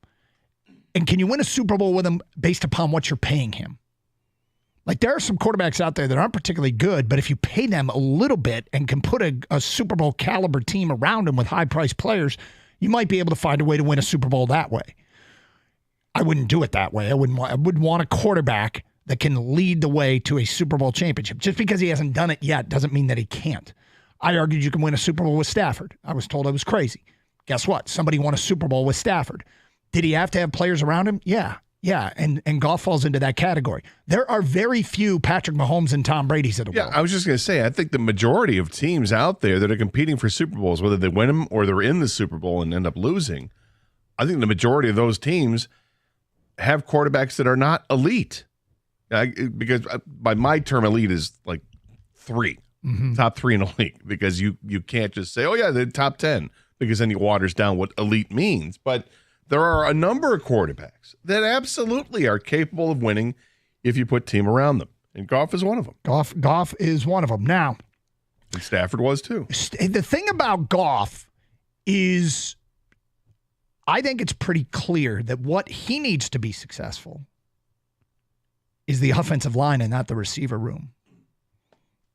And can you win a Super Bowl with him based upon what you're paying him? Like, there are some quarterbacks out there that aren't particularly good, but if you pay them a little bit and can put a Super Bowl caliber team around them with high-priced players, you might be able to find a way to win a Super Bowl that way. I wouldn't do it that way. I would want a quarterback that can lead the way to a Super Bowl championship. Just because he hasn't done it yet doesn't mean that he can't. I argued you can win a Super Bowl with Stafford. I was told I was crazy. Guess what? Somebody won a Super Bowl with Stafford. Did he have to have players around him? Yeah. Yeah, and Goff falls into that category. There are very few Patrick Mahomes and Tom Brady's of the world. Yeah, I was just going to say, I think the majority of teams out there that are competing for Super Bowls, whether they win them or they're in the Super Bowl and end up losing, I think the majority of those teams have quarterbacks that are not elite. Because by my term, elite is like 3, top 3 in the league, because you can't just say, oh, yeah, they're top 10, because then he waters down what elite means. But there are a number of quarterbacks that absolutely are capable of winning if you put team around them. And Goff is one of them. Goff is one of them. Now, and Stafford was too. The thing about Goff is I think it's pretty clear that what he needs to be successful is the offensive line and not the receiver room.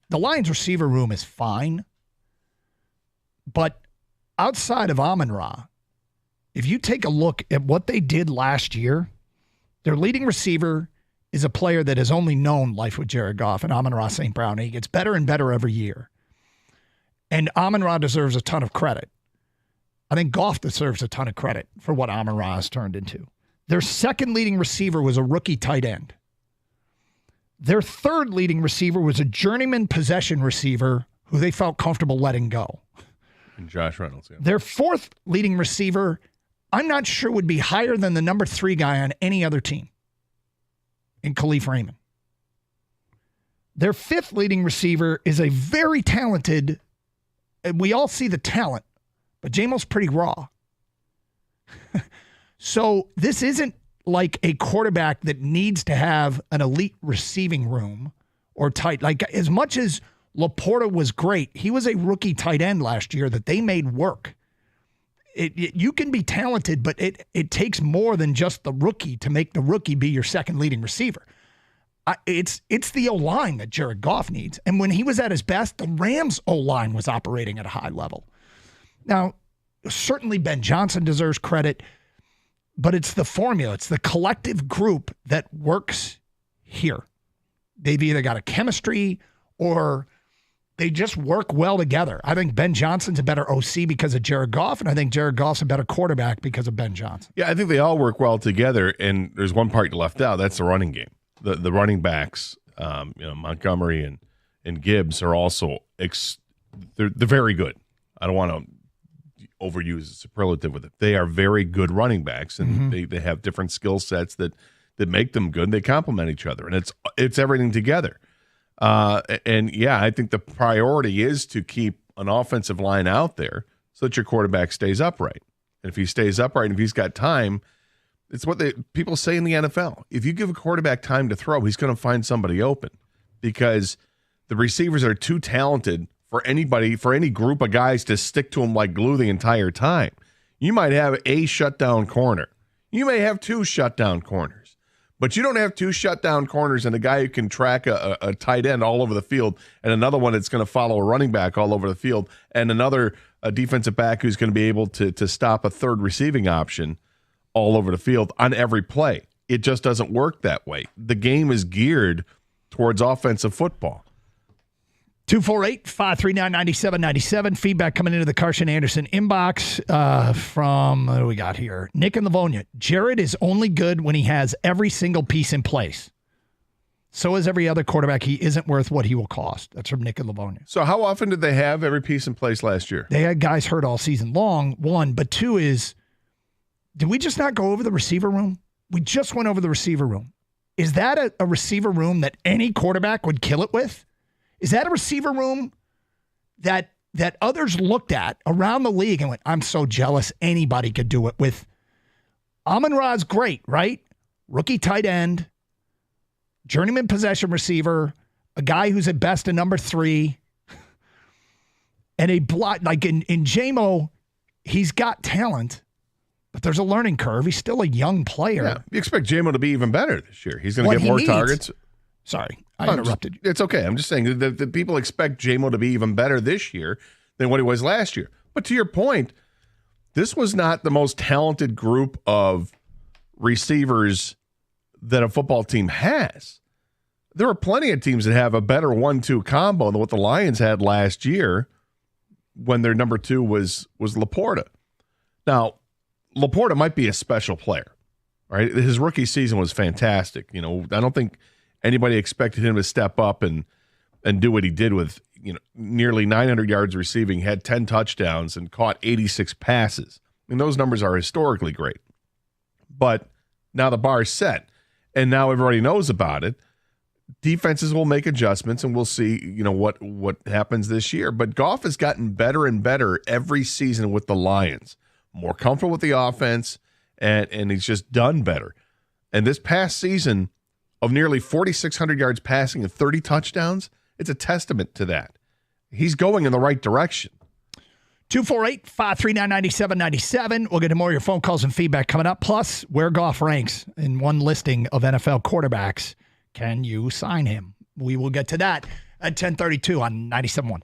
The Lions receiver room is fine, but outside of Amon-Ra, if you take a look at what they did last year, their leading receiver is a player that has only known life with Jared Goff and Amon-Ra St. Brown. He gets better and better every year. And Amon-Ra deserves a ton of credit. I think Goff deserves a ton of credit for what Amon-Ra has turned into. Their second leading receiver was a rookie tight end. Their third leading receiver was a journeyman possession receiver who they felt comfortable letting go. And Josh Reynolds. Yeah. Their fourth leading receiver, I'm not sure would be higher than the number 3 guy on any other team in Khalif Raymond. Their fifth leading receiver is a very talented, we all see the talent, but Jamo's pretty raw. So this isn't like a quarterback that needs to have an elite receiving room or tight. Like, as much as Laporta was great, he was a rookie tight end last year that they made work. You can be talented, but it takes more than just the rookie to make the rookie be your second leading receiver. It's the O-line that Jared Goff needs. And when he was at his best, the Rams O-line was operating at a high level. Now, certainly Ben Johnson deserves credit, but it's the formula. It's the collective group that works here. They've either got a chemistry or they just work well together. I think Ben Johnson's a better OC because of Jared Goff, and I think Jared Goff's a better quarterback because of Ben Johnson. Yeah, I think they all work well together, and there's one part you left out. That's the running game. The running backs, Montgomery and Gibbs are also they're very good. I don't want to overuse a superlative with it. They are very good running backs, and they have different skill sets that make them good. They complement each other, and it's everything together. And yeah, I think the priority is to keep an offensive line out there so that your quarterback stays upright. And if he stays upright and if he's got time, it's what people say in the NFL. If you give a quarterback time to throw, he's going to find somebody open, because the receivers are too talented for any group of guys to stick to him like glue the entire time. You might have a shutdown corner. You may have 2 shutdown corners. But you don't have 2 shutdown corners and a guy who can track a tight end all over the field, and another one that's going to follow a running back all over the field, and another defensive back who's going to be able to stop a third receiving option all over the field on every play. It just doesn't work that way. The game is geared towards offensive football. 248-539-9797. Feedback coming into the Carson Anderson inbox from, what do we got here? Nick and Livonia. Jared is only good when he has every single piece in place. So is every other quarterback. He isn't worth what he will cost. That's from Nick and Livonia. So how often did they have every piece in place last year? They had guys hurt all season long, 1. But 2 is, did we just not go over the receiver room? We just went over the receiver room. Is that a receiver room that any quarterback would kill it with? Is that a receiver room that others looked at around the league and went, I'm so jealous anybody could do it with? Amon-Ra's great, right? Rookie tight end, journeyman possession receiver, a guy who's at best a number 3, and a block like in Jamo, he's got talent, but there's a learning curve. He's still a young player. Yeah, you expect Jamo to be even better this year. He's going to get more targets. Sorry, I interrupted you. It's okay. I'm just saying that people expect Jamo to be even better this year than what he was last year. But to your point, this was not the most talented group of receivers that a football team has. There are plenty of teams that have a better 1-2 combo than what the Lions had last year when their number 2 was Laporta. Now, Laporta might be a special player. right? His rookie season was fantastic. I don't think anybody expected him to step up and do what he did with, nearly 900 yards receiving, had 10 touchdowns, and caught 86 passes. I mean, those numbers are historically great. But now the bar is set, and now everybody knows about it. Defenses will make adjustments, and we'll see, what happens this year. But Goff has gotten better and better every season with the Lions. More comfortable with the offense, and he's just done better. And this past season of nearly 4,600 yards passing and 30 touchdowns, it's a testament to that. He's going in the right direction. 248-539-9797. We'll get to more of your phone calls and feedback coming up. Plus, where Goff ranks in one listing of NFL quarterbacks. Can you sign him? We will get to that at 10:32 on 97.1.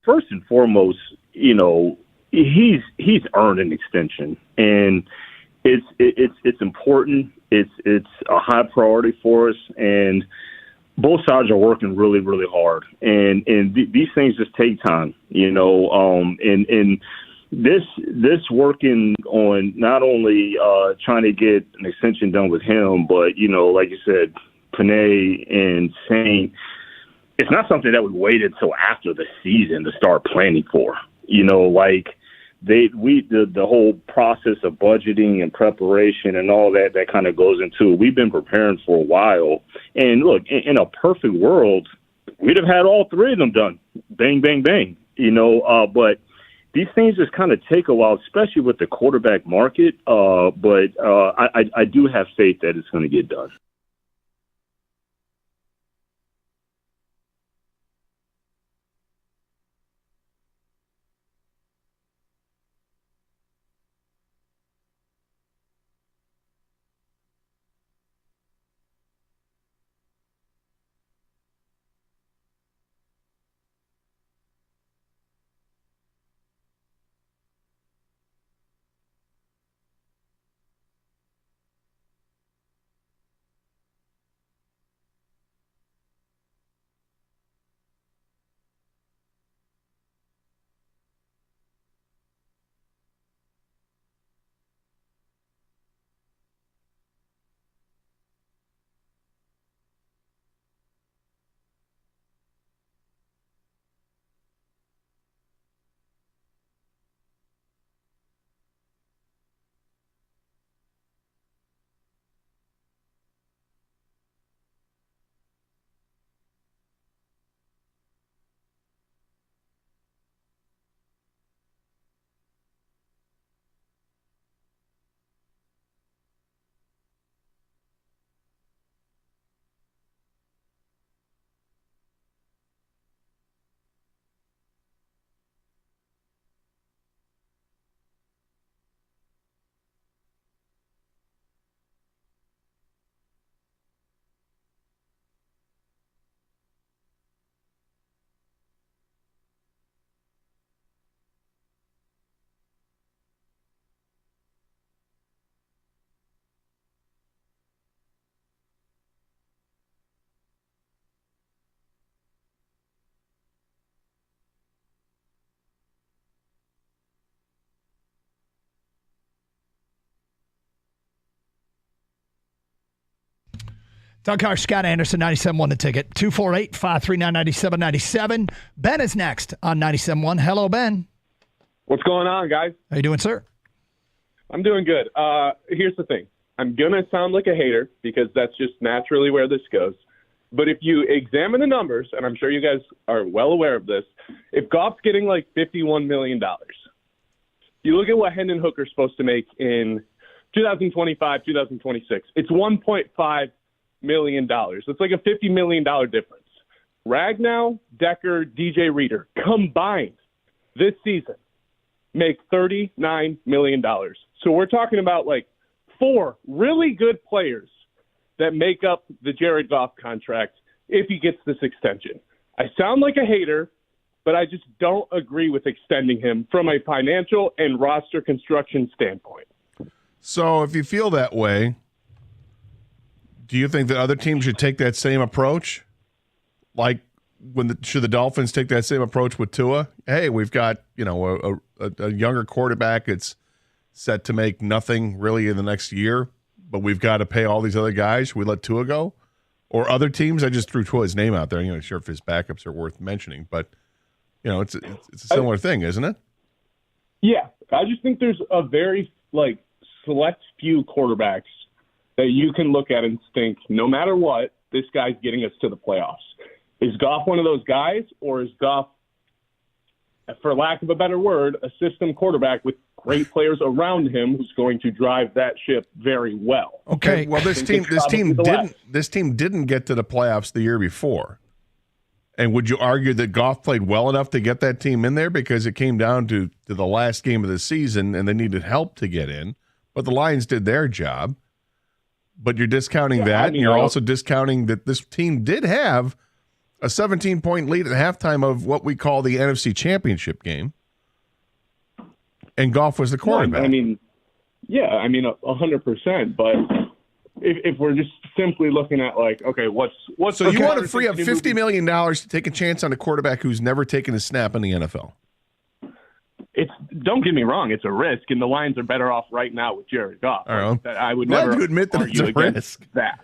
First and foremost, he's earned an extension, and it's important. It's a high priority for us, and both sides are working really, really hard. And these things just take time, and this working on not only trying to get an extension done with him, but like you said, Panay and Saint. It's not something that we waited until after the season to start planning for. The whole process of budgeting and preparation and all that kind of goes into it. We've been preparing for a while. And look, in a perfect world, we'd have had all three of them done. Bang, bang, bang. But these things just kind of take a while, especially with the quarterback market. But I do have faith that it's going to get done. Doug Carr, Scott Anderson, 97.1 The Ticket. 248-539-9797. Ben is next on 97.1. Hello, Ben. What's going on, guys? How you doing, sir? I'm doing good. Here's the thing. I'm going to sound like a hater because that's just naturally where this goes. But if you examine the numbers, and I'm sure you guys are well aware of this, if Goff's getting like $51 million, you look at what Hendon Hooker's supposed to make in 2025, 2026. It's $1.5 million. It's like a $50 million difference. Ragnow, Decker, DJ Reader combined this season make $39 million. So we're talking about like 4 really good players that make up the Jared Goff contract if he gets this extension. I sound like a hater, but I just don't agree with extending him from a financial and roster construction standpoint. So if you feel that way, do you think that other teams should take that same approach? Like, should the Dolphins take that same approach with Tua? Hey, we've got, a younger quarterback that's set to make nothing really in the next year, but we've got to pay all these other guys. Should we let Tua go? Or other teams? I just threw Tua's name out there. I'm not sure if his backups are worth mentioning, but it's a similar thing, isn't it? Yeah, I just think there's a very select few quarterbacks that you can look at and think, no matter what, this guy's getting us to the playoffs. Is Goff one of those guys, or is Goff, for lack of a better word, a system quarterback with great players around him who's going to drive that ship very well? Okay. Well, this team didn't get to the playoffs the year before. And would you argue that Goff played well enough to get that team in there because it came down to the last game of the season and they needed help to get in? But the Lions did their job. But you're discounting that, and you're also discounting that this team did have a 17-point lead at halftime of what we call the NFC Championship game, and Goff was the quarterback. 100%. But if we're just simply looking at what's so you want to free up $50 million to take a chance on a quarterback who's never taken a snap in the NFL? Don't get me wrong, it's a risk, and the Lions are better off right now with Jared Goff. All right. I would Glad never you admit that it's a risk. That.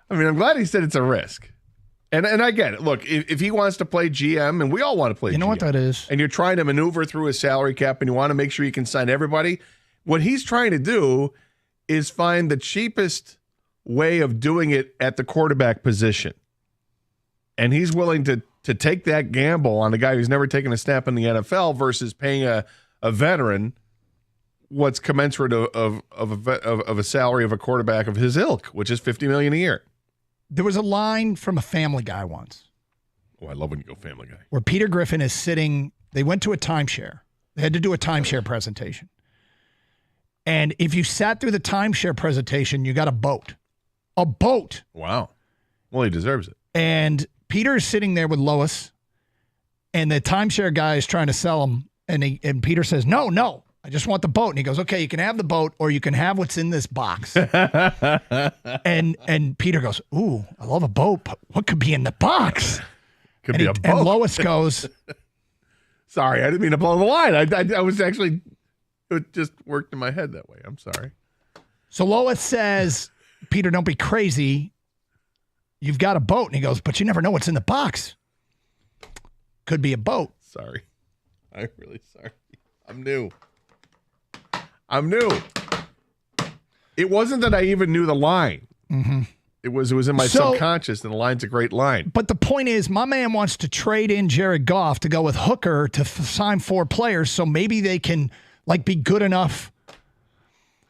I'm glad he said it's a risk. And I get it. Look, if he wants to play GM, and we all want to play GM. You know what that is? And you're trying to maneuver through a salary cap and you want to make sure you can sign everybody, what he's trying to do is find the cheapest way of doing it at the quarterback position. And he's willing to take that gamble on a guy who's never taken a snap in the NFL versus paying a veteran what's commensurate of a salary of a quarterback of his ilk, which is $50 million a year. There was a line from a Family Guy once. Oh, I love when you go Family Guy. Where Peter Griffin is sitting. They went to a timeshare. They had to do a timeshare presentation. And if you sat through the timeshare presentation, you got a boat. A boat. Wow. Well, he deserves it. And Peter is sitting there with Lois, and the timeshare guy is trying to sell him. And Peter says, no, I just want the boat. And he goes, okay, you can have the boat or you can have what's in this box. and Peter goes, ooh, I love a boat, but what could be in the box? Could be a boat. And Lois goes, sorry, I didn't mean to blow the line. I was actually, it just worked in my head that way. I'm sorry. So Lois says, Peter, don't be crazy. You've got a boat. And he goes, but you never know what's in the box. Could be a boat. Sorry. I'm really sorry. I'm new. It wasn't that I even knew the line. Mm-hmm. It was in my subconscious, and the line's a great line. But the point is, my man wants to trade in Jared Goff to go with Hooker to sign 4 players, so maybe they can be good enough.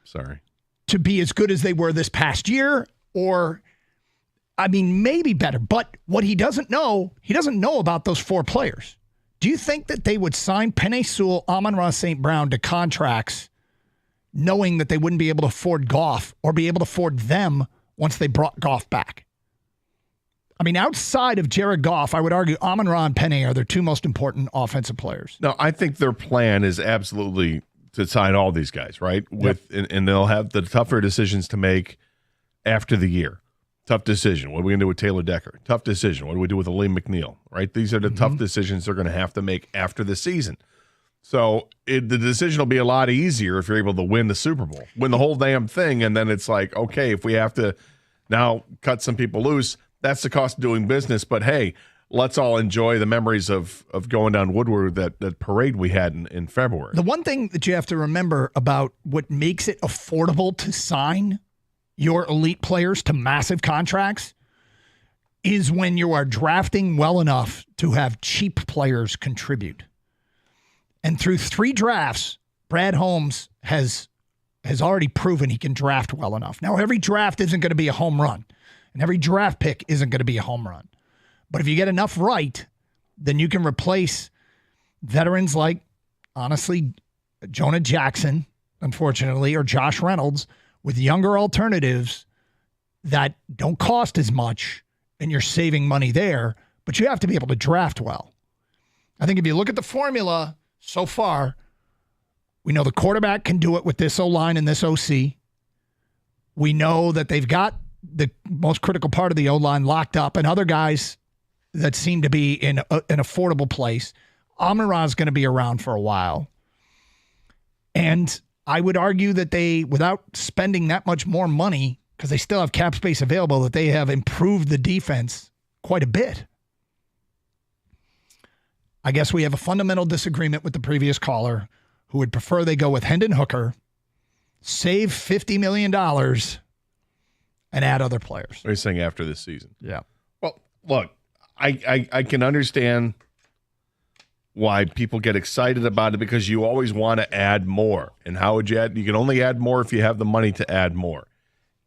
Sorry. To be as good as they were this past year, or maybe better. But what he doesn't know about those 4 players. Do you think that they would sign Penei Sewell, Amon-Ra St. Brown to contracts knowing that they wouldn't be able to afford Goff or be able to afford them once they brought Goff back? Outside of Jared Goff, I would argue Amon-Ra and Penei are their 2 most important offensive players. No, I think their plan is absolutely to sign all these guys, right? And they'll have the tougher decisions to make after the year. Tough decision. What are we going to do with Taylor Decker? Tough decision. What do we do with Aleem McNeil? Right? These are the tough decisions they're going to have to make after the season. So the decision will be a lot easier if you're able to win the Super Bowl, win the whole damn thing, and then it's like, okay, if we have to now cut some people loose, that's the cost of doing business. But hey, let's all enjoy the memories of going down Woodward, that parade we had in February. The one thing that you have to remember about what makes it affordable to sign your elite players to massive contracts is when you are drafting well enough to have cheap players contribute. And through 3 drafts, Brad Holmes has has already proven he can draft well enough. Now, every draft isn't going to be a home run, and every draft pick isn't going to be a home run. But if you get enough right, then you can replace veterans like, honestly, Jonah Jackson, unfortunately, or Josh Reynolds with younger alternatives that don't cost as much, and you're saving money there, but you have to be able to draft well. I think if you look at the formula so far, we know the quarterback can do it with this O-line and this OC. We know that they've got the most critical part of the O-line locked up, and other guys that seem to be in an affordable place. Amon-Ra's going to be around for a while. And I would argue that they, without spending that much more money, because they still have cap space available, that they have improved the defense quite a bit. I guess we have a fundamental disagreement with the previous caller who would prefer they go with Hendon Hooker, save $50 million, and add other players. What are you saying after this season? Yeah. Well, look, I can understand why people get excited about it because you always want to add more. And how would you add? You can only add more if you have the money to add more.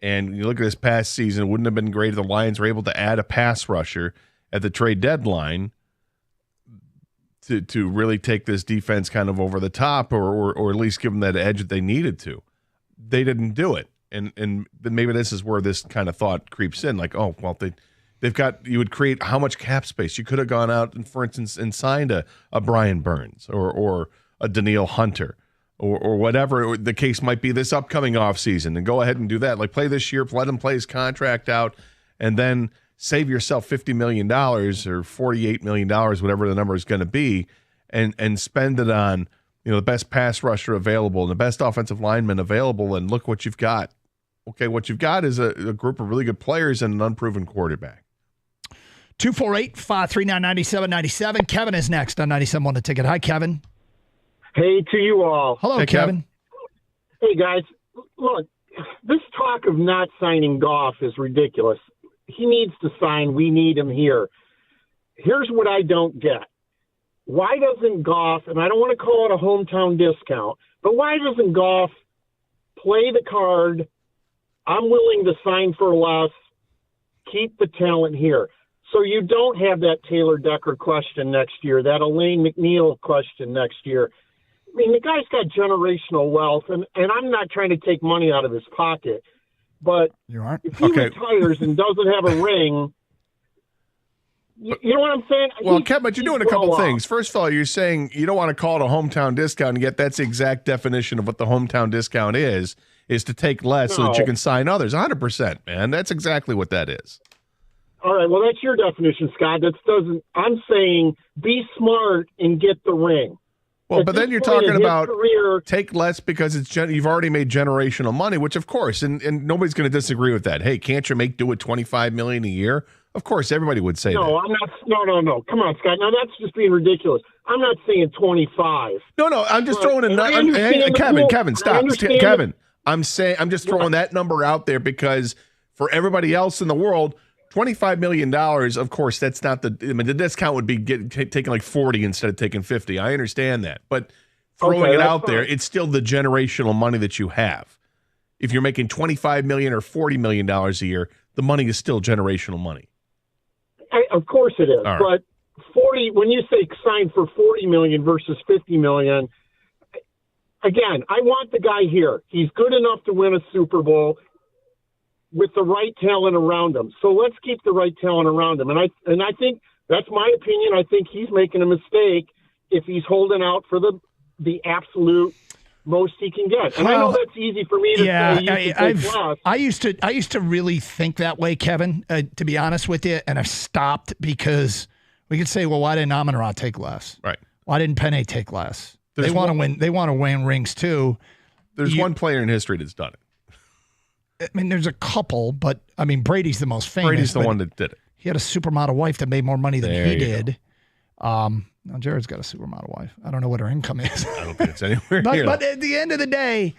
And when you look at this past season, it wouldn't have been great if the Lions were able to add a pass rusher at the trade deadline to really take this defense kind of over the top or at least give them that edge that they needed to. They didn't do it. And maybe this is where this kind of thought creeps in. Like, oh, well, they've got, you would create how much cap space? You could have gone out and, for instance, and signed a Brian Burns or a Danielle Hunter or whatever the case might be this upcoming offseason, and go ahead and do that. Like, play this year, let him play his contract out, and then save yourself $50 million or $48 million, whatever the number is going to be, and spend it on, you know, the best pass rusher available and the best offensive lineman available, and look what you've got. Okay, what you've got is a group of really good players and an unproven quarterback. 248-539-9797. Kevin is next on 97.1 The Ticket. Hi, Kevin. Hey to you all. Hello, Hey, Kevin. Hey, guys. Look, this talk of not signing Goff is ridiculous. He needs to sign. We need him here. Here's what I don't get. Why doesn't Goff, and I don't want to call it a hometown discount, but why doesn't Goff play the card, I'm willing to sign for less, keep the talent here? So you don't have that Taylor Decker question next year, that Elaine McNeil question next year. I mean, the guy's got generational wealth, and I'm not trying to take money out of his pocket, but You aren't? if he retires and doesn't have a ring, you know what I'm saying? Well, Kevin, but you're doing a couple things. First of all, you're saying you don't want to call it a hometown discount, and yet that's the exact definition of what the hometown discount is to take less so that you can sign others. 100%, man. That's exactly what that is. All right, well, that's your definition, Scott. I'm saying be smart and get the ring. Well, At but this then you're point in talking his about career, take less because you've already made generational money, which of course, and nobody's going to disagree with that. Hey, can't you do it $25 million a year? Of course, everybody would say that. I'm not. No. Come on, Scott. Now that's just being ridiculous. I'm not saying 25. No. I'm just throwing Kevin, stop. Kevin, I'm just throwing that number out there because for everybody else in the world, $25 million, of course, that's not the discount would be taking like 40 instead of taking 50. I understand that. But throwing it out there, it's still the generational money that you have. If you're making $25 million or $40 million a year, the money is still generational money. Of course it is. Right. But 40, when you say sign for $40 million versus $50 million, again, I want the guy here. He's good enough to win a Super Bowl with the right talent around him. So let's keep the right talent around him. And I think that's my opinion. I think he's making a mistake if he's holding out for the absolute most he can get. And I know that's easy for me to say. I used to really think that way, Kevin, to be honest with you, and I've stopped because we could say, well, why didn't Amon-Ra take less? Right. Why didn't Penny take less? They want to win. They want to win rings too. There's one player in history that's done it. I mean, there's a couple, but I mean, Brady's the most famous. Brady's the one that did it. He had a supermodel wife that made more money than There he you did. Now Jared's got a supermodel wife. I don't know what her income is. I don't think it's anywhere but, near. But at the end of the day,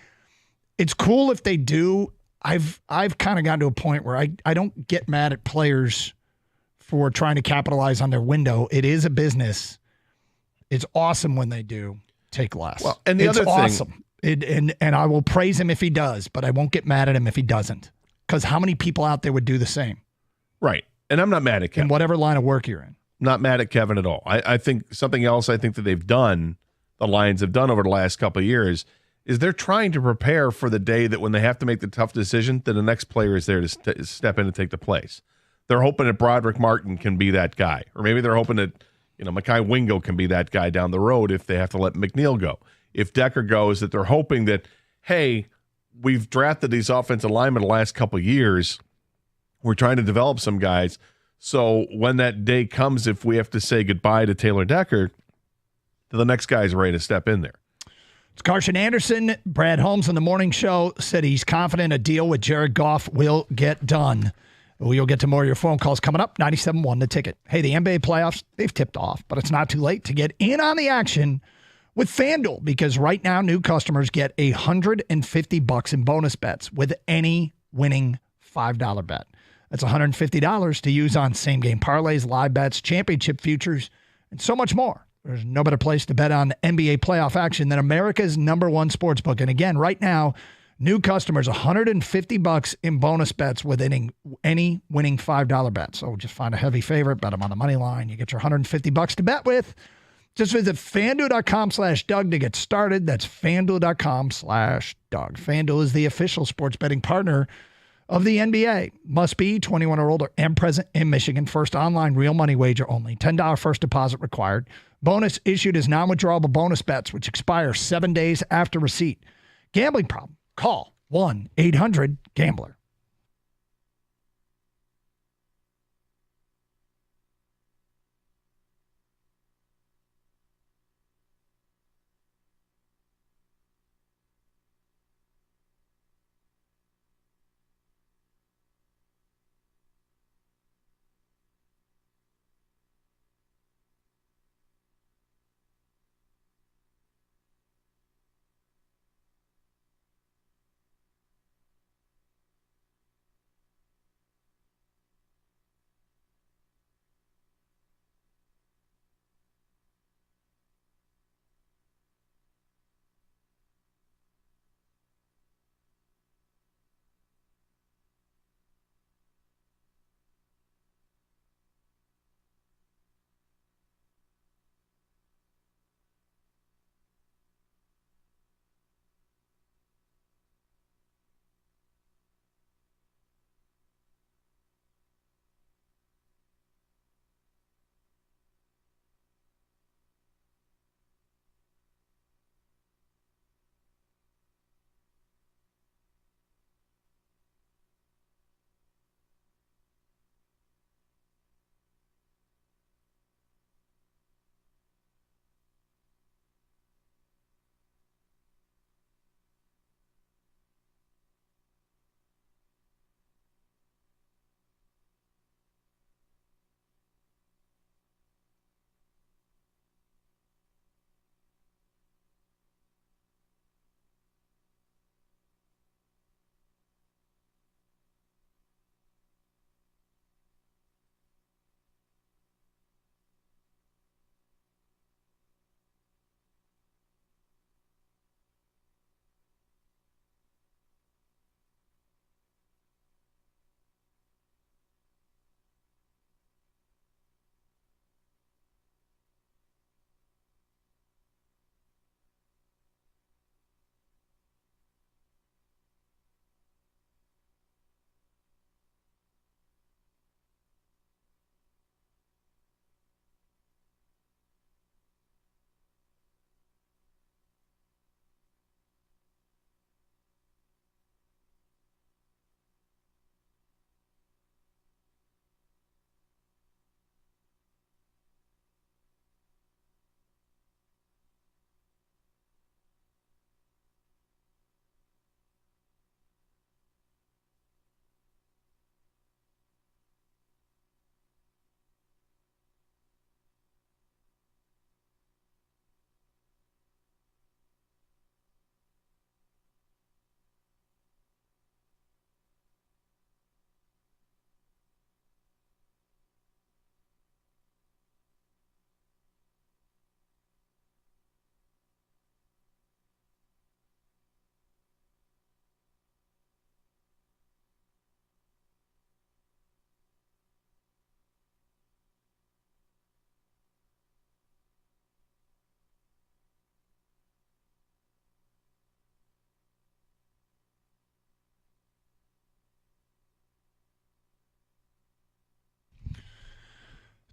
it's cool if they do. I've kind of gotten to a point where I don't get mad at players for trying to capitalize on their window. It is a business. It's awesome when they do take less. Well, and the it's other awesome. thing, And I will praise him if he does, but I won't get mad at him if he doesn't. Because how many people out there would do the same? Right. And I'm not mad at Kevin. In whatever line of work you're in. Not mad at Kevin at all. I think something else I think that they've done, the Lions have done over the last couple of years, is they're trying to prepare for the day that when they have to make the tough decision, that the next player is there to step in and take the place. They're hoping that Broderick Martin can be that guy. Or maybe they're hoping that, Mekhi Wingo can be that guy down the road if they have to let McNeil go. If Decker goes, that they're hoping that, hey, we've drafted these offensive linemen the last couple of years. We're trying to develop some guys. So when that day comes, if we have to say goodbye to Taylor Decker, the next guy is ready to step in there. It's Carson Anderson. Brad Holmes on the morning show said he's confident a deal with Jared Goff will get done. We'll get to more of your phone calls coming up. 97.1 The Ticket. Hey, the NBA playoffs, they've tipped off, but it's not too late to get in on the action with FanDuel, because right now new customers get $150 in bonus bets with any winning $5 bet. That's $150 to use on same-game parlays, live bets, championship futures, and so much more. There's no better place to bet on NBA playoff action than America's #1 sportsbook. And again, right now, new customers, $150 in bonus bets with any winning $5 bet. So just find a heavy favorite, bet them on the money line. You get your $150 to bet with. Just visit FanDuel.com/Doug to get started. That's FanDuel.com/Doug. FanDuel is the official sports betting partner of the NBA. Must be 21 or older and present in Michigan. First online real money wager only. $10 first deposit required. Bonus issued as non-withdrawable bonus bets, which expire 7 days after receipt. Gambling problem? Call 1-800-GAMBLER.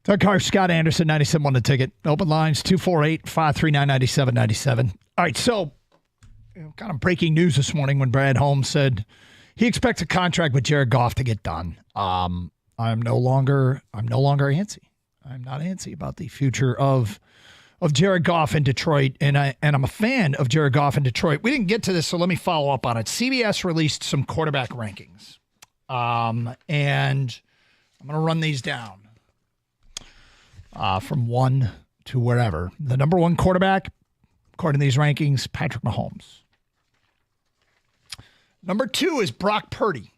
Doug Carr, Scott Anderson, 97.1 The Ticket. Open lines, 248-539-9797. All right, so kind of breaking news this morning when Brad Holmes said he expects a contract with Jared Goff to get done. I'm no longer antsy. I'm not antsy about the future of Jared Goff in Detroit, and I'm a fan of Jared Goff in Detroit. We didn't get to this, so let me follow up on it. CBS released some quarterback rankings, and I'm going to run these down. From 1 to wherever. The number 1 quarterback, according to these rankings, Patrick Mahomes. Number 2 is Brock Purdy.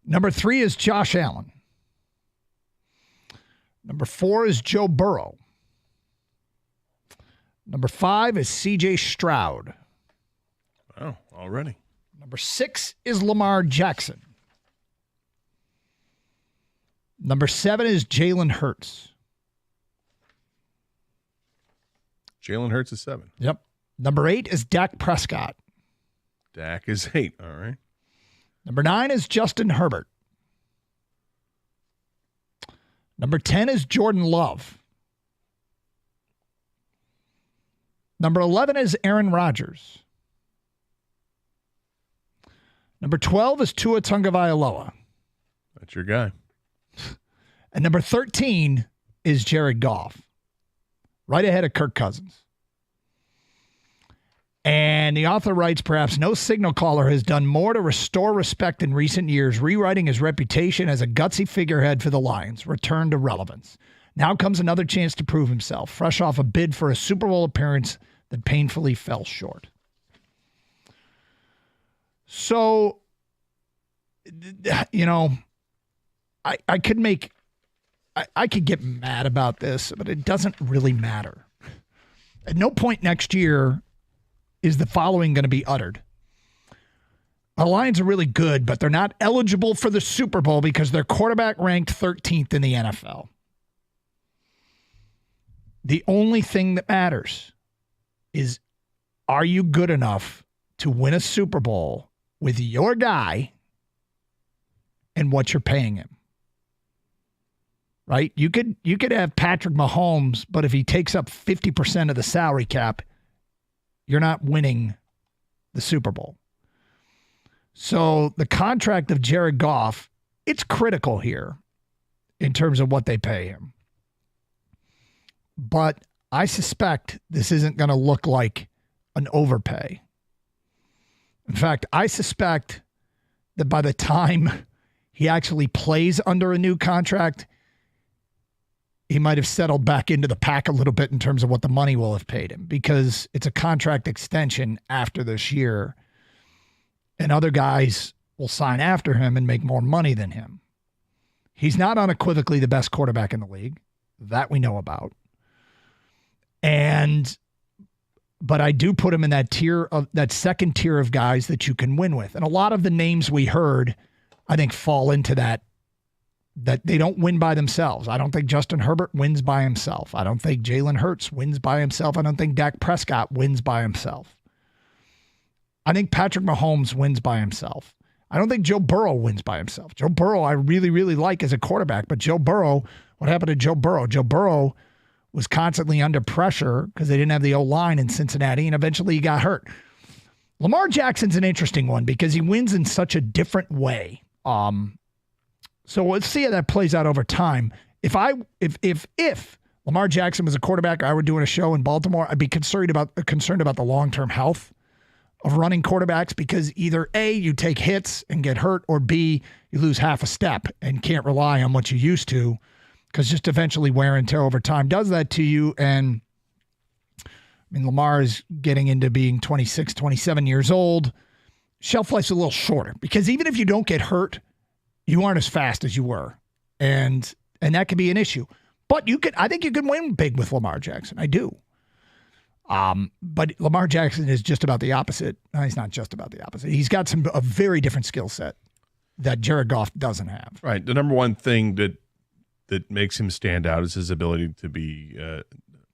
Number 3 is Josh Allen. Number 4 is Joe Burrow. Number 5 is C.J. Stroud. Oh, already. Number 6 is Lamar Jackson. Number 7 is Jalen Hurts. Jalen Hurts is 7. Yep. Number 8 is Dak Prescott. Dak is 8. All right. Number 9 is Justin Herbert. Number 10 is Jordan Love. Number 11 is Aaron Rodgers. Number 12 is Tua Tagovailoa. That's your guy. And number 13 is Jared Goff, right ahead of Kirk Cousins. And the author writes, perhaps no signal caller has done more to restore respect in recent years, rewriting his reputation as a gutsy figurehead for the Lions, return to relevance. Now comes another chance to prove himself, fresh off a bid for a Super Bowl appearance that painfully fell short. So, you know, I could get mad about this, but it doesn't really matter. At no point next year is the following going to be uttered. The Lions are really good, but they're not eligible for the Super Bowl because their quarterback ranked 13th in the NFL. The only thing that matters is, are you good enough to win a Super Bowl with your guy and what you're paying him? Right? You could have Patrick Mahomes, but if he takes up 50% of the salary cap, you're not winning the Super Bowl. So the contract of Jared Goff, it's critical here in terms of what they pay him. But I suspect this isn't going to look like an overpay. In fact, I suspect that by the time he actually plays under a new contract, he might have settled back into the pack a little bit in terms of what the money will have paid him, because it's a contract extension after this year, and other guys will sign after him and make more money than him. He's not unequivocally the best quarterback in the league. That we know about. But I do put him in that second tier of guys that you can win with. And a lot of the names we heard, I think, fall into that they don't win by themselves. I don't think Justin Herbert wins by himself. I don't think Jalen Hurts wins by himself. I don't think Dak Prescott wins by himself. I think Patrick Mahomes wins by himself. I don't think Joe Burrow wins by himself. Joe Burrow I really, really like as a quarterback, but Joe Burrow, what happened to Joe Burrow? Joe Burrow was constantly under pressure because they didn't have the O-line in Cincinnati, and eventually he got hurt. Lamar Jackson's an interesting one because he wins in such a different way. So let's see how that plays out over time. If Lamar Jackson was a quarterback, I were doing a show in Baltimore, I'd be concerned about the long-term health of running quarterbacks, because either A, you take hits and get hurt, or B, you lose half a step and can't rely on what you used to, because just eventually wear and tear over time does that to you. And I mean, Lamar is getting into being 26, 27 years old. Shelf life's a little shorter, because even if you don't get hurt, you aren't as fast as you were. And that could be an issue. But I think you can win big with Lamar Jackson. I do. But Lamar Jackson is just about the opposite. No, he's not just about the opposite. He's got a very different skill set that Jared Goff doesn't have. Right. The number one thing that makes him stand out is his ability to be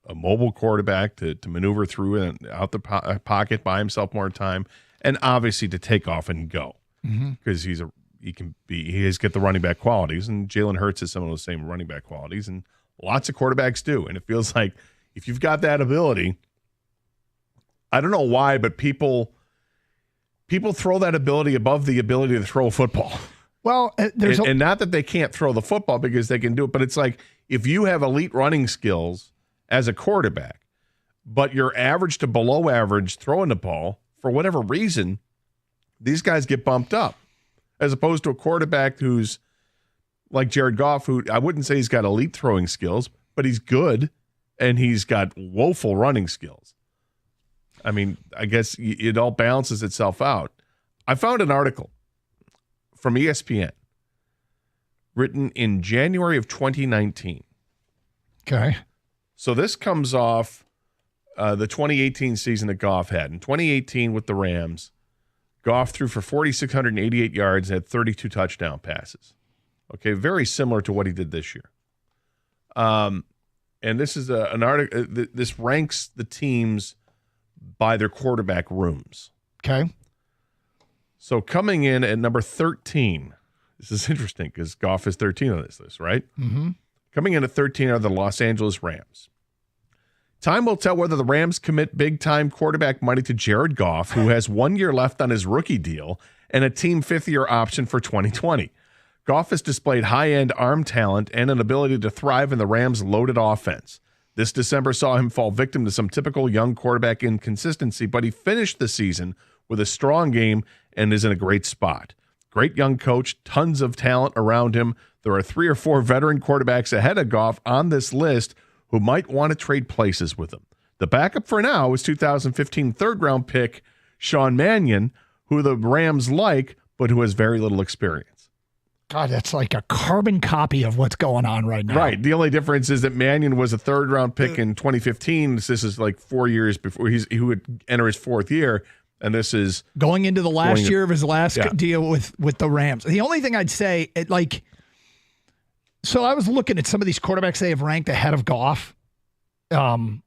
a mobile quarterback, to maneuver through and out the pocket by himself more time, and obviously to take off and go, because he's he has got the running back qualities, and Jalen Hurts has some of those same running back qualities, and lots of quarterbacks do. And it feels like if you've got that ability, I don't know why, but people throw that ability above the ability to throw a football. Well, and not that they can't throw the football because they can do it, but it's like if you have elite running skills as a quarterback, but you're average to below average throwing the ball, for whatever reason, these guys get bumped up, as opposed to a quarterback who's like Jared Goff, who I wouldn't say he's got elite throwing skills, but he's good, and he's got woeful running skills. I mean, I guess it all balances itself out. I found an article from ESPN written in January of 2019. Okay. So this comes off the 2018 season that Goff had. In 2018 with the Rams, Goff threw for 4,688 yards and had 32 touchdown passes. Okay, very similar to what he did this year. And this is an article. This ranks the teams by their quarterback rooms. Okay. So coming in at number 13, this is interesting because Goff is 13 on this list, right? Mm-hmm. Coming in at 13 are the Los Angeles Rams. Time will tell whether the Rams commit big-time quarterback money to Jared Goff, who has 1 year left on his rookie deal, and a team fifth-year option for 2020. Goff has displayed high-end arm talent and an ability to thrive in the Rams' loaded offense. This December saw him fall victim to some typical young quarterback inconsistency, but he finished the season with a strong game and is in a great spot. Great young coach, tons of talent around him. There are 3 or 4 veteran quarterbacks ahead of Goff on this list who might want to trade places with him. The backup for now is 2015 third-round pick Sean Mannion, who the Rams like, but who has very little experience. God, that's like a carbon copy of what's going on right now. Right. The only difference is that Mannion was a third-round pick in 2015. This is like 4 years before he would enter his 4th year, and this is going into the last year of his last deal with the Rams. The only thing I'd say, so I was looking at some of these quarterbacks they have ranked ahead of Goff. And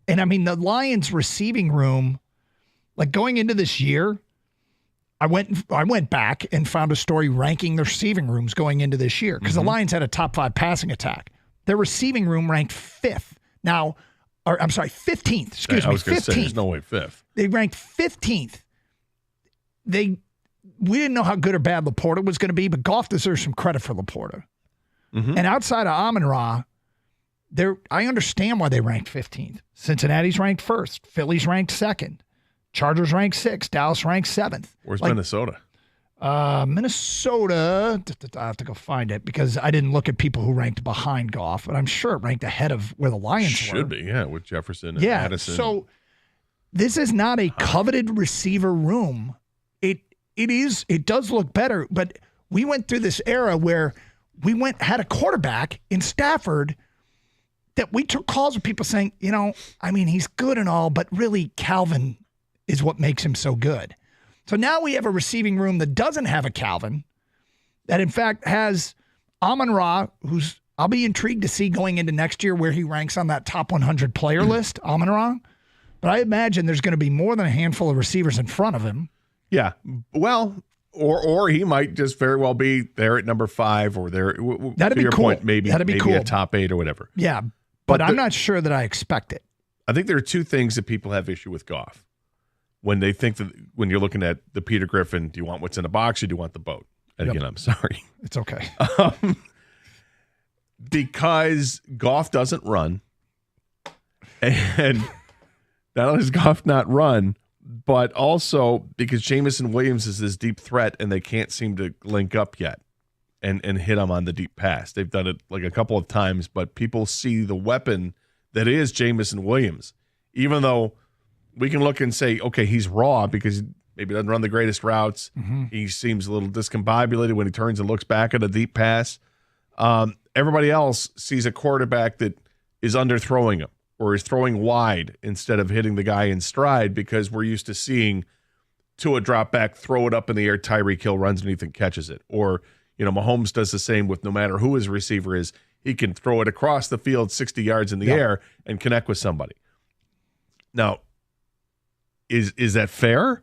I mean, the Lions receiving room, like going into this year, I went back and found a story ranking the receiving rooms going into this year because the Lions had a top 5 passing attack. Their receiving room ranked 5th. Now, or I'm sorry, 15th. Excuse me, 15th. Say, there's no way 5th. They ranked 15th. We didn't know how good or bad Laporta was going to be, but Goff deserves some credit for Laporta. Mm-hmm. And outside of Amon-Ra, I understand why they ranked 15th. Cincinnati's ranked 1st. Philly's ranked 2nd. Chargers ranked 6th. Dallas ranked 7th. Where's Minnesota? Minnesota, I have to go find it because I didn't look at people who ranked behind Goff, but I'm sure it ranked ahead of where the Lions were. Should be, yeah, with Jefferson and Addison. So this is not a coveted receiver room. It does look better, but we went through this era where had a quarterback in Stafford that we took calls with people saying, he's good and all, but really Calvin is what makes him so good. So now we have a receiving room that doesn't have a Calvin, that in fact has Amon-Ra, who's I'll be intrigued to see going into next year where he ranks on that top 100 player list, Amon-Ra. But I imagine there's going to be more than a handful of receivers in front of him. Yeah. Well, or he might just very well be there at number 5 or there. That'd be your cool. Point, maybe cool. a top 8 or whatever. Yeah, but I'm not sure that I expect it. I think there are 2 things that people have issue with Goff. When they think that when you're looking at the Peter Griffin, do you want what's in the box or do you want the boat? And again, I'm sorry. It's okay. Because Goff doesn't run. And not only does Goff not run, but also because Jamison Williams is this deep threat and they can't seem to link up yet and hit him on the deep pass. They've done it like a couple of times, but people see the weapon that is Jamison Williams. Even though we can look and say, okay, he's raw because maybe doesn't run the greatest routes. Mm-hmm. He seems a little discombobulated when he turns and looks back at a deep pass. Everybody else sees a quarterback that is underthrowing him or is throwing wide instead of hitting the guy in stride because we're used to seeing Tua drop back, throw it up in the air, Tyreek Hill runs underneath and catches it. Or, Mahomes does the same with no matter who his receiver is. He can throw it across the field 60 yards in the air and connect with somebody. Now, is that fair?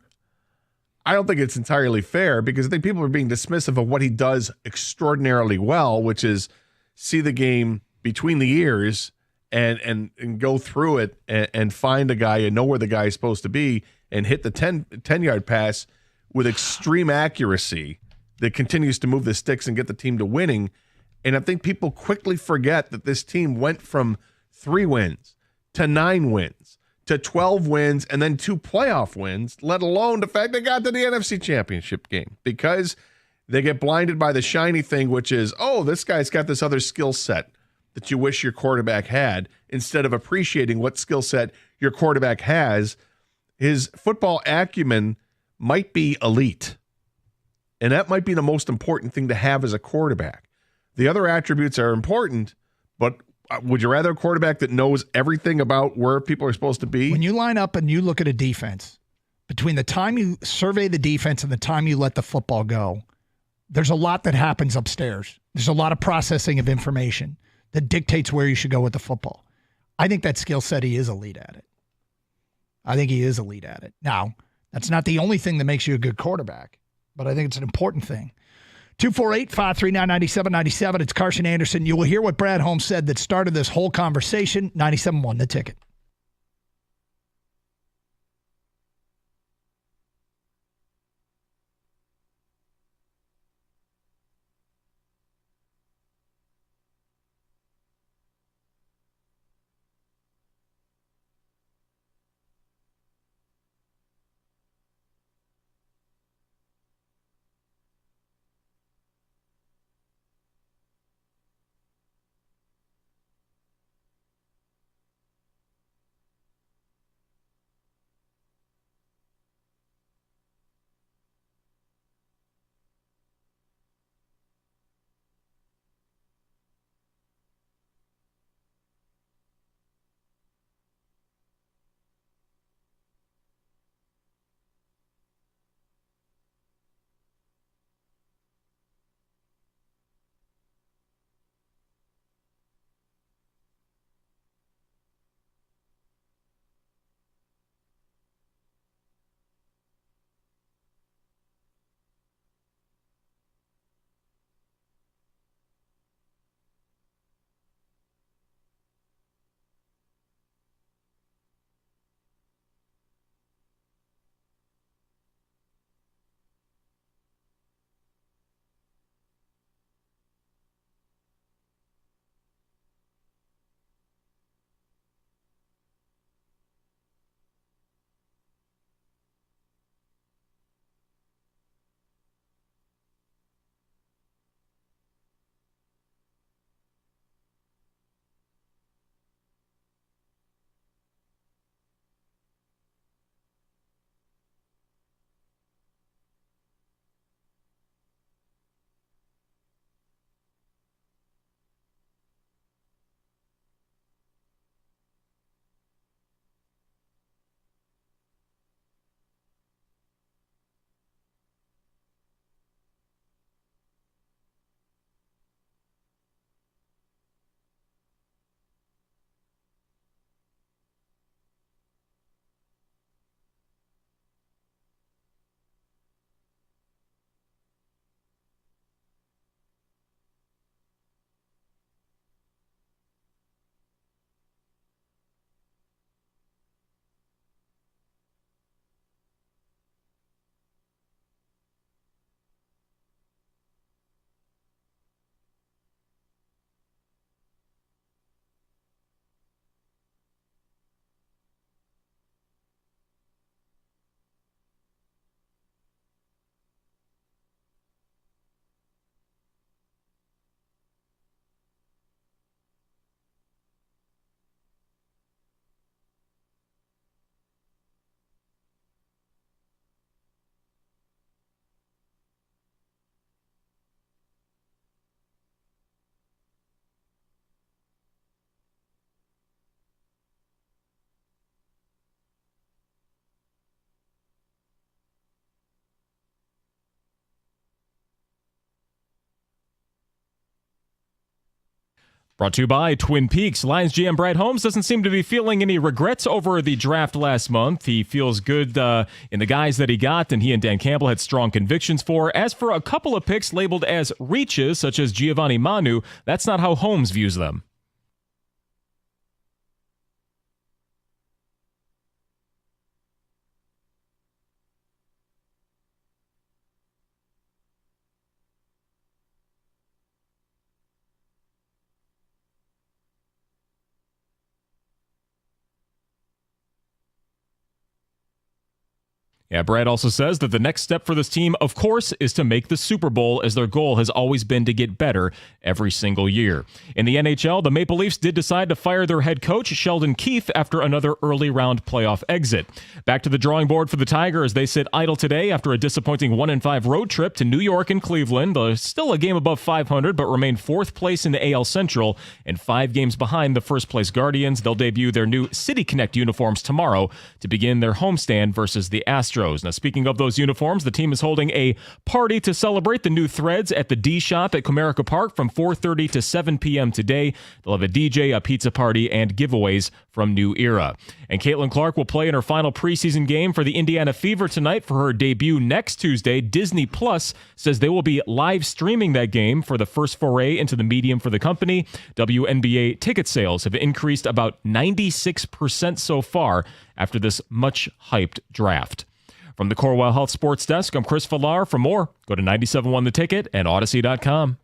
I don't think it's entirely fair because I think people are being dismissive of what he does extraordinarily well, which is see the game between the ears and go through it and find a guy and know where the guy is supposed to be and hit the 10-yard pass with extreme accuracy that continues to move the sticks and get the team to winning. And I think people quickly forget that this team went from 3 wins to 9 wins to 12 wins and then 2 playoff wins, let alone the fact they got to the NFC Championship game because they get blinded by the shiny thing, which is, oh, this guy's got this other skill set that you wish your quarterback had, instead of appreciating what skill set your quarterback has. His football acumen might be elite, and that might be the most important thing to have as a quarterback. The other attributes are important, but would you rather a quarterback that knows everything about where people are supposed to be? When you line up and you look at a defense, between the time you survey the defense and the time you let the football go, there's a lot that happens upstairs. There's a lot of processing of information that dictates where you should go with the football. I think that skill set, he is elite at it. I think he is elite at it. Now, that's not the only thing that makes you a good quarterback, but I think it's an important thing. 248-539-9797. It's Carson Anderson. You will hear what Brad Holmes said that started this whole conversation. 97.1 The Ticket. Brought to you by Twin Peaks. Lions GM Brad Holmes doesn't seem to be feeling any regrets over the draft last month. He feels good in the guys that he got, and he and Dan Campbell had strong convictions for. As for a couple of picks labeled as reaches, such as Giovanni Manu, that's not how Holmes views them. Yeah, Brad also says that the next step for this team, of course, is to make the Super Bowl, as their goal has always been to get better every single year. In the NHL, the Maple Leafs did decide to fire their head coach, Sheldon Keefe, after another early round playoff exit. Back to the drawing board for the Tigers. They sit idle today after a disappointing 1-5 road trip to New York and Cleveland. They're still a game above 500, but remain fourth place in the AL Central and 5 games behind the first place Guardians. They'll debut their new City Connect uniforms tomorrow to begin their homestand versus the Astros. Now, speaking of those uniforms, the team is holding a party to celebrate the new threads at the D Shop at Comerica Park from 4:30 to 7 p.m. today. They'll have a DJ, a pizza party, and giveaways from New Era. And Caitlin Clark will play in her final preseason game for the Indiana Fever tonight for her debut next Tuesday. Disney Plus says they will be live streaming that game for the first foray into the medium for the company. WNBA ticket sales have increased about 96% so far after this much-hyped draft. From the Corewell Health Sports Desk, I'm Chris Villar. For more, go to 97.1 The Ticket and Odyssey.com.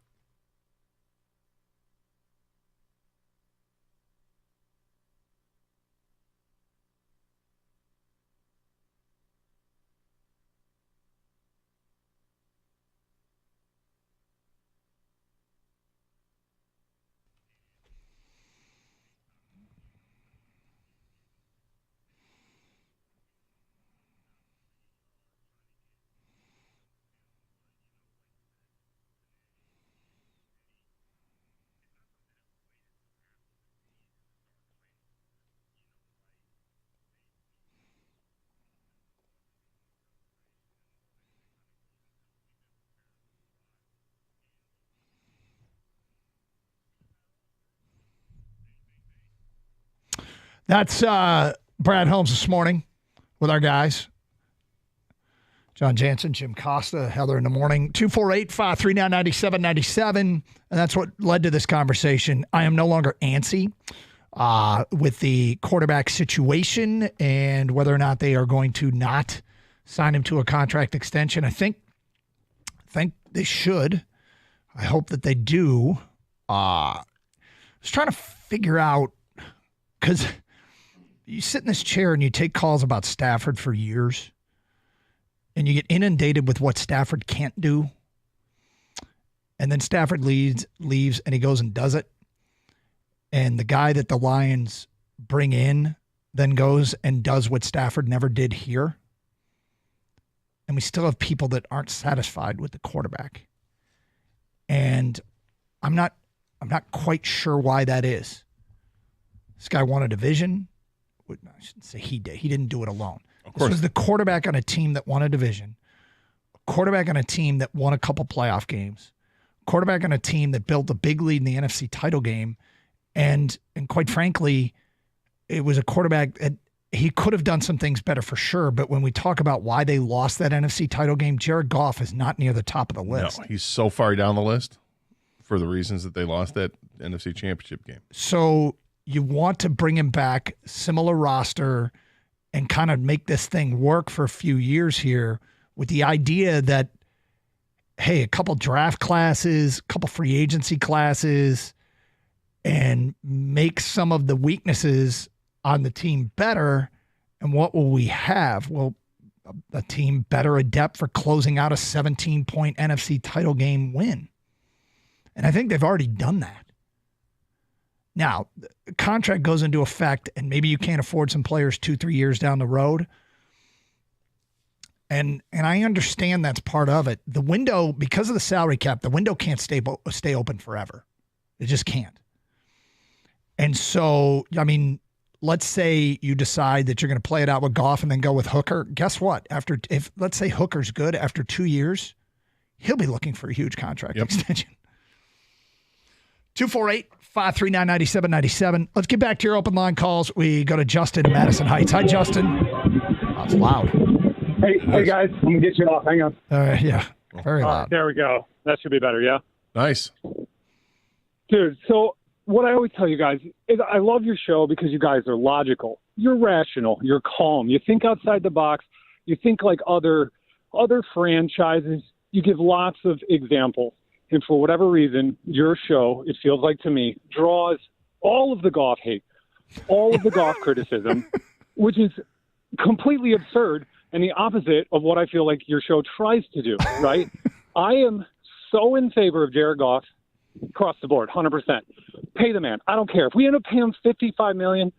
That's Brad Holmes this morning with our guys. John Jansen, Jim Costa, Heather in the morning. 248-539-9797. And that's what led to this conversation. I am no longer antsy with the quarterback situation and whether or not they are going to not sign him to a contract extension. I think they should. I hope that they do. I was trying to figure out, because you sit in this chair and you take calls about Stafford for years, and you get inundated with what Stafford can't do, and then Stafford leaves, and he goes and does it, and the guy that the Lions bring in then goes and does what Stafford never did here, and we still have people that aren't satisfied with the quarterback, and I'm not quite sure why that is. This guy won a division. I shouldn't say he did. He didn't do it alone. Of course. This was the quarterback on a team that won a division, a quarterback on a team that won a couple playoff games, a quarterback on a team that built a big lead in the NFC title game, and quite frankly, it was a quarterback that he could have done some things better for sure, but when we talk about why they lost that NFC title game, Jared Goff is not near the top of the list. No, he's so far down the list for the reasons that they lost that NFC championship game. So you want to bring him back, similar roster, and kind of make this thing work for a few years here with the idea that, hey, a couple draft classes, a couple free agency classes, and make some of the weaknesses on the team better. And what will we have? Well, a team better adept for closing out a 17-point NFC title game win. And I think they've already done that. Now, the contract goes into effect, and maybe you can't afford some players 2-3 years down the road. And I understand that's part of it. The window, because of the salary cap, the window can't stay open forever. It just can't. And so, I mean, let's say you decide that you're going to play it out with Goff and then go with Hooker. Guess what? If let's say Hooker's good after 2 years, he'll be looking for a huge contract extension. 248-539-9797. Let's get back to your open line calls. We go to Justin in Madison Heights. Hi, Justin. That's loud. Hey guys, I'm going to get you off. Hang on. All right, yeah. Very loud. There we go. That should be better, yeah? Nice. Dude, so what I always tell you guys is I love your show because you guys are logical. You're rational. You're calm. You think outside the box. You think like other franchises. You give lots of examples. And for whatever reason, your show, it feels like to me, draws all of the Goff hate, all of the Goff criticism, which is completely absurd and the opposite of what I feel like your show tries to do, right? I am so in favor of Jared Goff across the board, 100%. Pay the man. I don't care. If we end up paying him $55 million,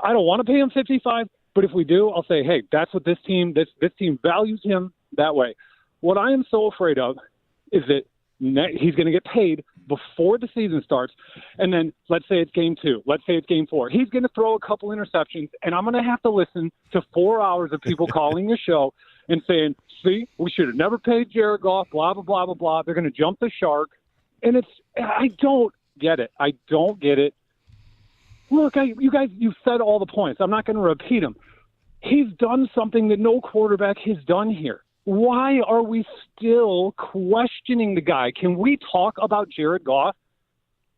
I don't want to pay him $55, but if we do, I'll say, hey, that's what this team values him that way. What I am so afraid of is that he's going to get paid before the season starts, and then let's say it's game 2, let's say it's game 4. He's going to throw a couple interceptions, and I'm going to have to listen to 4 hours of people calling the show and saying, see, we should have never paid Jared Goff, blah, blah, blah, blah, blah. They're going to jump the shark, and I don't get it. I don't get it. Look, you guys, you've said all the points. I'm not going to repeat them. He's done something that no quarterback has done here. Why are we still questioning the guy? Can we talk about Jared Goff?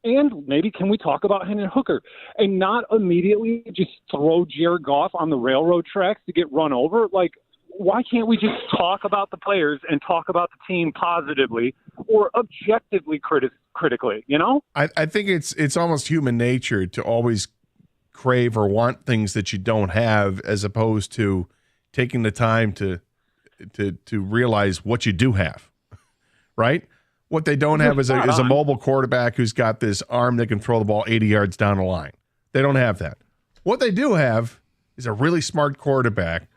And maybe can we talk about Hendon Hooker and not immediately just throw Jared Goff on the railroad tracks to get run over? Like, why can't we just talk about the players and talk about the team positively or objectively critically, you know? I think it's almost human nature to always crave or want things that you don't have, as opposed to taking the time to realize what you do have, right? What they don't have is a mobile quarterback who's got this arm that can throw the ball 80 yards down the line. They don't have that. What they do have is a really smart quarterback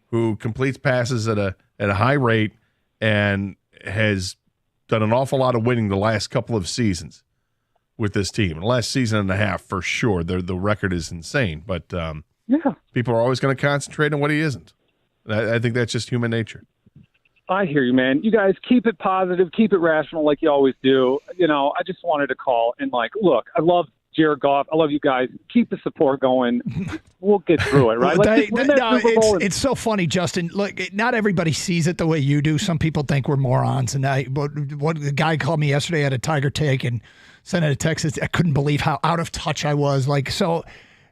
who completes passes at a high rate and has done an awful lot of winning the last couple of seasons with this team. The last season and a half, for sure. The record is insane, but people are always going to concentrate on what he isn't. I think that's just human nature. I hear you, man. You guys keep it positive, keep it rational like you always do. You know, I just wanted to call and look, I love Jared Goff. I love you guys. Keep the support going. We'll get through it, right? It's so funny, Justin. Look, not everybody sees it the way you do. Some people think we're morons. And what the guy called me yesterday at a Tiger take and sent it a text. I couldn't believe how out of touch I was.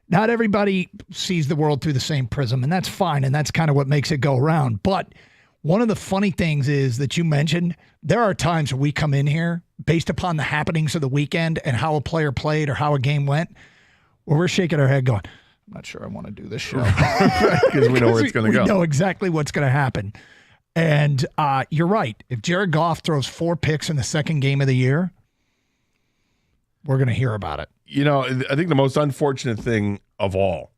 Not everybody sees the world through the same prism, and that's fine, and that's kind of what makes it go around. But one of the funny things is that you mentioned there are times we come in here based upon the happenings of the weekend and how a player played or how a game went, where we're shaking our head going, I'm not sure I want to do this show. Because we know where it's going to go. We know exactly what's going to happen. And you're right. If Jared Goff throws 4 picks in the second game of the year, we're going to hear about it. You know, I think the most unfortunate thing of all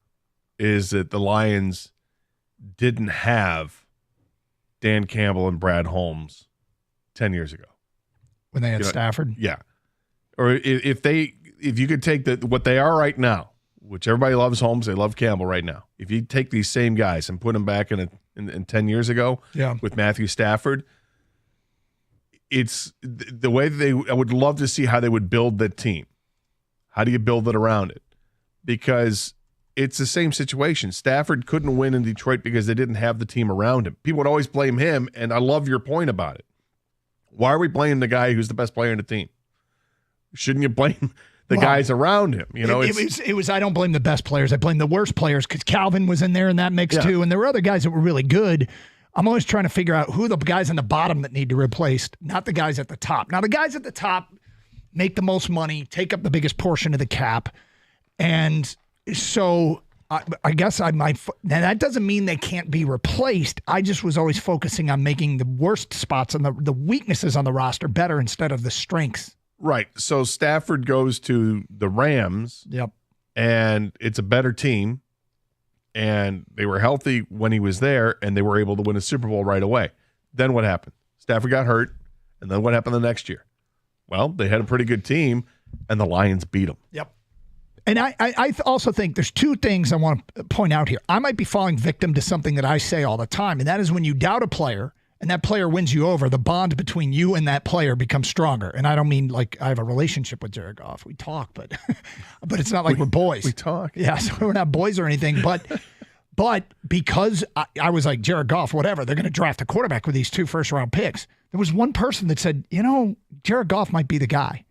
is that the Lions didn't have Dan Campbell and Brad Holmes 10 years ago. When they had Stafford? Yeah. Or if you could take what they are right now, which everybody loves Holmes, they love Campbell right now. If you take these same guys and put them back in 10 years ago with Matthew Stafford, it's the way I would love to see how they would build that team. How do you build it around it? Because it's the same situation. Stafford couldn't win in Detroit because they didn't have the team around him. People would always blame him, and I love your point about it. Why are we blaming the guy who's the best player in the team? Shouldn't you blame the guys around him? You know, it was. I don't blame the best players. I blame the worst players because Calvin was in there in that mix too, and there were other guys that were really good. I'm always trying to figure out who the guys on the bottom that need to be replaced, not the guys at the top. Now, the guys at the top make the most money, take up the biggest portion of the cap, and so I guess now that doesn't mean they can't be replaced. I just was always focusing on making the worst spots and the weaknesses on the roster better instead of the strengths. Right. So Stafford goes to the Rams. Yep. And it's a better team. And they were healthy when he was there, and they were able to win a Super Bowl right away. Then what happened? Stafford got hurt, and then what happened the next year? Well, they had a pretty good team, and the Lions beat them. Yep. And I also think there's 2 things I want to point out here. I might be falling victim to something that I say all the time, and that is when you doubt a player and that player wins you over, the bond between you and that player becomes stronger. And I don't mean like I have a relationship with Jared Goff. We talk, but but it's not like we're boys. We talk. Yeah, so we're not boys or anything. But because I was like, Jared Goff, whatever, they're going to draft a quarterback with these 2 first-round picks. There was one person that said, Jared Goff might be the guy.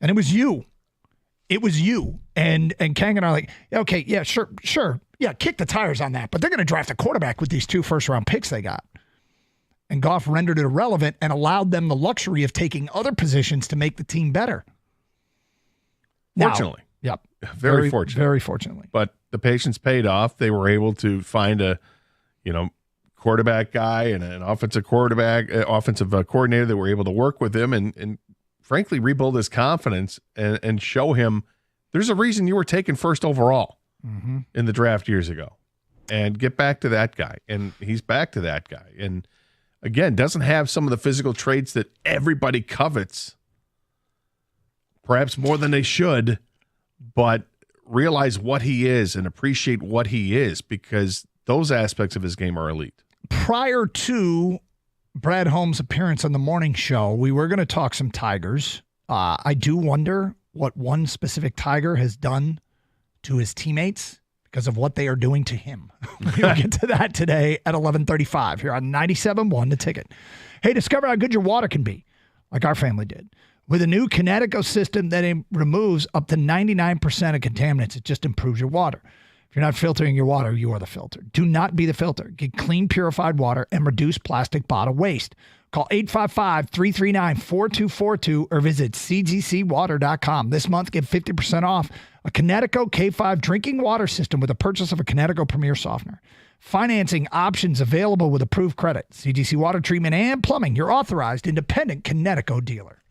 And it was you. It was you. And Kang and I are like, okay, yeah, sure. Yeah, kick the tires on that. But they're going to draft a quarterback with these 2 first-round picks they got. And Goff rendered it irrelevant and allowed them the luxury of taking other positions to make the team better. Fortunately. Yep. Very fortunate. Very fortunately. But the patience paid off. They were able to find a, quarterback guy and an offensive coordinator that were able to work with him and frankly rebuild his confidence and show him there's a reason you were taken first overall in the draft years ago, and get back to that guy. And he's back to that guy. And again, doesn't have some of the physical traits that everybody covets, perhaps more than they should, but realize what he is and appreciate what he is, because those aspects of his game are elite. Prior to Brad Holmes' appearance on the morning show, we were going to talk some Tigers. I do wonder what one specific Tiger has done to his teammates because of what they are doing to him. We'll get to that today at 11:35 here on 97.1 The Ticket. Hey, discover how good your water can be, like our family did. With a new Kinetico system that removes up to 99% of contaminants, it just improves your water. If you're not filtering your water, you are the filter. Do not be the filter. Get clean, purified water and reduce plastic bottle waste. Call 855-339-4242 or visit cgcwater.com. This month, get 50% off a Kinetico K5 drinking water system with a purchase of a Kinetico Premier Softener. Financing options available with approved credit. CGC Water Treatment and Plumbing, your authorized independent Kinetico dealer.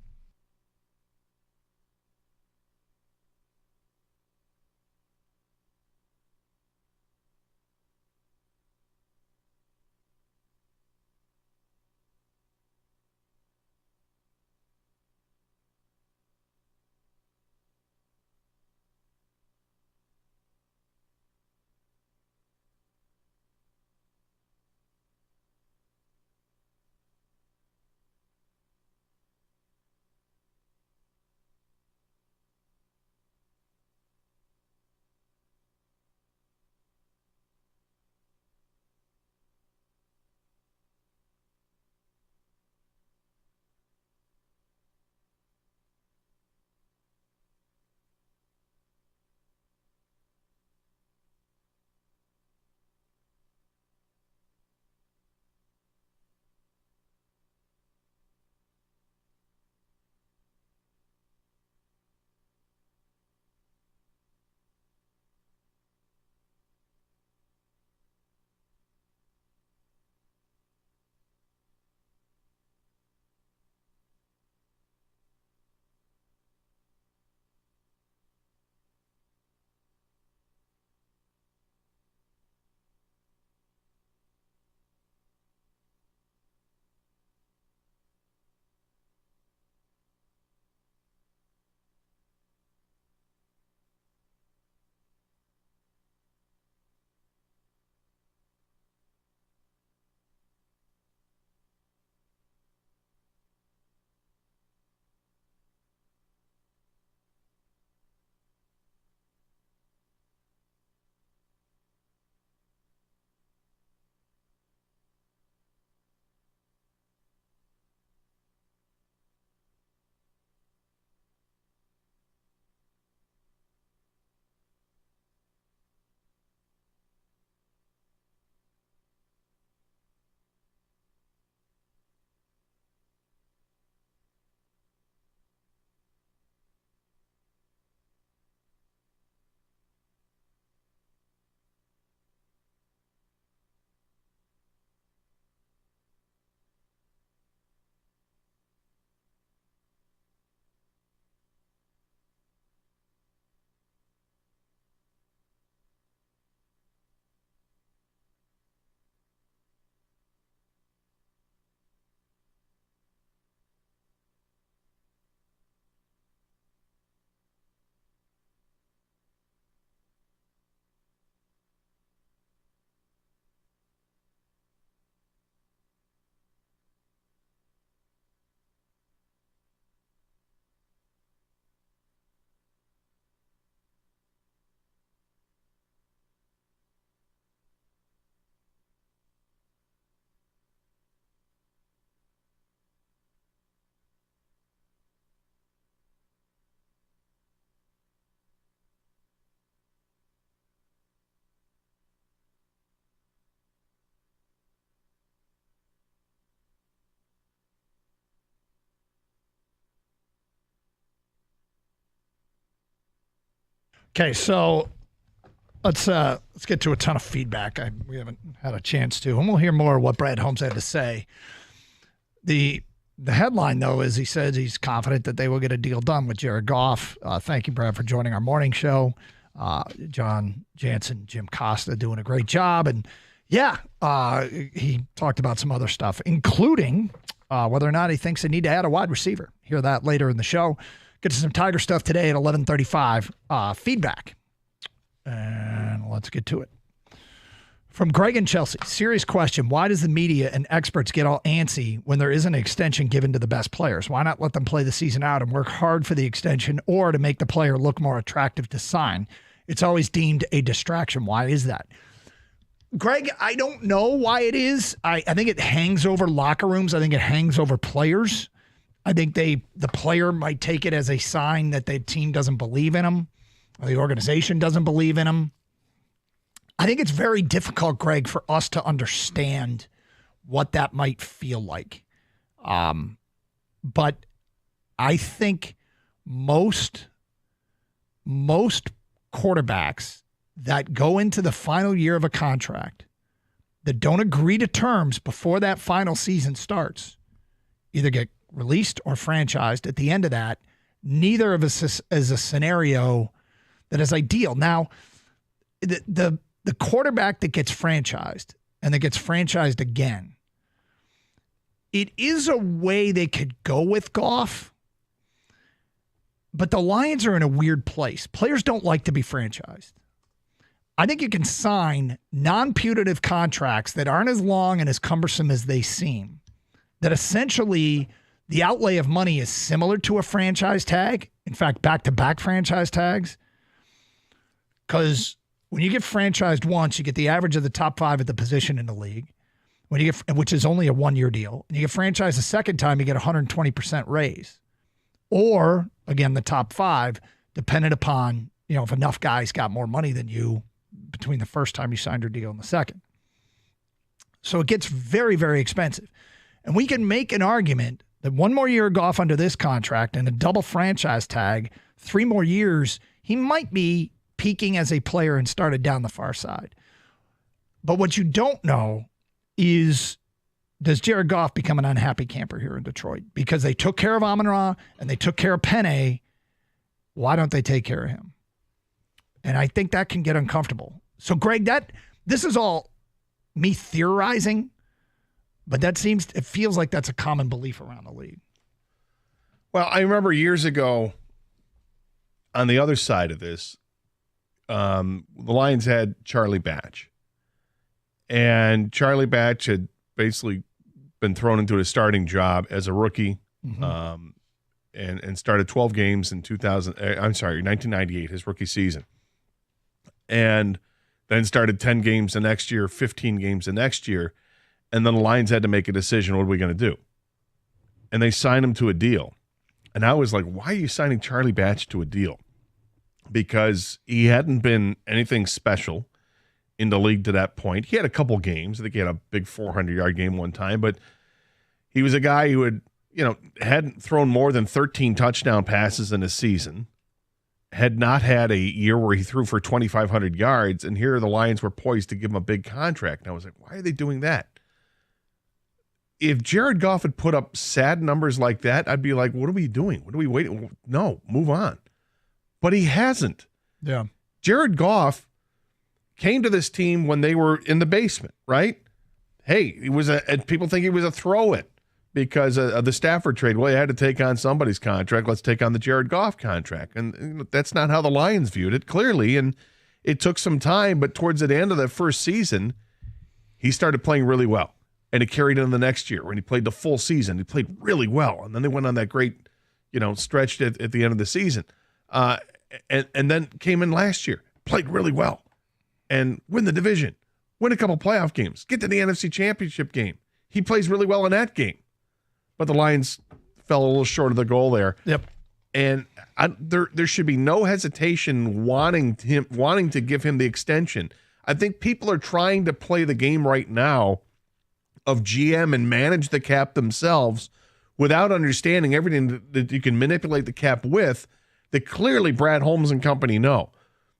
Okay, so let's get to a ton of feedback. We haven't had a chance to, and we'll hear more of what Brad Holmes had to say. The headline, though, is he says he's confident that they will get a deal done with Jared Goff. Thank you, Brad, for joining our morning show. John Jansen, Jim Costa doing a great job. And, he talked about some other stuff, including whether or not he thinks they need to add a wide receiver. Hear that later in the show. Get to some Tiger stuff today at 11:35. Feedback. And let's get to it. From Greg and Chelsea, serious question. Why does the media and experts get all antsy when there isn't an extension given to the best players? Why not let them play the season out and work hard for the extension or to make the player look more attractive to sign? It's always deemed a distraction. Why is that? Greg, I don't know why it is. I think it hangs over locker rooms. I think it hangs over players. I think the player might take it as a sign that the team doesn't believe in him or the organization doesn't believe in him. I think it's very difficult, Greg, for us to understand what that might feel like. But I think most quarterbacks that go into the final year of a contract that don't agree to terms before that final season starts either get released or franchised. At the end of that, neither of us is a scenario that is ideal. Now, the quarterback that gets franchised and that gets franchised again, it is a way they could go with Goff, but the Lions are in a weird place. Players don't like to be franchised. I think you can sign non-putative contracts that aren't as long and as cumbersome as they seem, that essentially the outlay of money is similar to a franchise tag. In fact, back-to-back franchise tags. Because when you get franchised once, you get the average of the top 5 at the position in the league, which is only a 1-year deal. And you get franchised a second time, you get a 120% raise. Or, again, the top 5, dependent upon, if enough guys got more money than you between the first time you signed your deal and the second. So it gets very, very expensive. And we can make an argument that 1 more year of Goff under this contract and a double franchise tag, 3 more years, he might be peaking as a player and started down the far side. But what you don't know is, does Jared Goff become an unhappy camper here in Detroit? Because they took care of Amon-Ra and they took care of Penei. Why don't they take care of him? And I think that can get uncomfortable. So, Greg, this is all me theorizing, but it feels like that's a common belief around the league. Well, I remember years ago on the other side of this, the Lions had Charlie Batch. And Charlie Batch had basically been thrown into a starting job as a rookie, and started 12 games in 1998, his rookie season. And then started 10 games the next year, 15 games the next year. And then the Lions had to make a decision. What are we going to do? And they signed him to a deal. And I was like, why are you signing Charlie Batch to a deal? Because he hadn't been anything special in the league to that point. He had a couple games. I think he had a big 400-yard game one time. But he was a guy who hadn't thrown more than 13 touchdown passes in a season. Had not had a year where he threw for 2,500 yards, and here the Lions were poised to give him a big contract. And I was like, why are they doing that? If Jared Goff had put up sad numbers like that, I'd be like, what are we doing? What are we waiting? No, move on. But he hasn't. Yeah. Jared Goff came to this team when they were in the basement, right? Hey, people think he was a throw-in because of the Stafford trade. Well, he had to take on somebody's contract. Let's take on the Jared Goff contract. And that's not how the Lions viewed it, clearly. And it took some time, but towards the end of the first season, he started playing really well. And it carried on the next year when he played the full season. He played really well. And then they went on that great, stretch at the end of the season. And then came in last year, played really well, and win the division, win a couple playoff games, get to the NFC Championship game. He plays really well in that game. But the Lions fell a little short of the goal there. Yep. And there should be no hesitation wanting to give him the extension. I think people are trying to play the game right now of GM and manage the cap themselves without understanding everything that you can manipulate the cap with, that clearly Brad Holmes and company know.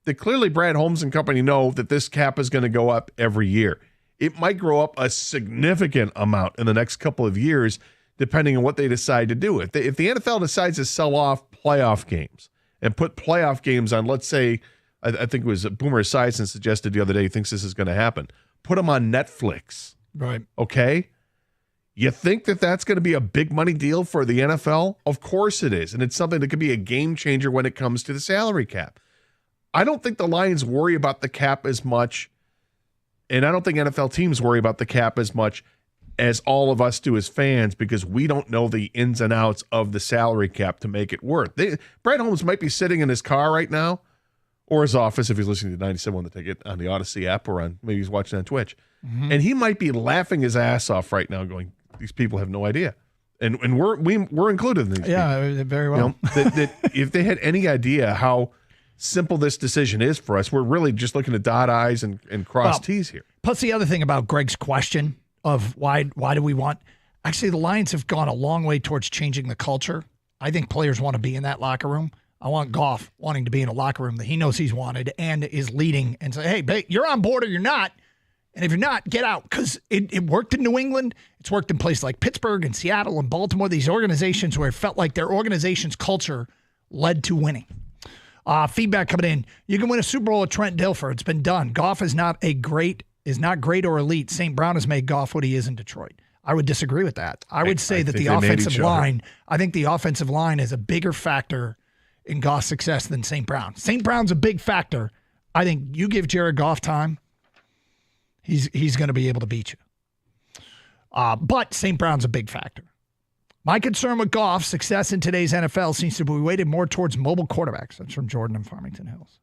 that clearly Brad Holmes and company know that this cap is going to go up every year. It might grow up a significant amount in the next couple of years, depending on what they decide to do. If the NFL decides to sell off playoff games and put playoff games on, let's say, I think it was Boomer Esiason suggested the other day, he thinks this is going to happen. Put them on Netflix. Right. Okay? You think that that's going to be a big money deal for the NFL? Of course it is. And it's something that could be a game changer when it comes to the salary cap. I don't think the Lions worry about the cap as much, and I don't think NFL teams worry about the cap as much as all of us do as fans, because we don't know the ins and outs of the salary cap to make it work. Brad Holmes might be sitting in his car right now, or his office if he's listening to 97 The Ticket on the Odyssey app, or maybe he's watching on Twitch. Mm-hmm. And he might be laughing his ass off right now going, these people have no idea. And we're included in these people. Very well. That if they had any idea how simple this decision is for us, we're really just looking to dot I's and cross T's here. Plus the other thing about Greg's question of why do we want – actually, the Lions have gone a long way towards changing the culture. I think players want to be in that locker room. I want Goff wanting to be in a locker room that he knows he's wanted and is leading and say, hey, babe, you're on board or you're not. And if you're not, get out. Because it worked in New England. It's worked in places like Pittsburgh and Seattle and Baltimore, these organizations where it felt like their organization's culture led to winning. Feedback coming in. You can win a Super Bowl with Trent Dilfer. It's been done. Goff is not great or elite. St. Brown has made Goff what he is in Detroit. I would disagree with that. I would say that the offensive line, I think the offensive line is a bigger factor in Goff's success than St. Brown. St. Brown's a big factor. I think you give Jared Goff time, he's going to be able to beat you. But St. Brown's a big factor. My concern with Goff's success in today's NFL seems to be weighted more towards mobile quarterbacks. That's from Jordan in Farmington Hills.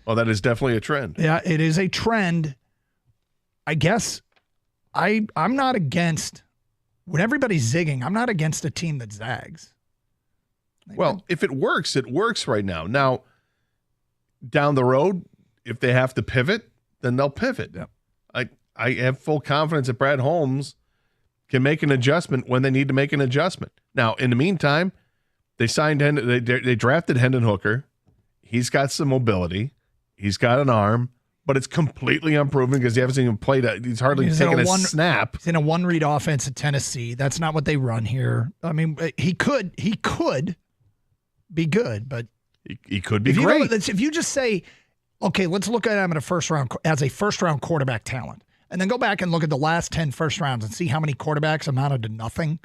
Well, that is definitely a trend. Yeah, it is a trend. I guess I'm not against, when everybody's zigging, I'm not against a team that zags. Well, if it works right now. Now, down the road, if they have to pivot, then they'll pivot. Yep. I have full confidence that Brad Holmes can make an adjustment when they need to make an adjustment. Now, in the meantime, they drafted Hendon Hooker. He's got some mobility. He's got an arm, but it's completely unproven because he hasn't even played. He's hardly taken a snap. He's in a one-read offense at Tennessee. That's not what they run here. I mean, he could be good, but he could be great. If you just say, okay, let's look at him as a first-round quarterback talent, and then go back and look at the last 10 first rounds and see how many quarterbacks amounted to nothing,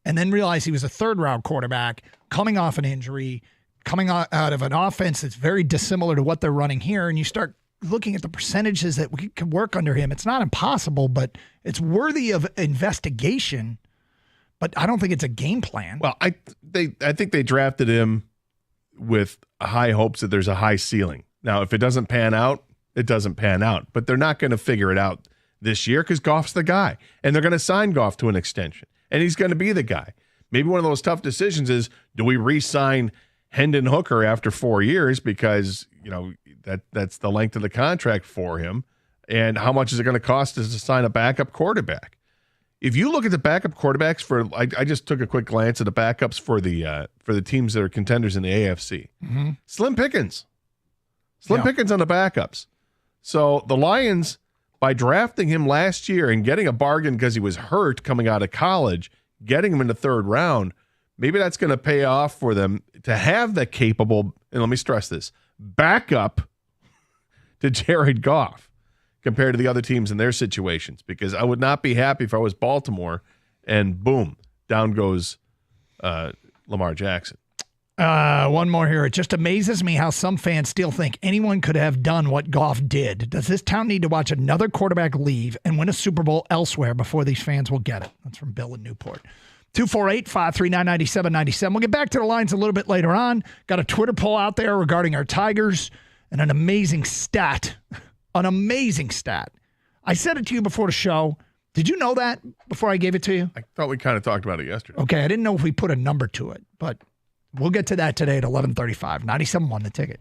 and then realize he was a third-round quarterback coming off an injury, coming out of an offense that's very dissimilar to what they're running here, and you start looking at the percentages that we can work under him. It's not impossible, but it's worthy of investigation, but I don't think it's a game plan. Well, I think they drafted him with high hopes that there's a high ceiling. Now, if it doesn't pan out, it doesn't pan out. But they're not going to figure it out this year because Goff's the guy. And they're going to sign Goff to an extension. And he's going to be the guy. Maybe one of those tough decisions is, do we re-sign Hendon Hooker after 4 years because, that's the length of the contract for him? And how much is it going to cost us to sign a backup quarterback? If you look at the backup quarterbacks I just took a quick glance at the backups for the teams that are contenders in the AFC. Mm-hmm. Slim pickings on the backups. So the Lions, by drafting him last year and getting a bargain because he was hurt coming out of college, getting him in the third round, maybe that's going to pay off for them to have the capable, and let me stress this, backup to Jared Goff compared to the other teams in their situations, because I would not be happy if I was Baltimore and boom, down goes Lamar Jackson. One more here. It just amazes me how some fans still think anyone could have done what Goff did. Does this town need to watch another quarterback leave and win a Super Bowl elsewhere before these fans will get it? That's from Bill in Newport. 248-539-9797. We'll get back to the lines a little bit later on. Got a Twitter poll out there regarding our Tigers and an amazing stat. An amazing stat. I said it to you before the show. Did you know that before I gave it to you? I thought we kind of talked about it yesterday. Okay, I didn't know if we put a number to it, but we'll get to that today at 11:35. 97.1 The Ticket.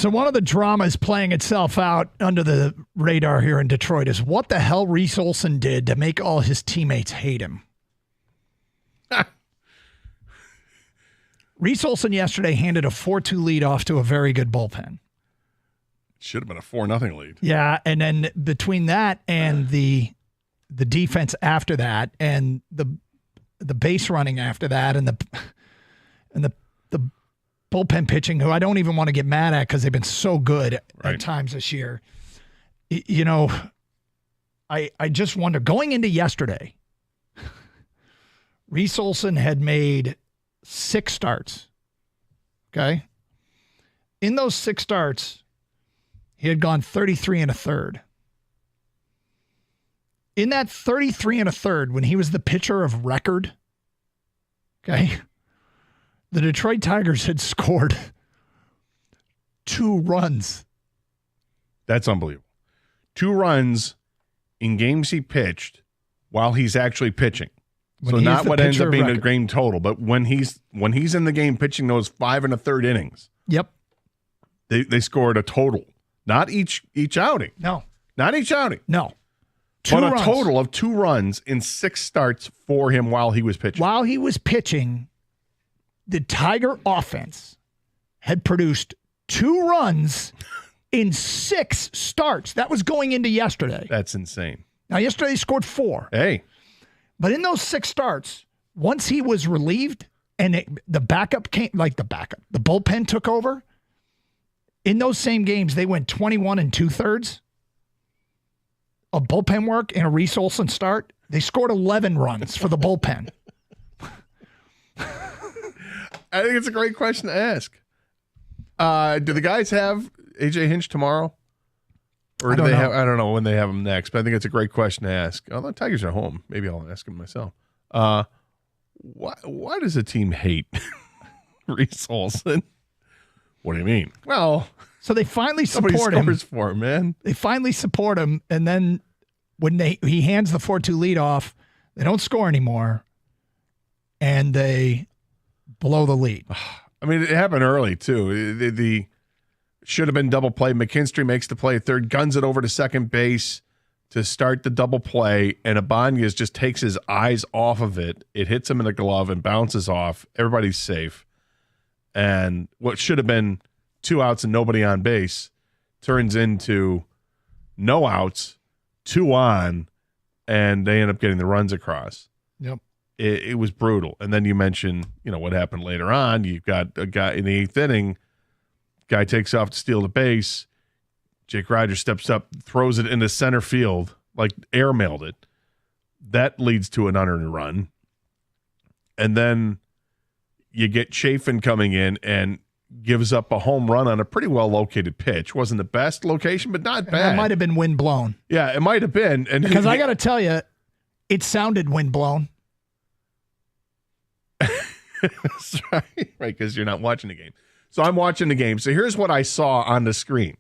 So one of the dramas playing itself out under the radar here in Detroit is what the hell Reese Olson did to make all his teammates hate him. Reese Olson yesterday handed a 4-2 lead off to a very good bullpen. Should have been a 4-0 lead. Yeah, and then between that and the defense after that, and the base running after that, and the bullpen pitching, who I don't even want to get mad at because they've been so good at times this year. You know, I just wonder, going into yesterday, Reese Olson had made 6 starts. Okay. In those 6 starts, he had gone 33 1/3. In that 33 1/3, when he was the pitcher of record, okay, the Detroit Tigers had scored 2 runs. That's unbelievable. 2 runs in games he pitched while he's actually pitching. So not what ends up being a game total, but when he's in the game pitching those 5 1/3 innings. Yep. They scored a total. Not each outing. No. Not each outing. No. 2 runs. A total of 2 runs in 6 starts for him while he was pitching. While he was pitching, the Tiger offense had produced 2 runs in 6 starts. That was going into yesterday. That's insane. Now, yesterday he scored 4. Hey. But in those 6 starts, once he was relieved and the backup came, the bullpen took over, in those same games, they went 21 2/3 of bullpen work in a Reese Olson start. They scored 11 runs for the bullpen. I think it's a great question to ask. Do the guys have AJ Hinch tomorrow? Or do they have? I don't know when they have him next, but I think it's a great question to ask. Oh, the Tigers are home. Maybe I'll ask him myself. Why does a team hate Reese Olson? What do you mean? Well, so they finally support him. Scores for him, man. They finally support him, and then when he hands the 4-2 lead off, they don't score anymore, and they blow the lead. I mean, it happened early too. The should have been double play. McKinstry makes the play at third, guns it over to second base to start the double play, and Ibanez just takes his eyes off of it. It hits him in the glove and bounces off. Everybody's safe. And what should have been 2 outs and nobody on base turns into no outs, 2 on, and they end up getting the runs across. Yep. It was brutal. And then you mentioned, what happened later on. You've got a guy in the 8th inning, guy takes off to steal the base. Jake Rogers steps up, throws it into center field, like airmailed it. That leads to an unearned run. And then you get Chafin coming in and gives up a home run on a pretty well-located pitch. Wasn't the best location, but not bad. That might have been wind blown. Yeah, it might have been. And because I got to tell you, it sounded wind blown. That's right, because you're not watching the game. So I'm watching the game. So here's what I saw on the screen.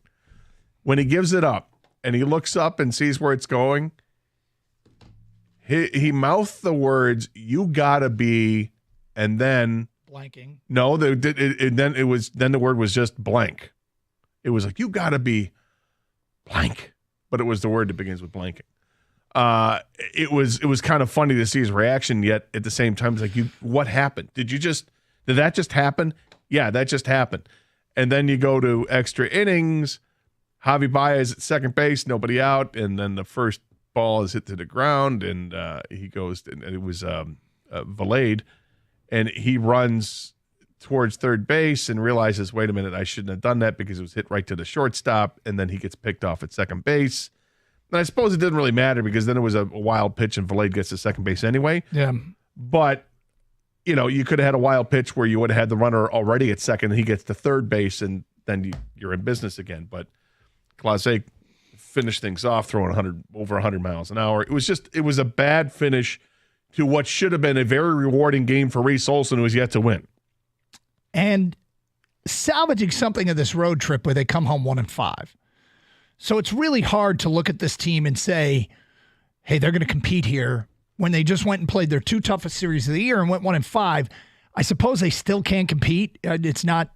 When he gives it up and he looks up and sees where it's going, he mouthed the words, "You gotta be," and then blanking. No, then the word was just blank. It was like, "You gotta be blank," but it was the word that begins with blanking. It was kind of funny to see his reaction, yet at the same time, it's like, what happened? Did that just happen? Yeah, that just happened. And then you go to extra innings. Javi Baez at second base, nobody out, and then the first ball is hit to the ground, and he goes, and it was Valade, and he runs towards third base and realizes, wait a minute, I shouldn't have done that because it was hit right to the shortstop, and then he gets picked off at second base. And I suppose it didn't really matter because then it was a wild pitch and Valade gets to second base anyway. Yeah. But, you could have had a wild pitch where you would have had the runner already at second and he gets to third base and then you're in business again. But Clase finished things off throwing over 100 miles an hour. It was a bad finish to what should have been a very rewarding game for Reese Olson, who has yet to win. And salvaging something of this road trip where they come home 1-5. So it's really hard to look at this team and say, hey, they're going to compete here when they just went and played their 2 toughest series of the year and went 1-5. I suppose they still can compete. It's not,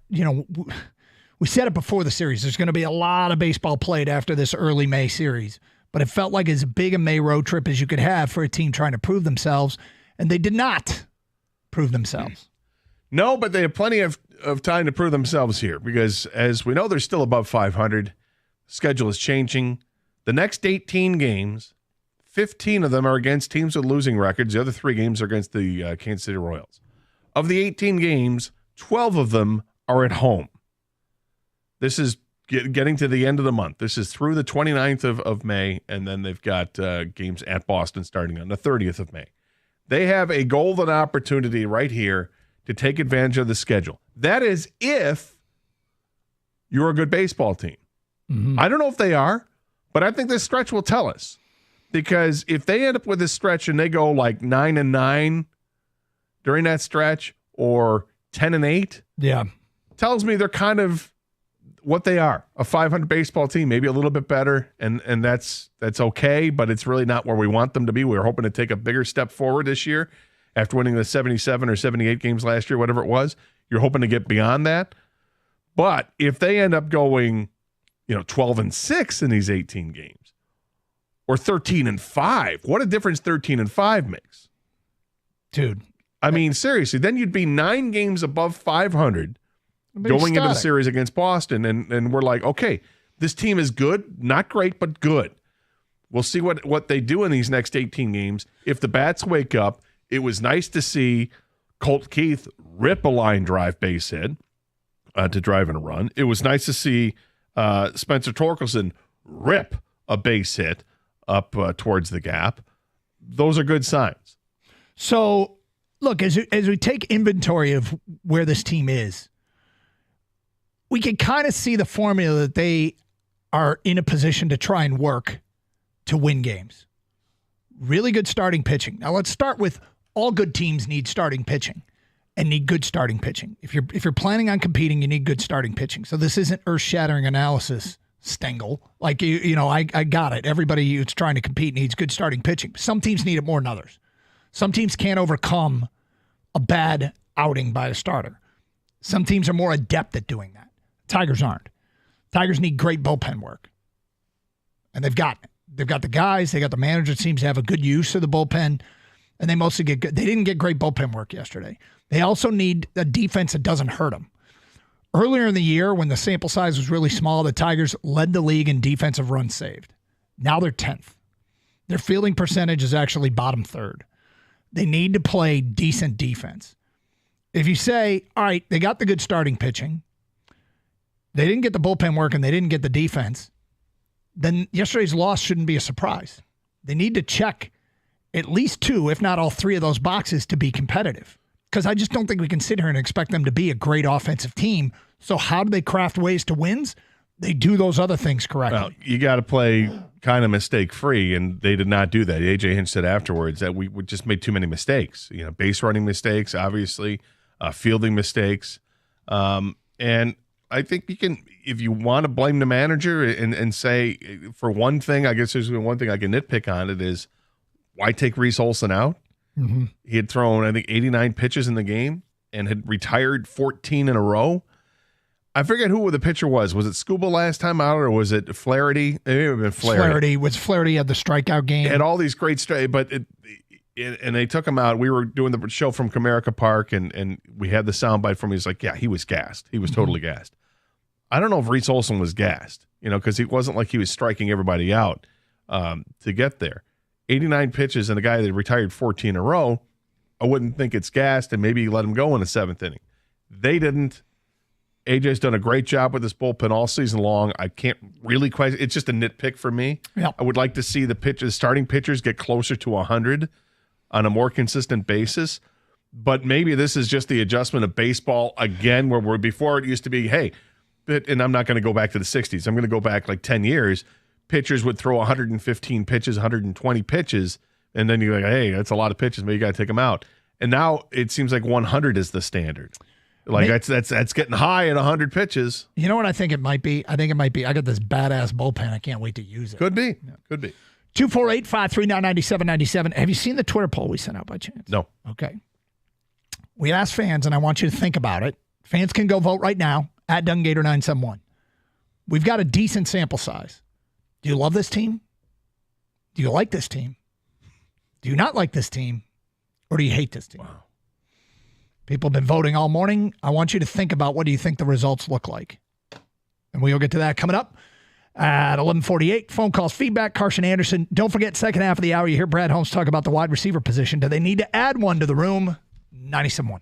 We said it before the series. There's going to be a lot of baseball played after this early May series, but it felt like as big a May road trip as you could have for a team trying to prove themselves, and they did not prove themselves. No, but they have plenty of time to prove themselves here because, as we know, they're still above 500. Schedule is changing. The next 18 games, 15 of them are against teams with losing records. The other 3 games are against the Kansas City Royals. Of the 18 games, 12 of them are at home. This is getting to the end of the month. This is through the 29th of May, and then they've got games at Boston starting on the 30th of May. They have a golden opportunity right here to take advantage of the schedule. That is if you're a good baseball team. Mm-hmm. I don't know if they are, but I think this stretch will tell us. Because if they end up with this stretch and they go like 9-9 during that stretch or 10-8, tells me they're kind of what they are, a 500 baseball team, maybe a little bit better, and that's okay, but it's really not where we want them to be. We're hoping to take a bigger step forward this year after winning the 77 or 78 games last year, whatever it was. You're hoping to get beyond that. But if they end up going, 12-6 in these 18 games or 13-5, what a difference 13-5 makes. Dude. I mean, seriously, then you'd be 9 games above 500 going into the series against Boston, and we're like, okay, this team is good, not great, but good. We'll see what they do in these next 18 games. If the bats wake up, it was nice to see Colt Keith rip a line drive base hit to drive in a run. It was nice to see Spencer Torkelson rip a base hit up towards the gap. Those are good signs. So, look, as we take inventory of where this team is, we can kind of see the formula that they are in a position to try and work to win games. Really good starting pitching. Now let's start with all good teams need starting pitching and need good starting pitching. If you're planning on competing, you need good starting pitching. So this isn't earth-shattering analysis, Stengel. Like, I got it. Everybody who's trying to compete needs good starting pitching. Some teams need it more than others. Some teams can't overcome a bad outing by a starter. Some teams are more adept at doing that. Tigers aren't. Tigers need great bullpen work. And they've got it. They've got the guys. They got the manager that seems to have a good use of the bullpen. And they mostly get good. They didn't get great bullpen work yesterday. They also need a defense that doesn't hurt them. Earlier in the year, when the sample size was really small, the Tigers led the league in defensive runs saved. Now they're 10th. Their fielding percentage is actually bottom third. They need to play decent defense. If you say, all right, they got the good starting pitching, they didn't get the bullpen work, and they didn't get the defense, then yesterday's loss shouldn't be a surprise. They need to check at least 2, if not all 3 of those boxes to be competitive. Because I just don't think we can sit here and expect them to be a great offensive team. So how do they craft ways to wins? They do those other things correctly. Well, you got to play kind of mistake-free, and they did not do that. A.J. Hinch said afterwards that we just made too many mistakes. Base running mistakes, obviously, fielding mistakes. And I think you can, if you want to blame the manager and say, for one thing, I guess there's one thing I can nitpick on it is, why take Reese Olson out? Mm-hmm. He had thrown, I think, 89 pitches in the game and had retired 14 in a row. I forget who the pitcher was. Was it Scuba last time out, or was it Flaherty? It may have been Flaherty. Flaherty had the strikeout game. Had all these great but and they took him out. We were doing the show from Comerica Park, and we had the soundbite from him. He's like, yeah, he was gassed. He was totally gassed. I don't know if Reese Olson was gassed, because it wasn't like he was striking everybody out to get there. 89 pitches and a guy that retired 14 in a row, I wouldn't think it's gassed, and maybe you let him go in the 7th inning. They didn't. AJ's done a great job with this bullpen all season long. I can't really question. It's just a nitpick for me. Yeah. I would like to see the starting pitchers get closer to 100 on a more consistent basis. But maybe this is just the adjustment of baseball again, where before it used to be, hey, and I'm not going to go back to the 60s. I'm going to go back like 10 years. Pitchers would throw 115 pitches, 120 pitches, and then you're like, hey, that's a lot of pitches. Maybe you got to take them out. And now it seems like 100 is the standard. Like that's getting high at 100 pitches. You know what I think it might be? I got this badass bullpen. I can't wait to use it. Could be. 248-539-9797. Have you seen the Twitter poll we sent out by chance? No. Okay. We asked fans, and I want you to think about it. Fans can go vote right now at DunGator971. We've got a decent sample size. Do you love this team? Do you like this team? Do you not like this team? Or do you hate this team? Wow. People have been voting all morning. I want you to think about what do you think the results look like. And we'll get to that coming up at 11:48. Phone calls, feedback, Carson Anderson. Don't forget, second half of the hour, you hear Brad Holmes talk about the wide receiver position. Do they need to add one to the room? 97.1.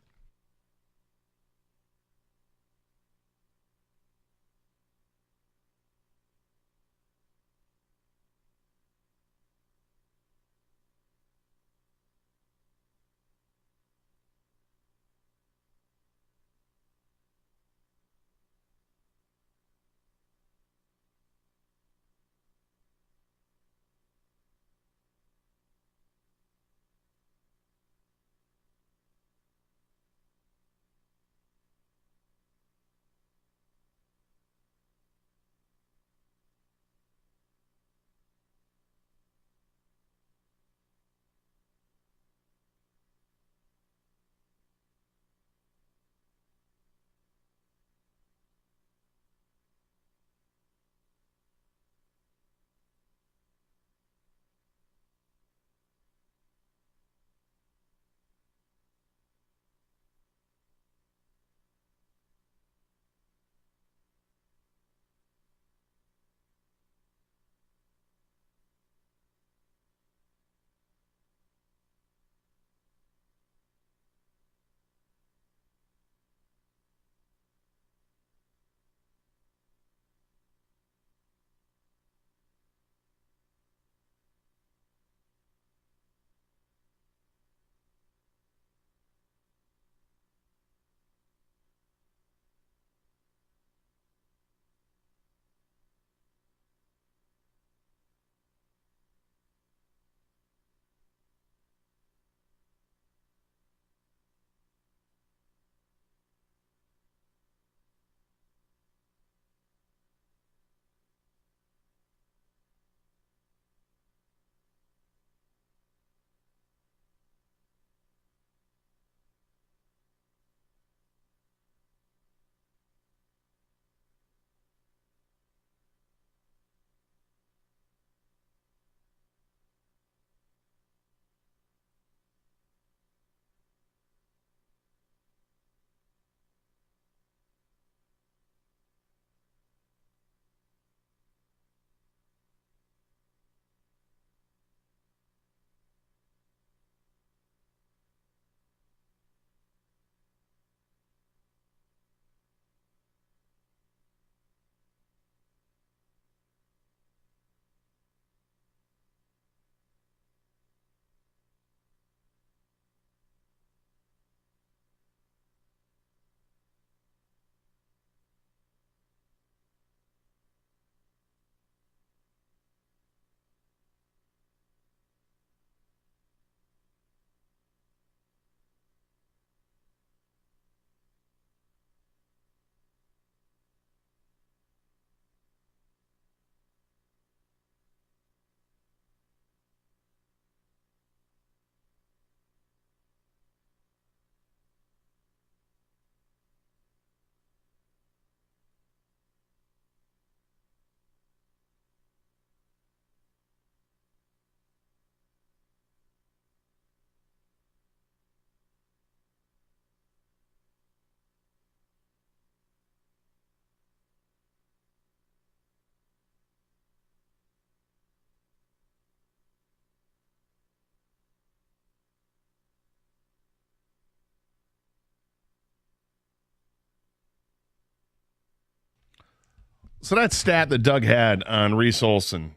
So that stat that Doug had on Reese Olson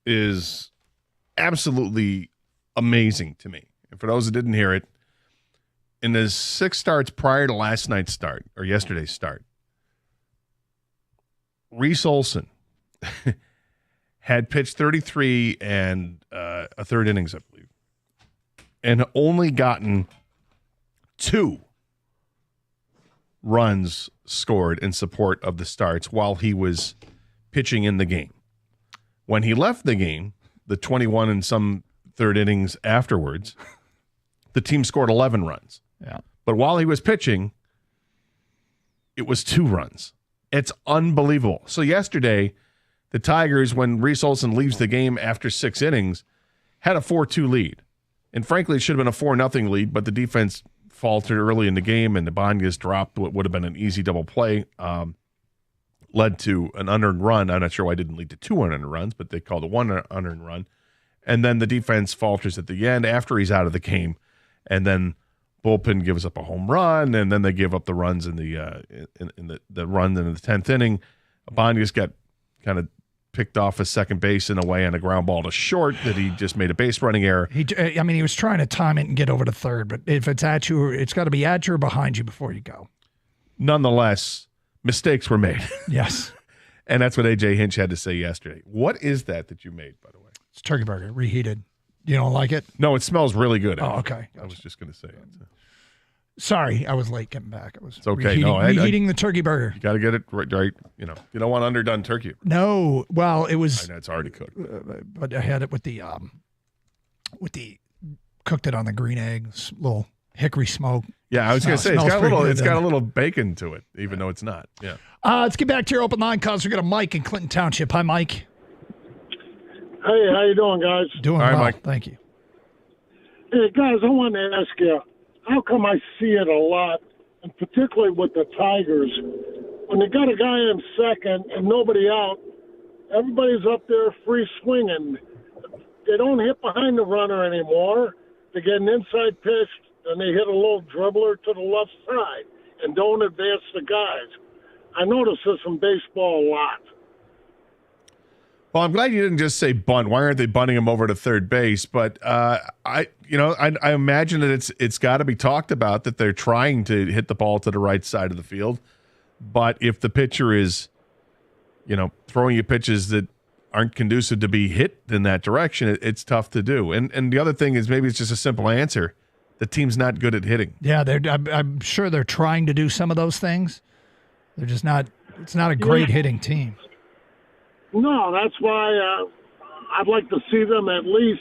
is absolutely amazing to me. And for those that didn't hear it, in his 6 starts prior to last night's start, or yesterday's start, Reese Olson had pitched 33 and a third innings, I believe, and only gotten 2 runs scored in support of the starts while he was pitching in the game. When he left the game, the 21 and some third innings afterwards, the team scored 11 runs. Yeah. But while he was pitching, it was 2 runs. It's unbelievable. So yesterday, the Tigers, when Reese Olson leaves the game after 6 innings, had a 4-2 lead. And frankly, it should have been a 4-0 lead, but the defense faltered early in the game, and the Ibanez dropped what would have been an easy double play. Led to an unearned run. I'm not sure why it didn't lead to 2 unearned runs, but they called it 1 unearned run. And then the defense falters at the end after he's out of the game. And then bullpen gives up a home run, and then they give up the runs in the run in the 10th inning. Ibanez got kind of picked off his second base in a way on a ground ball to short that he just made a base running error. He was trying to time it and get over to third, but if it's at you, it's got to be at you or behind you before you go. Nonetheless, mistakes were made. Yes. And that's what A.J. Hinch had to say yesterday. What is that you made, by the way? It's turkey burger, reheated. You don't like it? No, it smells really good. Oh, okay. Gotcha. I was just going to say it. Sorry, I was late getting back. It's okay. Reheating the turkey burger. You got to get it right. You don't want underdone turkey. No, well, it was. I know it's already cooked. But I had it with the cooked it on the green eggs, little hickory smoke. Yeah, I was going to say it's got a little bacon to it, even though it's not. Yeah. Let's get back to your open line calls. We got a Mike in Clinton Township. Hi, Mike. Hey, how you doing, guys? Doing all right, well, Mike. Thank you. Hey, guys, I wanted to ask you, how come I see it a lot, and particularly with the Tigers, when they got a guy in second and nobody out, everybody's up there free swinging. They don't hit behind the runner anymore. They get an inside pitch, and they hit a little dribbler to the left side and don't advance the guys. I notice this in baseball a lot. Well, I'm glad you didn't just say bunt. Why aren't they bunting him over to third base? But I imagine that it's got to be talked about that they're trying to hit the ball to the right side of the field. But if the pitcher is, throwing you pitches that aren't conducive to be hit in that direction, it's tough to do. And the other thing is maybe it's just a simple answer. The team's not good at hitting. Yeah, I'm sure they're trying to do some of those things. They're just not. It's not a great hitting team. No, that's why I'd like to see them at least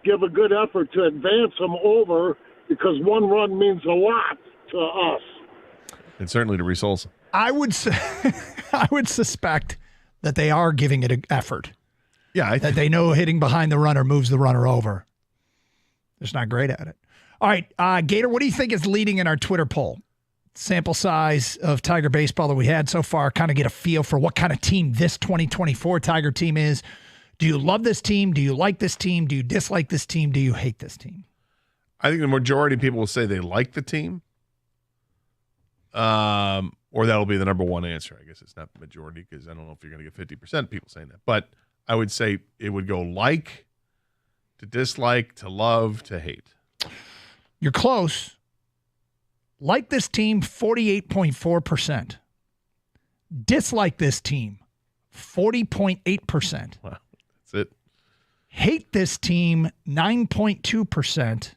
give a good effort to advance them over, because one run means a lot to us. And certainly to Reese Olson. I would suspect that they are giving it an effort. Yeah. That they know hitting behind the runner moves the runner over. They're just not great at it. All right, Gator, what do you think is leading in our Twitter poll? Sample size of Tiger baseball that we had so far, kind of get a feel for what kind of team this 2024 Tiger team is. Do you love this team? Do you like this team? Do you dislike this team? Do you hate this team? I think the majority of people will say they like the team. Or that'll be the number one answer. I guess it's not the majority, because I don't know if you're going to get 50% of people saying that. But I would say it would go like, to dislike, to love, to hate. You're close. Like this team, 48.4%. Dislike this team, 40.8%. Wow, that's it. Hate this team, 9.2%.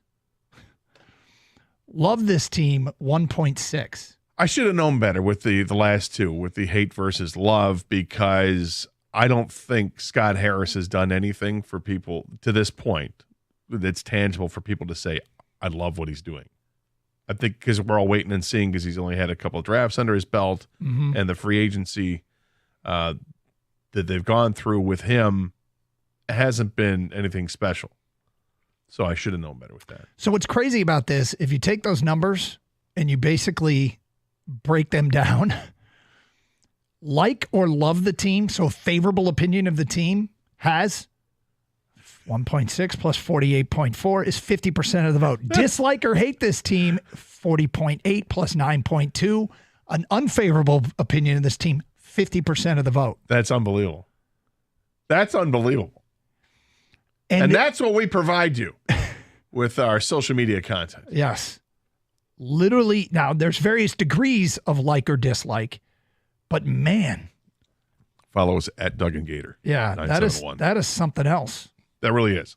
Love this team, 1.6%. I should have known better with the last two, with the hate versus love, because I don't think Scott Harris has done anything for people to this point that's tangible for people to say, I love what he's doing. I think because we're all waiting and seeing, because he's only had a couple of drafts under his belt, and the free agency that they've gone through with him hasn't been anything special. So I should have known better with that. So what's crazy about this, if you take those numbers and you basically break them down, like or love the team, so favorable opinion of the team has 1.6 plus 48.4 is 50% of the vote. Dislike or hate this team, 40.8 plus 9.2. An unfavorable opinion of this team, 50% of the vote. That's unbelievable. That's unbelievable. And that's what we provide you with our social media content. Yes. Literally, now there's various degrees of like or dislike, but man. Follow us at Doug and Gator. Yeah, that is something else. That really is.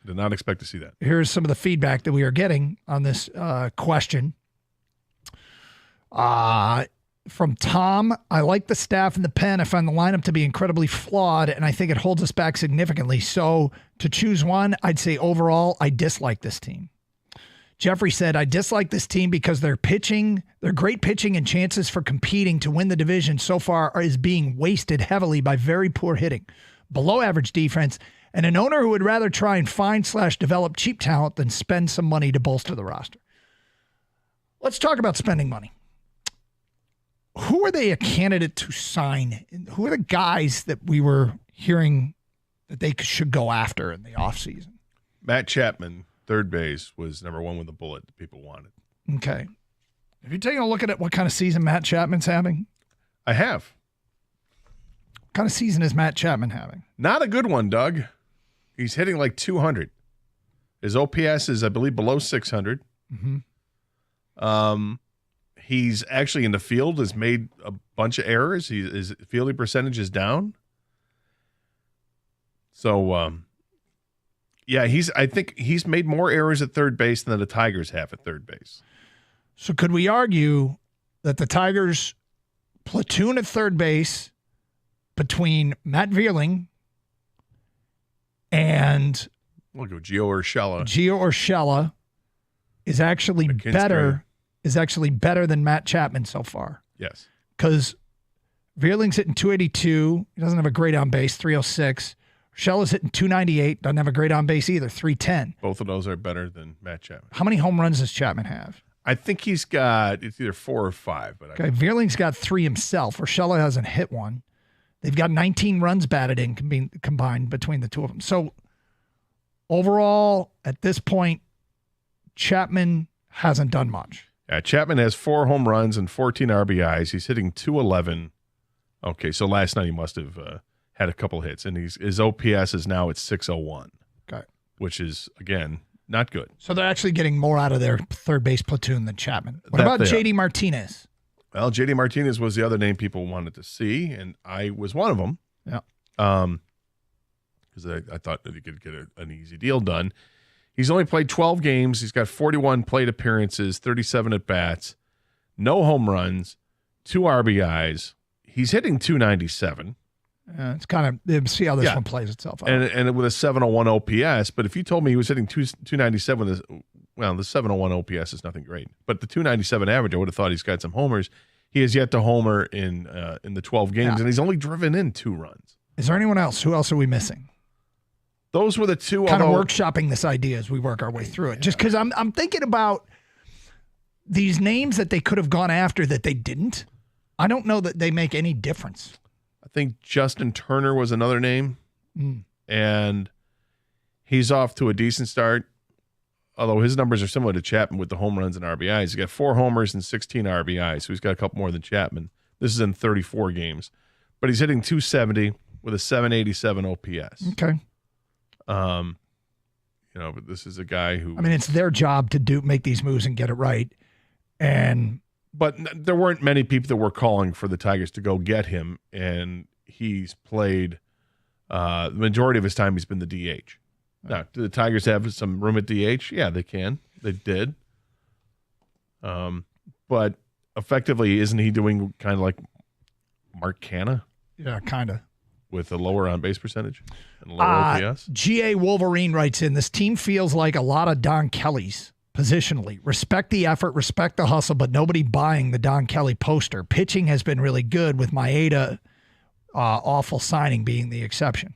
Did not expect to see that. Here's some of the feedback that we are getting on this question. From Tom, I like the staff in the pen. I find the lineup to be incredibly flawed, and I think it holds us back significantly. So to choose one, I'd say overall, I dislike this team. Jeffrey said, I dislike this team because their great pitching and chances for competing to win the division so far is being wasted heavily by very poor hitting, below average defense, and an owner who would rather try and find/develop cheap talent than spend some money to bolster the roster. Let's talk about spending money. Who are they a candidate to sign? Who are the guys that we were hearing that they should go after in the offseason? Matt Chapman, third base, was number one with a bullet that people wanted. Okay. Have you taken a look at what kind of season Matt Chapman's having? I have. What kind of season is Matt Chapman having? Not a good one, Doug. He's hitting like 200. His OPS is, I believe, below 600. Mm-hmm. He's actually in the field, has made a bunch of errors. His fielding percentage is down. So, I think he's made more errors at third base than the Tigers have at third base. So could we argue that the Tigers platoon at third base between Matt Vierling and look at Gio Urshela is actually better than Matt Chapman so far? Yes. Because Vierling's hitting 282. He doesn't have a great on base, 306. Urshela's hitting 298. Doesn't have a great on base either, 310. Both of those are better than Matt Chapman. How many home runs does Chapman have? I think he's got, it's either 4 or 5. But okay, Vierling's got 3 himself. Urshela hasn't hit one. They've got 19 runs batted in combined between the two of them. So overall, at this point, Chapman hasn't done much. Yeah, Chapman has 4 home runs and 14 RBIs. He's hitting 211. Okay, so last night he must have had a couple hits, and his OPS is now at 601. Okay, which is again not good. So they're actually getting more out of their third base platoon than Chapman. What about JD Martinez? Well, JD Martinez was the other name people wanted to see, and I was one of them. Yeah. Because I thought that he could get an easy deal done. He's only played 12 games. He's got 41 plate appearances, 37 at-bats, no home runs, 2 RBIs. He's hitting 297. It's kind of, see how this one plays itself out. And with a 701 OPS, but if you told me he was hitting 297, the 701 OPS is nothing great. But the 297 average, I would have thought he's got some homers. He has yet to homer in the 12 games, and he's only driven in 2 runs. Is there anyone else? Who else are we missing? Those were the 2. Kind of workshopping this idea as we work our way through it. Just because I'm thinking about these names that they could have gone after that they didn't. I don't know that they make any difference. I think Justin Turner was another name, and he's off to a decent start, although his numbers are similar to Chapman with the home runs and RBIs. He's got 4 homers and 16 RBIs, so he's got a couple more than Chapman. This is in 34 games. But he's hitting 270 with a 787 OPS. Okay. But this is a guy who... I mean, it's their job to make these moves and get it right. But there weren't many people that were calling for the Tigers to go get him, and he's played the majority of his time he's been the DH. Now, do the Tigers have some room at DH? Yeah, they can. They did. But effectively, isn't he doing kind of like Mark Canha? Yeah, kind of. With a lower on-base percentage and lower OPS? G.A. Wolverine writes in, this team feels like a lot of Don Kelly's positionally. Respect the effort, respect the hustle, but nobody buying the Don Kelly poster. Pitching has been really good, with Maeda awful signing being the exception.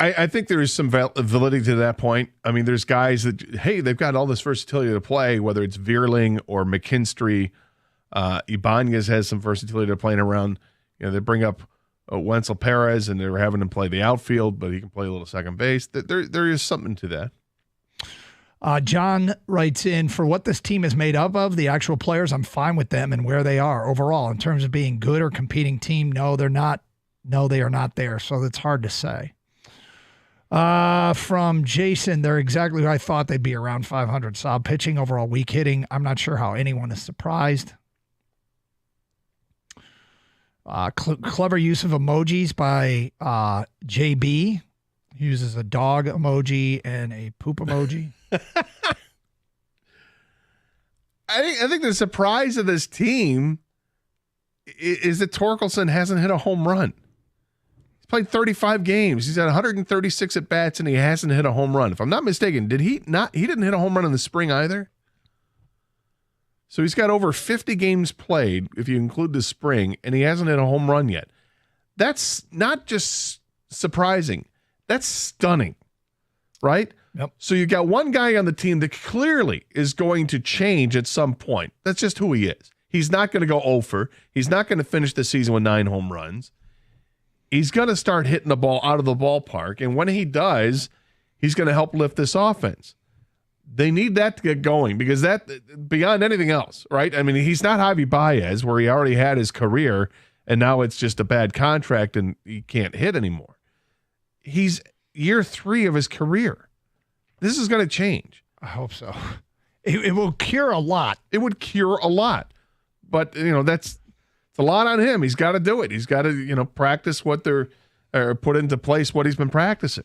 I think there is some validity to that point. I mean, there's guys that, hey, they've got all this versatility to play, whether it's Vierling or McKinstry. Ibanez has some versatility to playing around. They bring up Wenzel Perez, and they're having him play the outfield, but he can play a little second base. There is something to that. John writes in, for what this team is made up of, the actual players, I'm fine with them and where they are overall. In terms of being good or competing team, no, they're not. No, they are not there. So it's hard to say. From Jason, they're exactly who I thought they'd be, around 500. Solid pitching, overall weak hitting. I'm not sure how anyone is surprised. Clever use of emojis by JB. He uses a dog emoji and a poop emoji. I think the surprise of this team is that Torkelson hasn't hit a home run. He's played 35 games. He's had 136 at bats, and he hasn't hit a home run. If I'm not mistaken, did he not? He didn't hit a home run in the spring either. So he's got over 50 games played, if you include the spring, and he hasn't hit a home run yet. That's not just surprising. That's stunning, right? Yep. So you got one guy on the team that clearly is going to change at some point. That's just who he is. He's not going to go over. He's not going to finish the season with 9 home runs. He's going to start hitting the ball out of the ballpark, and when he does, he's going to help lift this offense. They need that to get going because that, beyond anything else, right? I mean, he's not Javi Baez where he already had his career, and now it's just a bad contract and he can't hit anymore. He's year 3 of his career. This is going to change. I hope so. It will cure a lot. It would cure a lot. But, it's a lot on him. He's got to do it. He's got to, practice what they're put into place, what he's been practicing.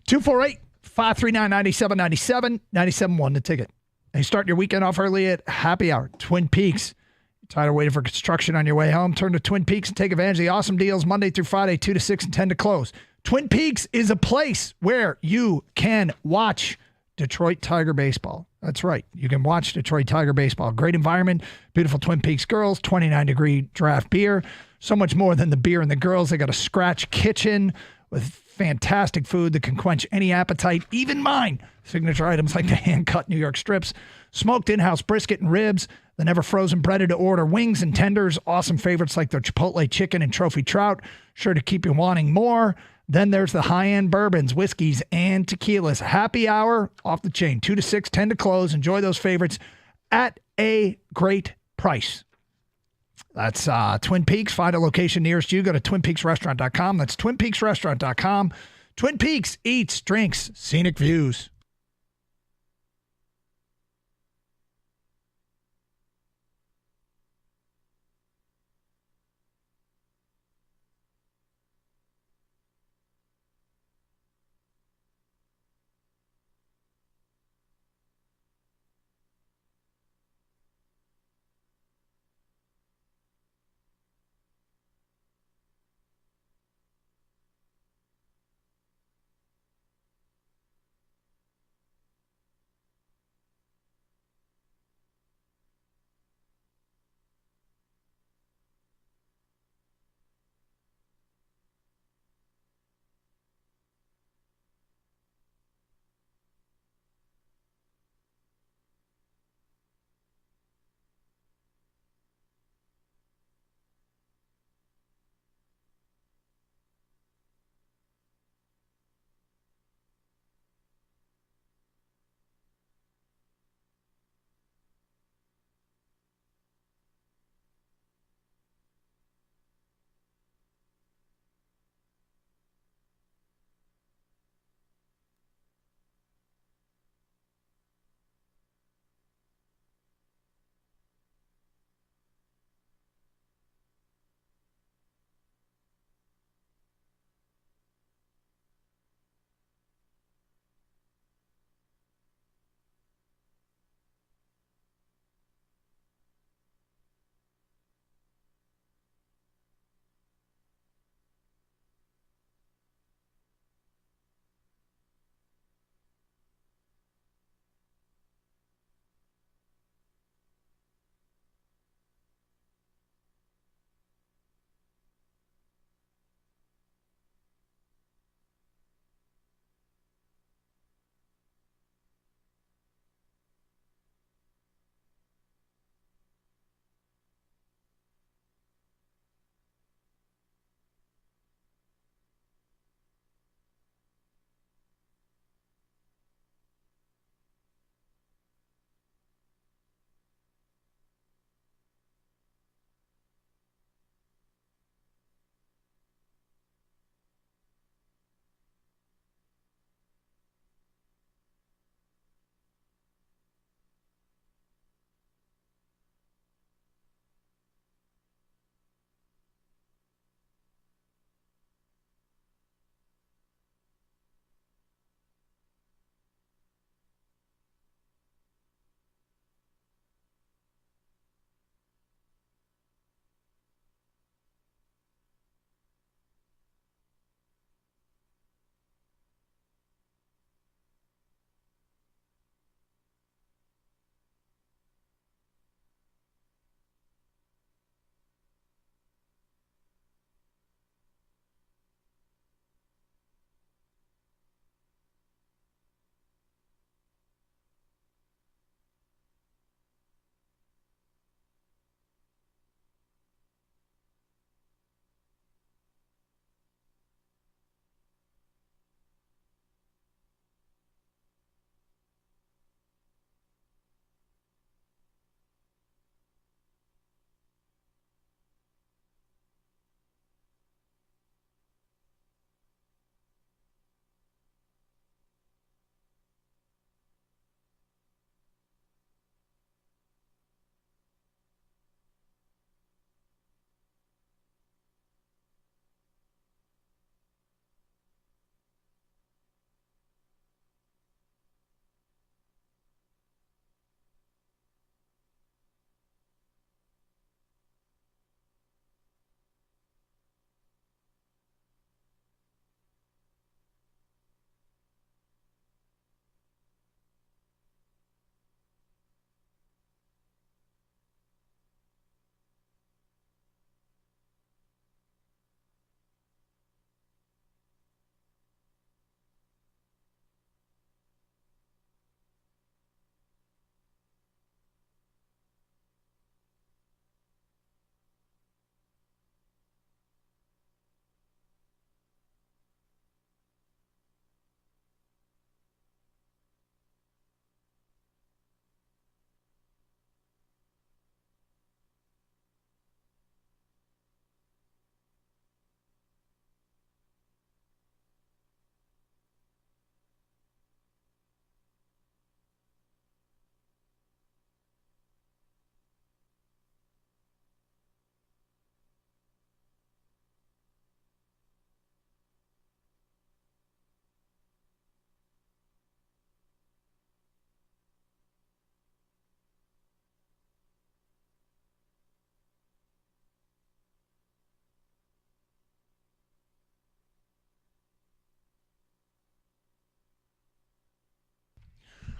248-539-9797, 97.1 the ticket. And you start your weekend off early at Happy Hour, Twin Peaks. You're tired of waiting for construction on your way home? Turn to Twin Peaks and take advantage of the awesome deals Monday through Friday, 2 to 6 and 10 to close. Twin Peaks is a place where you can watch Detroit Tiger baseball. That's right. You can watch Detroit Tiger baseball. Great environment, beautiful Twin Peaks girls, 29-degree draft beer. So much more than the beer and the girls. They got a scratch kitchen with fantastic food that can quench any appetite, even mine. Signature items like the hand-cut New York strips, smoked in-house brisket and ribs, the never-frozen breaded to order wings and tenders, awesome favorites like their Chipotle chicken and trophy trout, sure to keep you wanting more. Then there's the high-end bourbons, whiskeys, and tequilas. Happy Hour, off the chain, 2 to 6, 10 to close. Enjoy those favorites at a great price. That's Twin Peaks. Find a location nearest you. Go to twinpeaksrestaurant.com. That's twinpeaksrestaurant.com. Twin Peaks eats, drinks, scenic views.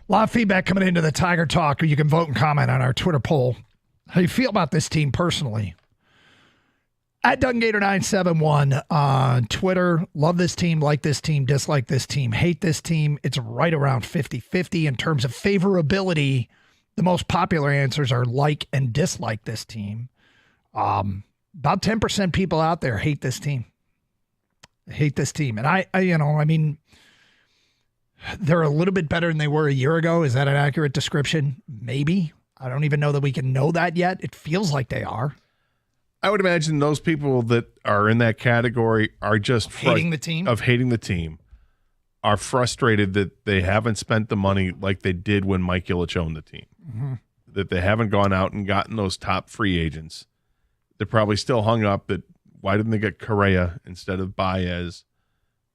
A lot of feedback coming into the Tiger Talk. You can vote and comment on our Twitter poll. How do you feel about this team personally? At DunGator971 on Twitter, love this team, like this team, dislike this team, hate this team. It's right around 50-50 in terms of favorability. The most popular answers are like and dislike this team. About 10% people out there hate this team. Hate this team. And I they're a little bit better than they were a year ago. Is that an accurate description? Maybe. I don't even know that we can know that yet. It feels like they are. I would imagine those people that are in that category are just hating the team. Are frustrated that they haven't spent the money like they did when Mike Ilitch owned the team. Mm-hmm. That they haven't gone out and gotten those top free agents. They're probably still hung up that why didn't they get Correa instead of Baez?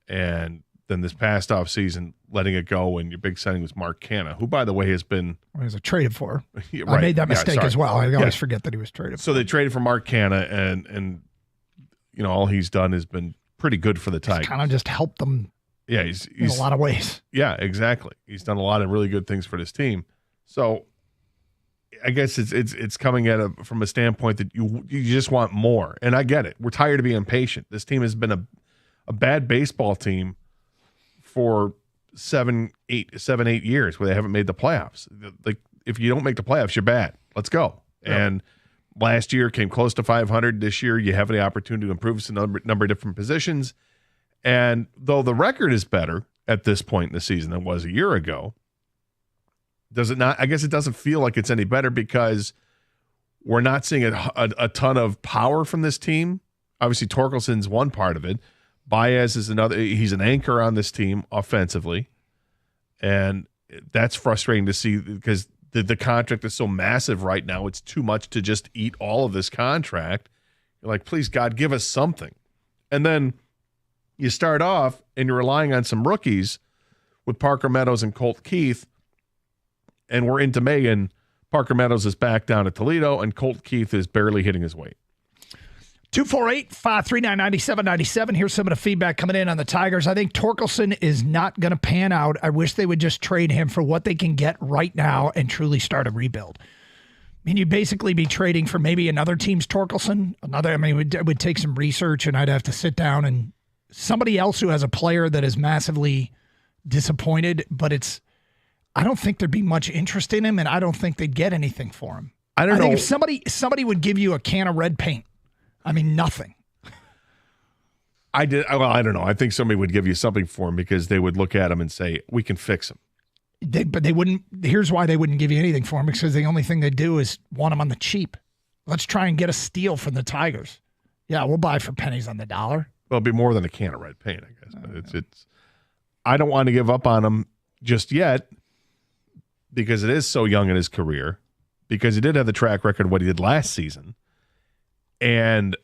And then this past offseason, letting it go, and your big signing was Mark Canha, who, by the way, has been... He was traded for. Yeah, I made that Yeah, mistake as well. I always forget that he was traded for. So they traded for Mark Canha, and all he's done has been pretty good for the Tigers. Kind of just helped them he's in a lot of ways. Yeah, exactly. He's done a lot of really good things for this team. So I guess it's coming at from a standpoint that you just want more. And I get it. We're tired of being impatient. This team has been a bad baseball team for 7-8 years where they haven't made the playoffs. Like, if you don't make the playoffs, you're bad. Let's go. Yep. And last year came close to 500. This year you have the opportunity to improve a number of different positions. And though the record is better at this point in the season than it was a year ago, does it not? I guess it doesn't feel like it's any better because we're not seeing a ton of power from this team. Obviously, Torkelson's one part of it. Baez is another. He's an anchor on this team offensively, and that's frustrating to see because the contract is so massive right now. It's too much to just eat all of this contract. You're like, please, God, give us something. And then you start off and you're relying on some rookies with Parker Meadows and Colt Keith, and we're into May, and Parker Meadows is back down at Toledo, and Colt Keith is barely hitting his weight. 248-539-9797. Here's some of the feedback coming in on the Tigers. I think Torkelson is not going to pan out. I wish they would just trade him for what they can get right now and truly start a rebuild. I mean, you'd basically be trading for maybe another team's Torkelson. It would take some research, and I'd have to sit down and somebody else who has a player that is massively disappointed, but I don't think there'd be much interest in him, and I don't think they'd get anything for him. I don't know. Think if somebody would give you a can of red paint, nothing. I don't know. I think somebody would give you something for him because they would look at him and say, we can fix him. But they wouldn't. Here's why they wouldn't give you anything for him, because the only thing they do is want him on the cheap. Let's try and get a steal from the Tigers. Yeah, we'll buy for pennies on the dollar. Well, it'll be more than a can of red paint, I guess. But it's. I don't want to give up on him just yet because it is so young in his career, because he did have the track record of what he did last season. And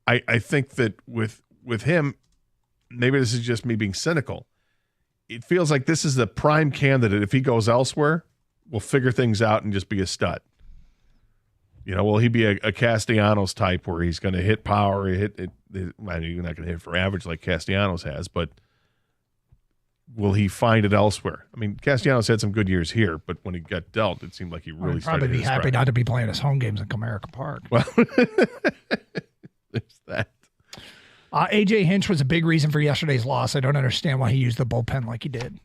I think that with him, maybe this is just me being cynical, it feels like this is the prime candidate. If he goes elsewhere, will figure things out and just be a stud. Will he be a Castellanos type where he's going to hit power? You're not going to hit for average like Castellanos has, but will he find it elsewhere? I mean, Castellanos had some good years here, but when he got dealt, it seemed like he really started. Probably be happy not to be playing his home games in Comerica Park. Well, there's that. AJ Hinch was a big reason for yesterday's loss. I don't understand why he used the bullpen like he did.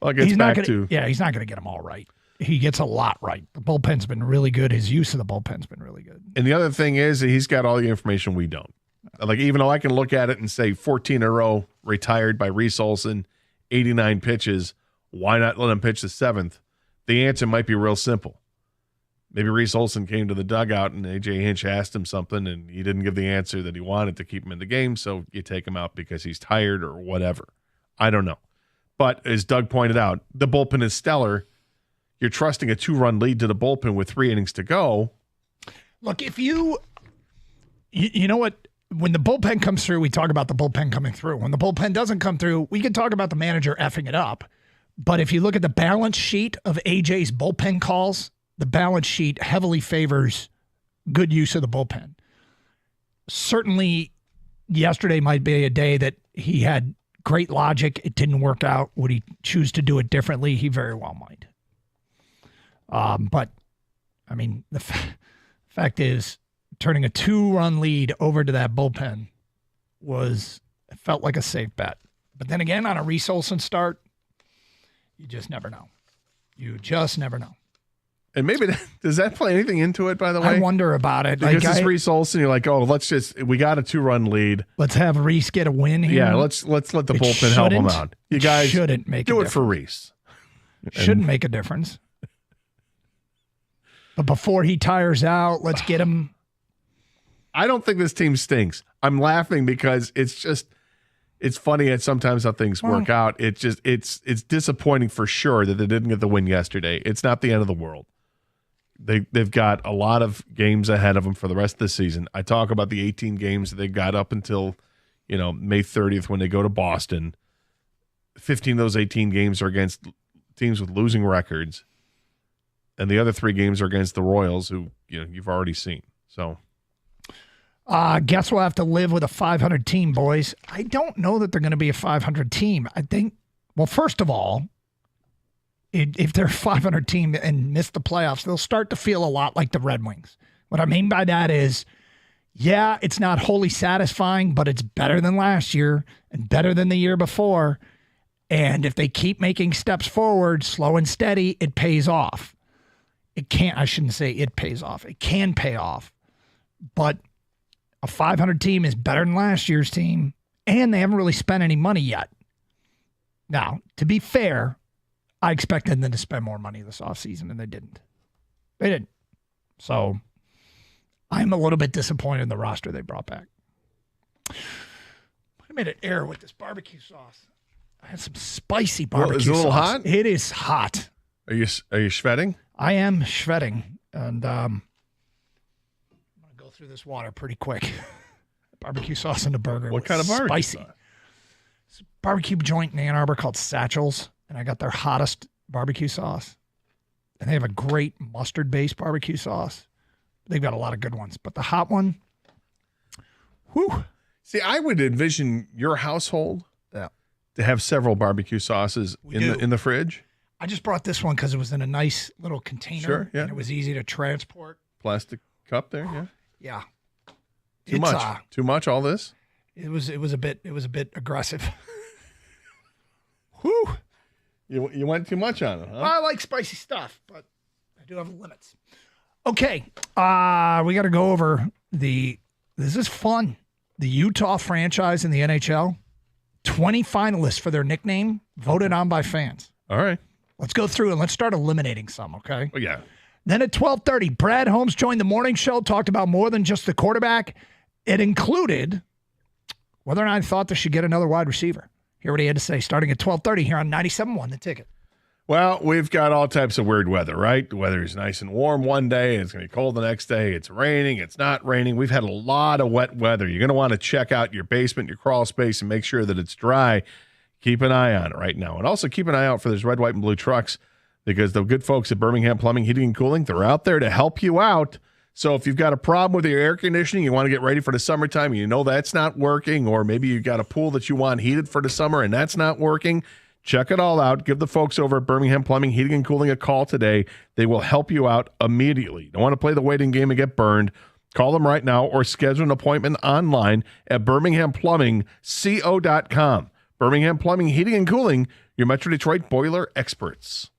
Well, it gets he's back not to he's not going to get them all right. He gets a lot right. The bullpen's been really good. His use of the bullpen's been really good. And the other thing is that he's got all the information we don't. Like, even though I can look at it and say 14 in a row, retired by Reese Olson, 89 pitches, why not let him pitch the seventh? The answer might be real simple. Maybe Reese Olson came to the dugout and A.J. Hinch asked him something and he didn't give the answer that he wanted to keep him in the game, so you take him out because he's tired or whatever. I don't know. But as Doug pointed out, the bullpen is stellar. You're trusting a 2-run lead to the bullpen with 3 innings to go. Look, if you know what? When the bullpen comes through, we talk about the bullpen coming through. When the bullpen doesn't come through, we can talk about the manager effing it up. But if you look at the balance sheet of AJ's bullpen calls, the balance sheet heavily favors good use of the bullpen. Certainly, yesterday might be a day that he had great logic. It didn't work out. Would he choose to do it differently? He very well might. But, I mean, the fact is, turning a 2-run lead over to that bullpen it felt like a safe bet. But then again, on a Reese Olson start, you just never know. You just never know. And maybe does that play anything into it, by the way? I wonder about it. Because it's Reese Olson, you're like, oh, we got a 2-run lead. Let's have Reese get a win here. Yeah, let's let the bullpen help him out. You guys shouldn't make do it for Reese. Shouldn't make a difference. But before he tires out, let's get him. I don't think this team stinks. I'm laughing because it's funny at sometimes how things work out. It's disappointing for sure that they didn't get the win yesterday. It's not the end of the world. They've got a lot of games ahead of them for the rest of the season. I talk about the 18 games that they got up until, May 30th when they go to Boston. 15 of those 18 games are against teams with losing records, and the other 3 games are against the Royals, who you've already seen. So, guess we'll have to live with a 500 team, boys. I don't know that they're going to be a 500 team. I think, well, first of all, if they're a 500 team and miss the playoffs, they'll start to feel a lot like the Red Wings. What I mean by that is, yeah, it's not wholly satisfying, but it's better than last year and better than the year before. And if they keep making steps forward, slow and steady, it pays off. I shouldn't say it pays off. It can pay off. But a 500 team is better than last year's team, and they haven't really spent any money yet. Now, to be fair, I expected them to spend more money this offseason, and they didn't. They didn't. So I'm a little bit disappointed in the roster they brought back. I made an error with this barbecue sauce. I had some spicy barbecue sauce. Is it a little hot? It is hot. Are you sweating? I am sweating, and I'm going to go through this water pretty quick. Barbecue sauce in the burger. What kind of barbecue spicy sauce? It's a barbecue joint in Ann Arbor called Satchel's, and I got their hottest barbecue sauce. And they have a great mustard-based barbecue sauce. They've got a lot of good ones, but the hot one, whew. See, I would envision your household to have several barbecue sauces in the fridge. I just brought this one because it was in a nice little container. Sure, yeah. And it was easy to transport. Plastic cup there, yeah. Yeah. Too much. Too much, all this? It was a bit aggressive. Whew. You went too much on it, huh? I like spicy stuff, but I do have limits. Okay. We got to go over this is fun. The Utah franchise in the NHL. 20 finalists for their nickname voted on by fans. All right. Let's go through and let's start eliminating some, okay? Oh, yeah. Then at 12:30, Brad Holmes joined the morning show, talked about more than just the quarterback. It included whether or not he thought they should get another wide receiver. Hear what he had to say starting at 12:30 here on 97.1 The Ticket. Well, we've got all types of weird weather, right? The weather is nice and warm one day, and it's going to be cold the next day. It's raining, it's not raining. We've had a lot of wet weather. You're going to want to check out your basement, your crawl space, and make sure that it's dry. Keep an eye on it right now. And also keep an eye out for those red, white, and blue trucks because the good folks at Birmingham Plumbing, Heating, and Cooling, they're out there to help you out. So if you've got a problem with your air conditioning, you want to get ready for the summertime, and you know that's not working, or maybe you've got a pool that you want heated for the summer and that's not working, check it all out. Give the folks over at Birmingham Plumbing, Heating, and Cooling a call today. They will help you out immediately. You don't want to play the waiting game and get burned. Call them right now or schedule an appointment online at birminghamplumbingco.com. Birmingham Plumbing, Heating, and Cooling, your Metro Detroit boiler experts.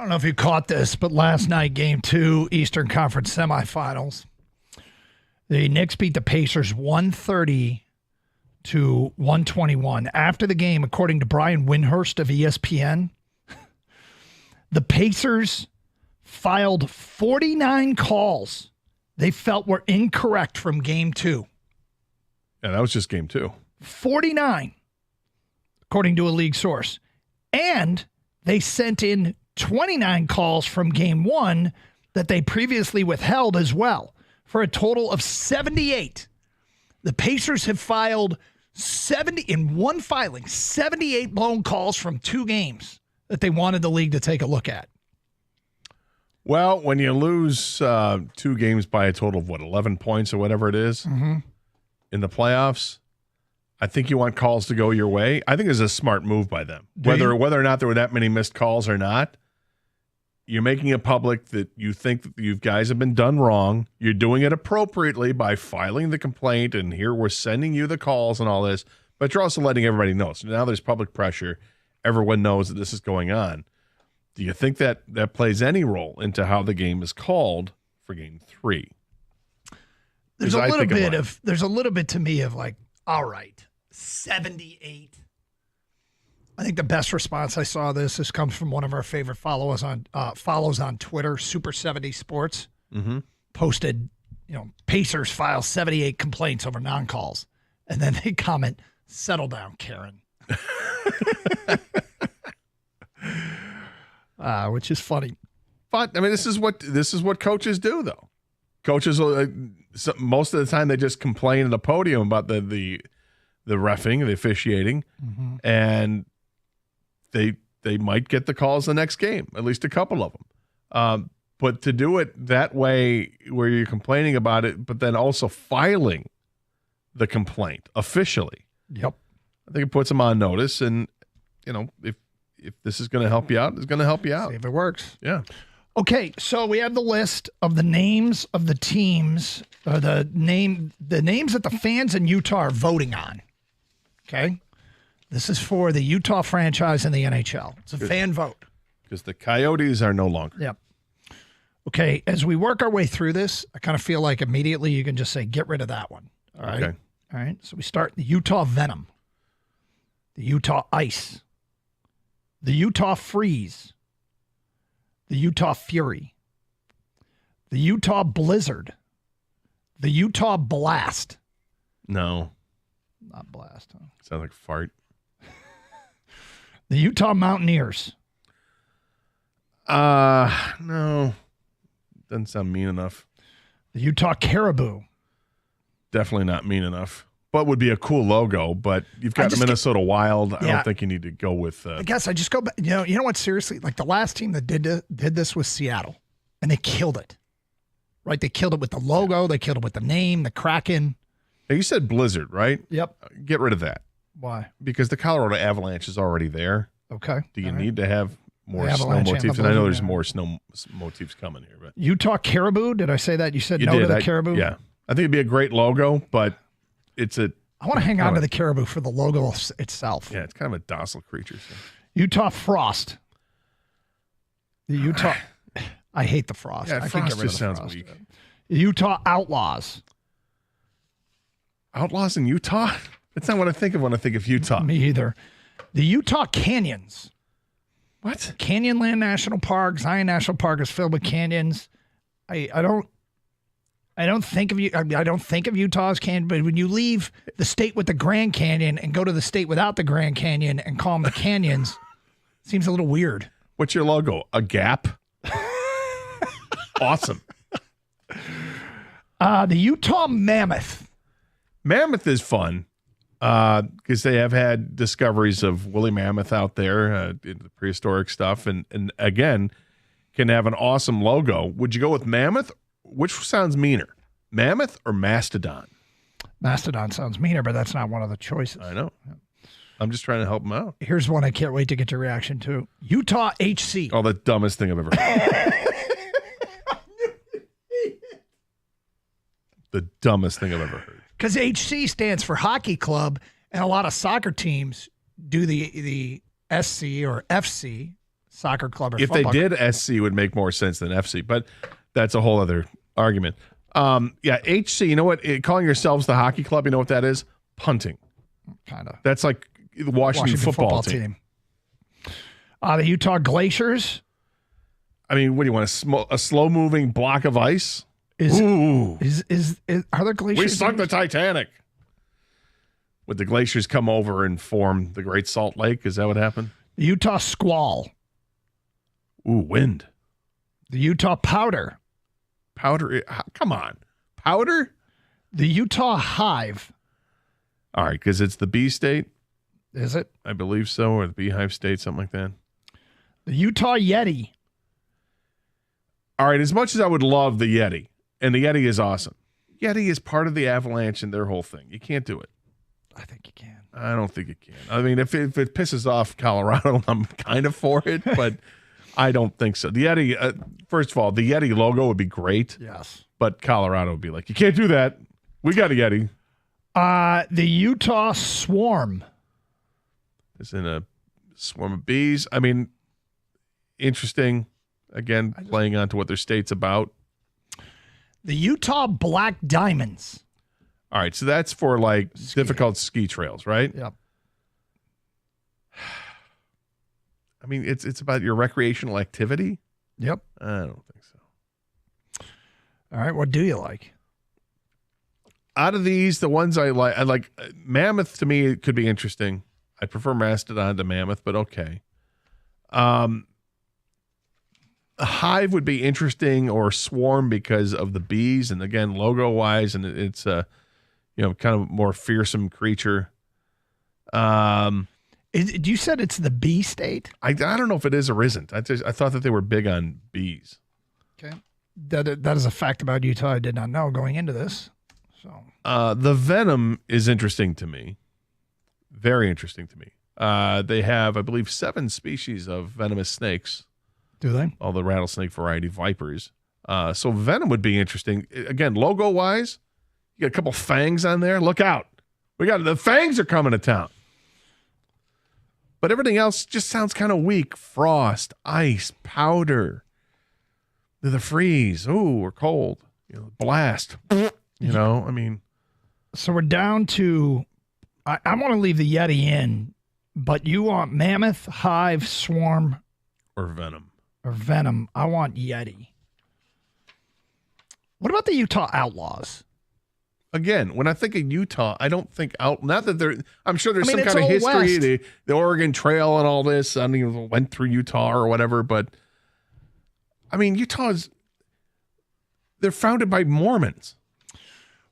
I don't know if you caught this, but last night, Game 2, Eastern Conference semifinals, the Knicks beat the Pacers 130 to 121. After the game, according to Brian Windhorst of ESPN, the Pacers filed 49 calls they felt were incorrect from Game 2. Yeah, that was just Game 2. 49, according to a league source. And they sent in 29 calls from Game 1 that they previously withheld as well, for a total of 78. The Pacers have filed 70 in one filing, 78 blown calls from 2 games that they wanted the league to take a look at. Well, when you lose 2 games by a total of, 11 points or whatever it is in the playoffs, I think you want calls to go your way. I think it's a smart move by them. Whether or not there were that many missed calls or not, you're making it public that you think that you guys have been done wrong. You're doing it appropriately by filing the complaint, and here we're sending you the calls and all this. But you're also letting everybody know. So now there's public pressure. Everyone knows that this is going on. Do you think that plays any role into how the game is called for Game 3? There's a little bit to me of like, all right, 78. I think the best response I saw this comes from one of our favorite follows on Twitter, Super 70 Sports. Posted, Pacers file 78 complaints over non-calls. And then they comment, settle down, Karen. Which is funny. But I mean, this is what coaches do, though. Coaches will, most of the time they just complain at the podium about the reffing, the officiating, and they might get the calls the next game, at least a couple of them. But to do it that way, where you're complaining about it, but then also filing the complaint officially, yep, I think it puts them on notice. And if this is going to help you out, it's going to help you out. See if it works. Yeah. Okay, so we have the list of the names of the teams, the names that the fans in Utah are voting on. Okay, this is for the Utah franchise in the NHL. It's a fan vote because the Coyotes are no longer. Yep. Okay, as we work our way through this, I kind of feel like immediately you can just say, get rid of that one. All right. Okay. All right. So we start the Utah Venom, the Utah Ice, the Utah Freeze, the Utah Fury, the Utah Blizzard, the Utah Blast. No. Not Blast. Huh? Sounds like fart. The Utah Mountaineers. No. Doesn't sound mean enough. The Utah Caribou. Definitely not mean enough. But would be a cool logo. But you've got the Minnesota Wild. I don't think you need to go with. I guess I just go back. You know what? Seriously, like the last team that did this was Seattle, and they killed it. Right? They killed it with the logo. They killed it with the name, the Kraken. Now you said Blizzard, right? Yep. Get rid of that. Why? Because the Colorado Avalanche is already there. Okay. Do you need to have more snow motifs? And I know there's more snow motifs coming here. But Utah Caribou. Did I say that? You said no to the Caribou? Yeah. I think it'd be a great logo, but I want to hang on to the Caribou for the logo itself. Yeah, it's kind of a docile creature. So. Utah Frost. The Utah. I hate the Frost. Yeah, I Frost can get rid just of the sounds Frost. weak. Utah Outlaws. Outlaws in Utah? That's not what I think of when I think of Utah. Me either. The Utah Canyons. What? Canyonland National Park, Zion National Park is filled with canyons. I don't think of Utah as canyon, but when you leave the state with the Grand Canyon and go to the state without the Grand Canyon and call them the canyons, seems a little weird. What's your logo? A gap? Awesome. The Utah Mammoth. Mammoth is fun because they have had discoveries of woolly mammoth out there, in the prehistoric stuff, and again, can have an awesome logo. Would you go with Mammoth? Which sounds meaner, Mammoth or Mastodon? Mastodon sounds meaner, but that's not one of the choices. I know. I'm just trying to help them out. Here's one I can't wait to get your reaction to. Utah HC. Oh, the dumbest thing I've ever heard. The dumbest thing I've ever heard. Because HC stands for Hockey Club, and a lot of soccer teams do the SC or FC, soccer club or If they football. did, SC would make more sense than FC, but that's a whole other argument. HC, you know what? Calling yourselves the hockey club, you know what that is? Punting. Kind of. That's like the Washington football team. The Utah Glaciers. I mean, what do you want? A slow-moving block of ice? Ooh. Are there glaciers? We sunk the Titanic. Would the glaciers come over and form the Great Salt Lake? Is that what happened? The Utah Squall. Ooh, wind. The Utah Powder. Powder? Come on. Powder? The Utah Hive. All right, because it's the bee state. Is it? I believe so, or the beehive state, something like that. The Utah Yeti. All right, as much as I would love the Yeti, and the Yeti is awesome, Yeti is part of the Avalanche and their whole thing. You can't do it. I think you can. I don't think you can. I mean, if it pisses off Colorado, I'm kind of for it, but I don't think so. The Yeti, first of all, the Yeti logo would be great. Yes. But Colorado would be like, you can't do that. We got a Yeti. The Utah Swarm. It's in a swarm of bees. I mean, interesting. Again, playing on to what their state's about. The Utah Black Diamonds. All right, so that's for like difficult ski trails, right? Yep. I mean, it's about your recreational activity. Yep. I don't think so. All right, what do you like? Out of these, the ones I like Mammoth. To me, it could be interesting. I prefer Mastodon to Mammoth, but okay. Hive would be interesting, or Swarm because of the bees, and again, logo wise, and it's kind of more fearsome creature. You said it's the bee state? I don't know if it is or isn't. I thought that they were big on bees. Okay, that is a fact about Utah I did not know going into this. So the venom is interesting to me, very interesting to me. They have, I believe, 7 species of venomous snakes. Do they? All the rattlesnake variety vipers. So venom would be interesting. Again, logo-wise, you got a couple fangs on there. Look out. The fangs are coming to town. But everything else just sounds kind of weak. Frost, ice, powder, the freeze. Ooh, we're cold. Blast. I mean. So we're down to, I want to leave the Yeti in, but you want Mammoth, Hive, Swarm. Or Venom. Or Venom. I want Yeti. What about the Utah Outlaws? Again, when I think of Utah, I don't think not that they're, I'm sure there's some it's kind of all history, west. the Oregon Trail and all this. I don't even went through Utah or whatever, but I mean, they're founded by Mormons.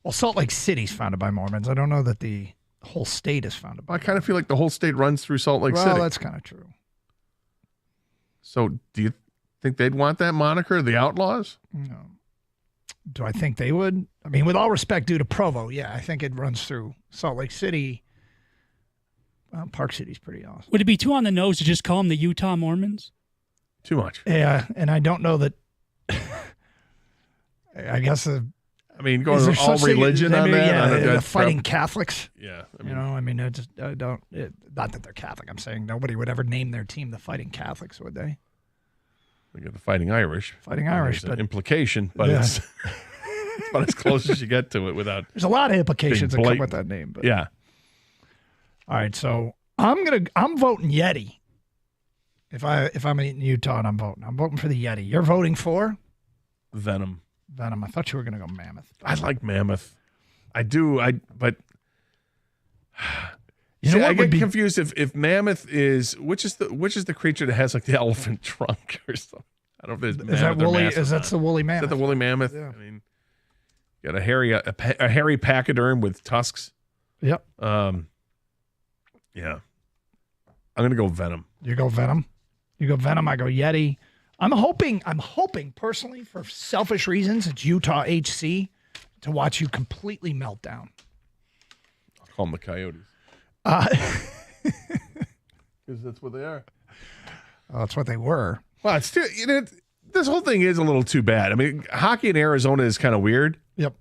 Well, Salt Lake City's founded by Mormons. I don't know that the whole state is founded by I kind of feel like the whole state runs through Salt Lake City. Well, that's kind of true. So do you think they'd want that moniker, the Outlaws? No. Do I think they would? I mean, with all respect due to Provo, yeah, I think it runs through Salt Lake City. Well, Park City's pretty awesome. Would it be too on the nose to just call them the Utah Mormons? Too much. Yeah, and I don't know that. I guess. I mean, going all religion on that. Yeah, fighting Catholics. Yeah, I mean, I don't. Not that they're Catholic. I'm saying nobody would ever name their team the Fighting Catholics, would they? We got the Fighting Irish. Fighting Irish, but but implication, but yeah. it's about as close as you get to it without. There's a lot of implications that come with that name. But. Yeah. All right, so I'm voting Yeti. If I'm in Utah and I'm voting for the Yeti. You're voting for Venom. I thought you were going to go Mammoth. I like Mammoth. I do. But you know what I get confused if Mammoth is which is the creature that has like the elephant trunk or something. I don't know if it's is that woolly. Is that the woolly mammoth? Is that the woolly mammoth? Yeah. I mean, you got a hairy pachyderm with tusks. Yep. Yeah. I'm gonna go Venom. You go Venom. You go Venom. I go Yeti. I'm hoping personally, for selfish reasons, it's Utah HC to watch you completely melt down. I'll call them the Coyotes. Because that's what they are. Oh, that's what they were. Well, it's still, this whole thing is a little too bad. I mean, hockey in Arizona is kind of weird. Yep.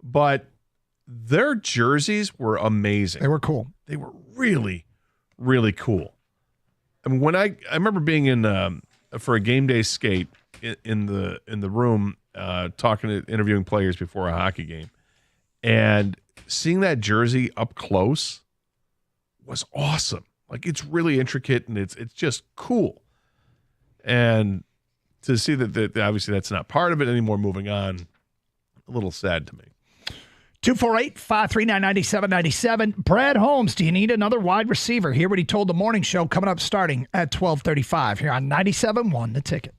But their jerseys were amazing. They were cool. They were really, really cool. I mean, when I remember being in for a game day skate in the room, interviewing players before a hockey game, and seeing that jersey up close was awesome. Like, it's really intricate and it's just cool. And to see that obviously that's not part of it anymore, moving on, a little sad to me. 248-539-9797. Brad Holmes, do you need another wide receiver? Hear what he told the morning show coming up starting at 12:35 here on 97.1 The Ticket.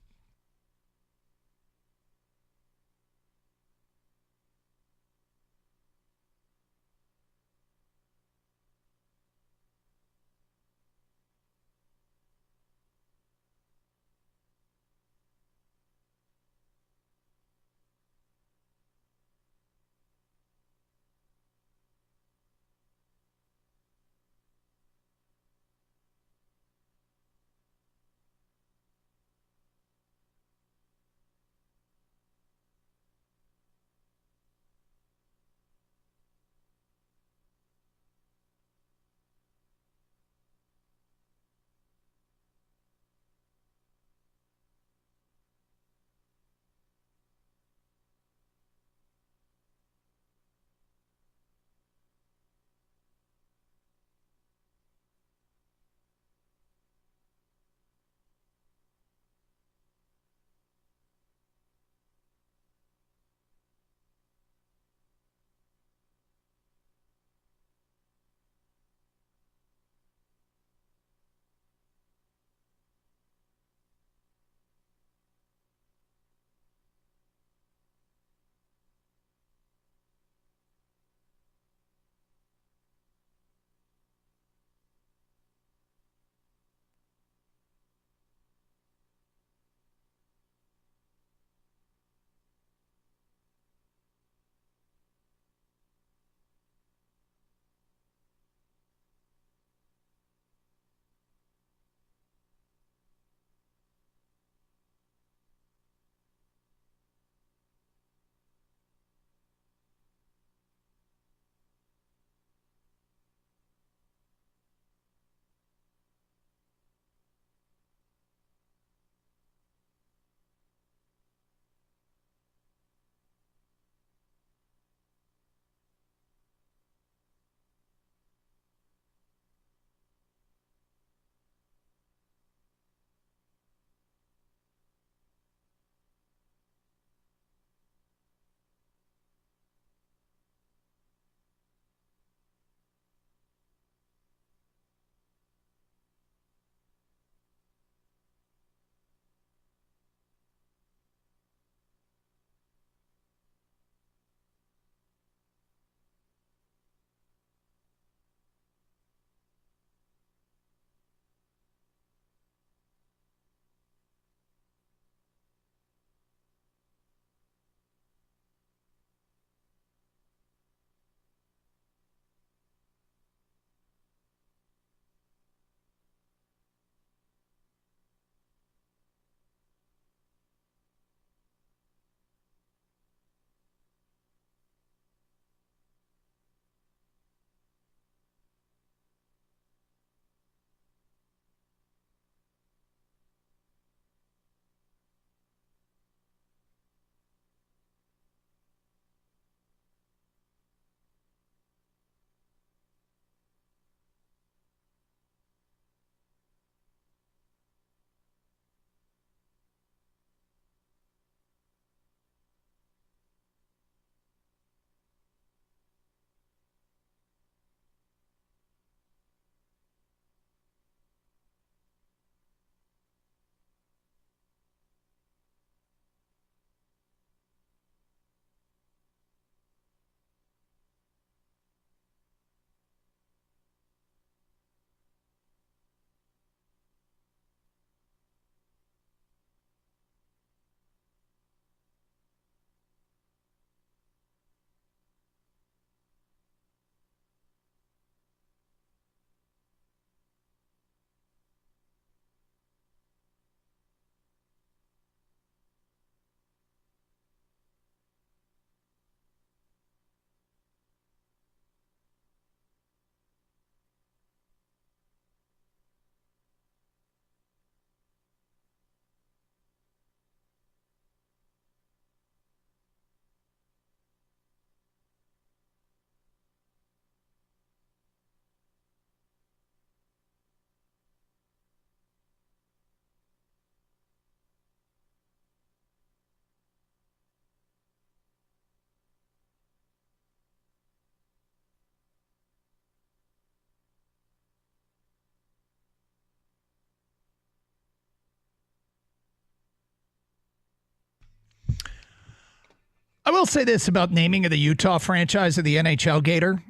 I will say this about naming of the Utah franchise of the NHL Gator.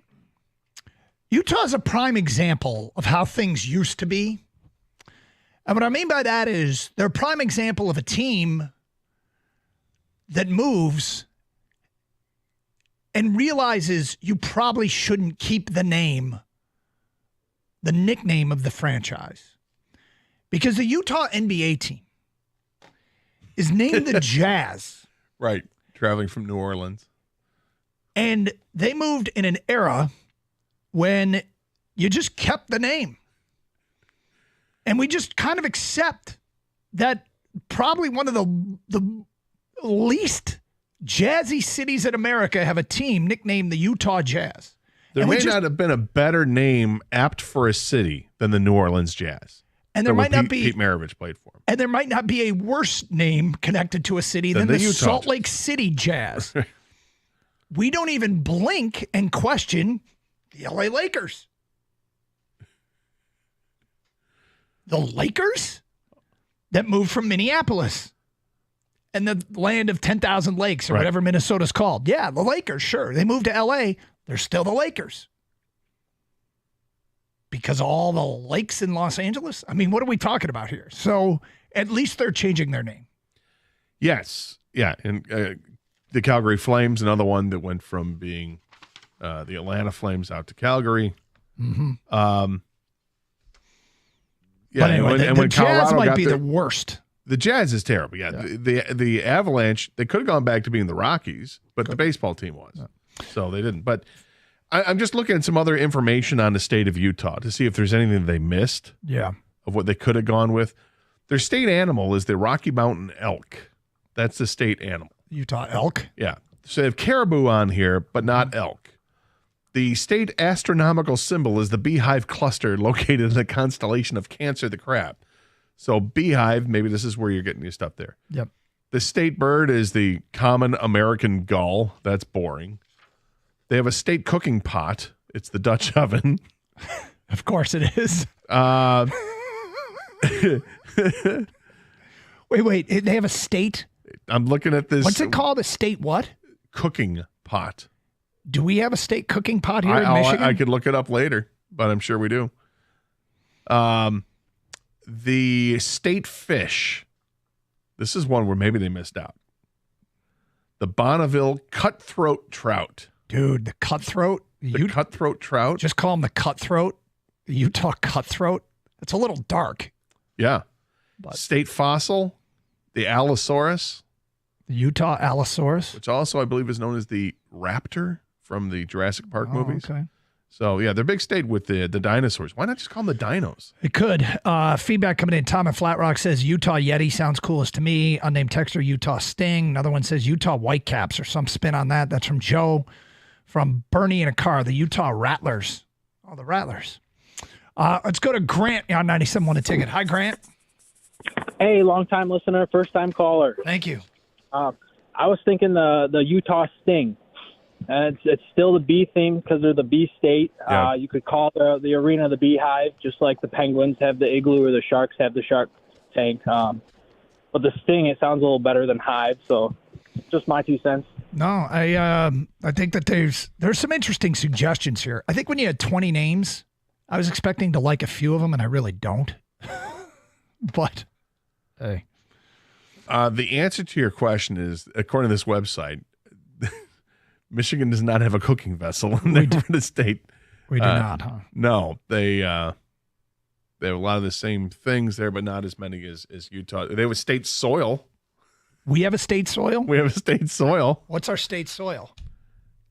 Utah is a prime example of how things used to be. And what I mean by that is they're a prime example of a team that moves and realizes you probably shouldn't keep the nickname of the franchise. Because the Utah NBA team is named the Jazz. Right. Traveling from New Orleans. And they moved in an era when you just kept the name. And we just kind of accept that probably one of the least jazzy cities in America have a team nicknamed the Utah Jazz. There may not have been a better name apt for a city than the New Orleans Jazz. And there might not Pete, be Pete Maravich played for him. And there might not be a worse name connected to a city than the Salt Lake City Jazz. We don't even blink and question the LA Lakers. The Lakers that moved from Minneapolis and the land of 10,000 lakes or whatever Minnesota's called. Yeah, the Lakers, sure. They moved to LA. They're still the Lakers. Because all the lakes in Los Angeles? I mean, what are we talking about here? So at least they're changing their name. Yes. Yeah. And the Calgary Flames, another one that went from being the Atlanta Flames out to Calgary. Mm-hmm. Yeah. But anyway, and the when Jazz Colorado might be the worst. The Jazz is terrible. Yeah. The Avalanche, they could have gone back to being the Rockies, but the baseball team was. So they didn't. But I'm just looking at some other information on the state of Utah to see if there's anything they missed. Yeah. Of what they could have gone with. Their state animal is the Rocky Mountain elk. That's the state animal. Utah elk? Yeah. So they have caribou on here, but not elk. The state astronomical symbol is the beehive cluster located in the constellation of Cancer the Crab. So beehive, maybe this is where you're getting your stuff there. Yep. The state bird is the common American gull. That's boring. They have a state cooking pot. It's the Dutch oven. Of course it is. Wait. They have a state? I'm looking at this. What's it called? A state what? Cooking pot. Do we have a state cooking pot here in Michigan? I could look it up later, but I'm sure we do. The state fish. This is one where maybe they missed out. The Bonneville cutthroat trout. Dude, the cutthroat. The cutthroat trout. Just call them the cutthroat. The Utah cutthroat. It's a little dark. Yeah. State fossil. The Allosaurus. The Utah Allosaurus. Which also, I believe, is known as the raptor from the Jurassic Park movies. Okay. So, yeah, they're big state with the dinosaurs. Why not just call them the dinos? It could. Feedback coming in. Tom in Flat Rock says Utah Yeti sounds coolest to me. Unnamed texter, Utah Sting. Another one says Utah Whitecaps or some spin on that. That's from Joe. From Bernie in a car, the Utah Rattlers. Oh, the Rattlers. Let's go to Grant on 97.1 A Ticket. Hi, Grant. Hey, long-time listener, first-time caller. Thank you. I was thinking the Utah Sting. It's still the bee theme because they're the bee state. Yeah. You could call the arena the Beehive, just like the Penguins have the Igloo or the Sharks have the Shark Tank. But the Sting, it sounds a little better than Hive, so just my 2 cents. No, I think that there's some interesting suggestions here. I think when you had 20 names, I was expecting to like a few of them, and I really don't. But, hey. The answer to your question is, according to this website, Michigan does not have a cooking vessel in the state. We do not, huh? No, they have a lot of the same things there, but not as many as Utah. They have a state soil. We have a state soil? We have a state soil. What's our state soil?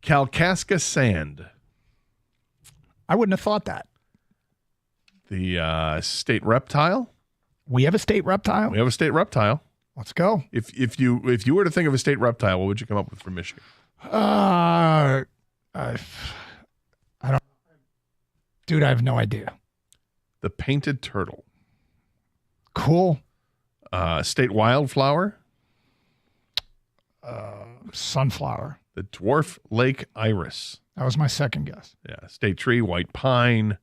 Kalkaska sand. I wouldn't have thought that. The state reptile. We have a state reptile? We have a state reptile. Let's go. If you were to think of a state reptile, what would you come up with for Michigan? I don't. Dude, I have no idea. The painted turtle. Cool. State wildflower. Sunflower. The dwarf lake iris. That was my second guess. Yeah. State tree, white pine.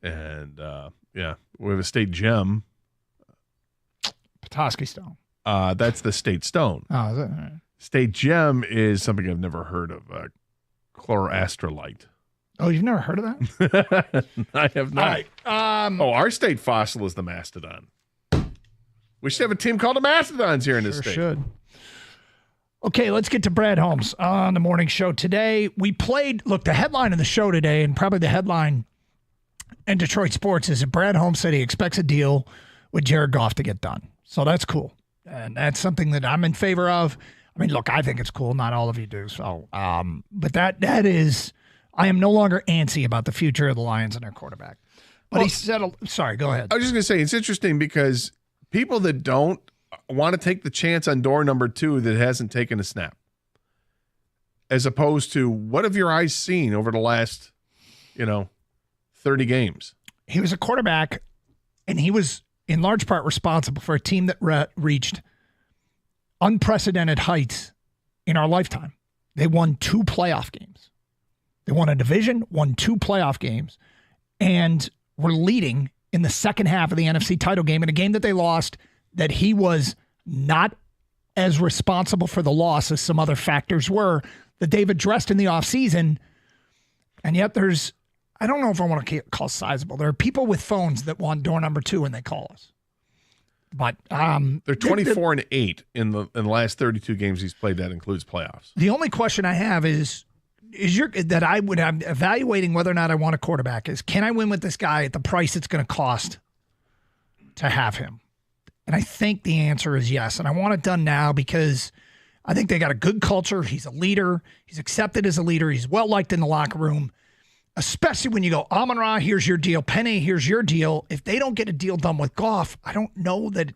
And yeah, we have a state gem. Petoskey stone. That's the state stone. Oh, is it? All right. State Gem is something I've never heard of. Chloroastrolite. Oh, you've never heard of that? I have not. All right. Our state fossil is the mastodon. We should have a team called the Mastodons here in this state. Should. Okay, let's get to Brad Holmes on the morning show today. We played, look, the headline of the show today, and probably the headline in Detroit sports is that Brad Holmes said he expects a deal with Jared Goff to get done. So that's cool. And that's something that I'm in favor of. I mean, look, I think it's cool. Not all of you do. So, but that is, I am no longer antsy about the future of the Lions and their quarterback. But he said, sorry, go ahead. I was just going to say, it's interesting because people that don't want to take the chance on door number 2 that hasn't taken a snap, as opposed to what have your eyes seen over the last, 30 games? He was a quarterback, and he was in large part responsible for a team that reached unprecedented heights in our lifetime. They won 2 playoff games. They won a division, won 2 playoff games, and were leading in the second half of the NFC title game in a game that they lost, that he was not as responsible for the loss as some other factors were that they've addressed in the offseason. And yet there's, I don't know if I want to call sizable. There are people with phones that want door number 2 when they call us. But they're 24-8 in the last 32 games he's played. That includes playoffs. The only question I have is that I'm evaluating whether or not I want a quarterback is, can I win with this guy at the price it's going to cost to have him? And I think the answer is yes. And I want it done now because I think they got a good culture. He's a leader. He's accepted as a leader. He's well liked in the locker room, especially when you go, Amon-Ra, here's your deal. Penny, here's your deal. If they don't get a deal done with Goff, I don't know that it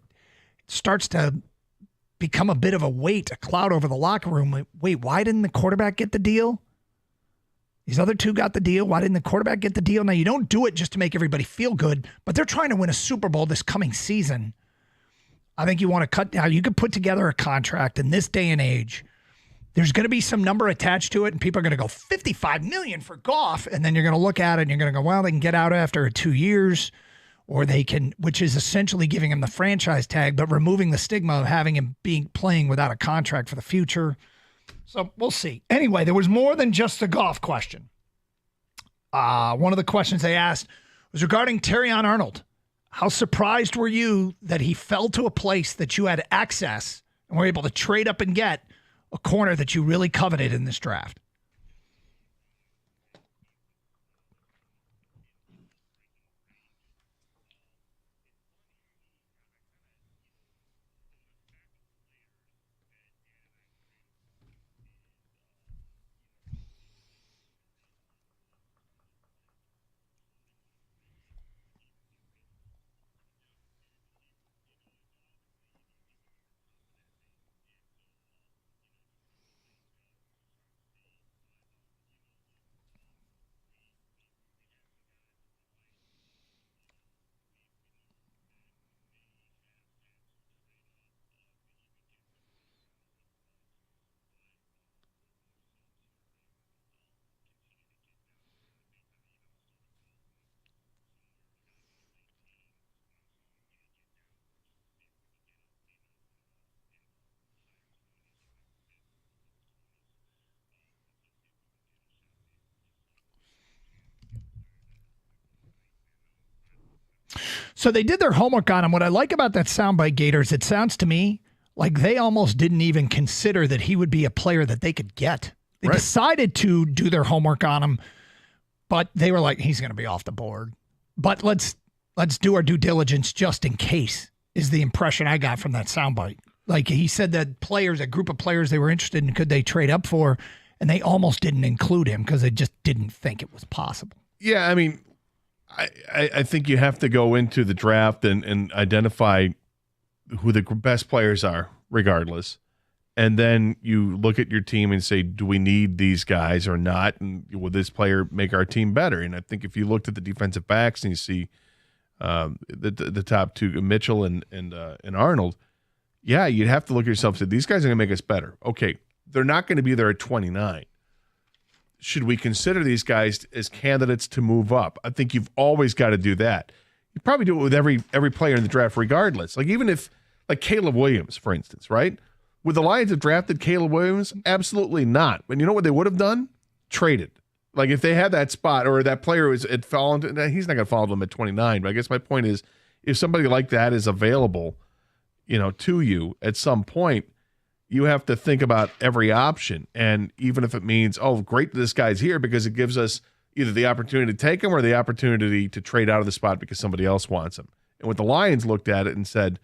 starts to become a bit of a weight, a cloud over the locker room. Like, wait, why didn't the quarterback get the deal? These other 2 got the deal. Why didn't the quarterback get the deal? Now, you don't do it just to make everybody feel good, but they're trying to win a Super Bowl this coming season. I think you want to cut down. You could put together a contract in this day and age. There's going to be some number attached to it, and people are going to go $55 million for Goff, and then you're going to look at it and you're going to go, well, they can get out after 2 years, or they can, which is essentially giving him the franchise tag, but removing the stigma of having him playing without a contract for the future. So we'll see. Anyway, there was more than just the Goff question. One of the questions they asked was regarding Terrion Arnold. How surprised were you that he fell to a place that you had access and were able to trade up and get a corner that you really coveted in this draft? So they did their homework on him. What I like about that soundbite, Gators, it sounds to me like they almost didn't even consider that he would be a player that they could get. They decided to do their homework on him, but they were like, he's going to be off the board. But let's do our due diligence just in case, is the impression I got from that soundbite. Like he said that players, a group of players they were interested in, could they trade up for, and they almost didn't include him because they just didn't think it was possible. Yeah, I mean, I think you have to go into the draft and identify who the best players are, regardless. And then you look at your team and say, do we need these guys or not? And will this player make our team better? And I think if you looked at the defensive backs and you see the top 2, Mitchell and Arnold, yeah, you'd have to look at yourself and say, these guys are going to make us better. Okay, they're not going to be there at 29. Should we consider these guys as candidates to move up? I think you've always got to do that. You probably do it with every player in the draft regardless. Like even if, like Caleb Williams, for instance, right? Would the Lions have drafted Caleb Williams? Absolutely not. But you know what they would have done? Traded. Like if they had that spot or that player had fallen, he's not going to fall to them at 29. But I guess my point is, if somebody like that is available, to you at some point, you have to think about every option. And even if it means, oh, great, this guy's here because it gives us either the opportunity to take him or the opportunity to trade out of the spot because somebody else wants him. And when the Lions looked at it and said,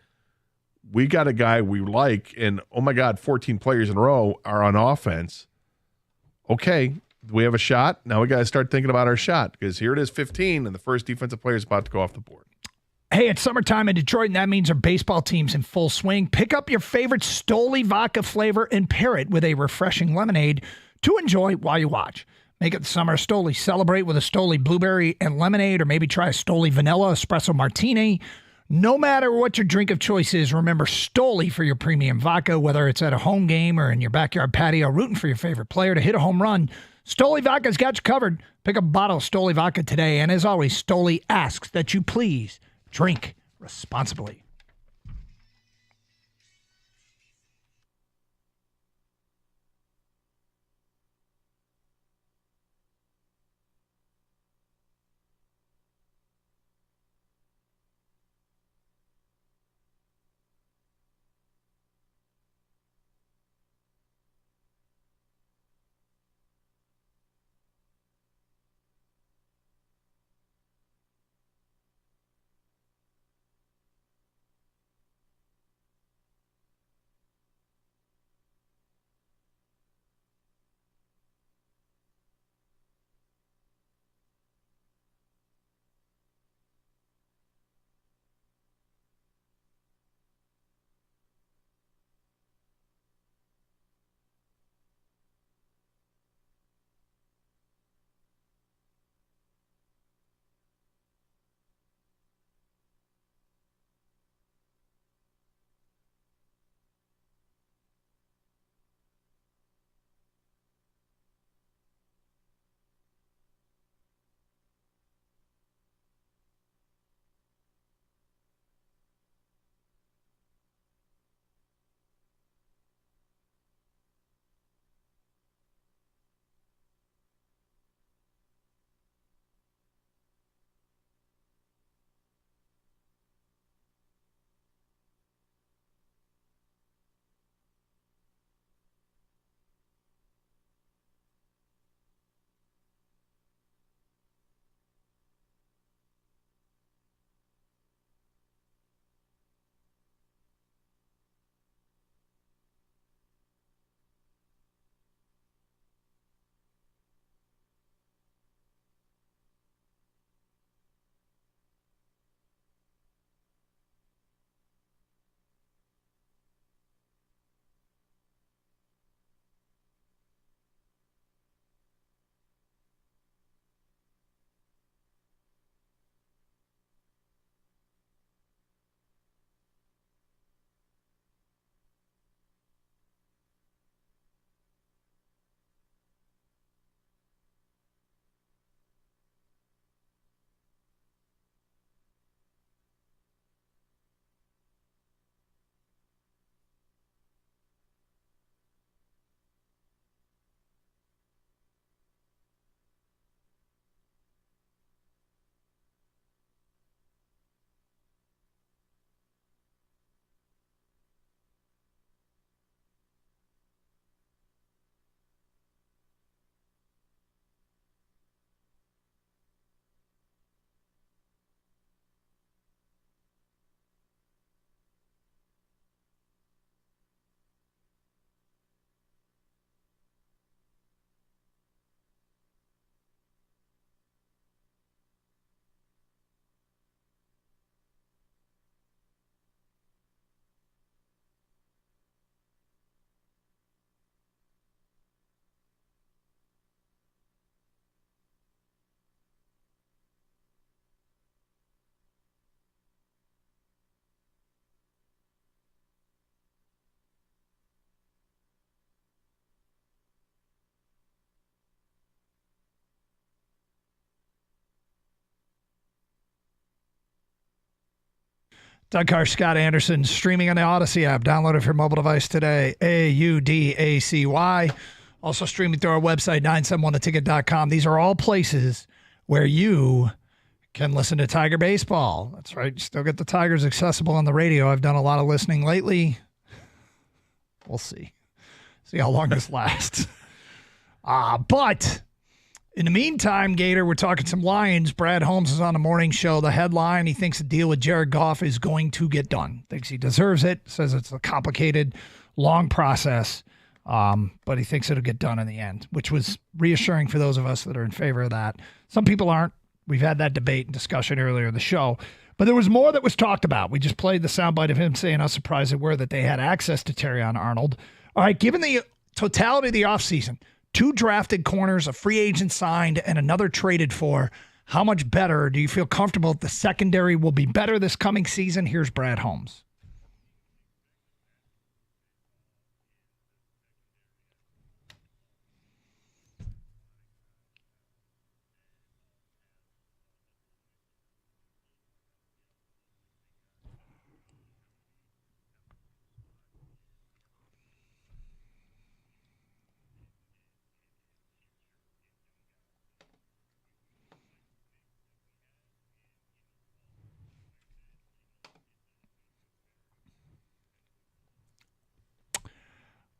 we got a guy we like, and oh my God, 14 players in a row are on offense. Okay, we have a shot. Now we got to start thinking about our shot because here it is, 15, and the first defensive player is about to go off the board. Hey, it's summertime in Detroit, and that means our baseball team's in full swing. Pick up your favorite Stoli vodka flavor and pair it with a refreshing lemonade to enjoy while you watch. Make it the summer Stoli. Celebrate with a Stoli blueberry and lemonade, or maybe try a Stoli vanilla espresso martini. No matter what your drink of choice is, remember Stoli for your premium vodka, whether it's at a home game or in your backyard patio rooting for your favorite player to hit a home run. Stoli Vodka's got you covered. Pick up a bottle of Stoli Vodka today. And as always, Stoli asks that you please drink responsibly. Doug Carr, Scott Anderson, streaming on the Odyssey app. Download it for your mobile device today. AUDACY. Also streaming through our website, 971theticket.com. These are all places where you can listen to Tiger baseball. That's right. You still get the Tigers accessible on the radio. I've done a lot of listening lately. We'll see. See how long this lasts. But in the meantime, Gator, we're talking some Lions. Brad Holmes is on the morning show. The headline, he thinks the deal with Jared Goff is going to get done. Thinks he deserves it. Says it's a complicated, long process. But he thinks it'll get done in the end, which was reassuring for those of us that are in favor of that. Some people aren't. We've had that debate and discussion earlier in the show. But there was more that was talked about. We just played the soundbite of him saying how surprised they were that they had access to Terrion Arnold. All right, given the totality of the offseason, 2 drafted corners, a free agent signed, and another traded for, how much better do you feel comfortable that the secondary will be better this coming season? Here's Brad Holmes.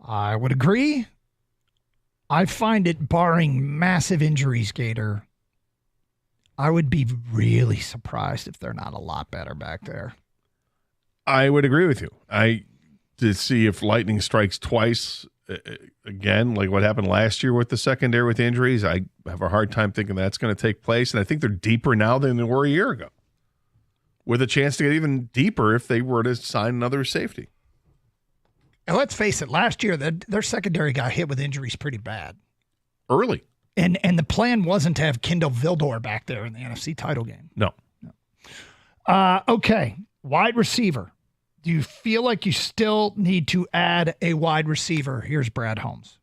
I would agree. I find it, barring massive injuries, Gator, I would be really surprised if they're not a lot better back there. I would agree with you. To see if lightning strikes twice again, like what happened last year with the secondary with injuries, I have a hard time thinking that's going to take place. And I think they're deeper now than they were a year ago, with a chance to get even deeper if they were to sign another safety. And let's face it, last year their secondary got hit with injuries pretty bad. Early. And the plan wasn't to have Kendall Vildor back there in the NFC title game. No. Okay, wide receiver. Do you feel like you still need to add a wide receiver? Here's Brad Holmes.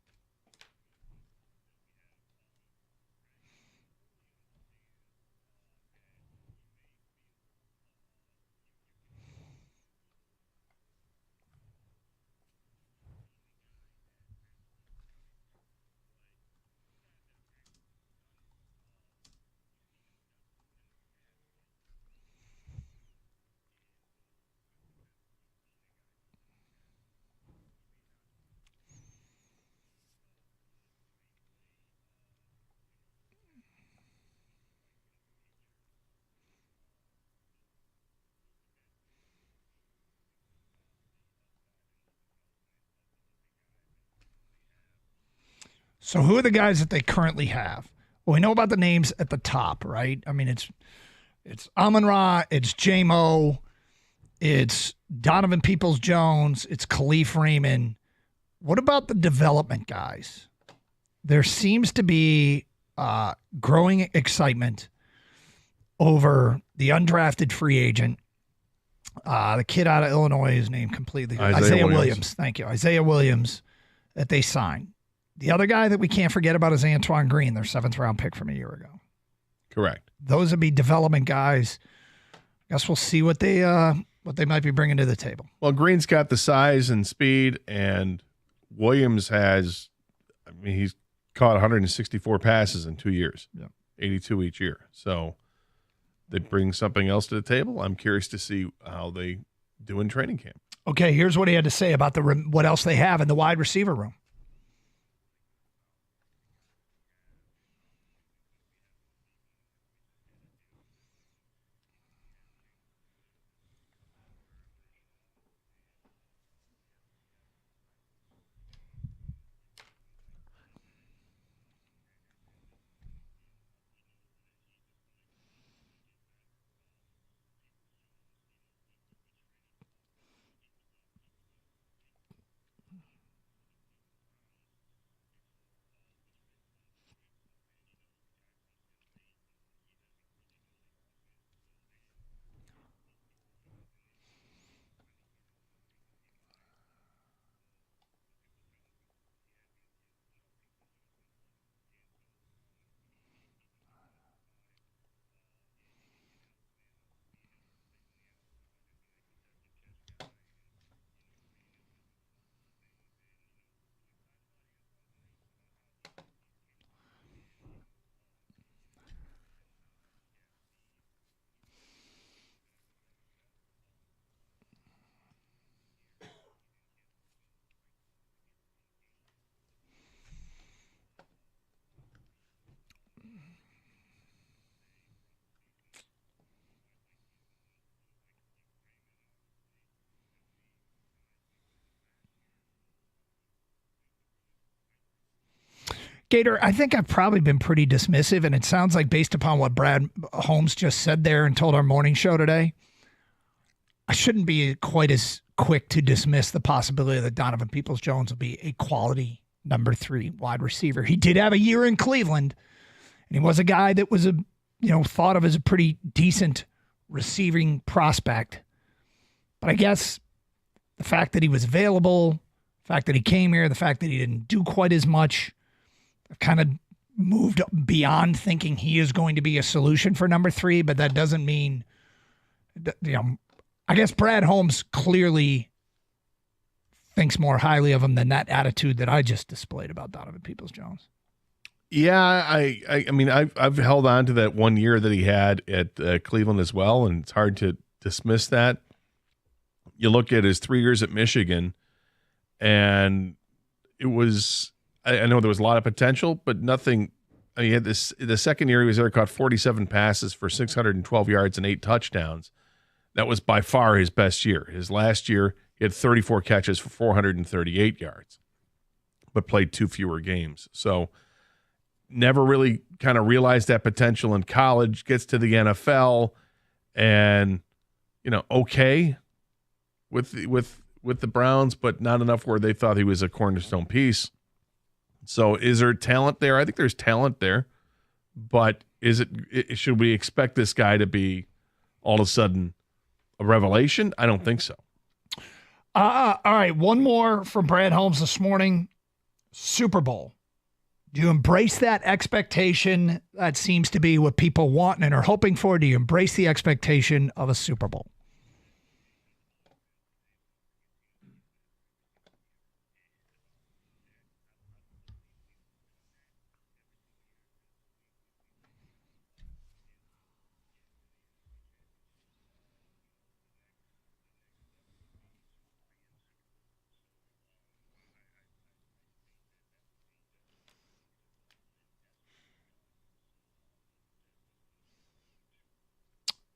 So who are the guys that they currently have? Well, we know about the names at the top, right? I mean, it's Amon-Ra, it's J-Mo, it's Donovan Peoples-Jones, it's Khalif Raymond. What about the development guys? There seems to be growing excitement over the undrafted free agent, the kid out of Illinois, his name completely. Isaiah Williams. Thank you. Isaiah Williams, that they signed. The other guy that we can't forget about is Antoine Green, their 7th-round pick from a year ago. Correct. Those would be development guys. I guess we'll see what they might be bringing to the table. Well, Green's got the size and speed, and Williams has, I mean, he's caught 164 passes in 2 years, 82 each year. So they bring something else to the table. I'm curious to see how they do in training camp. Okay, here's what he had to say about what else they have in the wide receiver room. Gator, I think I've probably been pretty dismissive, and it sounds like based upon what Brad Holmes just said there and told our morning show today, I shouldn't be quite as quick to dismiss the possibility that Donovan Peoples-Jones will be a quality number 3 wide receiver. He did have a year in Cleveland, and he was a guy that was thought of as a pretty decent receiving prospect. But I guess the fact that he was available, the fact that he came here, the fact that he didn't do quite as much, I've kind of moved beyond thinking he is going to be a solution for number 3, but that doesn't mean, I guess Brad Holmes clearly thinks more highly of him than that attitude that I just displayed about Donovan Peoples-Jones. Yeah, I mean, I've held on to that 1 year that he had at Cleveland as well, and it's hard to dismiss that. You look at his 3 years at Michigan, and it was, I know there was a lot of potential, but nothing. I mean, he had this, the second year he was there, caught 47 passes for 612 yards and 8 touchdowns. That was by far his best year. His last year, he had 34 catches for 438 yards, but played 2 fewer games. So never really kind of realized that potential in college, gets to the NFL, and, okay with the Browns, but not enough where they thought he was a cornerstone piece. So is there talent there? I think there's talent there, but should we expect this guy to be all of a sudden a revelation? I don't think so. All right, one more from Brad Holmes this morning. Super Bowl. Do you embrace that expectation? That seems to be what people want and are hoping for. Do you embrace the expectation of a Super Bowl?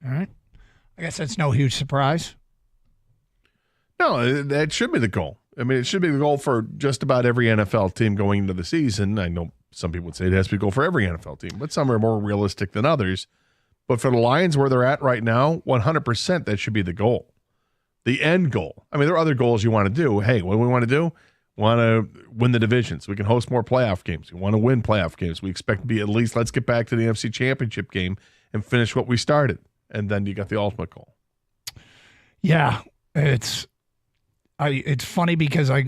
All right. I guess that's no huge surprise. No, that should be the goal. I mean, it should be the goal for just about every NFL team going into the season. I know some people would say it has to be a goal for every NFL team, but some are more realistic than others. But for the Lions, where they're at right now, 100% that should be the goal. The end goal. I mean, there are other goals you want to do. Hey, what do we want to do? We want to win the division so we can host more playoff games. We want to win playoff games. We expect to be at least, let's get back to the NFC Championship game and finish what we started. And then you got the ultimate goal. Yeah, it's funny because I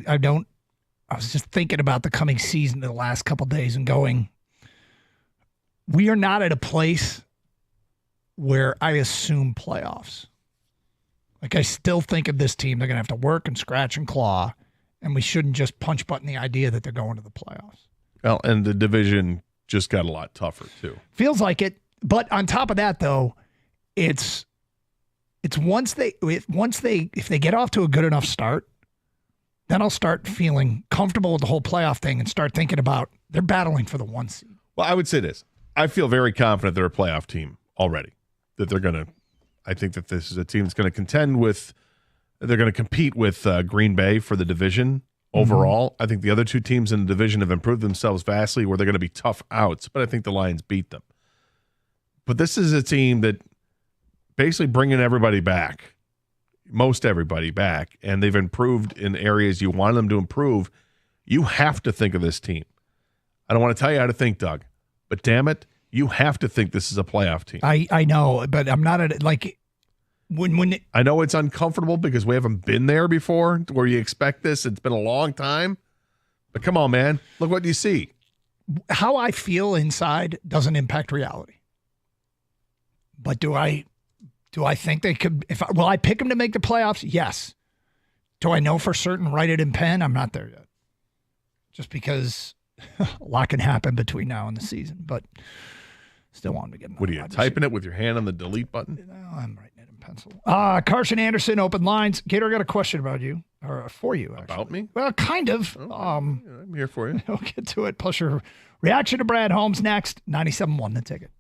was just thinking about the coming season the last couple of days and going, we are not at a place where I assume playoffs. Like, I still think of this team, they're going to have to work and scratch and claw, and we shouldn't just punch button the idea that they're going to the playoffs. Well, and the division just got a lot tougher too. Feels like it. But on top of that, though, it's if they get off to a good enough start, then I'll start feeling comfortable with the whole playoff thing and start thinking about they're battling for the 1 seed. Well, I would say this. I feel very confident they're a playoff team already. That they're going to, I think that this is a team that's going to contend with, they're going to compete with Green Bay for the division overall. Mm-hmm. I think the other 2 teams in the division have improved themselves vastly where they're going to be tough outs, but I think the Lions beat them. But this is a team that basically bringing everybody back, most everybody back, and they've improved in areas you want them to improve. You have to think of this team. I don't want to tell you how to think, Doug, but damn it, you have to think this is a playoff team. I know, but I'm not when I know it's uncomfortable because we haven't been there before where you expect this. It's been a long time, but come on, man, look what you see. How I feel inside doesn't impact reality. But do I think they could? Will I pick them to make the playoffs? Yes. Do I know for certain write it in pen? I'm not there yet. Just because a lot can happen between now and the season, but still want to get them. What are you typing it with your hand on the delete button? No, I'm writing it in pencil. Carson Anderson, open lines. Gator, I got a question about you, or for you, actually. About me? Well, kind of. I'm here for you. We'll get to it. Plus your reaction to Brad Holmes next. 97.1 The Ticket.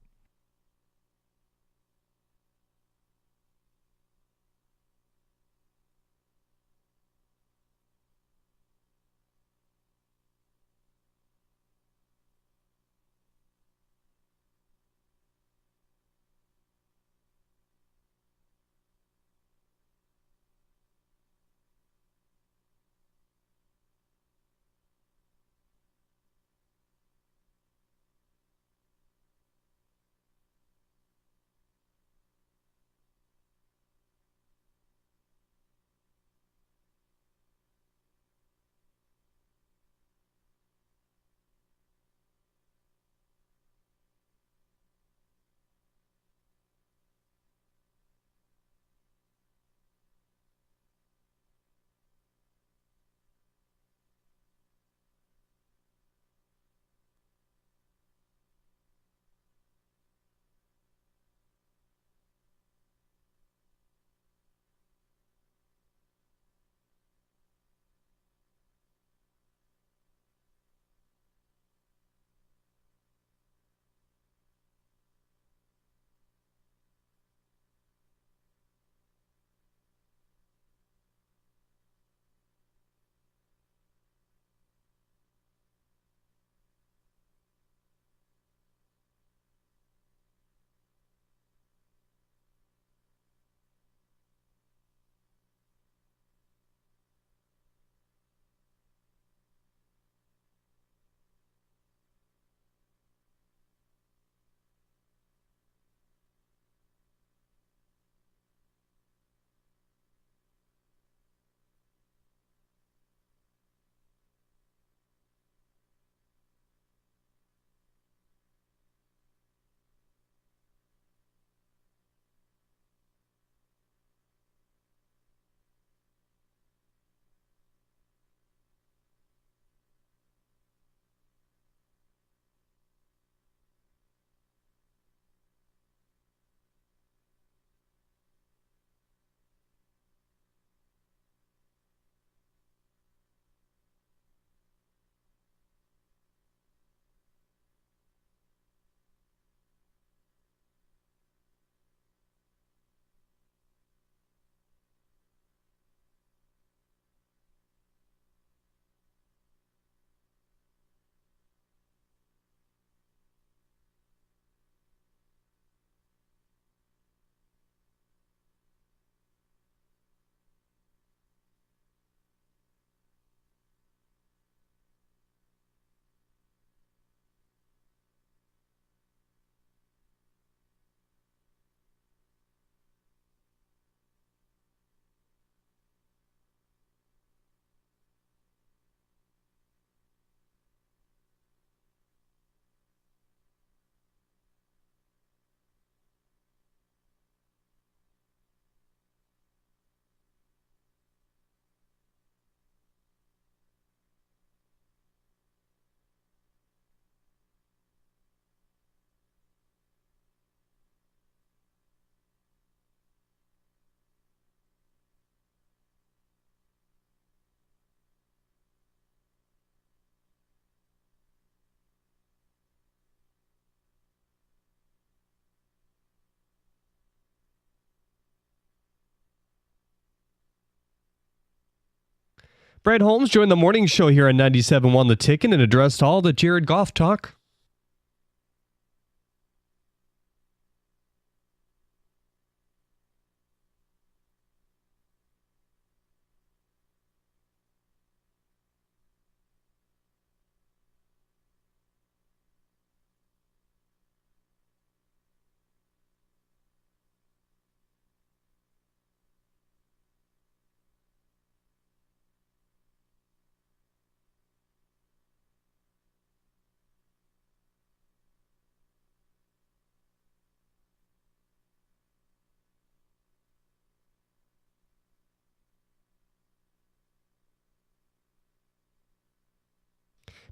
Brad Holmes joined the morning show here on 97.1 The Ticket and addressed all the Jared Goff talk.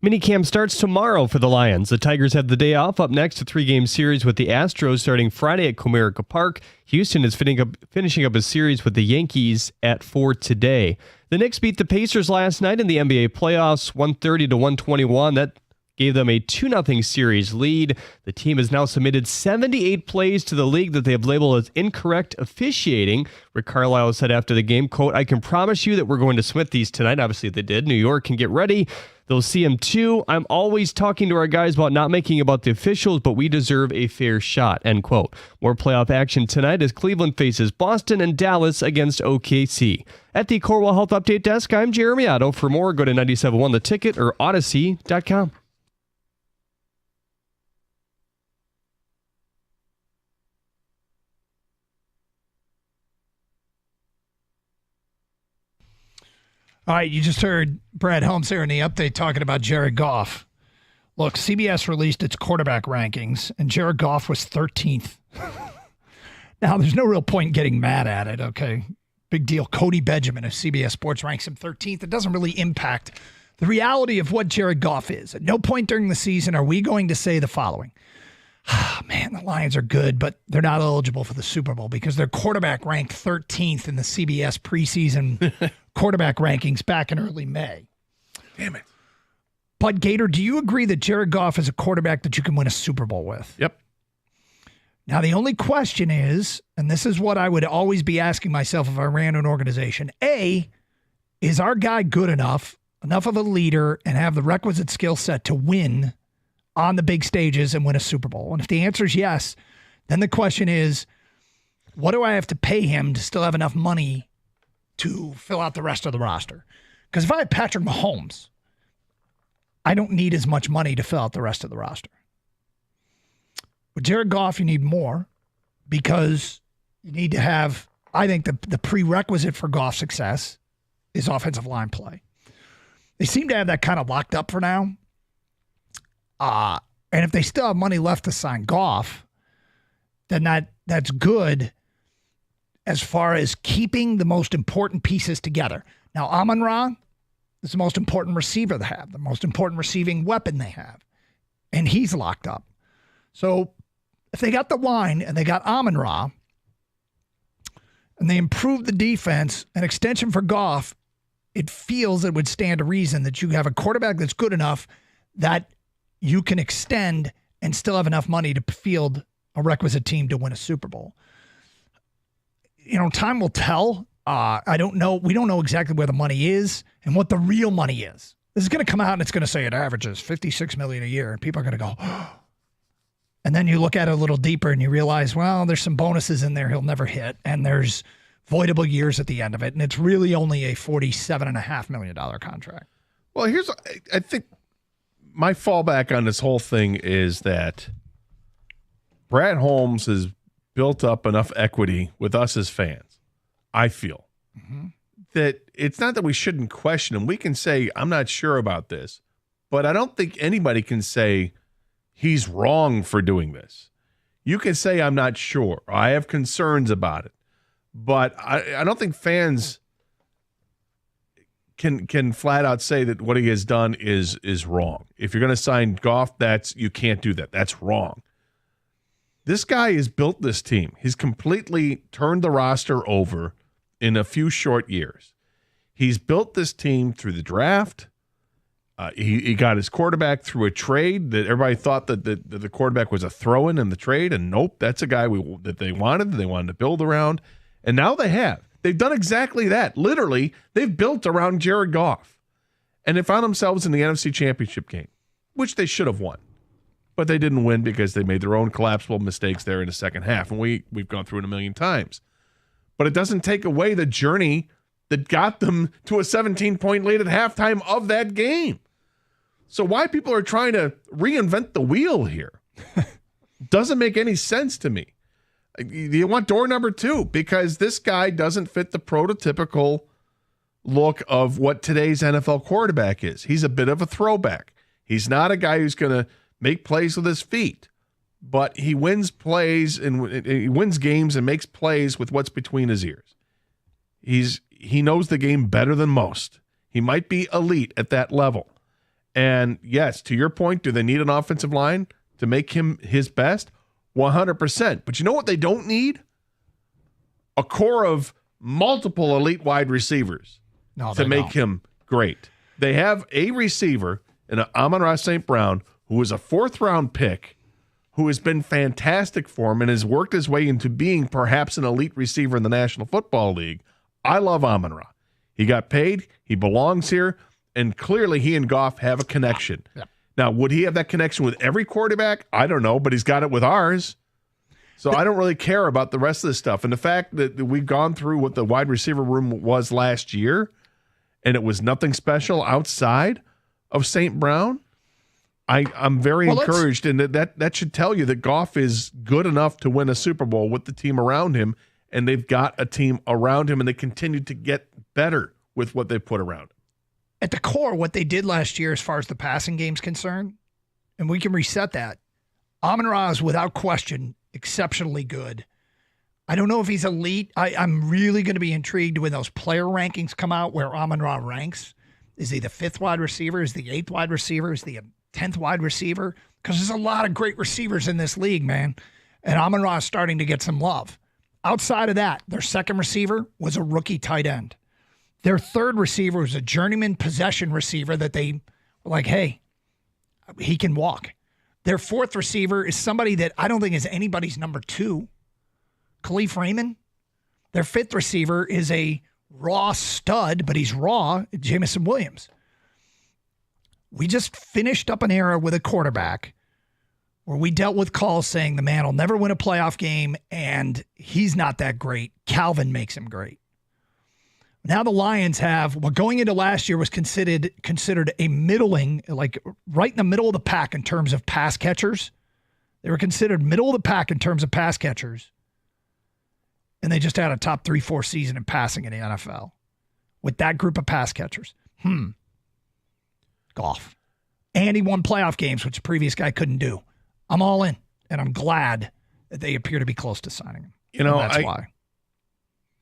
Minicamp starts tomorrow for the Lions. The Tigers have the day off. Up next, a 3-game series with the Astros starting Friday at Comerica Park. Houston is finishing up a series with the Yankees at 4 today. The Knicks beat the Pacers last night in the NBA playoffs, 130-121. That gave them a 2-0 series lead. The team has now submitted 78 plays to the league that they have labeled as incorrect officiating. Rick Carlisle said after the game, quote, "I can promise you that we're going to submit these tonight." Obviously they did. New York can get ready. They'll see him too. "I'm always talking to our guys about not making about the officials, but we deserve a fair shot," end quote. More playoff action tonight as Cleveland faces Boston and Dallas against OKC. At the Corwell Health Update Desk, I'm Jeremy Otto. For more, go to 97.1 The Ticket or Odyssey.com. All right, you just heard Brad Holmes there in the update talking about Jared Goff. Look, CBS released its quarterback rankings, and Jared Goff was 13th. Now, there's no real point in getting mad at it, okay? Big deal. Cody Benjamin of CBS Sports ranks him 13th. It doesn't really impact the reality of what Jared Goff is. At no point during the season are we going to say the following. Man, the Lions are good, but they're not eligible for the Super Bowl because their quarterback ranked 13th in the CBS preseason quarterback rankings back in early May. Damn it. But, Gator, do you agree that Jared Goff is a quarterback that you can win a Super Bowl with? Yep. Now, the only question is, and this is what I would always be asking myself if I ran an organization, A, is our guy good enough of a leader, and have the requisite skill set to win on the big stages and win a Super Bowl? And if the answer is yes, then the question is, what do I have to pay him to still have enough money to fill out the rest of the roster? Because if I have Patrick Mahomes, I don't need as much money to fill out the rest of the roster. With Jared Goff, you need more because you need to have, I think the prerequisite for Goff's success is offensive line play. They seem to have that kind of locked up for now. And if they still have money left to sign Goff, then that's good as far as keeping the most important pieces together. Now, Amon-Ra is the most important receiver they have, the most important receiving weapon they have, and he's locked up. So if they got the line and they got Amon-Ra and they improved the defense, an extension for Goff, it feels it would stand to reason that you have a quarterback that's good enough that you can extend and still have enough money to field a requisite team to win a Super Bowl. You know, time will tell. I don't know. We don't know exactly where the money is and what the real money is. This is going to come out and it's going to say it averages $56 million a year, and people are going to go, oh. And then you look at it a little deeper and you realize, well, there's some bonuses in there he'll never hit, and there's voidable years at the end of it, and it's really only a $47.5 million contract. Well, I think my fallback on this whole thing is that Brad Holmes has built up enough equity with us as fans, I feel, that it's not that we shouldn't question him. We can say, I'm not sure about this, but I don't think anybody can say he's wrong for doing this. You can say, I'm not sure. I have concerns about it. But I don't think fans can flat out say that what he has done is wrong. If you're going to sign Goff, you can't do that. That's wrong. This guy has built this team. He's completely turned the roster over in a few short years. He's built this team through the draft. He got his quarterback through a trade that everybody thought that the quarterback was a throw-in the trade, and nope, that's a guy that they wanted to build around. And now they have. They've done exactly that. Literally, they've built around Jared Goff. And they found themselves in the NFC Championship game, which they should have won. But they didn't win because they made their own collapsible mistakes there in the second half. And we've gone through it a million times. But it doesn't take away the journey that got them to a 17-point lead at halftime of that game. So why people are trying to reinvent the wheel here doesn't make any sense to me. You want door number 2 because this guy doesn't fit the prototypical look of what today's NFL quarterback is. He's a bit of a throwback. He's not a guy who's going to make plays with his feet, but he wins plays and he wins games and makes plays with what's between his ears. He knows the game better than most. He might be elite at that level. And yes, to your point, do they need an offensive line to make him his best? 100%. But you know what they don't need? A core of multiple elite wide receivers to make him great. They have a receiver in Amon-Ra St. Brown, who is a 4th-round pick, who has been fantastic for him and has worked his way into being perhaps an elite receiver in the National Football League. I love Amon-Ra. He got paid. He belongs here. And clearly he and Goff have a connection. Yeah. Now, would he have that connection with every quarterback? I don't know, but he's got it with ours. So I don't really care about the rest of this stuff. And the fact that we've gone through what the wide receiver room was last year, and it was nothing special outside of St. Brown, I'm very encouraged. And that should tell you that Goff is good enough to win a Super Bowl with the team around him. And they've got a team around him, and they continue to get better with what they put around him. At the core, what they did last year as far as the passing game's concerned, and we can reset that, Amon-Ra is without question exceptionally good. I don't know if he's elite. I'm really going to be intrigued when those player rankings come out where Amon-Ra ranks. Is he the 5th wide receiver? Is the 8th wide receiver? Is the 10th wide receiver? Because there's a lot of great receivers in this league, man. And Amon-Ra is starting to get some love. Outside of that, their 2nd receiver was a rookie tight end. Their 3rd receiver was a journeyman possession receiver that they were like, hey, he can walk. Their 4th receiver is somebody that I don't think is anybody's number 2, Khalif Raymond. Their 5th receiver is a raw stud, but he's raw, Jamison Williams. We just finished up an era with a quarterback where we dealt with calls saying the man will never win a playoff game and he's not that great. Calvin makes him great. Now the Lions have what going into last year was considered a middling, like right in the middle of the pack in terms of pass catchers. They were considered middle of the pack in terms of pass catchers. And they just had a top 3-4 season in passing in the NFL with that group of pass catchers. Goff. And he won playoff games, which the previous guy couldn't do. I'm all in, and I'm glad that they appear to be close to signing him. You know, and that's why.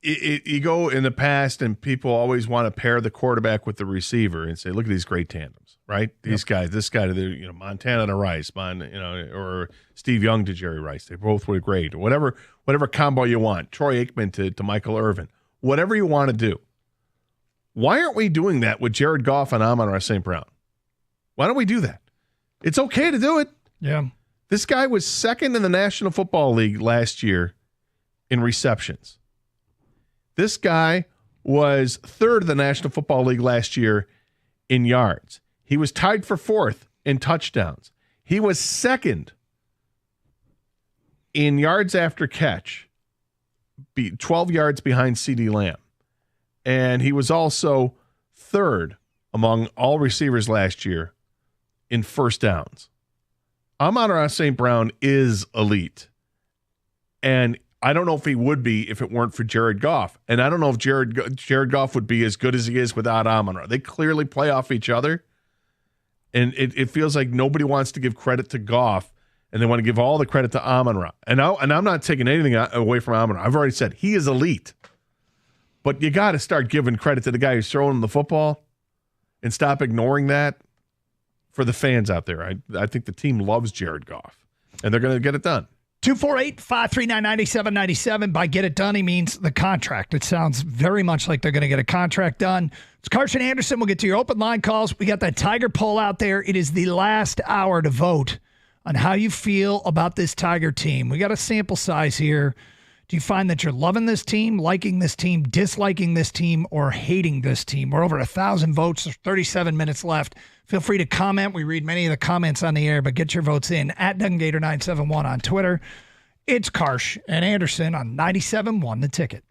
You go in the past and people always want to pair the quarterback with the receiver and say, look at these great tandems, right? These guys, this guy to Montana to Rice, or Steve Young to Jerry Rice. They both were great. Whatever combo you want. Troy Aikman to Michael Irvin. Whatever you want to do. Why aren't we doing that with Jared Goff and Amon-Ra St. Brown? Why don't we do that? It's okay to do it. Yeah. This guy was 2nd in the National Football League last year in receptions. This guy was 3rd in the National Football League last year in yards. He was tied for 4th in touchdowns. He was 2nd in yards after catch, 12 yards behind CeeDee Lamb. And he was also 3rd among all receivers last year in first downs. Amon-Ra St. Brown is elite. And I don't know if he would be if it weren't for Jared Goff. And I don't know if Jared Goff would be as good as he is without Amon-Ra. They clearly play off each other. And it feels like nobody wants to give credit to Goff, and they want to give all the credit to Amon-Ra. And I'm not taking anything away from Amon-Ra. I've already said he is elite. But you got to start giving credit to the guy who's throwing the football and stop ignoring that for the fans out there. I think the team loves Jared Goff, and they're going to get it done. 248-539-9797. By get it done, he means the contract. It sounds very much like they're going to get a contract done. It's Carson Anderson. We'll get to your open line calls. We got that Tiger poll out there. It is the last hour to vote on how you feel about this Tiger team. We got a sample size here Do you find that you're loving this team, liking this team, disliking this team, or hating this team? We're over 1,000 votes. There's 37 minutes left. Feel free to comment. We read many of the comments on the air, but get your votes in at Dungator971 on Twitter. It's Karsh and Anderson on 97.1 The Ticket.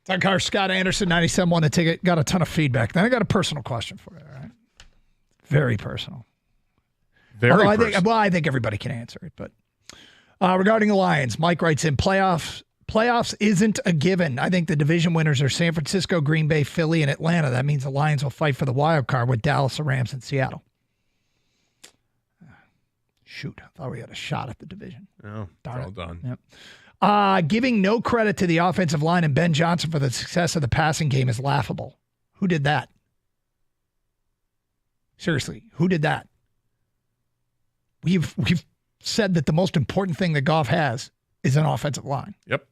Doug Carr, Scott Anderson, 97.1 The Ticket. Got a ton of feedback. Then I got a personal question for you, all right? Very personal. Very personal. I think everybody can answer it. But regarding the Lions, Mike writes in, playoffs isn't a given. I think the division winners are San Francisco, Green Bay, Philly, and Atlanta. That means the Lions will fight for the wild card with Dallas, the Rams, and Seattle. Shoot, I thought we had a shot at the division. Oh, darn well it. done. Yep. Giving no credit to the offensive line and Ben Johnson for the success of the passing game is laughable. Who did that? Seriously, who did that? We've said that the most important thing that Goff has is an offensive line. Yep.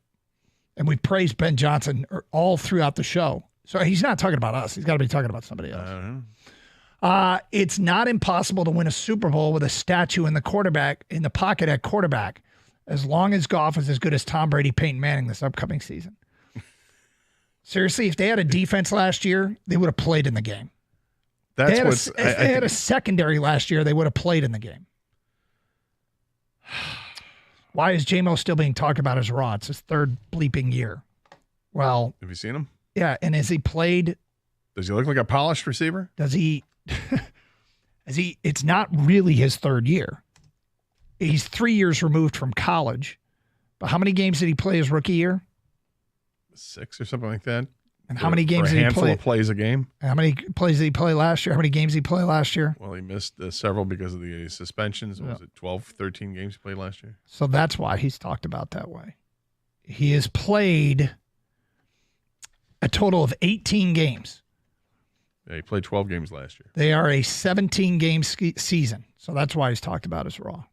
And we praised Ben Johnson all throughout the show. So he's not talking about us. He's got to be talking about somebody else. It's not impossible to win a Super Bowl with a statue in the pocket at quarterback, as long as Goff is as good as Tom Brady, Peyton Manning this upcoming season. Seriously, if they had a defense last year, they would have played in the game. If they had a secondary last year, they would have played in the game. Why is J-Mo still being talked about as raw? It's his third bleeping year. Well, have you seen him? Yeah, and has he played? Does he look like a polished receiver? Does he? It's not really his third year. He's 3 years removed from college. But how many games did he play his rookie year? 6 or something like that. And how many games did he play? A handful of plays a game. How many plays did he play last year? How many games did he play last year? Well, he missed several because of the suspensions. Yeah. Was it 12, 13 games he played last year? So that's why he's talked about that way. He has played a total of 18 games. Yeah, he played 12 games last year. They are a 17-game season. So that's why he's talked about as raw.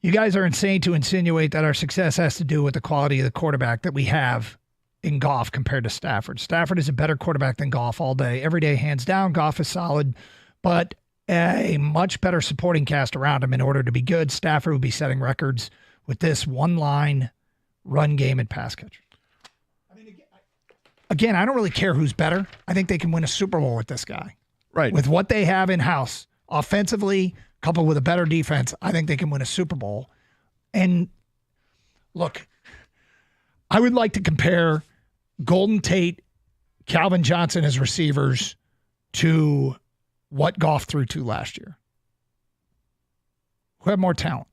You guys are insane to insinuate that our success has to do with the quality of the quarterback that we have in Goff compared to Stafford. Stafford is a better quarterback than Goff all day. Every day, hands down, Goff is solid, but a much better supporting cast around him in order to be good. Stafford would be setting records with this one-line run game and pass catcher. Again, I don't really care who's better. I think they can win a Super Bowl with this guy. Right. With what they have in-house, offensively, coupled with a better defense, I think they can win a Super Bowl. And look, I would like to compare Golden Tate, Calvin Johnson as receivers to what Goff threw to last year. Who had more talent?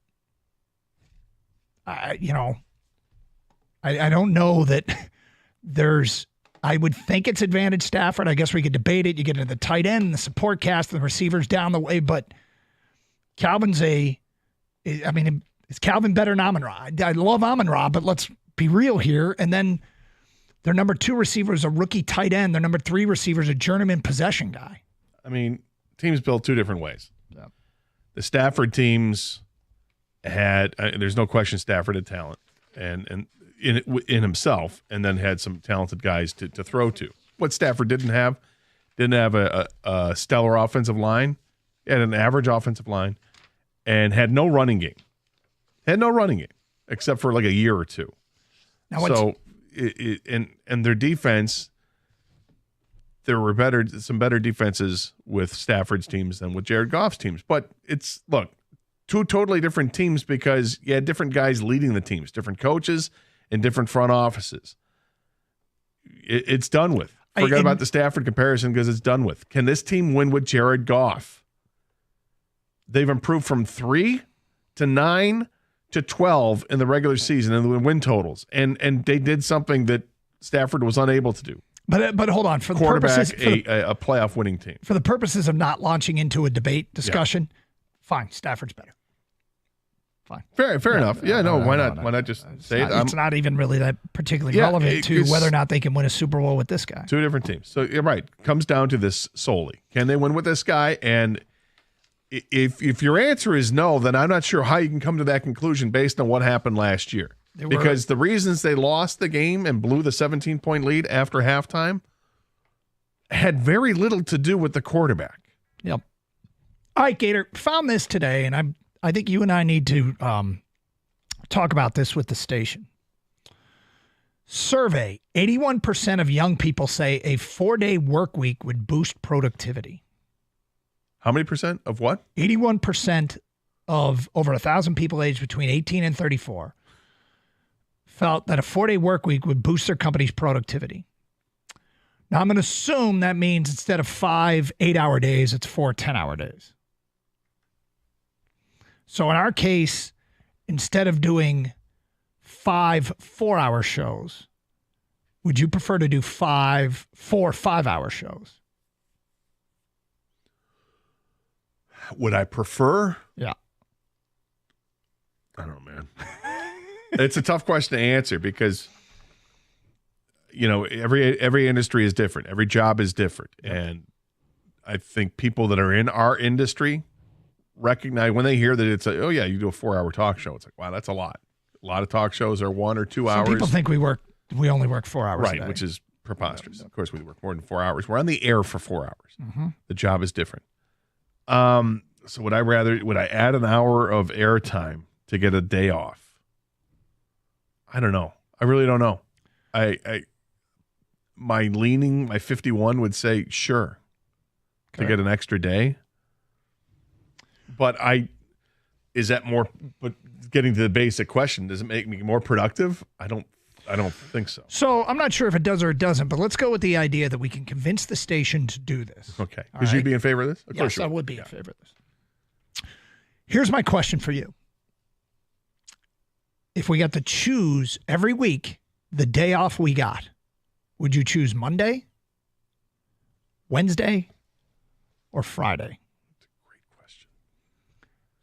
I don't know that there's. I would think it's advantage Stafford. I guess we could debate it. You get into the tight end, the support cast, the receivers down the way, but Calvin's is Calvin better than Amon-Ra? I love Amon-Ra, but let's be real here. And then their number 2 receiver is a rookie tight end. Their number 3 receiver is a journeyman possession guy. I mean, teams built 2 different ways. Yeah. The Stafford teams had, there's no question Stafford had talent and in himself, and then had some talented guys to throw to. What Stafford didn't have a stellar offensive line, had an average offensive line, and had no running game. Except for like a year or two. Now so, and their defense, there were some better defenses with Stafford's teams than with Jared Goff's teams. But it's, look, 2 totally different teams because you had different guys leading the teams, different coaches, and different front offices. It's done with. Forget about the Stafford comparison because it's done with. Can this team win with Jared Goff? They've improved from 3 to 9 to 12 in the regular season in the win totals, and they did something that Stafford was unable to do. But hold on, for the purposes a playoff winning team. For the purposes of not launching into a debate discussion, fine, Stafford's better. Fine. Fair enough. Yeah, no, why not? Why not just say it? It's not even really that particularly relevant to whether or not they can win a Super Bowl with this guy. 2 different teams. So you're right. Comes down to this solely. Can they win with this guy? And if your answer is no, then I'm not sure how you can come to that conclusion based on what happened last year. Because the reasons they lost the game and blew the 17-point lead after halftime had very little to do with the quarterback. Yep. All right, Gator, found this today, and I think you and I need to talk about this with the station. Survey, 81% of young people say a 4-day work week would boost productivity. How many percent of what? 81% of over 1,000 people aged between 18 and 34 felt that a 4-day work week would boost their company's productivity. Now, I'm going to assume that means instead of 5 8-hour days, it's 4 10-hour days. So in our case, instead of doing 5 4-hour shows, would you prefer to do 4 5-hour shows? Would I prefer? Yeah. I don't know, man. It's a tough question to answer because, every industry is different. Every job is different. And I think people that are in our industry recognize when they hear that it's you do a 4-hour talk show. It's like, wow, that's a lot. A lot of talk shows are 1 or 2 hours. People think we only work 4 hours a right, day. which is preposterous. Of course, we work more than 4 hours. We're on the air for 4 hours. Mm-hmm. The job is different. So would I add an hour of airtime to get a day off? I don't know. I really don't know. My 51 would say sure to get an extra day. But is that more? But getting to the basic question, does it make me more productive? I don't think so. So I'm not sure if it does or it doesn't, but let's go with the idea that we can convince the station to do this. Okay. Because you'd be in favor of this? Of course Yes, I would be in favor of this. Here's my question for you. If we got to choose every week the day off we got, would you choose Monday, Wednesday, or Friday?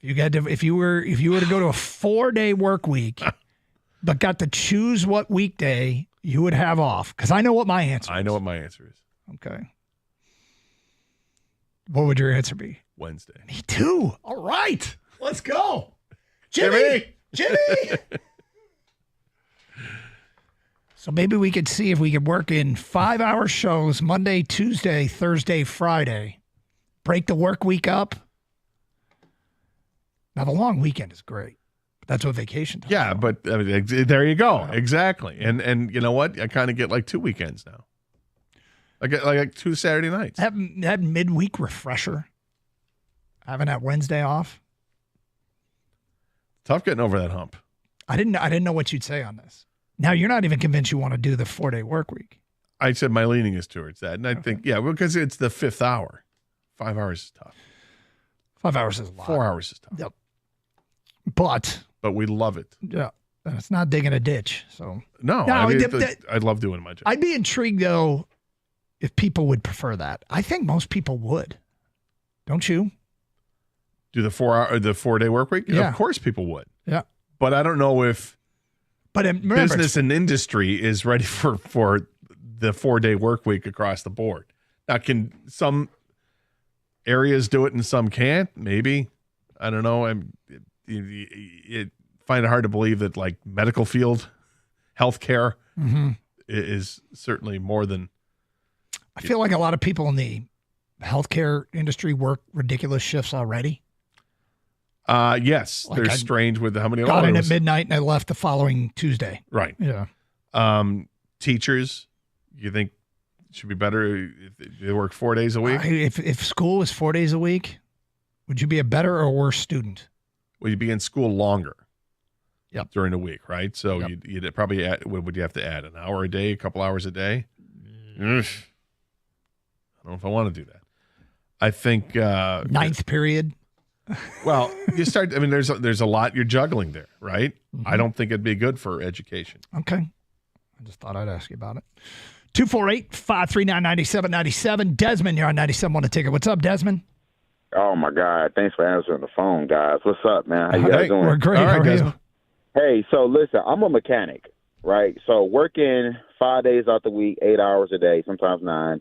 If you were to go to a 4-day work week, but got to choose what weekday you would have off, because I know what my answer is. I know what my answer is. Okay. What would your answer be? Wednesday. Me too. All right. Let's go. Jimmy. So maybe we could see if we could work in 5-hour shows Monday, Tuesday, Thursday, Friday. Break the work week up. Now, the long weekend is great. But that's what vacation does. Yeah, but there you go. Exactly. And you know what? I kind of get like 2 weekends now. I get like 2 Saturday nights. That midweek refresher. Having that Wednesday off. Tough getting over that hump. I didn't know what you'd say on this. Now, you're not even convinced you want to do the 4-day work week. I said my leaning is towards that. And I think, because it's the 5th hour. 5 hours is tough. 5 hours is a lot. 4 hours is tough. Yep. But we love it. Yeah. And it's not digging a ditch. So No, I love doing my job. I'd be intrigued, though, if people would prefer that. I think most people would. Don't you? Do the 4-day work week? Yeah. Of course people would. Yeah. But I don't know if business and industry is ready for the 4-day work week across the board. Now, can some areas do it and some can't? Maybe. I don't know. I find it hard to believe that like medical field, healthcare is certainly more than. I feel like a lot of people in the healthcare industry work ridiculous shifts already. Yes, Like they're I strange with how many got in at hours. midnight and I left the following Tuesday. Right. Yeah. Teachers, you think should be better if they work 4 days a week? If school was 4 days a week, would you be a better or worse student? Well, you'd be in school longer. Yep. During the week, right? So you'd probably add, what would you have to add? An hour a day, a couple hours a day? I don't know if I want to do that. I think ninth period. Well, you start. I mean, there's a lot you're juggling there, right? I don't think it'd be good for education. Okay. I just thought I'd ask you about it. 248-539-9797. Desmond, you're on 97. Want to take it? What's up, Desmond? Oh, my God. Thanks for answering the phone, guys. What's up, man? How you guys doing? We're great. How are you? Hey, so listen, I'm a mechanic, right? So working 5 days out the week, 8 hours a day, sometimes 9.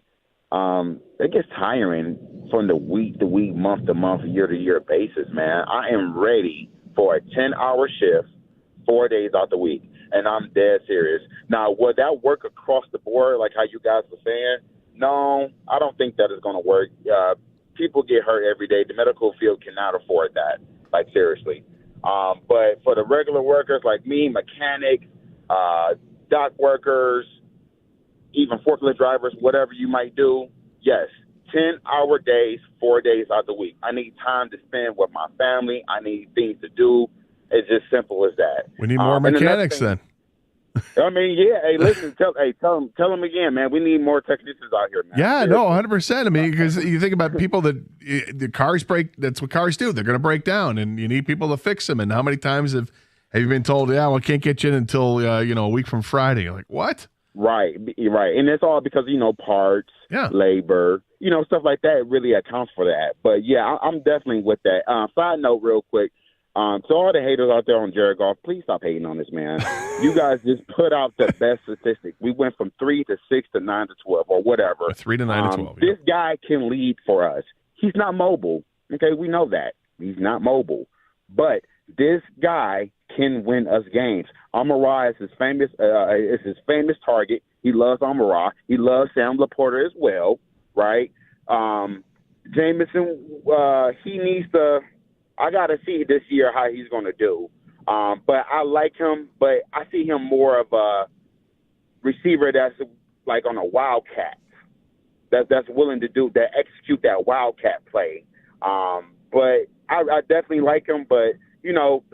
It gets tiring from the week to week, month to month, year to year basis, man. I am ready for a 10-hour shift, 4 days out the week, and I'm dead serious. Now, would that work across the board, like how you guys were saying? No, I don't think that is going to work. People get hurt every day. The medical field cannot afford that, like seriously. But for the regular workers like me, mechanics, dock workers, even forklift drivers, whatever you might do, yes, 10-hour days, 4 days out the week. I need time to spend with my family. I need things to do. It's just simple as that. We need more mechanics then. I mean, yeah. Hey, listen, tell them again, man. We need more technicians out here, man. Yeah, no, 100%. I mean, because you think about people that the cars break. That's what cars do. They're going to break down, and you need people to fix them. And how many times have you been told, "Yeah, well, can't get you in until a week from Friday"? You're like, what? Right, and it's all because parts, labor, stuff like that really accounts for that. But yeah, I'm definitely with that. Side note, real quick, So all the haters out there on Jared Goff, please stop hating on this man. You guys just put out the best statistics. We went from 3 to 6 to 9 to 12 or whatever. 3 to 9 to 12. This guy can lead for us. He's not mobile. Okay, we know that. He's not mobile. But this guy can win us games. Amon-Ra is his famous target. He loves Amon-Ra. He loves Sam Laporta as well, right? Jameson, he needs to – I got to see this year how he's going to do. But I like him, but I see him more of a receiver that's like on a wildcat, that's willing to execute that wildcat play. But I definitely like him, but,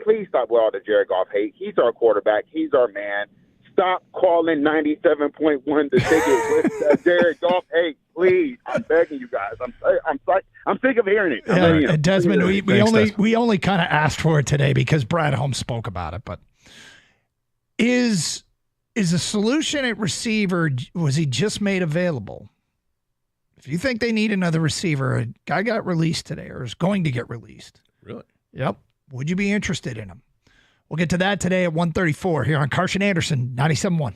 please stop with all the Jared Goff hate. He's our quarterback. He's our man. Stop calling 97.1 the ticket with Jared Goff hate. Please, I'm begging you guys. I'm sick of hearing it. Yeah, Desmond, we only kind of asked for it today because Brad Holmes spoke about it. But is a solution at receiver? Was he just made available? If you think they need another receiver, a guy got released today or is going to get released. Really? Yep. Would you be interested in him? We'll get to that today at 1:34 here on Carson Anderson 97.1.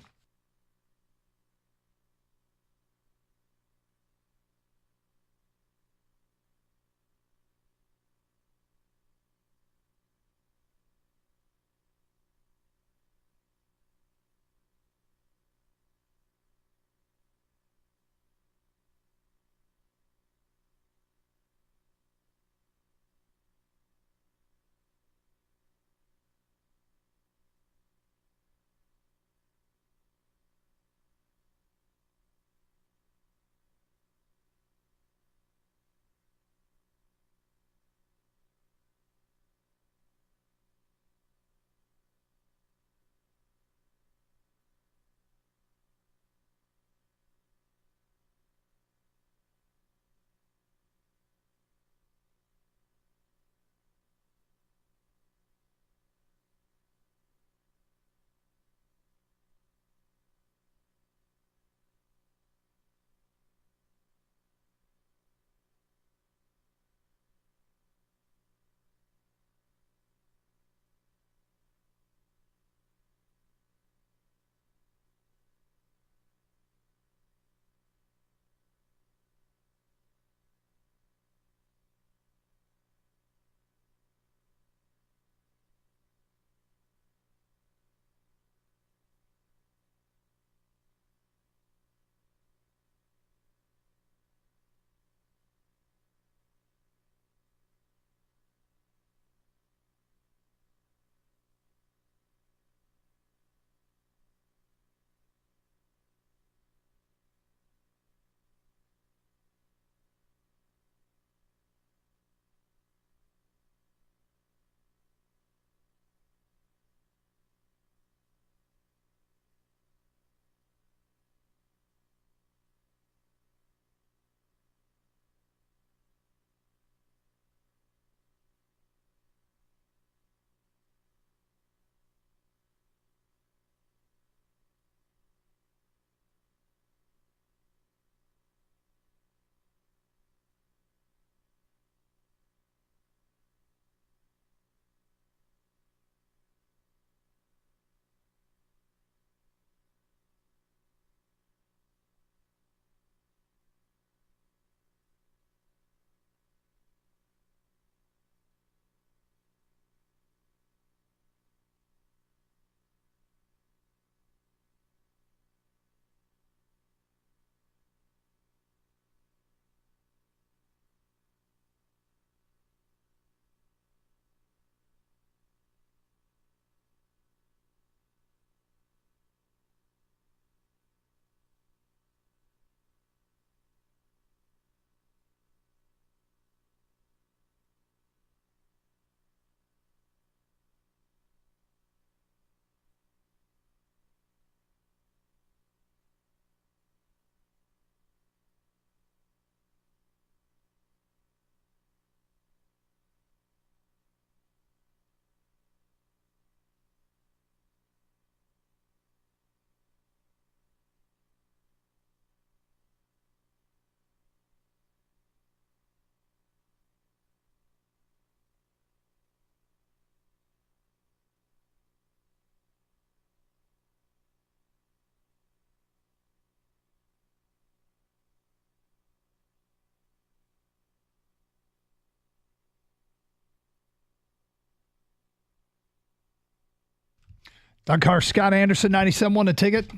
Doug Carr, Scott Anderson, 97.1 a ticket. What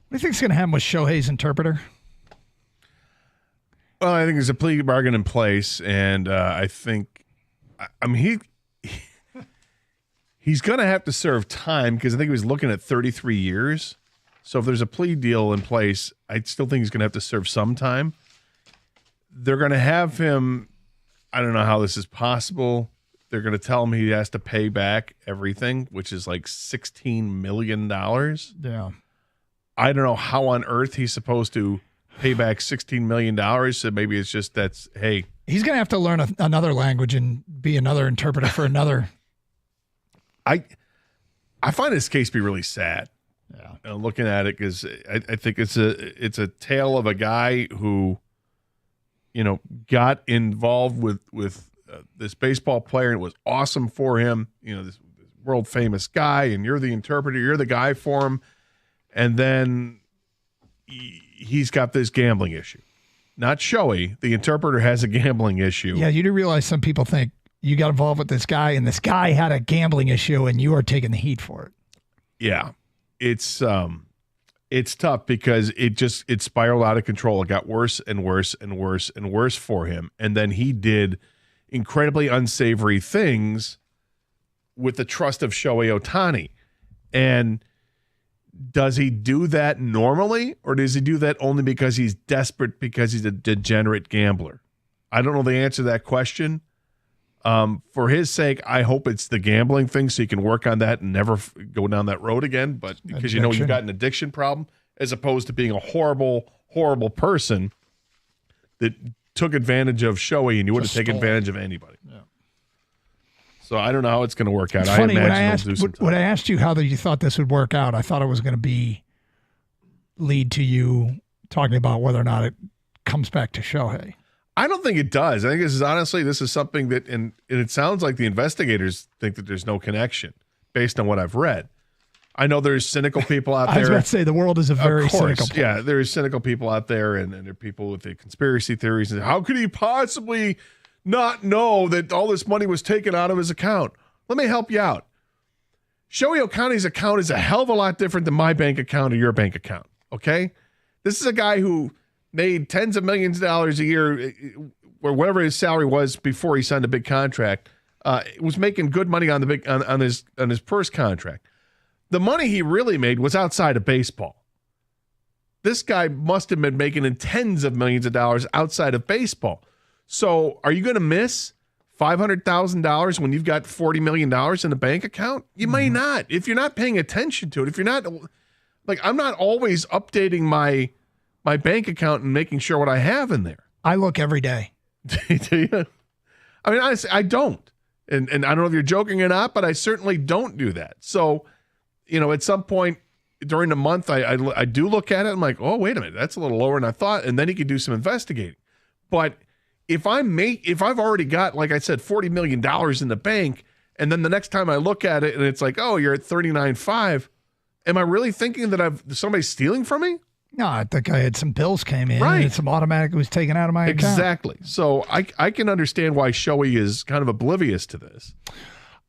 do you think is going to happen with Shohei's interpreter? Well, I think there's a plea bargain in place, and I think, he's going to have to serve time because I think he was looking at 33 years. So if there's a plea deal in place, I still think he's going to have to serve some time. They're going to have him, I don't know how this is possible. They're going to tell him he has to pay back everything, which is like $16 million. Yeah. I don't know how on earth he's supposed to pay back $16 million. So maybe it's just hey. He's going to have to learn another language and be another interpreter for another. I find this case to be really sad. Yeah. Looking at it, because I think it's a tale of a guy who, got involved with this baseball player, and it was awesome for him. This world famous guy, and you're the interpreter, you're the guy for him, and then he's got this gambling issue. Not Shohei, the interpreter has a gambling issue. Yeah, you do realize some people think you got involved with this guy, and this guy had a gambling issue, and you are taking the heat for it. Yeah, it's tough because it spiraled out of control. It got worse and worse and worse and worse for him, and then he did incredibly unsavory things with the trust of Shohei Ohtani. And does he do that normally, or does he do that only because he's desperate, because he's a degenerate gambler? I don't know the answer to that question. For his sake, I hope it's the gambling thing so he can work on that and never go down that road again. But because you've got an addiction problem, as opposed to being a horrible, horrible person that took advantage of Shohei, and you wouldn't take advantage of anybody. Yeah. So I don't know how it's going to work out. It's funny, I imagine when I asked you how you thought this would work out, I thought it was going to lead to you talking about whether or not it comes back to Shohei. I don't think it does. I think this is something that, and it sounds like the investigators think that there's no connection based on what I've read. I know there's cynical people out there. I was about to say the world is a very cynical place. Yeah, there's cynical people out there, and there are people with the conspiracy theories. And how could he possibly not know that all this money was taken out of his account? Let me help you out. Shohei Ohtani's account is a hell of a lot different than my bank account or your bank account, okay? This is a guy who made tens of millions of dollars a year, or whatever his salary was before he signed a big contract. Was making good money on his first contract. The money he really made was outside of baseball. This guy must have been making in tens of millions of dollars outside of baseball. So are you going to miss $500,000 when you've got $40 million in a bank account? You may not. If you're not paying attention to it, if you're not, like, I'm not always updating my bank account and making sure what I have in there. I look every day. Do you? I mean, honestly, I don't. And I don't know if you're joking or not, but I certainly don't do that. So, at some point during the month, I do look at it. I'm like, oh, wait a minute, that's a little lower than I thought. And then he could do some investigating. But if I've already got, like I said, $40 million in the bank, and then the next time I look at it and it's like, oh, you're at 39.5, am I really thinking that somebody's stealing from me? No, I think I had some bills came in, right, and some automatic was taken out of my account. Exactly. So I can understand why Shohei is kind of oblivious to this.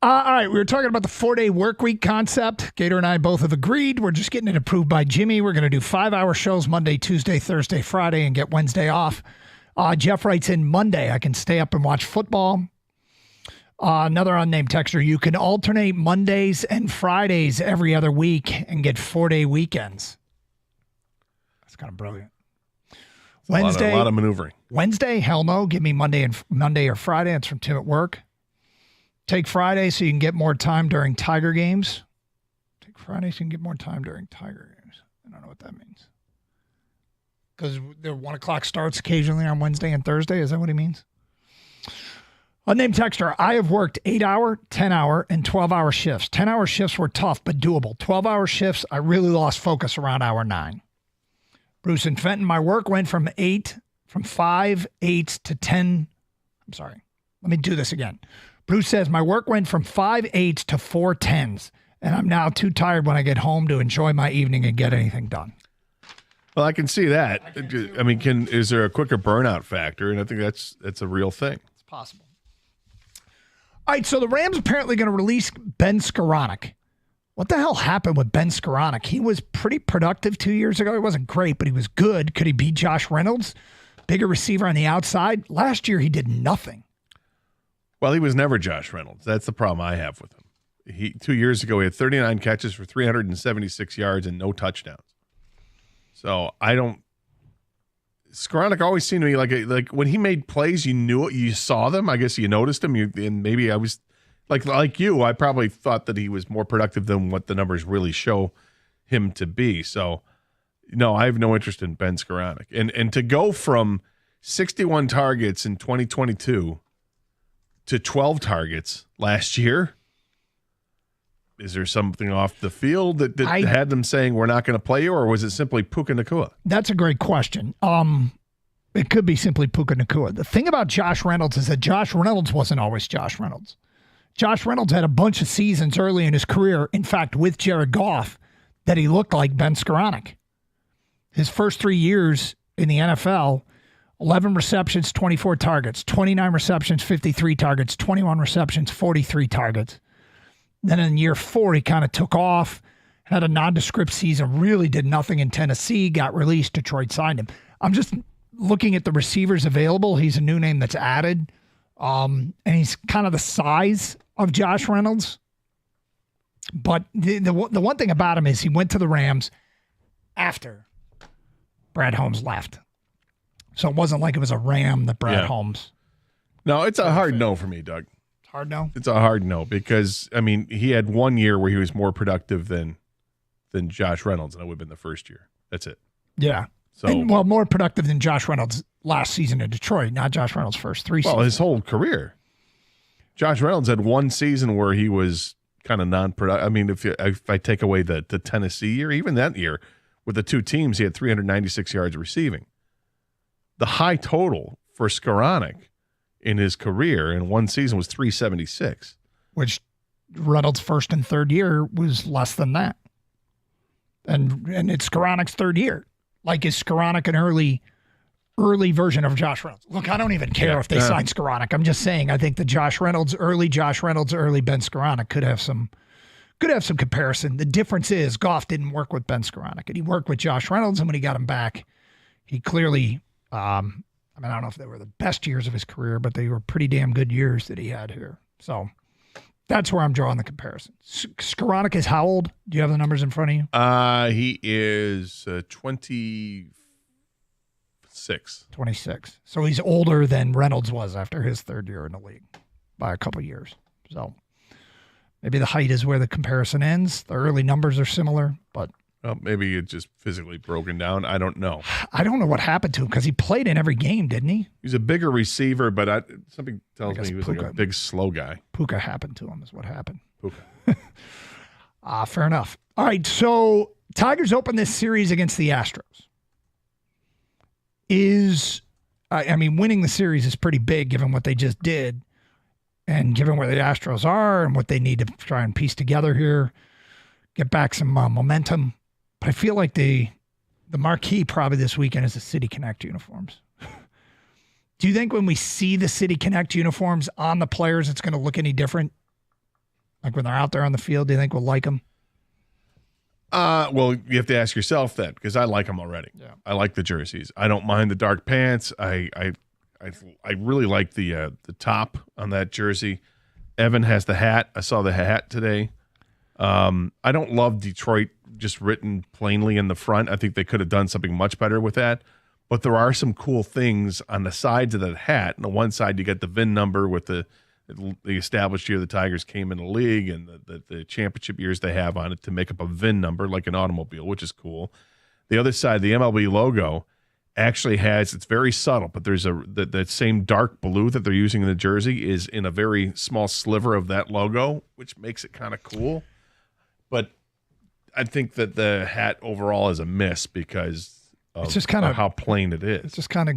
All right, we were talking about the 4-day work week concept. Gator and I both have agreed. We're just getting it approved by Jimmy. We're going to do 5-hour shows Monday, Tuesday, Thursday, Friday, and get Wednesday off. Jeff writes in Monday, I can stay up and watch football. Another unnamed texter, you can alternate Mondays and Fridays every other week and get 4-day weekends. That's kind of brilliant. Wednesday, a lot of maneuvering. Wednesday, hell no. Give me Monday or Friday. That's from Tim at work. Take Friday so you can get more time during Tiger games. Take Friday so you can get more time during Tiger games. I don't know what that means. Because the 1 o'clock starts occasionally on Wednesday and Thursday. Is that what he means? Unnamed texter, I have worked 8-hour, 10-hour, and 12-hour shifts. 10-hour shifts were tough but doable. 12-hour shifts, I really lost focus around hour 9. Bruce and Fenton, my work went from 5 8s to 10. I'm sorry. Let me do this again. Bruce says, my work went from 5 8s to 4 10s, and I'm now too tired when I get home to enjoy my evening and get anything done. Well, I can see that. I mean, is there a quicker burnout factor? And I think that's a real thing. It's possible. All right, so the Rams apparently going to release Ben Skoranek. What the hell happened with Ben Skoranek? He was pretty productive 2 years ago. He wasn't great, but he was good. Could he beat Josh Reynolds? Bigger receiver on the outside. Last year, he did nothing. Well, he was never Josh Reynolds. That's the problem I have with him. 2 years ago, he had 39 catches for 376 yards and no touchdowns. So Skoranek always seemed to me like when he made plays, you knew it, you saw them. I guess you noticed him. And maybe I was like you. I probably thought that he was more productive than what the numbers really show him to be. So, no, I have no interest in Ben Skoranek. And to go from 61 targets in 2022 to 12 targets last year, is there something off the field that had them saying we're not going to play you, or was it simply Puka Nacua? That's a great question. It could be simply Puka Nacua. The thing about Josh Reynolds is that Josh Reynolds wasn't always Josh Reynolds. Josh Reynolds had a bunch of seasons early in his career, in fact, with Jared Goff, that he looked like Ben Skoranek. His first 3 years in the NFL, 11 receptions, 24 targets, 29 receptions, 53 targets, 21 receptions, 43 targets. Then in year 4, he kind of took off, had a nondescript season, really did nothing in Tennessee, got released, Detroit signed him. I'm just looking at the receivers available. He's a new name that's added, and he's kind of the size of Josh Reynolds. But the one thing about him is he went to the Rams after Brad Holmes left. So it wasn't like it was a Ram that Brad Holmes. No, it's a hard no for me, Doug. Hard no? It's a hard no because, I mean, he had 1 year where he was more productive than Josh Reynolds, and it would have been the first year. That's it. Yeah. So, more productive than Josh Reynolds last season in Detroit, not Josh Reynolds' first 3 seasons. Well, his whole career. Josh Reynolds had 1 season where he was kind of non-productive. I mean, if I take away the Tennessee year, even that year, with the 2 teams, he had 396 yards receiving. The high total for Skoranek in his career in 1 season was 376. Which Reynolds' first and third year was less than that. And it's Skoranek's third year. Like, is Skoranek an early version of Josh Reynolds? Look, I don't even care if they sign Skoranek. I'm just saying I think the early Ben Skoranek could have some comparison. The difference is Goff didn't work with Ben Skoranek, and he worked with Josh Reynolds, and when he got him back, he clearly I don't know if they were the best years of his career, but they were pretty damn good years that he had here. So that's where I'm drawing the comparison. Skoranek is how old? Do you have the numbers in front of you? He is 26. 26. So he's older than Reynolds was after his third year in the league by a couple years. So maybe the height is where the comparison ends. The early numbers are similar, but maybe it's just physically broken down. I don't know. I don't know what happened to him because he played in every game, didn't he? He's a bigger receiver, but something tells me he was like a big, slow guy. Puka happened to him is what happened. Puka. Fair enough. All right, so Tigers open this series against the Astros. Winning the series is pretty big given what they just did and given where the Astros are and what they need to try and piece together here, get back some momentum. But I feel like the marquee probably this weekend is the City Connect uniforms. Do you think when we see the City Connect uniforms on the players, it's going to look any different? Like when they're out there on the field, do you think we'll like them? Well, you have to ask yourself that because I like them already. Yeah. I like the jerseys. I don't mind the dark pants. I really like the top on that jersey. Evan has the hat. I saw the hat today. I don't love Detroit just written plainly in the front. I think they could have done something much better with that. But there are some cool things on the sides of that hat. On the one side, you get the VIN number with the established year the Tigers came in the league and the championship years they have on it to make up a VIN number like an automobile, which is cool. The other side, the MLB logo, actually has, it's very subtle, but there's that same dark blue that they're using in the jersey is in a very small sliver of that logo, which makes it kind of cool. But I think that the hat overall is a miss because of, it's just kind of how plain it is. It's just kind of,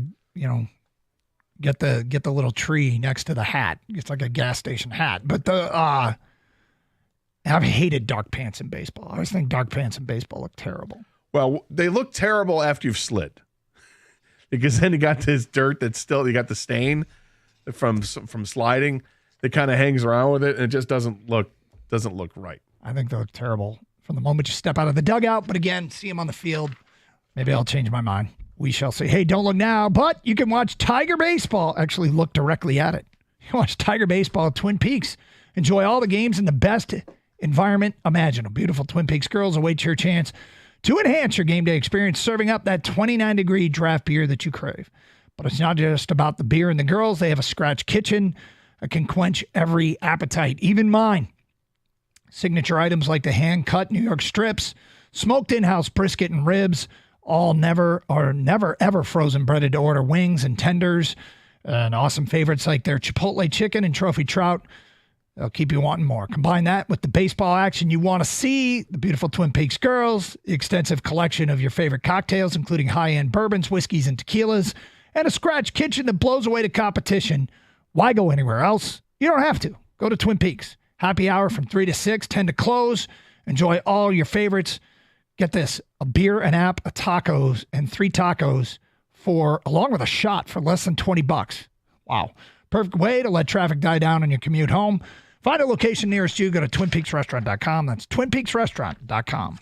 get the little tree next to the hat. It's like a gas station hat. But I've hated dark pants in baseball. I always think dark pants in baseball look terrible. Well, they look terrible after you've slid. Because then you got this dirt that's still, you got the stain from sliding that kind of hangs around with it, and it just doesn't look right. I think they're terrible from the moment you step out of the dugout. But again, see them on the field. Maybe I'll change my mind. We shall see. Hey, don't look now, but you can watch Tiger Baseball. Actually, look directly at it. You can watch Tiger Baseball at Twin Peaks. Enjoy all the games in the best environment imaginable. Beautiful Twin Peaks girls await your chance to enhance your game day experience, serving up that 29-degree draft beer that you crave. But it's not just about the beer and the girls. They have a scratch kitchen that can quench every appetite, even mine. Signature items like the hand-cut New York strips, smoked in-house brisket and ribs, all never ever frozen breaded to order wings and tenders, and awesome favorites like their Chipotle chicken and trophy trout. They'll keep you wanting more. Combine that with the baseball action you want to see, the beautiful Twin Peaks girls, the extensive collection of your favorite cocktails, including high-end bourbons, whiskeys, and tequilas, and a scratch kitchen that blows away the competition. Why go anywhere else? You don't have to. Go to Twin Peaks. Happy hour from 3 to 6, 10 to close. Enjoy all your favorites. Get this, a beer, an app, a tacos, and 3 tacos along with a shot for less than $20. Wow. Perfect way to let traffic die down on your commute home. Find a location nearest you. Go to twinpeaksrestaurant.com. That's twinpeaksrestaurant.com.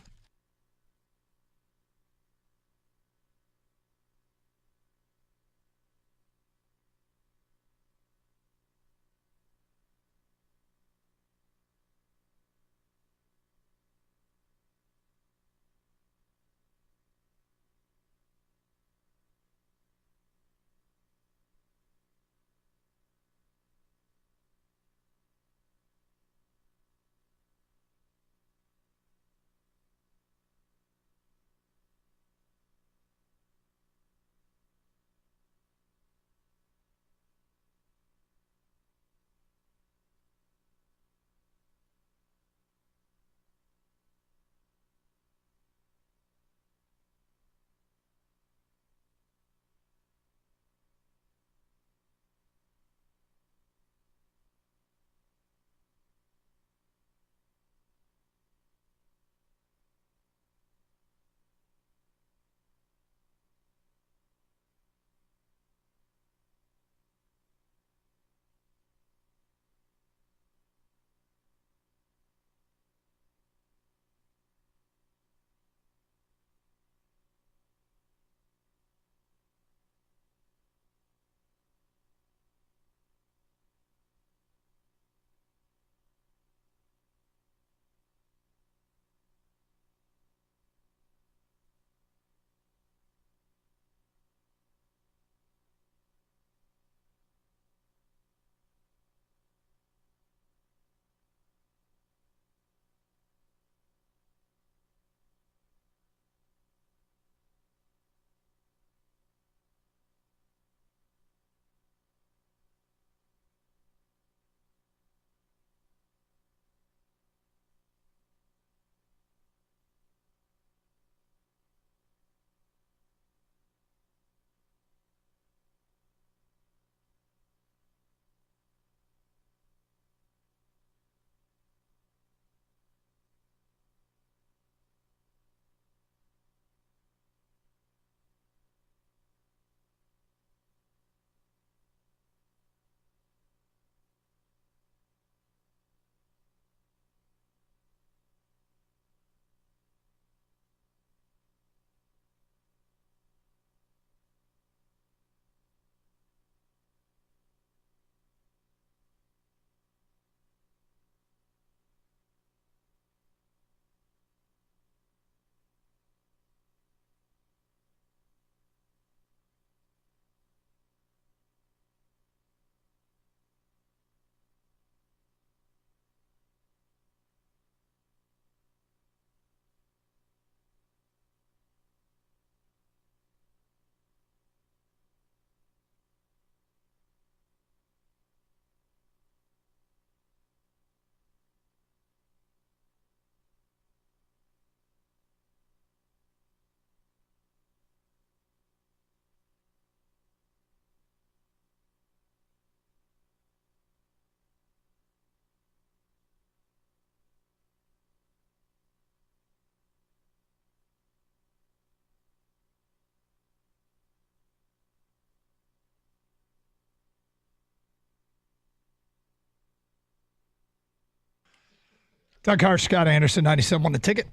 Doug Hart, Scott Anderson, 97 The Ticket.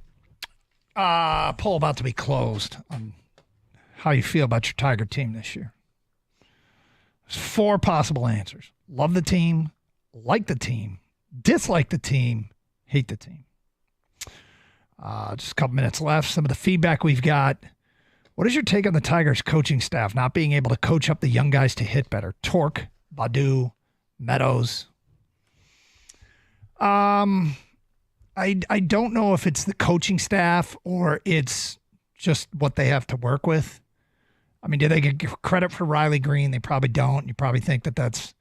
Poll about to be closed on how you feel about your Tiger team this year. There's 4 possible answers. Love the team, like the team, dislike the team, hate the team. Just a couple minutes left. Some of the feedback we've got. What is your take on the Tigers coaching staff not being able to coach up the young guys to hit better? Torque, Badu, Meadows. I don't know if it's the coaching staff or it's just what they have to work with. I mean, do they get credit for Riley Green? They probably don't. You probably think that that's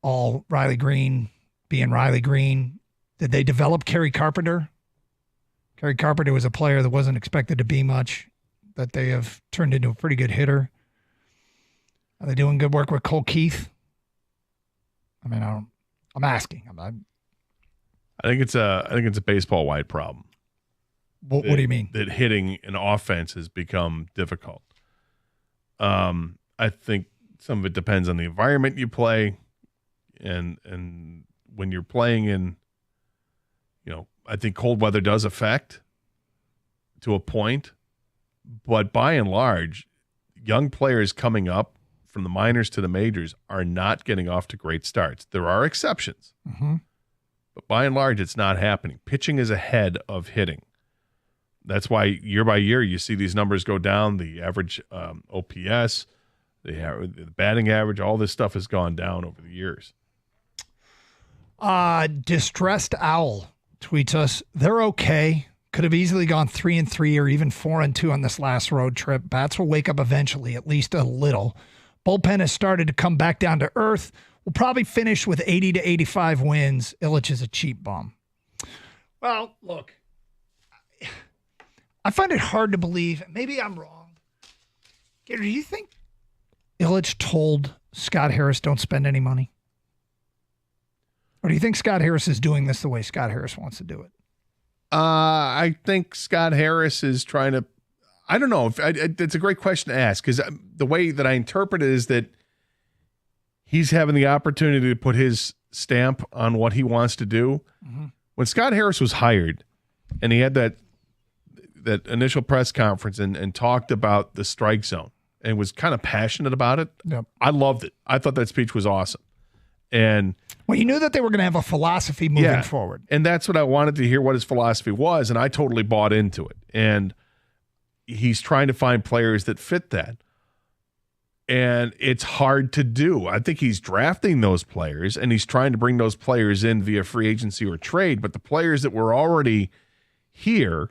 all Riley Green being Riley Green. Did they develop Kerry Carpenter? Kerry Carpenter was a player that wasn't expected to be much, that they have turned into a pretty good hitter. Are they doing good work with Cole Keith? I mean, I'm asking. I think it's a baseball-wide problem. What do you mean? That hitting an offense has become difficult. I think some of it depends on the environment you play, and when you're playing in, I think cold weather does affect to a point, but by and large, young players coming up from the minors to the majors are not getting off to great starts. There are exceptions, but by and large, it's not happening. Pitching is ahead of hitting. That's why year by year you see these numbers go down. The average OPS, the batting average, all this stuff has gone down over the years. Distressed Owl tweets us, they're okay. Could have easily gone 3-3 or even 4-2 on this last road trip. Bats will wake up eventually, at least a little. Bullpen has started to come back down to earth. We'll probably finish with 80 to 85 wins. Illich is a cheap bum. Well, look, I find it hard to believe. Maybe I'm wrong. Gator, do you think Illich told Scott Harris don't spend any money? Or do you think Scott Harris is doing this the way Scott Harris wants to do it? I think Scott Harris is trying to. I don't know. It's a great question to ask, because the way that I interpret it is that he's having the opportunity to put his stamp on what he wants to do. Mm-hmm. When Scott Harris was hired, and he had that initial press conference and talked about the strike zone and was kind of passionate about it, yep. I loved it. I thought that speech was awesome. And well, you knew that they were going to have a philosophy moving forward. And that's what I wanted to hear, what his philosophy was, and I totally bought into it. And he's trying to find players that fit that. And it's hard to do. I think he's drafting those players, and he's trying to bring those players in via free agency or trade, but the players that were already here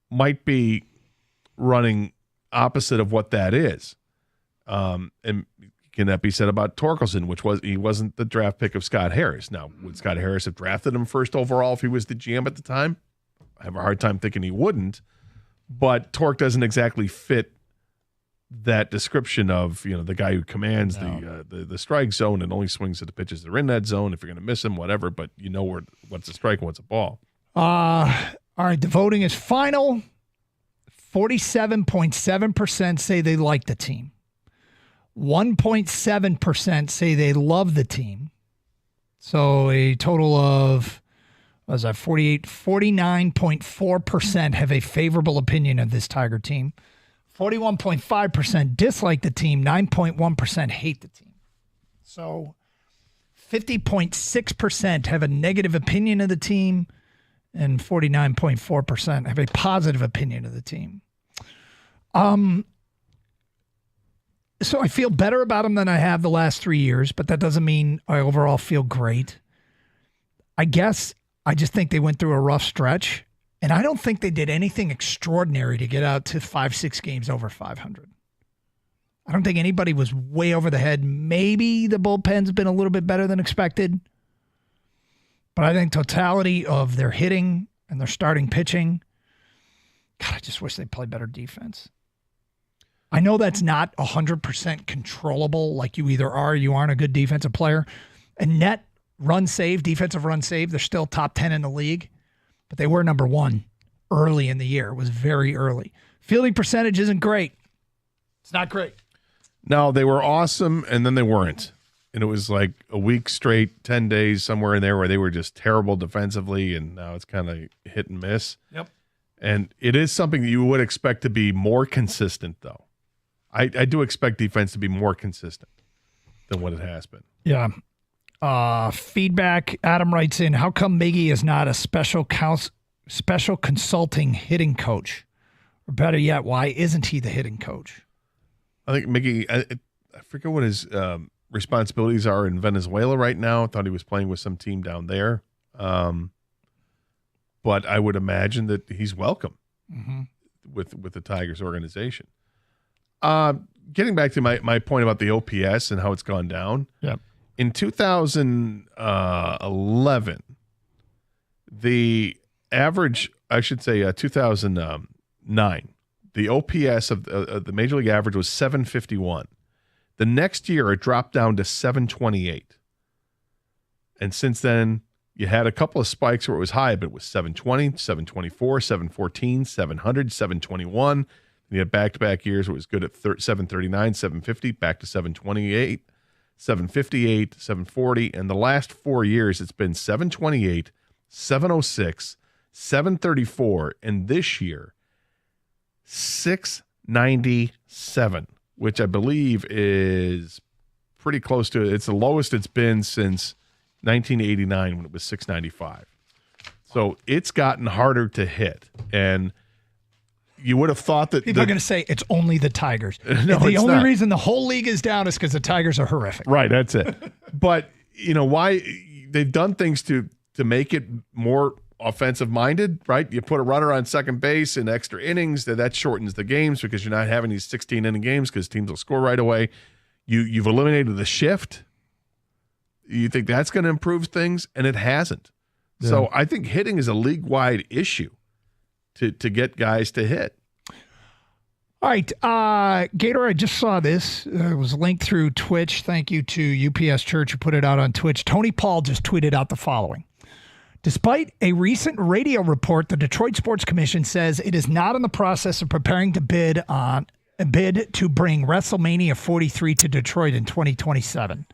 might be running opposite of what that is. And can that be said about Torkelson, he wasn't the draft pick of Scott Harris. Now, would Scott Harris have drafted him first overall if he was the GM at the time? I have a hard time thinking he wouldn't. But Torque doesn't exactly fit that description of the guy who commands the strike zone and only swings at the pitches that are in that zone. If you're going to miss him, whatever. But what's a strike and what's a ball. All right, the voting is final. 47.7% say they like the team. 1.7% say they love the team. So a total of, 49.4% have a favorable opinion of this Tiger team. 41.5% dislike the team. 9.1% hate the team. So 50.6% have a negative opinion of the team, and 49.4% have a positive opinion of the team. So I feel better about them than I have the last 3 years, but that doesn't mean I overall feel great. I guess I just think they went through a rough stretch, and I don't think they did anything extraordinary to get out to 5-6 games over 500. I don't think anybody was way over the head. Maybe the bullpen's been a little bit better than expected, but I think totality of their hitting and their starting pitching, God, I just wish they played better defense. I know that's not 100% controllable. Like you either are or you aren't a good defensive player. And net run save, defensive run save, they're still top 10 in the league. But they were number 1 early in the year. It was very early. Fielding percentage isn't great. It's not great. No, they were awesome, and then they weren't. And it was like a week straight, 10 days, somewhere in there where they were just terrible defensively, and now it's kind of hit and miss. Yep. And it is something that you would expect to be more consistent, though. I do expect defense to be more consistent than what it has been. Yeah. Feedback. Adam writes in, how come Miggy is not a special consulting hitting coach? Or better yet, why isn't he the hitting coach? I think Miggy, I forget what his responsibilities are in Venezuela right now. I thought he was playing with some team down there. But I would imagine that he's welcome with the Tigers organization. Getting back to my point about the OPS and how it's gone down. Yep. In 2011, the average, 2009, the OPS of the Major League average was 751. The next year, it dropped down to 728. And since then, you had a couple of spikes where it was high, but it was 720, 724, 714, 700, 721. And you had back-to-back years where it was good at 739, 750, back to 728, 758, 740. And the last 4 years, it's been 728, 706, 734, and this year, 697, which I believe is pretty close to it. It's the lowest it's been since 1989 when it was 695. So it's gotten harder to hit. And you would have thought that people are going to say it's only the Tigers. No, the it's only not. reason the whole league is down is because the Tigers are horrific. Right, that's it. But why they've done things to make it more offensive minded, right? You put a runner on second base in extra innings, that shortens the games because you're not having these 16 inning games because teams will score right away. You've eliminated the shift. You think that's going to improve things, and it hasn't. Yeah. So I think hitting is a league-wide issue to get guys to hit. All right, Gator, I just saw this. It was linked through Twitch. Thank you to UPS Church who put it out on Twitch. Tony Paul just tweeted out the following. Despite a recent radio report, the Detroit Sports Commission says it is not in the process of preparing to bid to bring WrestleMania 43 to Detroit in 2027.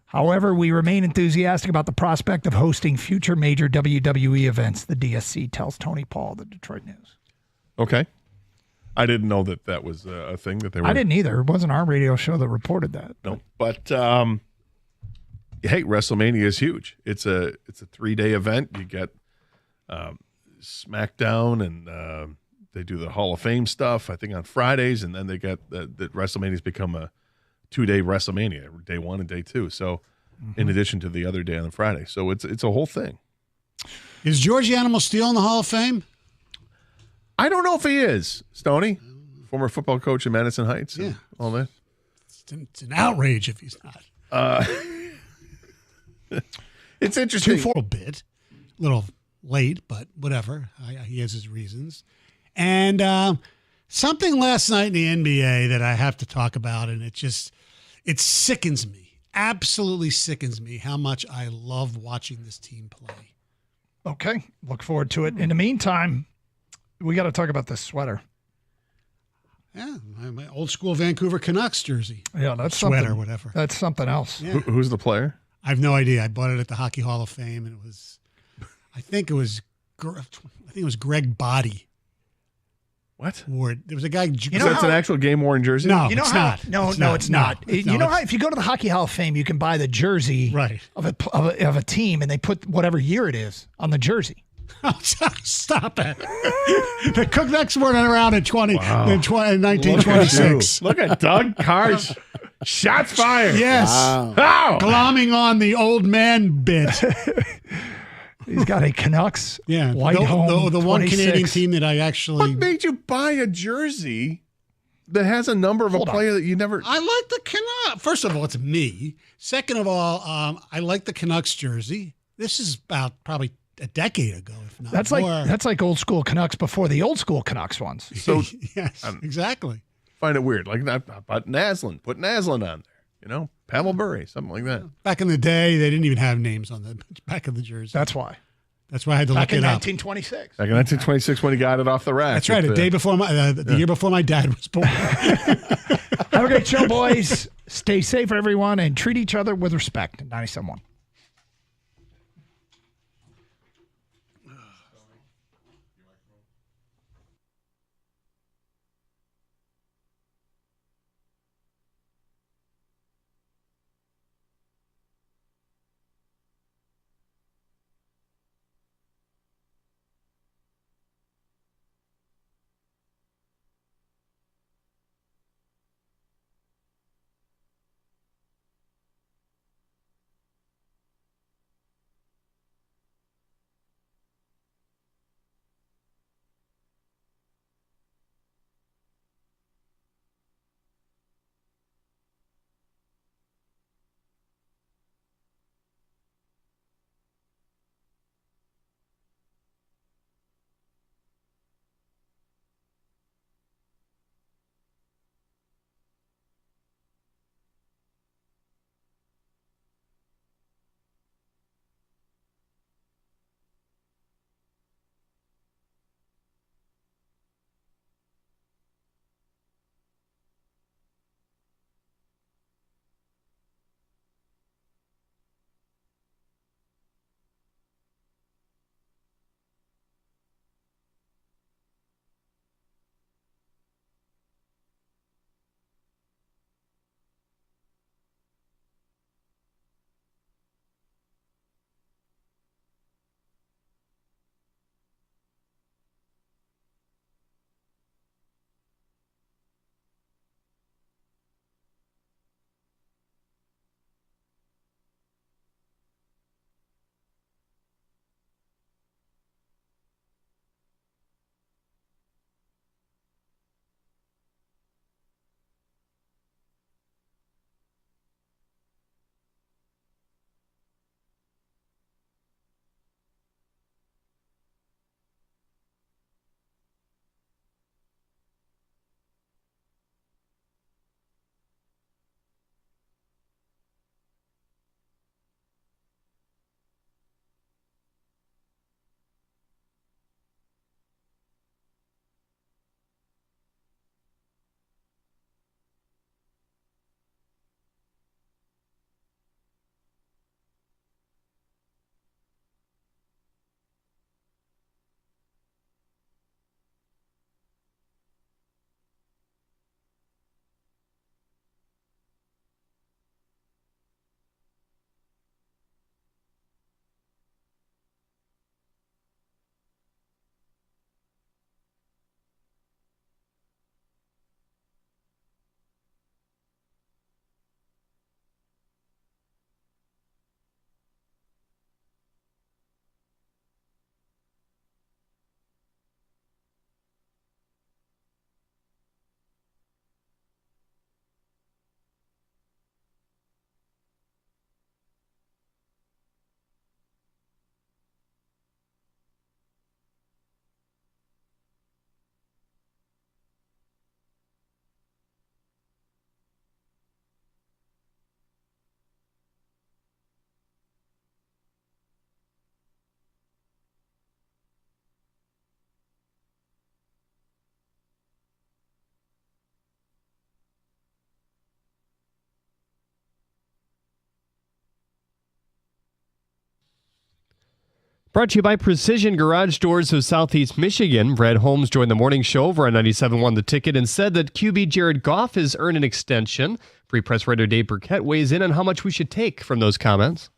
However, we remain enthusiastic about the prospect of hosting future major WWE events, the DSC tells Tony Paul, the Detroit News. Okay. I didn't know that was a thing that they were. I didn't either. It wasn't our radio show that reported that. No, but hey, WrestleMania is huge. It's a 3-day event. You get SmackDown, and they do the Hall of Fame stuff, I think, on Fridays, and then they get that WrestleMania's become a 2-day WrestleMania, day 1 and day 2. So, in addition to the other day on the Friday, so it's a whole thing. Is George Animal Steele in the Hall of Fame? I don't know if he is. Stoney, former football coach in Madison Heights. Yeah, all that. It's an outrage if he's not. It's interesting. A bit, a little late, but whatever. He has his reasons. And something last night in the NBA that I have to talk about, and it sickens me, absolutely sickens me how much I love watching this team play. Okay, look forward to it. In the meantime, we got to talk about this sweater. Yeah, my old school Vancouver Canucks jersey. Yeah, that's sweater, something, whatever. That's something else. Yeah. Who's the player? I have no idea. I bought it at the Hockey Hall of Fame, and I think it was Greg Body. What? Ward. There was a guy. That's an actual game-worn jersey? No, it's not. No, it's not. You know how if you go to the Hockey Hall of Fame, you can buy the jersey of a team, and they put whatever year it is on the jersey. Stop it. The Canucks weren't around in 1926. Look at Doug Carr's shots fired. Yes. Wow. Glomming on the old man bit. He's got a Canucks white home the one Canadian team that I actually... What made you buy a jersey that has a number of a player that you never... I like the Canucks. First of all, it's me. Second of all, I like the Canucks jersey. This is about probably a decade ago, if not more. That's like old school Canucks before the old school Canucks ones. So yes, exactly. Find it weird, like that about Naslin. Put Naslin on there, Pavel Bure, something like that. Back in the day, they didn't even have names on the back of the jersey. That's why. That's why I had to look it up. Back in 1926. Back in 1926 when he got it off the rack. That's right. The day before the year before my dad was born. Have a great show, boys. Stay safe, everyone, and treat each other with respect. 97.1. Brought to you by Precision Garage Doors of Southeast Michigan. Brad Holmes joined the morning show over on 97.1 The Ticket and said that QB Jared Goff has earned an extension. Free press writer Dave Burkett weighs in on how much we should take from those comments.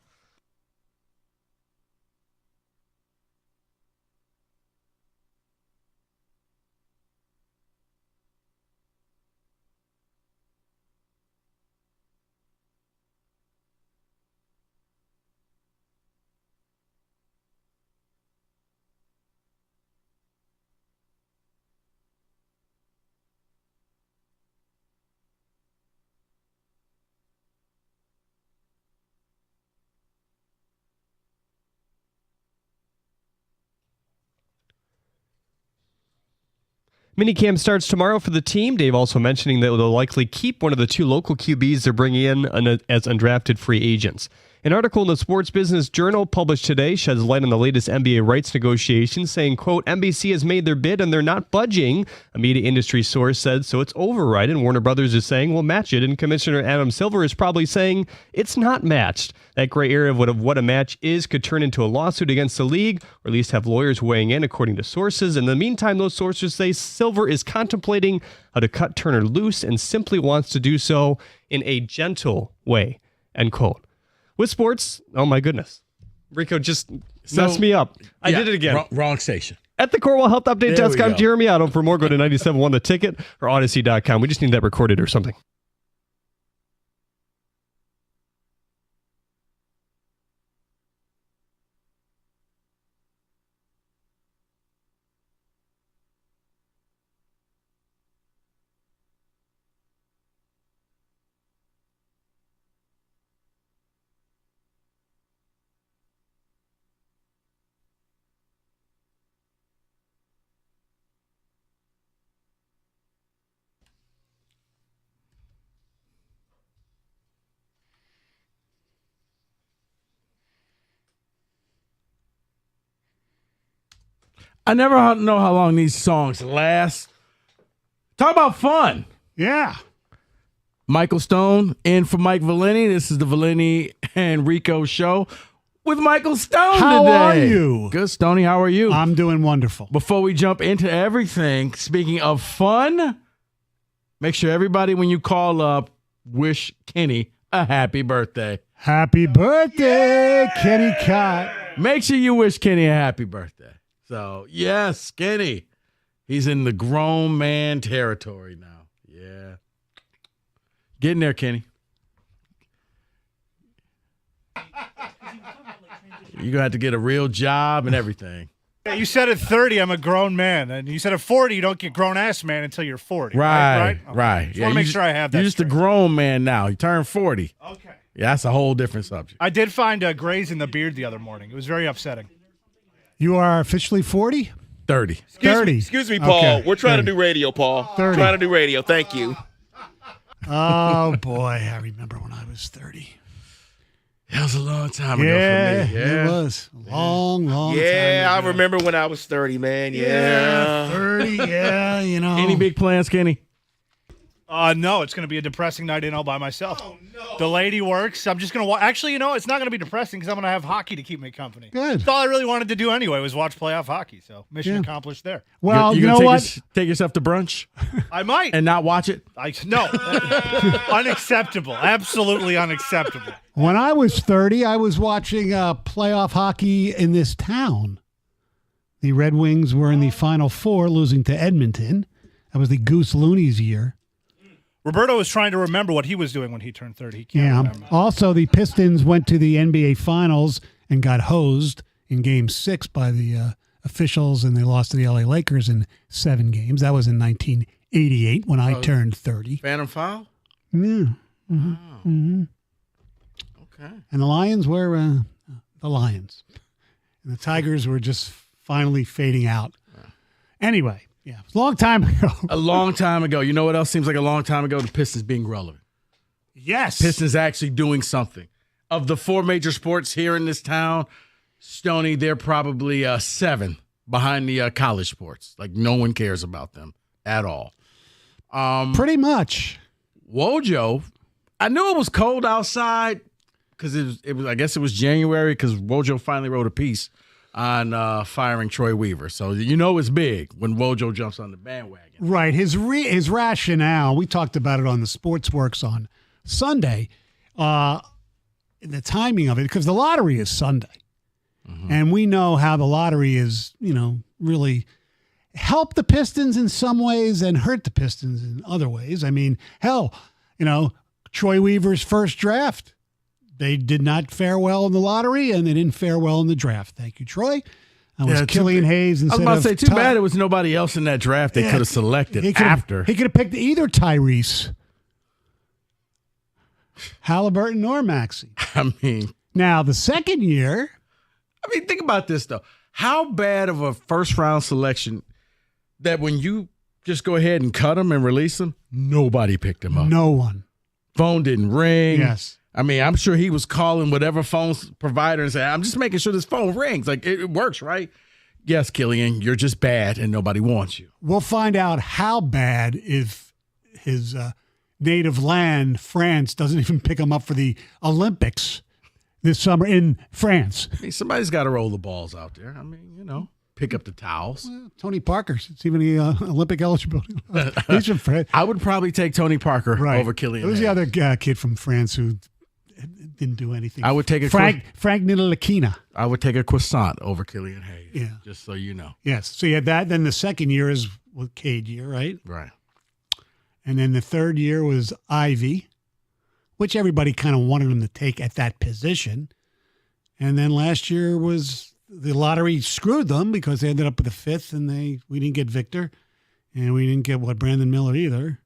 Minicamp starts tomorrow for the team. Dave also mentioning that they'll likely keep one of the two local QBs they're bringing in as undrafted free agents. An article in the Sports Business Journal published today sheds light on the latest NBA rights negotiations, saying, quote, NBC has made their bid and they're not budging. A media industry source said, so it's override. And Warner Brothers is saying, we'll match it. And Commissioner Adam Silver is probably saying it's not matched. That gray area of what a match is could turn into a lawsuit against the league, or at least have lawyers weighing in, according to sources. In the meantime, those sources say Silver is contemplating how to cut Turner loose and simply wants to do so in a gentle way, end quote. With sports, oh my goodness. Rico just messed me up. I did it again. Wrong station. At the Cornwall Health Update Desk, I'm Jeremy Otto. For more, go to 97.1 The Ticket or Odyssey.com. We just need that recorded or something. I never know how long these songs last. Talk about fun. Yeah. Michael Stone in for Mike Valeni. This is the Valeni and Rico show with Michael Stone How today. are you? Good, Stoney. How are you? I'm doing wonderful. Before we jump into everything, speaking of fun, make sure everybody, when you call up, wish Kenny a happy birthday. Happy birthday, Kenny Cott. Make sure you wish Kenny a happy birthday. So, yes, Kenny. He's in the grown man territory now. Yeah. Getting there, Kenny. You're going to have to get a real job and everything. Yeah, you said at 30, I'm a grown man. And you said at 40, you don't get grown-ass man until you're 40. Right. Okay. Just want to make sure I have that. You're just a grown man now. You turned 40. Okay. Yeah, that's a whole different subject. I did find a graze in the beard the other morning. It was very upsetting. You are officially 40? 30. 30. Excuse me, Paul. Okay. We're trying to do radio, Paul. 30. Trying to do radio. Thank you. Oh, boy. I remember when I was 30. That was a long time Yeah, ago for me. Yeah, it was. A long time Yeah, ago. I remember when I was 30, man. Yeah. 30, yeah, you know. Any big plans, Kenny? No, it's going to be a depressing night in all by myself. Oh, no. The lady works. I'm just going to Actually, it's not going to be depressing because I'm going to have hockey to keep me company. Good. That's all I really wanted to do anyway was watch playoff hockey. So mission accomplished there. Well, you know gonna what? Take yourself to brunch I might. and not watch it? No. Unacceptable. Absolutely unacceptable. When I was 30, I was watching playoff hockey in this town. The Red Wings were in the Final Four, losing to Edmonton. That was the Goose Loonies year. Roberto was trying to remember what he was doing when he turned 30. He can't remember. Also, the Pistons went to the NBA Finals and got hosed in Game 6 by the officials, and they lost to the LA Lakers in 7 games. That was in 1988 when I turned 30. Phantom foul? Yeah. Mm-hmm. Oh. Mm-hmm. Okay. And the Lions were the Lions. And the Tigers were just finally fading out. Anyway. Yeah, it was a long time ago. A long time ago. You know what else seems like a long time ago? The Pistons being relevant. Yes. Pistons actually doing something. Of the 4 major sports here in this town, Stoney, they're probably 7 behind the college sports. Like, no one cares about them at all. Pretty much. Wojo, I knew it was cold outside because it was. I guess it was January because Wojo finally wrote a piece on firing Troy Weaver. So it's big when Wojo jumps on the bandwagon. Right. His rationale, we talked about it on the Sportsworks on Sunday, the timing of it, because the lottery is Sunday. Mm-hmm. And we know how the lottery is, really helped the Pistons in some ways and hurt the Pistons in other ways. I mean, hell, Troy Weaver's first draft, they did not fare well in the lottery, and they didn't fare well in the draft. Thank you, Troy. That was Killian Hayes instead of I was about to say, too bad it was nobody else in that draft they could have selected after. He could have picked either Tyrese, Halliburton, or Maxey. I mean. Now, the second year. Think about this, though. How bad of a first-round selection that when you just go ahead and cut him and release him, nobody picked him up. No one. Phone didn't ring. Yes. I mean, I'm sure he was calling whatever phone provider and saying, I'm just making sure this phone rings. Like, it works, right? Yes, Killian, you're just bad and nobody wants you. We'll find out how bad if his native land, France, doesn't even pick him up for the Olympics this summer in France. I mean, somebody's got to roll the balls out there. I mean, pick up the towels. Well, Tony Parker's. It's even the Olympic eligibility. He's from France. I would probably take Tony Parker over Killian. Who's the other kid from France who didn't do anything? I would take Frank Ntilikina. I would take a croissant over Killian Hayes. Yeah. Just so you know. Yes. So you had that. Then the second year is with Cade year, right? Right. And then the third year was Ivy, which everybody kind of wanted him to take at that position. And then last year was the lottery screwed them because they ended up with the fifth, and we didn't get Victor, and we didn't get Brandon Miller either,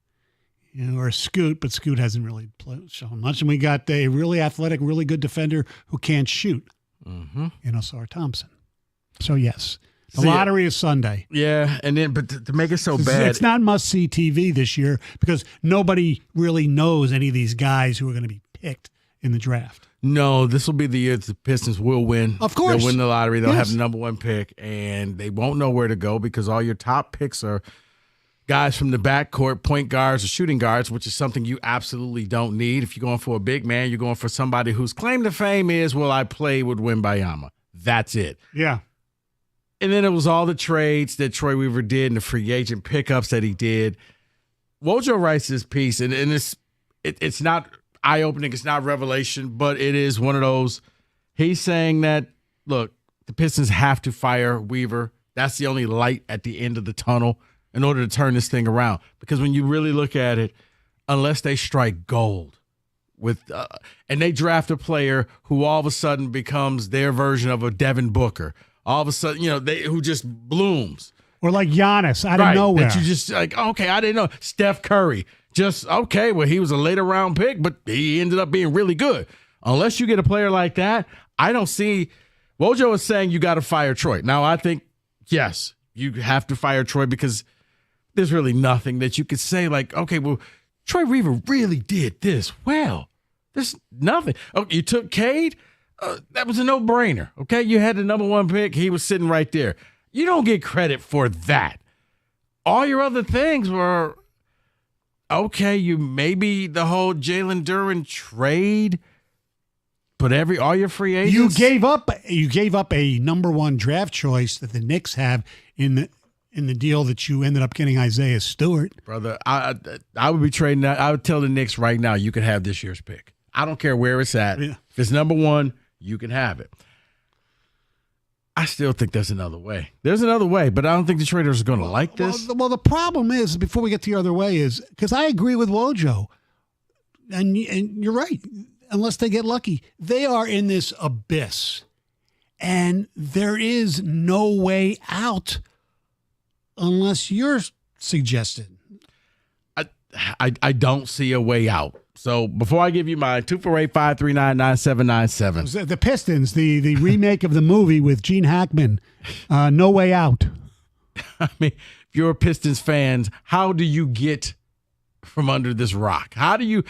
or Scoot, but Scoot hasn't really shown much. And we got a really athletic, really good defender who can't shoot, Osar Thompson. So yes, the lottery is Sunday. Yeah, and then but to make it so bad, it's not must-see TV this year because nobody really knows any of these guys who are going to be picked in the draft. No, this will be the year that the Pistons will win. Of course. They'll win the lottery. They'll have the number one pick, and they won't know where to go because all your top picks are guys from the backcourt, point guards or shooting guards, which is something you absolutely don't need. If you're going for a big man, you're going for somebody whose claim to fame is, well, I played with Wembanyama. That's it. Yeah. And then it was all the trades that Troy Weaver did and the free agent pickups that he did. Wojo writes this piece, and it's not – eye-opening, it's not revelation, but it is one of those. He's saying that, look, the Pistons have to fire Weaver. That's the only light at the end of the tunnel in order to turn this thing around. Because when you really look at it, unless they strike gold with and they draft a player who all of a sudden becomes their version of a Devin Booker, all of a sudden, who just blooms. Or like Giannis out of nowhere. That you just like, okay, I didn't know. Steph Curry. Just, okay, well, he was a later round pick, but he ended up being really good. Unless you get a player like that, I don't see – Wojo is saying you got to fire Troy. Now, I think, yes, you have to fire Troy because there's really nothing that you could say like, okay, well, Troy Weaver really did this well. There's nothing. Oh, you took Cade? That was a no-brainer, okay? You had the number one pick. He was sitting right there. You don't get credit for that. All your other things were – okay, you maybe the whole Jalen Duren trade, but all your free agents. You gave up a number one draft choice that the Knicks have in the deal that you ended up getting Isaiah Stewart. Brother, I would be trading that. I would tell the Knicks right now, you can have this year's pick. I don't care where it's at. Yeah. If it's number one, you can have it. I still think there's another way. There's another way, but I don't think the traders are going to like this. Well, the problem is, before we get to the other way, is because I agree with Wojo, and you're right. Unless they get lucky, they are in this abyss, and there is no way out unless you're suggesting. I don't see a way out. So before I give you my 248-539-9797. The Pistons, the remake of the movie with Gene Hackman, No Way Out. I mean, if you're a Pistons fan, how do you get from under this rock? How do you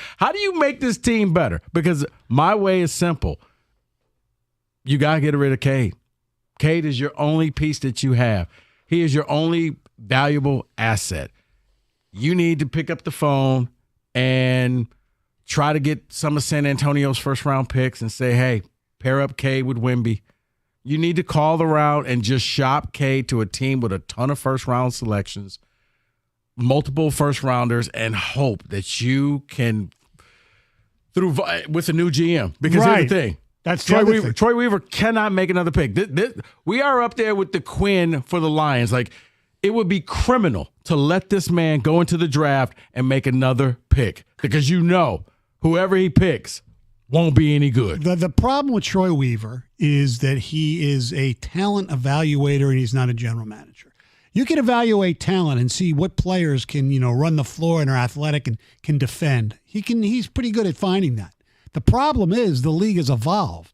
make this team better? Because my way is simple. You got to get rid of Cade. Cade is your only piece that you have. He is your only valuable asset. You need to pick up the phone and try to get some of San Antonio's first-round picks and say, hey, pair up Cade with Wemby. You need to call around and just shop Cade to a team with a ton of first-round selections, multiple first-rounders, and hope that you can, with a new GM. Because here's the thing. That's Troy Weaver cannot make another pick. We are up there with the Quinn for the Lions. Like, it would be criminal to let this man go into the draft and make another pick because whoever he picks won't be any good. The problem with Troy Weaver is that he is a talent evaluator and he's not a general manager. You can evaluate talent and see what players can, run the floor and are athletic and can defend. He's pretty good at finding that. The problem is the league has evolved.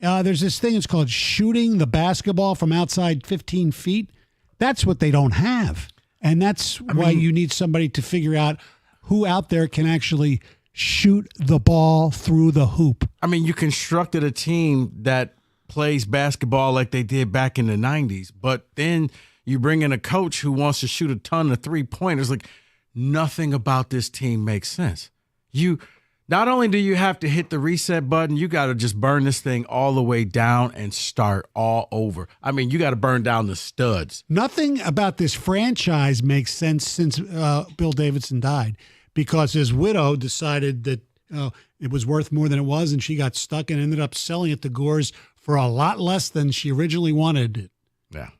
There's this thing, it's called shooting the basketball from outside 15 feet. That's what they don't have. And that's why you need somebody to figure out who out there can actually shoot the ball through the hoop. I mean, you constructed a team that plays basketball like they did back in the 90s, but then you bring in a coach who wants to shoot a ton of three-pointers. Like, nothing about this team makes sense. Not only do you have to hit the reset button, you got to just burn this thing all the way down and start all over. I mean, you got to burn down the studs. Nothing about this franchise makes sense since Bill Davidson died, because his widow decided that it was worth more than it was, and she got stuck and ended up selling it to Gores for a lot less than she originally wanted it. Yeah.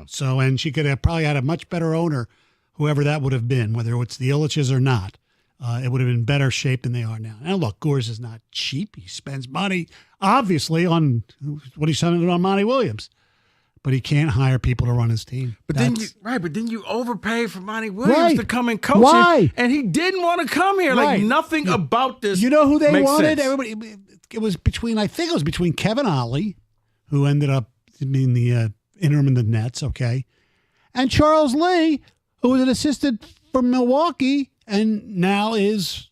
So, and she could have probably had a much better owner, whoever that would have been, whether it's the Illiches or not. It would have been better shape than they are now. Now, look, Gores is not cheap. He spends money, obviously, on what he's spending on Monty Williams. But he can't hire people to run his team. But then you overpay for Monty Williams to come and coach. Why? And he didn't want to come here. Right. Like, nothing about this. You know who they makes wanted? sense. Everybody. It was between Kevin Ollie, who ended up being the interim in the Nets, okay, and Charles Lee, who was an assistant from Milwaukee and now is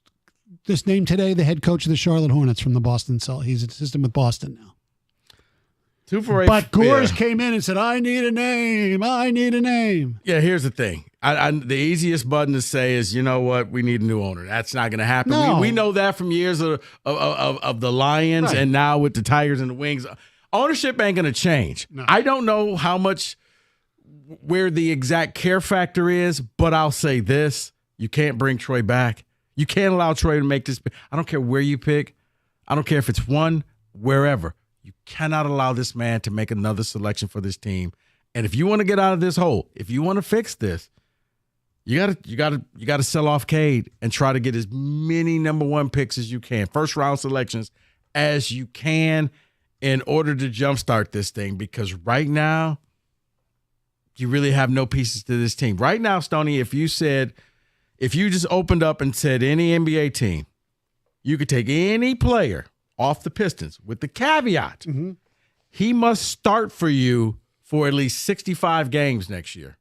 just named today the head coach of the Charlotte Hornets from the Boston Celtics. He's an assistant with Boston now. 2 for 8. But Gores came in and said, I need a name. I need a name. Yeah, here's the thing. The easiest button to say is, you know what, we need a new owner. That's not going to happen. No. We know that from years of the Lions, Right. and now with the Tigers and the Wings. Ownership ain't going to change. No. I don't know where the exact care factor is, but I'll say this. You can't bring Troy back. You can't allow Troy to make this. I don't care where you pick. I don't care if it's one, wherever. You cannot allow this man to make another selection for this team. And if you want to get out of this hole, if you want to fix this, you gotta sell off Cade and try to get as many number 1 picks as you can, first round selections as you can, in order to jumpstart this thing. Because right now, you really have no pieces to this team. Right now, Stoney, if you just opened up and said any NBA team, you could take any player off the Pistons with the caveat he must start for you for at least 65 games next year.